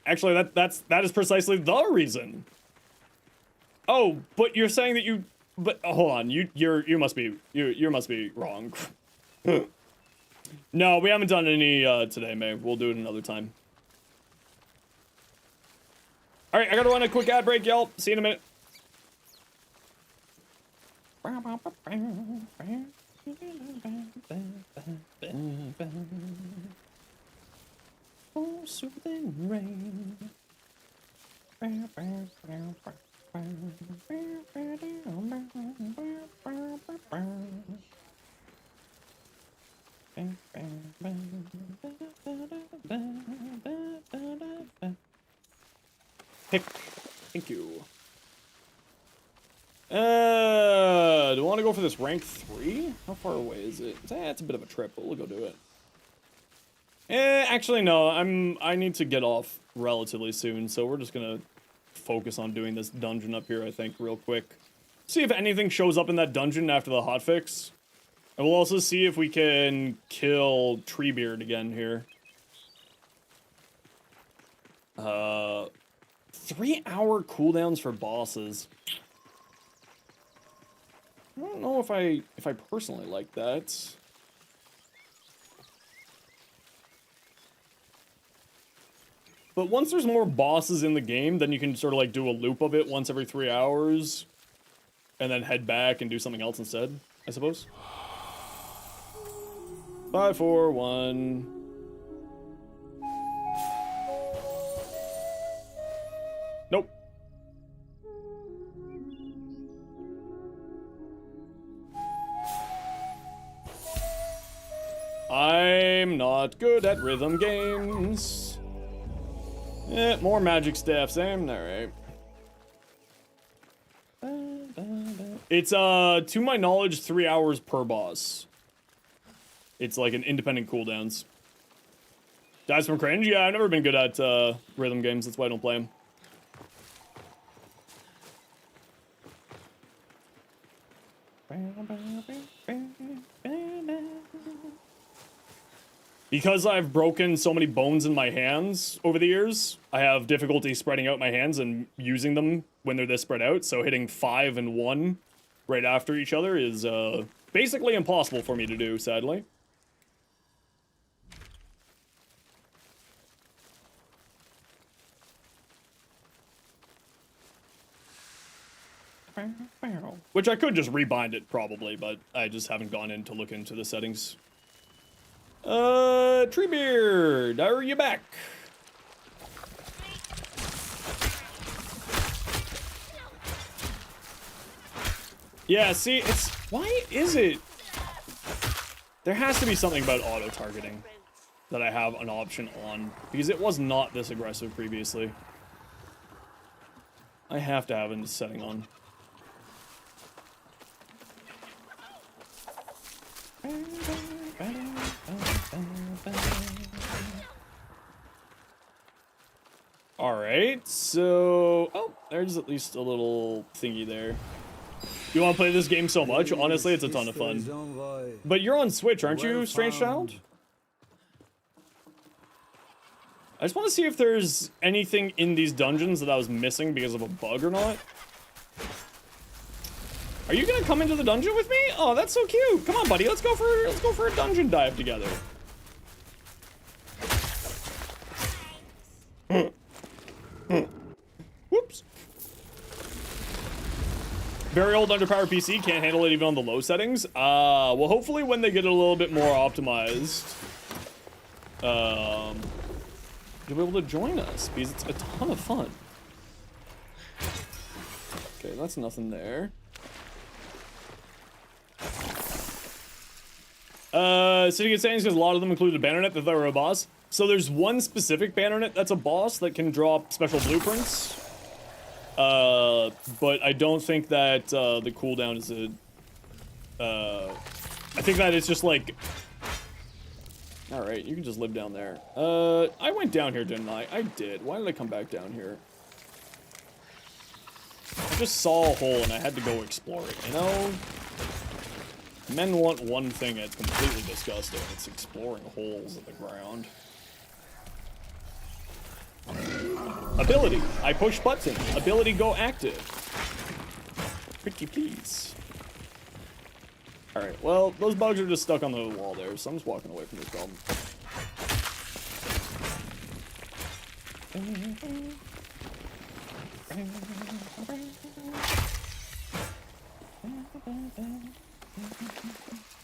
Actually, that is precisely the reason. Oh, but you're saying that you, but hold on, you must be wrong. No, we haven't done any today, May. We'll do it another time. All right, I gotta run a quick ad break, y'all. See you in a minute. Oh, soothing rain. Pick. Thank you. Do I want to go for this rank 3? How far away is it? It's a bit of a trip, but we'll go do it. Actually, no. I need to get off relatively soon, so we're just gonna focus on doing this dungeon up here, I think, real quick. See if anything shows up in that dungeon after the hotfix. And we'll also see if we can kill Treebeard again here. 3-hour cooldowns for bosses. I don't know if I personally like that. But once there's more bosses in the game, then you can sort of like do a loop of it once every 3 hours. And then head back and do something else instead, I suppose. 5, 4, 1. Nope. I'm not good at rhythm games. More magic staff, same. Alright. It's, to my knowledge, 3 hours per boss. It's like an independent cooldowns. Dies from cringe? Yeah, I've never been good at, rhythm games. That's why I don't play them. Because I've broken so many bones in my hands over the years, I have difficulty spreading out my hands and using them when they're this spread out, so hitting 5 and 1 right after each other is, basically impossible for me to do, sadly. Which I could just rebind it, probably, but I just haven't gone in to look into the settings. Treebeard, are you back? Yeah, see, it's... Why is it? There has to be something about auto-targeting that I have an option on, because it was not this aggressive previously. I have to have a setting on. Alright, so... Oh, there's at least a little thingy there. You want to play this game so much? Honestly, it's a ton of fun. But you're on Switch, aren't you, Strange Child? I just want to see if there's anything in these dungeons that I was missing because of a bug or not. Are you gonna come into the dungeon with me? Oh, that's so cute. Come on, buddy. Let's go for a dungeon dive together. Whoops. Very old underpowered PC, can't handle it even on the low settings. Well, hopefully when they get it a little bit more optimized, you'll be able to join us, because it's a ton of fun. Okay, that's nothing there. Sitting at sayings because a lot of them included Bannernet that they were a boss. So there's one specific Bannernet that's a boss that can drop special blueprints. But I don't think that the cooldown is a. I think that it's just like. All right, you can just live down there. I went down here, didn't I? I did. Why did I come back down here? I just saw a hole and I had to go explore it. You know. Men want one thing that's completely disgusting. It's exploring holes in the ground. Ability. I push button. Ability go active. Pretty please. Alright, well, those bugs are just stuck on the wall there, so I'm just walking away from this problem.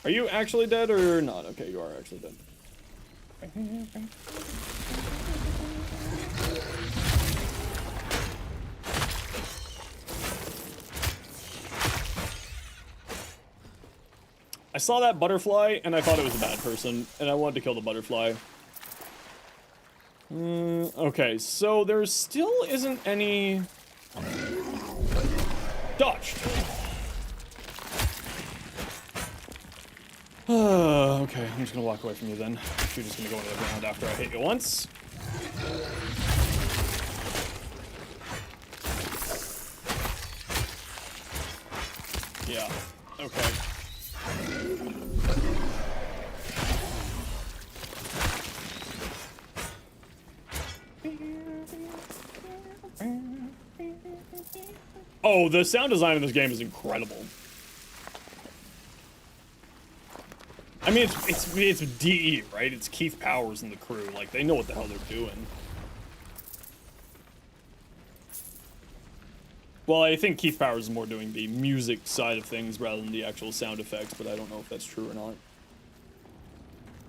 Are you actually dead or not? Okay, you are actually dead. I saw that butterfly and I thought it was a bad person, and I wanted to kill the butterfly. Okay, so there still isn't any... Dodged! Okay, I'm just gonna walk away from you then. You're just gonna go into the ground after I hit you once. Yeah, okay. Oh, the sound design in this game is incredible. I mean, it's DE, right? It's Keith Powers and the crew. Like, they know what the hell they're doing. Well, I think Keith Powers is more doing the music side of things rather than the actual sound effects, but I don't know if that's true or not.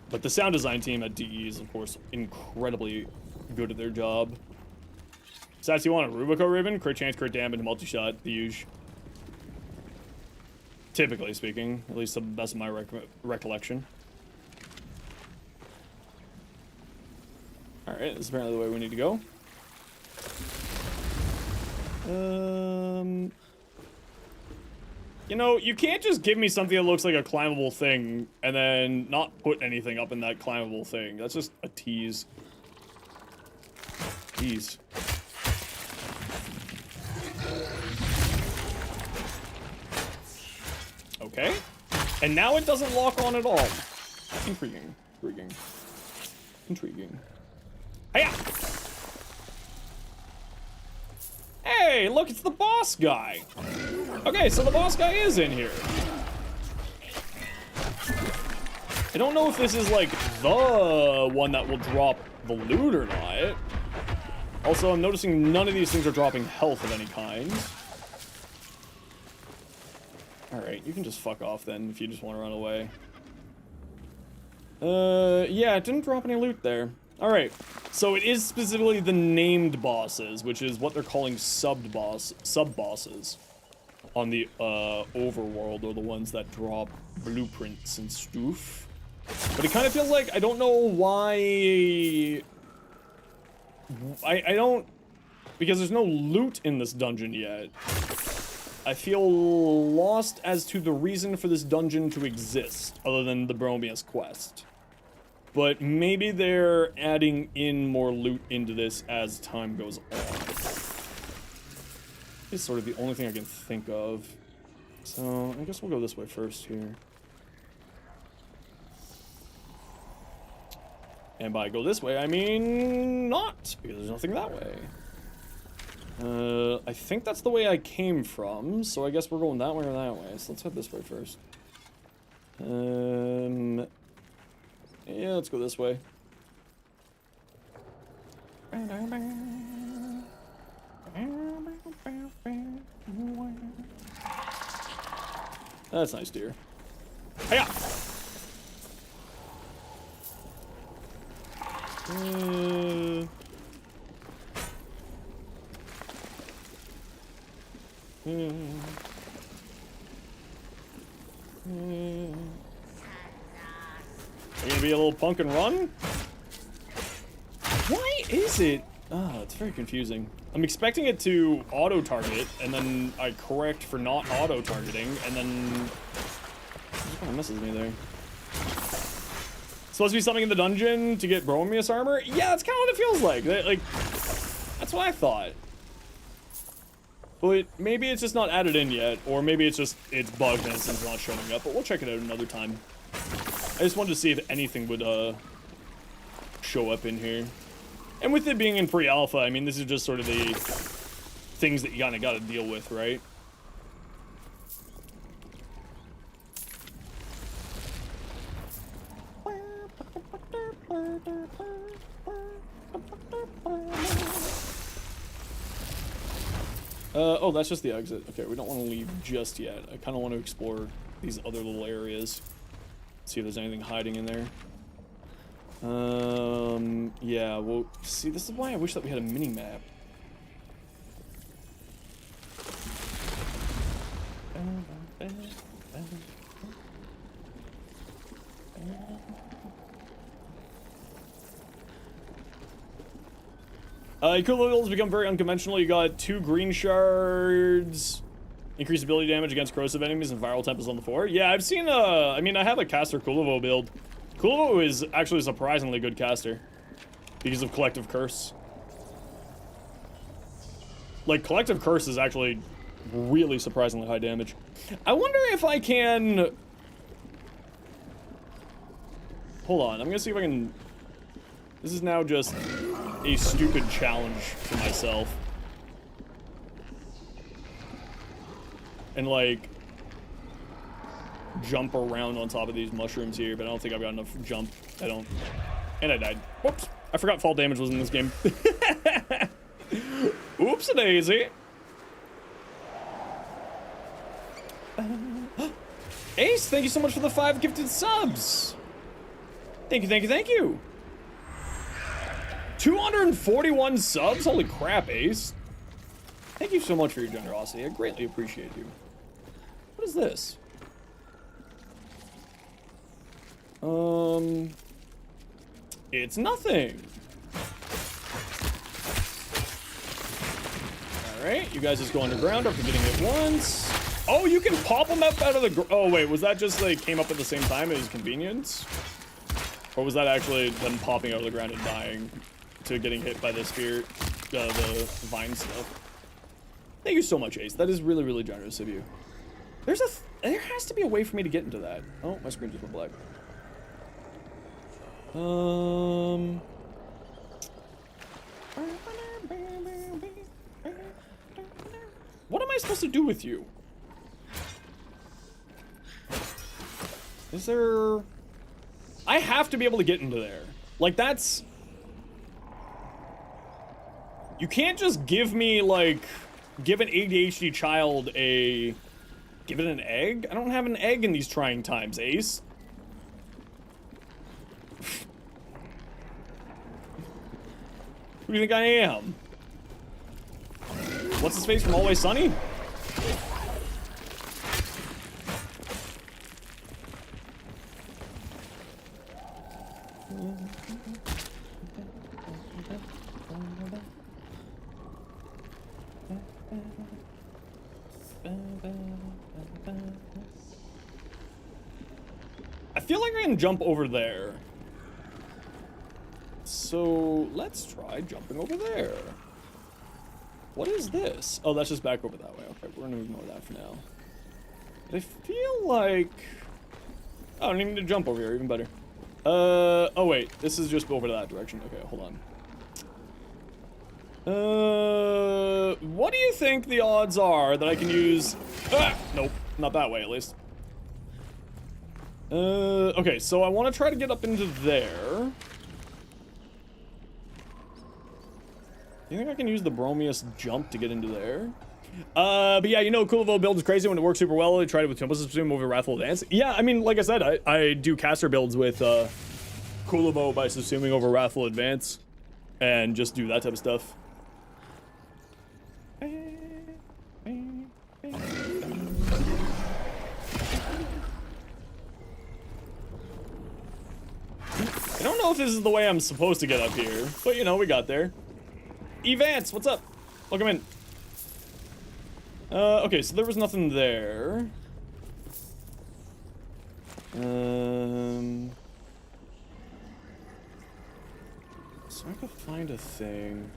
But the sound design team at DE is, of course, incredibly good at their job. Stats, you want a Rubico Ribbon? Crit chance, crit damage, multi-shot, the usual. Typically speaking, at least to the best of my recollection. Alright, this is apparently the way we need to go. You know, you can't just give me something that looks like a climbable thing and then not put anything up in that climbable thing. That's just a tease. Tease. Okay. And now it doesn't lock on at all. Intriguing. Intriguing. Intriguing. Hiya! Hey, look, it's the boss guy. Okay, so the boss guy is in here. I don't know if this is, like, the one that will drop the loot or not. Also, I'm noticing none of these things are dropping health of any kind. Alright, you can just fuck off then if you just want to run away. Yeah, it didn't drop any loot there. Alright, so it is specifically the named bosses, which is what they're calling sub-bosses on the, overworld, or the ones that drop blueprints and stuff. But it kind of feels like, I don't know why... I don't... Because there's no loot in this dungeon yet. I feel lost as to the reason for this dungeon to exist, other than the Bromius quest. But maybe they're adding in more loot into this as time goes on. It's sort of the only thing I can think of. So, I guess we'll go this way first here. And by go this way, I mean not, because there's nothing that way. I think that's the way I came from, so I guess we're going that way or that way. So let's head this way first. Yeah, let's go this way. That's nice, dear. Hiya! Maybe a little punk and run? Why is it? Oh, it's very confusing. I'm expecting it to auto-target, and then I correct for not auto-targeting, and then... It kind of misses me there. Supposed to be something in the dungeon to get Bromius armor? Yeah, that's kind of what it feels like. Like, that's what I thought. But maybe it's just not added in yet, or maybe it's just, it's bugged and it's not showing up, but we'll check it out another time. I just wanted to see if anything would, show up in here. And with it being in pre-alpha, I mean, this is just sort of the things that you kind of got to deal with, right? Oh, that's just the exit. Okay, we don't want to leave just yet. I kind of want to explore these other little areas. See if there's anything hiding in there. Yeah, well, see, this is why I wish that we had a mini-map. Cool levels become very unconventional. You got 2 green shards, increased ability damage against corrosive enemies, and viral temples on the 4. Yeah, I've seen, I mean, I have a caster Kulovo build. Kulovo is actually a surprisingly good caster because of Collective Curse. Like, Collective Curse is actually really surprisingly high damage. I wonder if I can... Hold on, I'm gonna see if I can... This is now just a stupid challenge to myself. And, like, jump around on top of these mushrooms here, but I don't think I've got enough jump. I don't. And I died. Whoops. I forgot fall damage was in this game. Oops-a-daisy. Ace, thank you so much for the 5 gifted subs. Thank you, thank you, thank you. 241 subs? Holy crap, Ace. Thank you so much for your generosity. I greatly appreciate you. What is this? It's nothing. Alright, you guys just go underground after getting it once. Oh, you can pop them up out of the oh, wait, was that just like came up at the same time as convenience? Or was that actually them popping out of the ground and dying to getting hit by the spirit, the vine stuff? Thank you so much, Ace. That is really, really generous of you. There has to be a way for me to get into that. Oh, my screen just went black. What am I supposed to do with you? Is there... I have to be able to get into there. Like, that's... You can't just give me, like... Give an ADHD child a... Give it an egg? I don't have an egg in these trying times, Ace. Who do you think I am? What's his face from Always Sunny? I feel like I can jump over there. So let's try jumping over there. What is this? Oh, that's just back over that way. Okay, we're gonna ignore that for now. But I feel like... Oh, I don't even need to jump over here, even better. Oh wait, this is just over to that direction. Okay, hold on. What do you think the odds are that I can use... Ah! Nope, not that way at least. Okay, so I want to try to get up into there. You think I can use the Bromius jump to get into there? But yeah, you know, Kulovo build is crazy when it works super well. I tried it with Tempest Subsume over Wrathful Advance. Yeah, I mean, like I said, I do caster builds with Kulovo by subsuming over Wrathful Advance and just do that type of stuff. know if this is the way I'm supposed to get up here, but you know, we got there. Evance, what's up? Welcome in. Okay, so there was nothing there. So I could find a thing.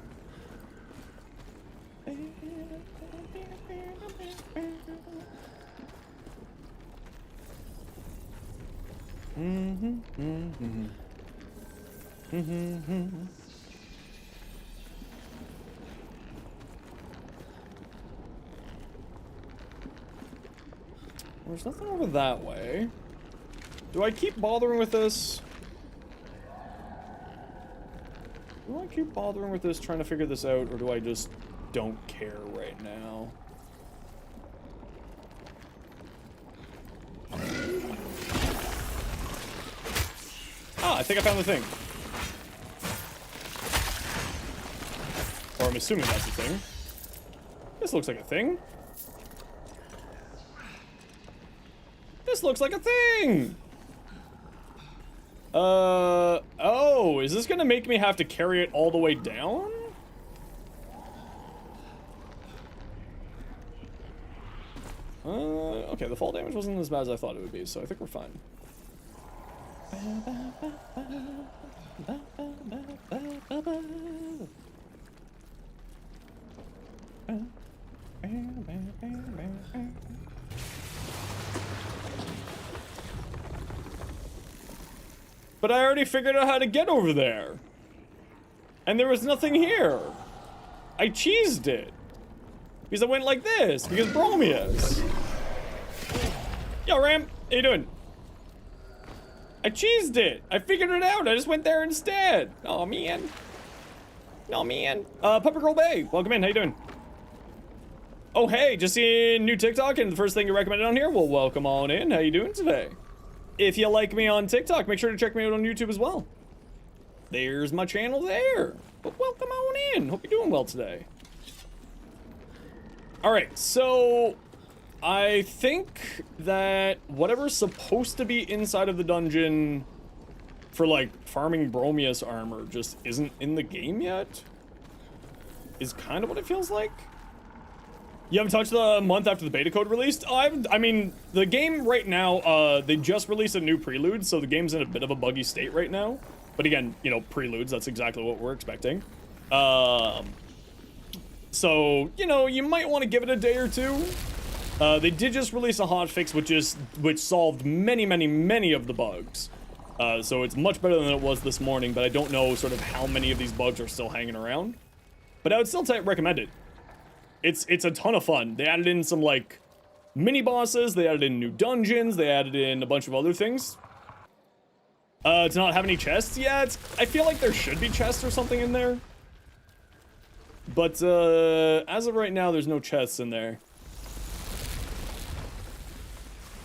There's nothing over that way. Do I keep bothering with this? Do I keep bothering with this, trying to figure this out, or do I just don't care right now? Ah, I think I found the thing. Or I'm assuming that's a thing. This looks like a thing. This looks like a thing! Oh, is this gonna make me have to carry it all the way down? Okay, the fall damage wasn't as bad as I thought it would be, so I think we're fine. But I already figured out how to get over there. And there was nothing here. I cheesed it. Because I went like this, because Bromius. Yo, Ram, how you doing? I cheesed it. I figured it out. I just went there instead. Oh, man. Oh, man. Puppet Girl Bay, welcome in. How you doing? Oh, hey, just seeing new TikTok, and the first thing you recommended on here? Well, welcome on in. How you doing today? If you like me on TikTok, make sure to check me out on YouTube as well. There's my channel there. But welcome on in. Hope you're doing well today. Alright, so I think that whatever's supposed to be inside of the dungeon for, like, farming Bromius armor just isn't in the game yet. Is kind of what it feels like. You haven't touched the month after the beta code released? I mean, the game right now, they just released a new Preludes, so the game's in a bit of a buggy state right now. But again, you know, Preludes, that's exactly what we're expecting. So, you know, you might want to give it a day or two. They did just release a hotfix which solved many of the bugs. So it's much better than it was this morning, but I don't know sort of how many of these bugs are still hanging around. But I would still recommend it. It's a ton of fun. They added in some, like, mini bosses, they added in new dungeons, they added in a bunch of other things. To not have any chests? Yeah, I feel like there should be chests or something in there. But, as of right now, there's no chests in there.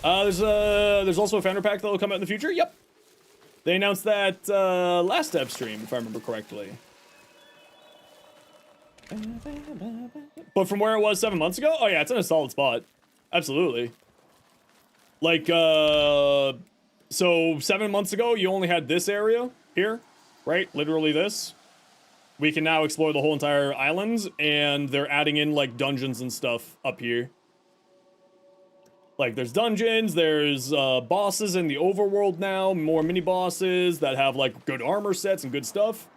There's also a founder pack that'll come out in the future. Yep. They announced that, last step stream, if I remember correctly. But from where it was 7 months ago? Oh yeah, it's in a solid spot. Absolutely. Like, so 7 months ago, you only had this area here, right? Literally this. We can now explore the whole entire island, and they're adding in, like, dungeons and stuff up here. Like, there's dungeons, there's bosses in the overworld now, more mini-bosses that have, like, good armor sets and good stuff.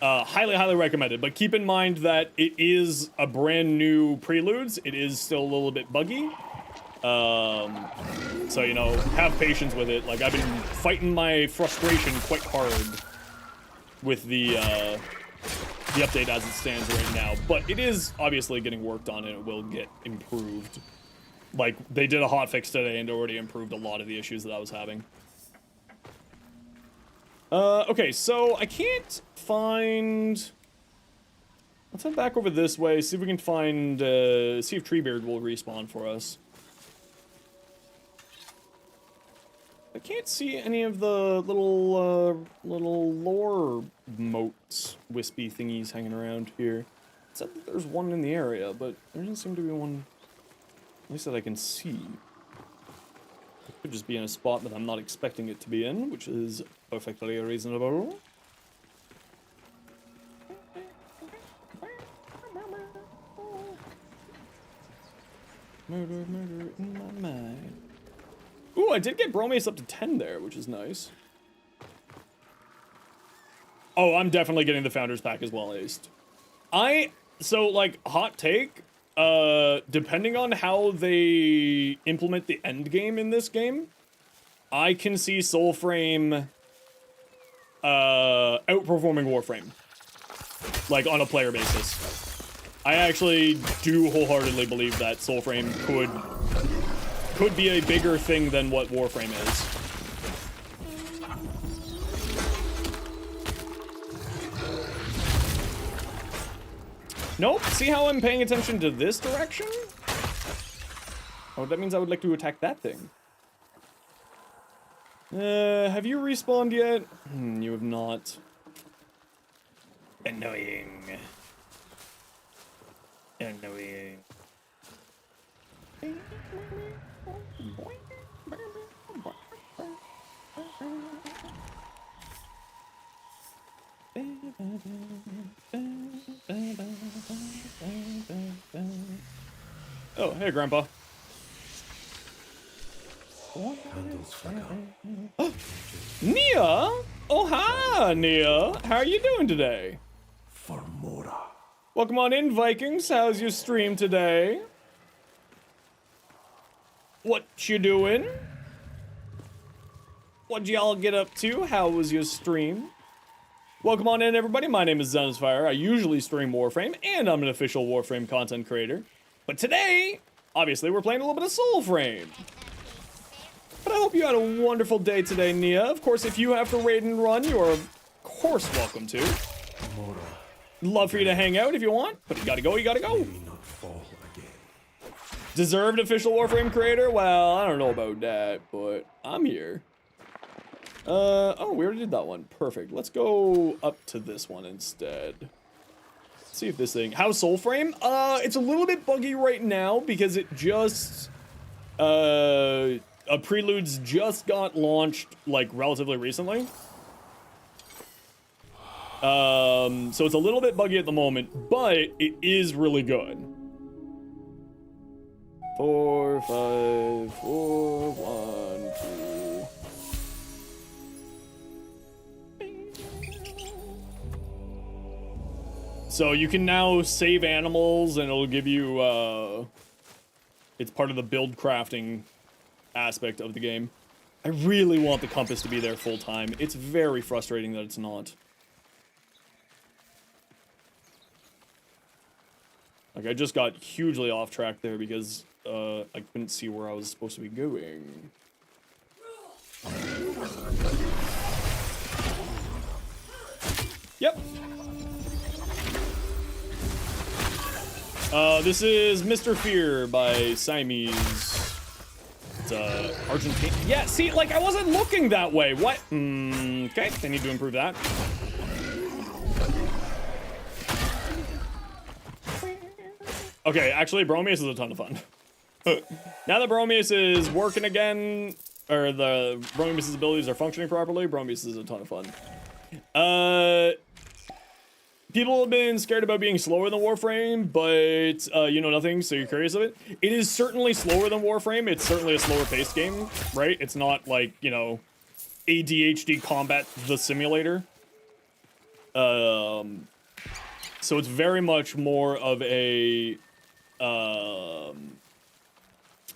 Highly recommended, but keep in mind that it is a brand new Preludes. It is still a little bit buggy. So, you know, have patience with it. Like, I've been fighting my frustration quite hard with the update as it stands right now. But it is obviously getting worked on and it will get improved. Like, they did a hotfix today and already improved a lot of the issues that I was having. Okay, so I can't find... Let's head back over this way, see if we can find, see if Treebeard will respawn for us. I can't see any of the little lore moats, wispy thingies hanging around here. It said that there's one in the area, but there doesn't seem to be one, at least that I can see. It could just be in a spot that I'm not expecting it to be in, which is perfectly reasonable. Murder, murder in my mind. Ooh, I did get Bromius up to 10 there, which is nice. Oh, I'm definitely getting the Founders Pack as well, aced. So, like, hot take, depending on how they implement the end game in this game, I can see Soulframe, outperforming Warframe. Like, on a player basis. I actually do wholeheartedly believe that Soulframe could be a bigger thing than what Warframe is. Nope, see how I'm paying attention to this direction? Oh, that means I would like to attack that thing. Have you respawned yet? You have not. Annoying. Annoying. Oh, hey, Grandpa. Nia! Oh, hi, Nia. How are you doing today? Formora. Welcome on in, Vikings. How's your stream today? What you doing? What'd y'all get up to? How was your stream? Welcome on in, everybody. My name is Zenosfire. I usually stream Warframe, and I'm an official Warframe content creator. But today, obviously, we're playing a little bit of Soulframe. But I hope you had a wonderful day today, Nia. Of course, if you have to raid and run, you are, of course, welcome to. Love for you to hang out if you want, but you gotta go, you gotta go. Deserved official Warframe creator? Well, I don't know about that, but I'm here. Oh, we already did that one. Perfect. Let's go up to this one instead. Let's see if this thing... How's Soulframe? It's a little bit buggy right now because it just... Preludes just got launched, like, relatively recently. So it's a little bit buggy at the moment, but it is really good. 4, 5, 4, 1, 2. So you can now save animals and it'll give you, it's part of the build crafting aspect of the game. I really want the compass to be there full time. It's very frustrating that it's not. Like, I just got hugely off track there because, I couldn't see where I was supposed to be going. Yep. This is Mr. Fear by Siamese. It's, Argentine. Yeah, see, like, I wasn't looking that way. What? Okay, I need to improve that. Okay, actually, Bromius is a ton of fun. Now that Bromius is working again, or the Bromius' abilities are functioning properly, Bromius is a ton of fun. People have been scared about being slower than Warframe, but you know nothing, so you're curious of it. It is certainly slower than Warframe. It's certainly a slower paced game, right? It's not like, you know, ADHD Combat the Simulator. So it's very much more of a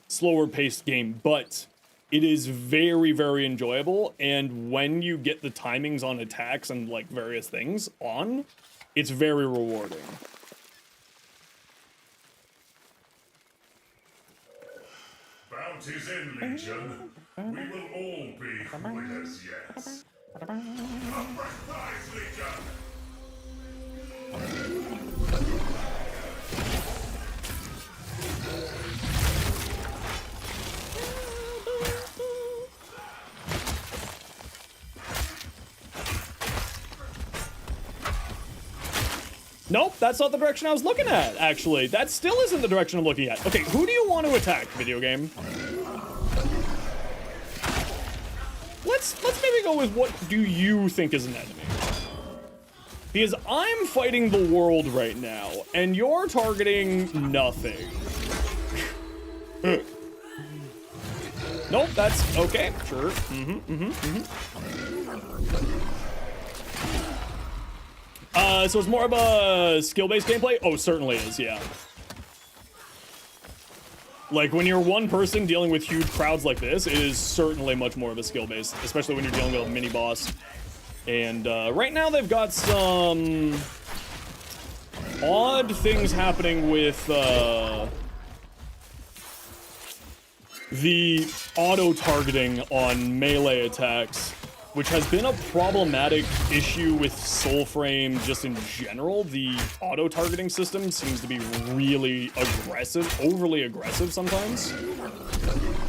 slower paced game, but it is very, very enjoyable. And when you get the timings on attacks and like various things on, it's very rewarding. Bounty's in, Legion. We will all be winners yet. Uprise, Legion! Nope, that's not the direction I was looking at, actually. That still isn't the direction I'm looking at. Okay, who do you want to attack, video game? Let's maybe go with what do you think is an enemy? Because I'm fighting the world right now, and you're targeting nothing. Nope, that's okay. Sure. So it's more of a skill-based gameplay? Oh, certainly is, yeah. Like, when you're one person dealing with huge crowds like this, it is certainly much more of a skill-based, especially when you're dealing with a mini-boss. And right now they've got some odd things happening with the auto-targeting on melee attacks, which has been a problematic issue with Soulframe just in general. The auto-targeting system seems to be really aggressive, overly aggressive sometimes.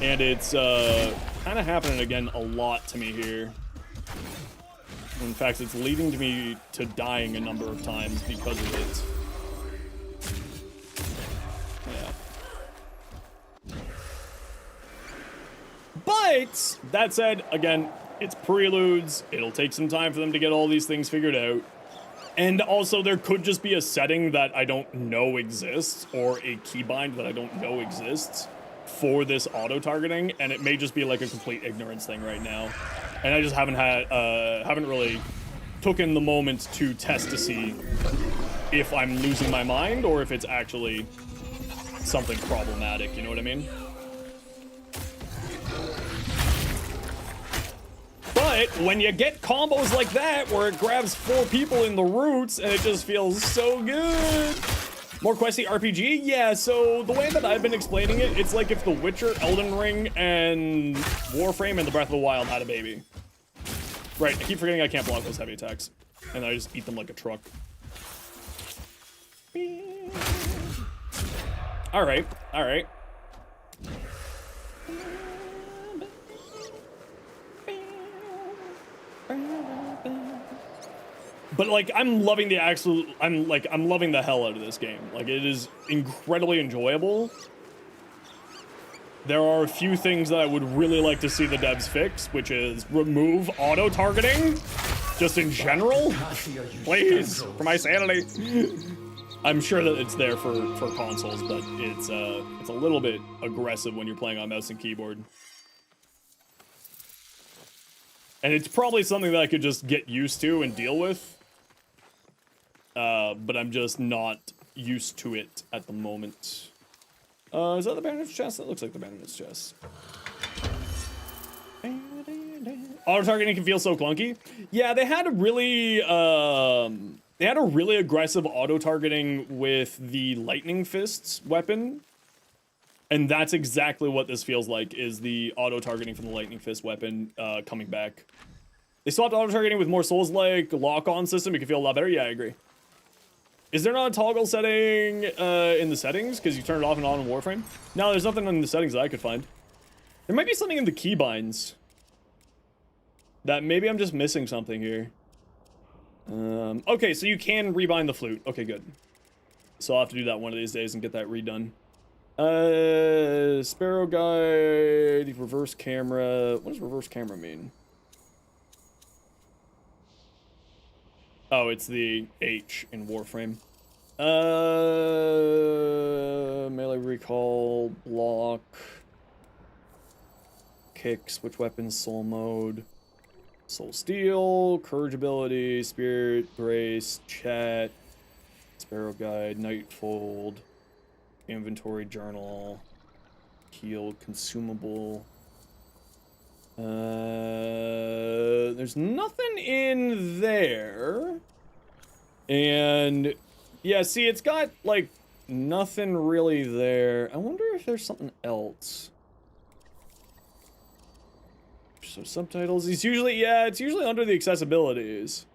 And it's kind of happening again a lot to me here. In fact, it's leading to me to dying a number of times because of it. Yeah. But, that said, again, it's Preludes. It'll take some time for them to get all these things figured out. And also, there could just be a setting that I don't know exists, or a keybind that I don't know exists for this auto-targeting, and it may just be like a complete ignorance thing right now. And I just haven't really taken the moment to test to see if I'm losing my mind or if it's actually something problematic, you know what I mean? But when you get combos like that where it grabs 4 people in the roots and it just feels so good. More questy RPG? Yeah, so the way that I've been explaining it, it's like if The Witcher, Elden Ring, and Warframe and the Breath of the Wild had a baby. Right, I keep forgetting I can't block those heavy attacks. And I just eat them like a truck. Alright, alright. But like, I'm loving the I'm loving the hell out of this game. Like, it is incredibly enjoyable. There are a few things that I would really like to see the devs fix, which is remove auto-targeting, just in general. Please, for my sanity. I'm sure that it's there for consoles, but it's a little bit aggressive when you're playing on mouse and keyboard. And it's probably something that I could just get used to and deal with. But I'm just not used to it at the moment. Is that the bandit's chest? That looks like the bandit's chest. Auto-targeting can feel so clunky. Yeah, they had a really aggressive auto-targeting with the Lightning Fists weapon. And that's exactly what this feels like, is the auto-targeting from the Lightning Fist weapon coming back. They swapped auto-targeting with more Souls-like lock-on system. It can feel a lot better. Yeah, I agree. Is there not a toggle setting in the settings? Because you turn it off and on in Warframe? No, there's nothing in the settings that I could find. There might be something in the keybinds. That maybe I'm just missing something here. Okay, so you can rebind the flute. Okay, good. So I'll have to do that one of these days and get that redone. Sparrow guide, reverse camera. What does reverse camera mean? Oh, it's the H in Warframe. Melee recall, block, kick, switch weapons, soul mode, soul steel, courage ability, spirit, grace, chat, sparrow guide, nightfold, inventory journal, heal, consumable. There's nothing in there. And yeah, see, it's got like nothing really there. I wonder if there's something else. So subtitles, it's usually, yeah, it's usually under the accessibilities.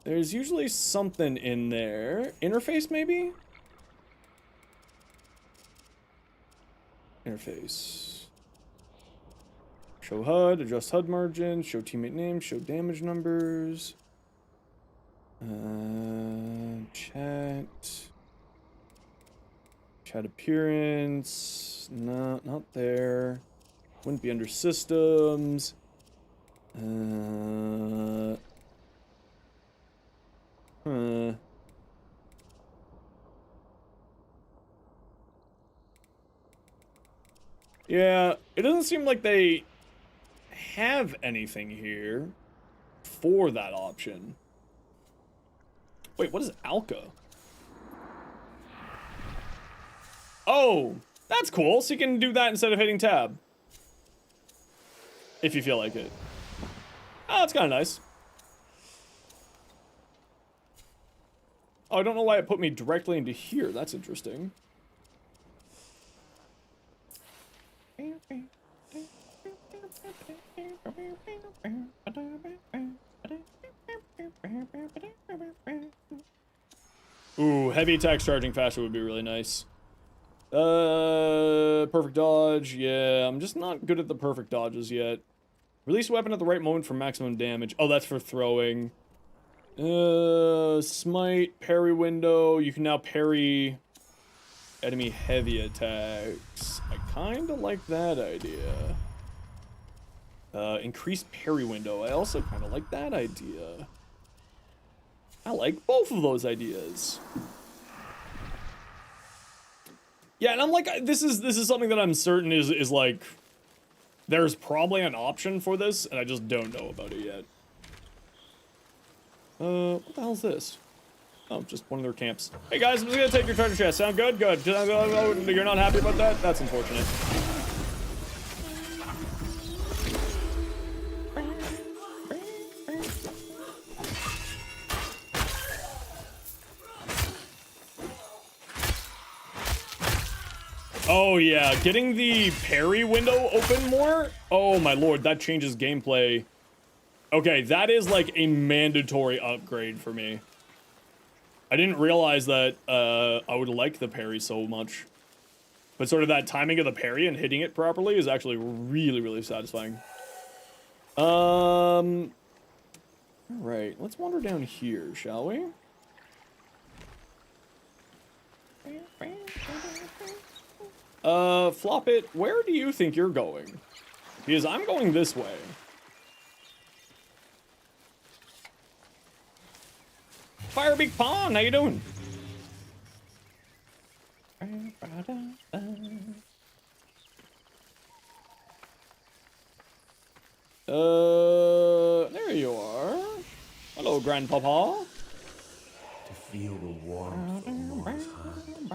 There's usually something in there. Interface, maybe? Interface. Show HUD, adjust HUD margin, show teammate name, show damage numbers. Chat. Chat appearance. No, not there. Wouldn't be under systems. Yeah, it doesn't seem like they have anything here for that option. Wait, what is Alka? Oh, that's cool. So you can do that instead of hitting tab. If you feel like it. Oh, that's kind of nice. Oh, I don't know why it put me directly into here. That's interesting. Ooh, heavy attacks charging faster would be really nice. Perfect dodge. Yeah, I'm just not good at the perfect dodges yet. Release weapon at the right moment for maximum damage. Oh, that's for throwing. Smite, parry window. You can now parry enemy heavy attacks. I kinda like that idea. Increased parry window. I also kinda like that idea. I like both of those ideas. Yeah, and I'm like, this is something that I'm certain is like, there's probably an option for this, and I just don't know about it yet. What the hell is this? Oh, just one of their camps. Hey guys, I'm just gonna take your treasure chest. Sound good? Good. You're not happy about that? That's unfortunate. Oh yeah, getting the parry window open more? Oh my lord, that changes gameplay. Okay, that is like a mandatory upgrade for me. I didn't realize that I would like the parry so much. But sort of that timing of the parry and hitting it properly is actually really, really satisfying. Alright, let's wander down here, shall we? Flop it, where do you think you're going? Because I'm going this way. Firebeak Pond, how you doing? There you are. Hello, Grandpapa. To feel the warmth of Mor's hand,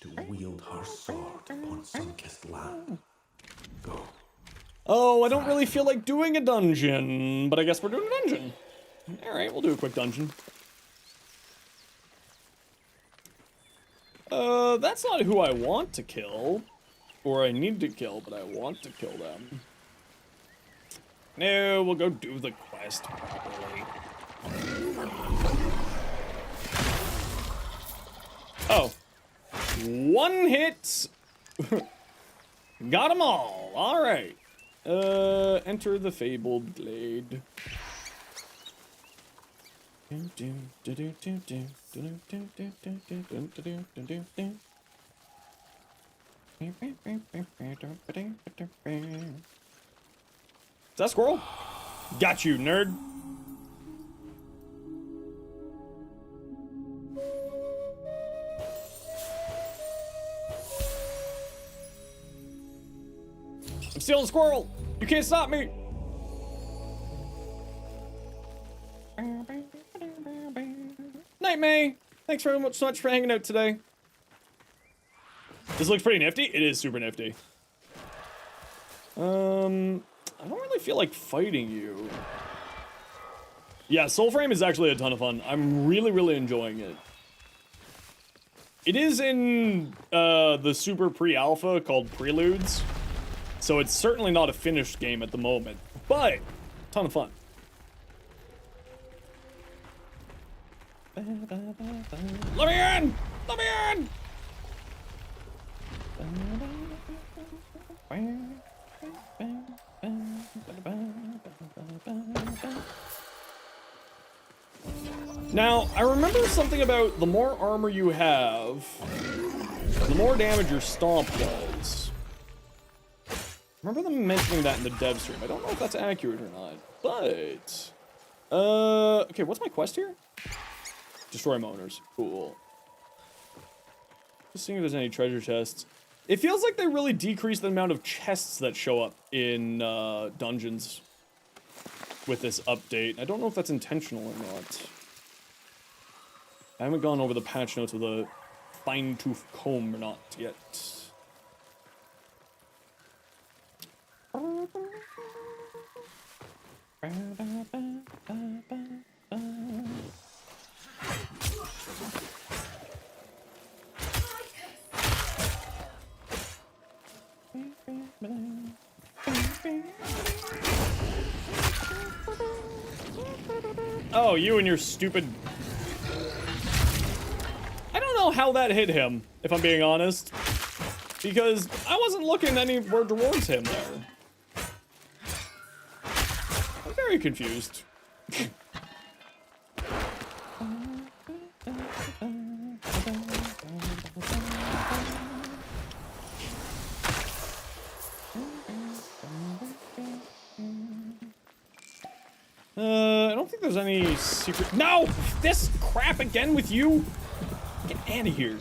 to wield her sword upon sun-kissed land. Go. Oh, I don't really feel like doing a dungeon, but I guess we're doing a dungeon. Alright, we'll do a quick dungeon. That's not who I want to kill. Or I need to kill, but I want to kill them. No, we'll go do the quest properly. Oh. One hit. Got them all. Alright. Enter the fabled glade. Is that squirrel? Got you, nerd. I'm stealing a squirrel. You can't stop me. Night, May. Thanks very much for hanging out today. This looks pretty nifty. It is super nifty. I don't really feel like fighting you. Yeah, Soulframe is actually a ton of fun. I'm really, really enjoying it. It is in the super pre-alpha called Preludes. So it's certainly not a finished game at the moment, but ton of fun. Let me in! Let me in! Now, I remember something about the more armor you have, the more damage your stomp does. I remember them mentioning that in the dev stream. I don't know if that's accurate or not, but... okay, what's my quest here? Destroy Moaners. Cool. Just seeing if there's any treasure chests. It feels like they really decreased the amount of chests that show up in dungeons with this update. I don't know if that's intentional or not. I haven't gone over the patch notes with a fine-tooth comb or not yet. Oh, you and your stupid... I don't know how that hit him, if I'm being honest. Because I wasn't looking anywhere towards him there. I'm very confused. I don't think there's any secret... No! This crap again with you? Get out of here.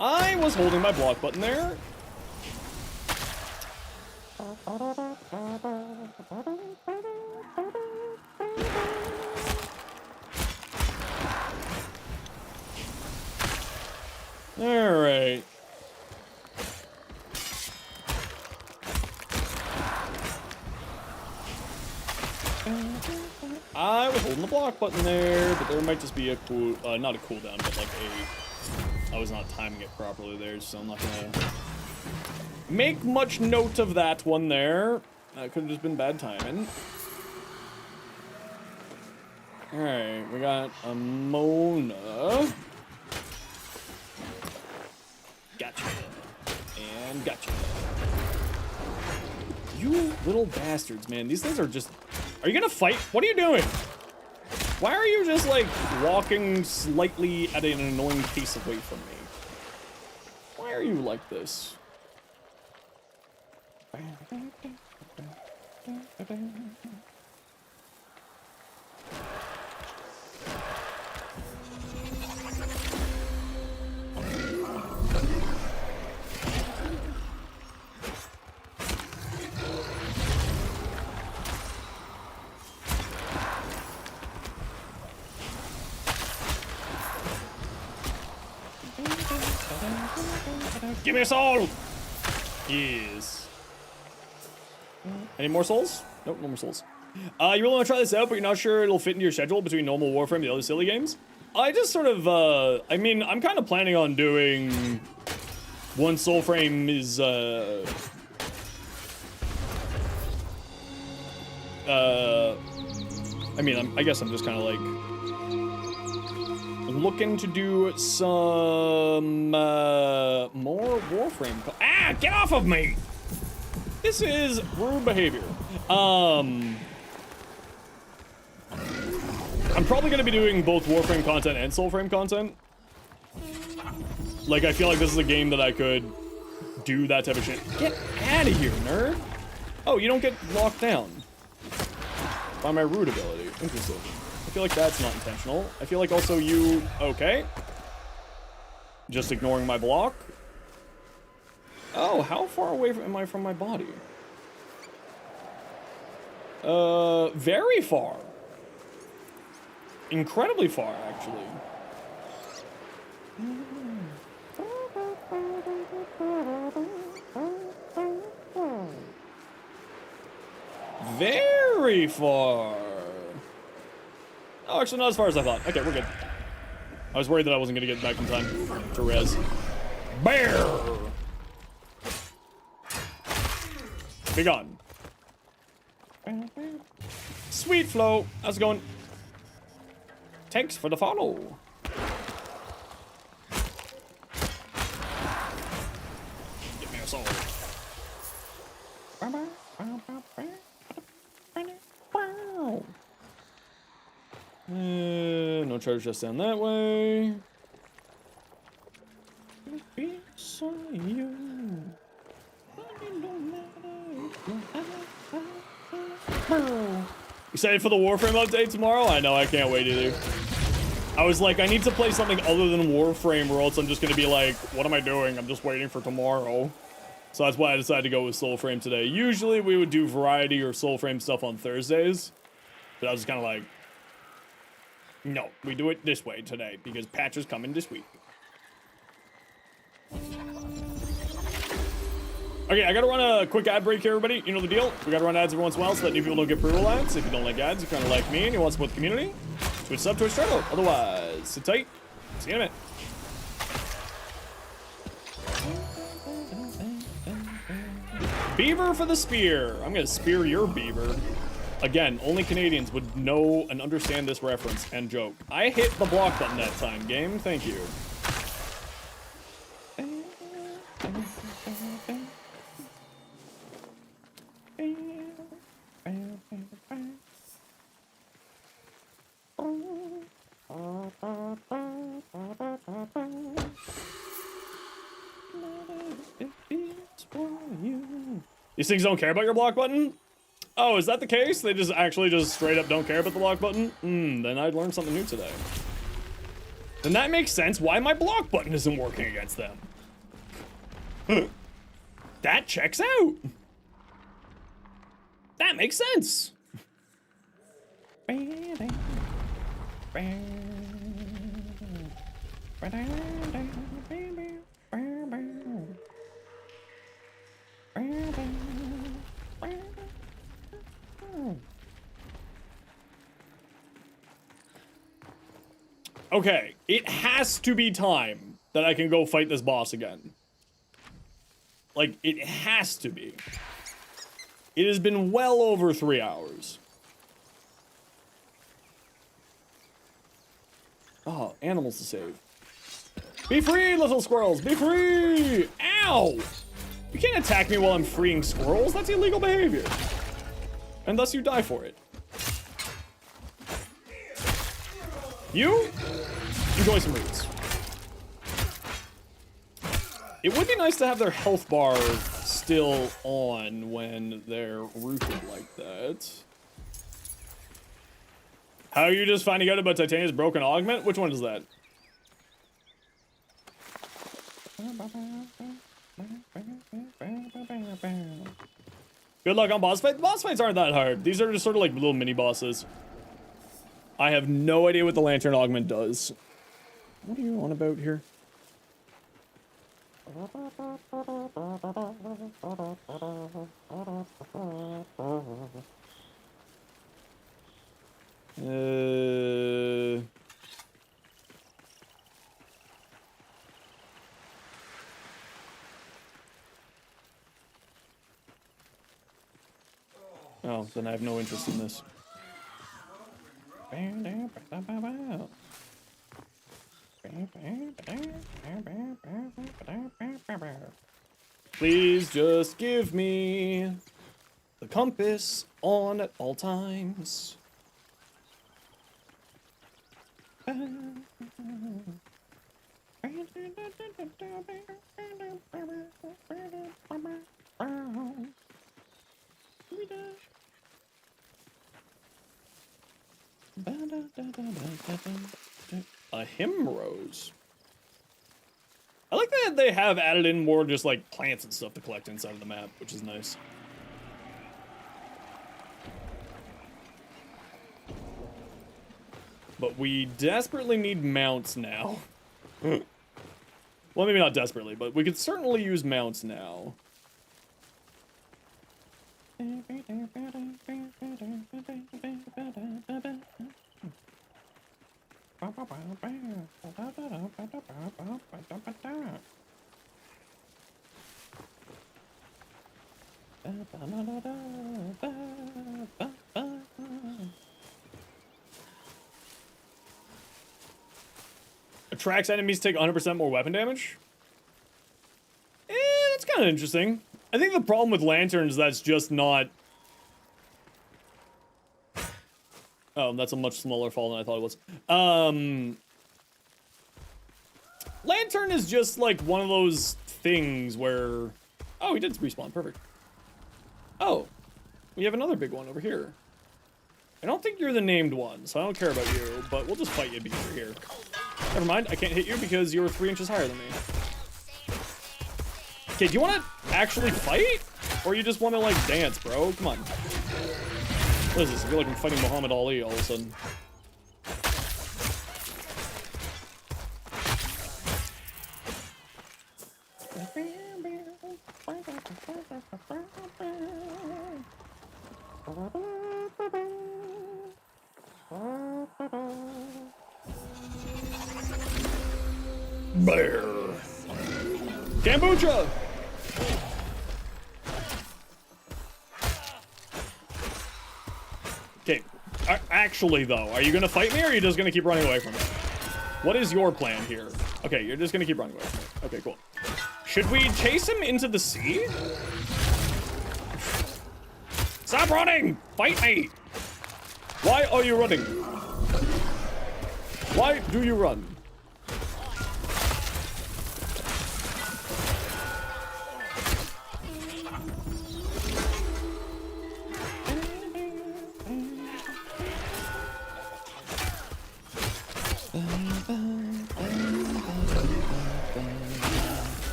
I was holding my block button there. Alright. I was holding the block button there, but there might just be a cool, not a cooldown, but like I was not timing it properly there, so I'm not gonna make much note of that one there. That could have just been bad timing. Alright, we got a Mona. Gotcha. And gotcha. You little bastards, man. These things are just... Are you gonna fight? What are you doing? Why are you just, like, walking slightly at an annoying pace away from me? Why are you like this? Give me a soul! Yes. Any more souls? Nope, no more souls. You really want to try this out, but you're not sure it'll fit into your schedule between normal Warframe and the other silly games? I just sort of, I mean, I'm kind of planning on doing... Once Soulframe is, I mean, I guess I'm just kind of like... looking to do some more Warframe. Ah, get off of me! This is rude behavior. I'm probably gonna be doing both Warframe content and Soulframe content. Like, I feel like this is a game that I could do that type of shit. Get out of here, nerd! Oh, you don't get locked down by my root ability. Interesting. I feel like that's not intentional. I feel like also you... Okay. Just ignoring my block. Oh, how far away am I from my body? Very far. Incredibly far, actually. Very far. Oh, actually, not as far as I thought. Okay, we're good. I was worried that I wasn't going to get back in time to res. Bear! Be gone. Sweet flow. How's it going? Thanks for the follow. Give me a soul. No treasure chest down that way. Excited for the Warframe update tomorrow? I know, I can't wait either. I was like, I need to play something other than Warframe or else I'm just gonna be like, what am I doing? I'm just waiting for tomorrow. So that's why I decided to go with Soulframe today. Usually we would do Variety or Soulframe stuff on Thursdays. But I was just kind of like, no, we do it this way today because patch is coming this week. Okay, I gotta run a quick ad break here, everybody. You know the deal. We gotta run ads every once in a while so that new people don't get pre-roll ads. If you don't like ads, you're kind of like me and you want to support the community, Twitch sub, Twitch channel. Otherwise, sit tight. See you in a minute. Beaver for the spear. I'm gonna spear your beaver. Again, only Canadians would know and understand this reference and joke. I hit the block button that time, game. Thank you. These things don't care about your block button? Oh, is that the case? They just actually just straight up don't care about the block button? Then I'd learn something new today. Then that makes sense why my block button isn't working against them. That checks out. That makes sense. Okay, it has to be time that I can go fight this boss again. Like, it has to be. It has been well over 3 hours. Oh, animals to save. Be free, little squirrels! Be free! Ow! You can't attack me while I'm freeing squirrels. That's illegal behavior. And thus you die for it. You? Enjoy some roots. It would be nice to have their health bar still on when they're rooted like that. How are you just finding out about Titania's broken augment? Which one is that? Good luck on boss fight. Boss fights aren't that hard. These are just sort of like little mini bosses. I have no idea what the lantern augment does. What are you on about here? Oh, then I have no interest in this. Please just give me the compass on at all times. A hymn rose. I like that they have added in more just like plants and stuff to collect inside of the map, which is nice. But we desperately need mounts now. Well, maybe not desperately, but we could certainly use mounts now. Attracts enemies take 100% more weapon damage? That's kind of interesting. I think the problem with lanterns, that's just not... Oh, that's a much smaller fall than I thought it was. Lantern is just like one of those things where... Oh, he did respawn, perfect. Oh, we have another big one over here. I don't think you're the named one, so I don't care about you, but we'll just fight you because you're here. Never mind, I can't hit you because you're 3 inches higher than me. Okay, do you want to actually fight? Or you just want to, like, dance, bro? Come on. What is this? I feel like I'm fighting Muhammad Ali all of a sudden. Bear. Kombucha! Okay, actually though, are you gonna fight me or are you just gonna keep running away from me? What is your plan here? Okay, you're just gonna keep running away from me. Okay, cool. Should we chase him into the sea? Stop running! Fight me! Why are you running? Why do you run?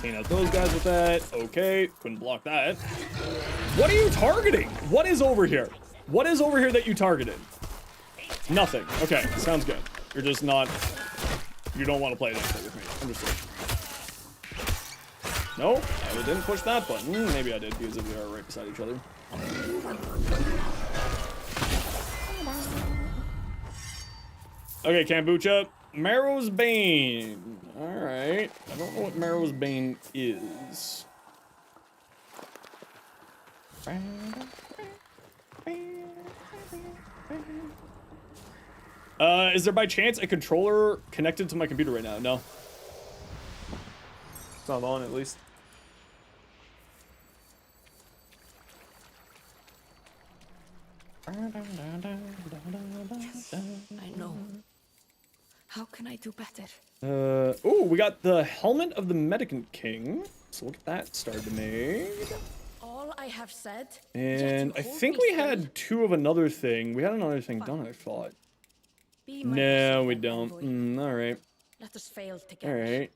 Clean out those guys with that. Okay, couldn't block that. What are you targeting? What is over here? What is over here that you targeted? Nothing. Okay, sounds good. You're just not... You don't want to play that with me. Understood. No, I didn't push that button. Maybe I did because we are right beside each other. Okay, Kombucha. Marrow's Bane. Alright. I don't know what Marrow's Bane is. Is there by chance a controller connected to my computer right now? No. It's not on, at least. Yes, I know. How can I do better? Ooh, we got the helmet of the Mendicant King. So we'll get that started made. All I have said. And I think we had 2 of another thing. We had another thing done, I thought. No, we don't. Alright. Let us fail together. Alright.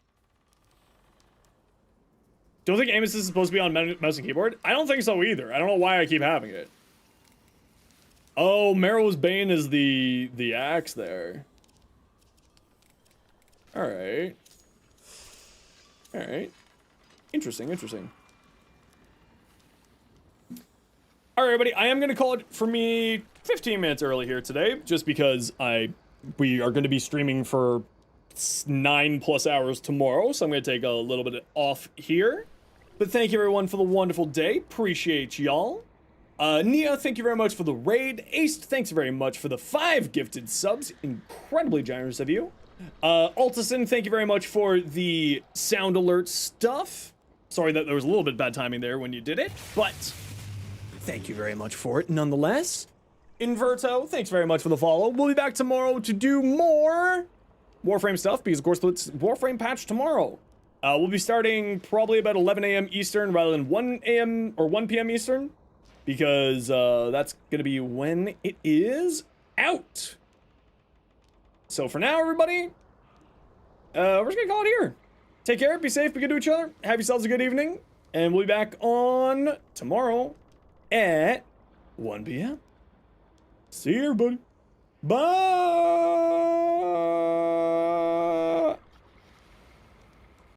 Don't think Amos is supposed to be on mouse and keyboard? I don't think so either. I don't know why I keep having it. Oh, Marrow's Bane is the axe there. Alright. Alright. Interesting, interesting. Alright, everybody, I am going to call it for me 15 minutes early here today, just because we are going to be streaming for 9+ hours tomorrow, so I'm going to take a little bit off here. But thank you, everyone, for the wonderful day. Appreciate y'all. Nia, thank you very much for the raid. Ace, thanks very much for the 5 gifted subs. Incredibly generous of you. Altison, thank you very much for the sound alert stuff. Sorry that there was a little bit bad timing there when you did it, but thank you very much for it nonetheless. Inverto, thanks very much for the follow. We'll be back tomorrow to do more Warframe stuff, because of course it's Warframe patch tomorrow. We'll be starting probably about 11 a.m. Eastern rather than 1 a.m. or 1 p.m. Eastern, because that's gonna be when it is out. So for now, everybody, we're just gonna call it here. Take care, be safe, be good to each other, have yourselves a good evening, and we'll be back on tomorrow at 1 p.m. See you, everybody. Bye!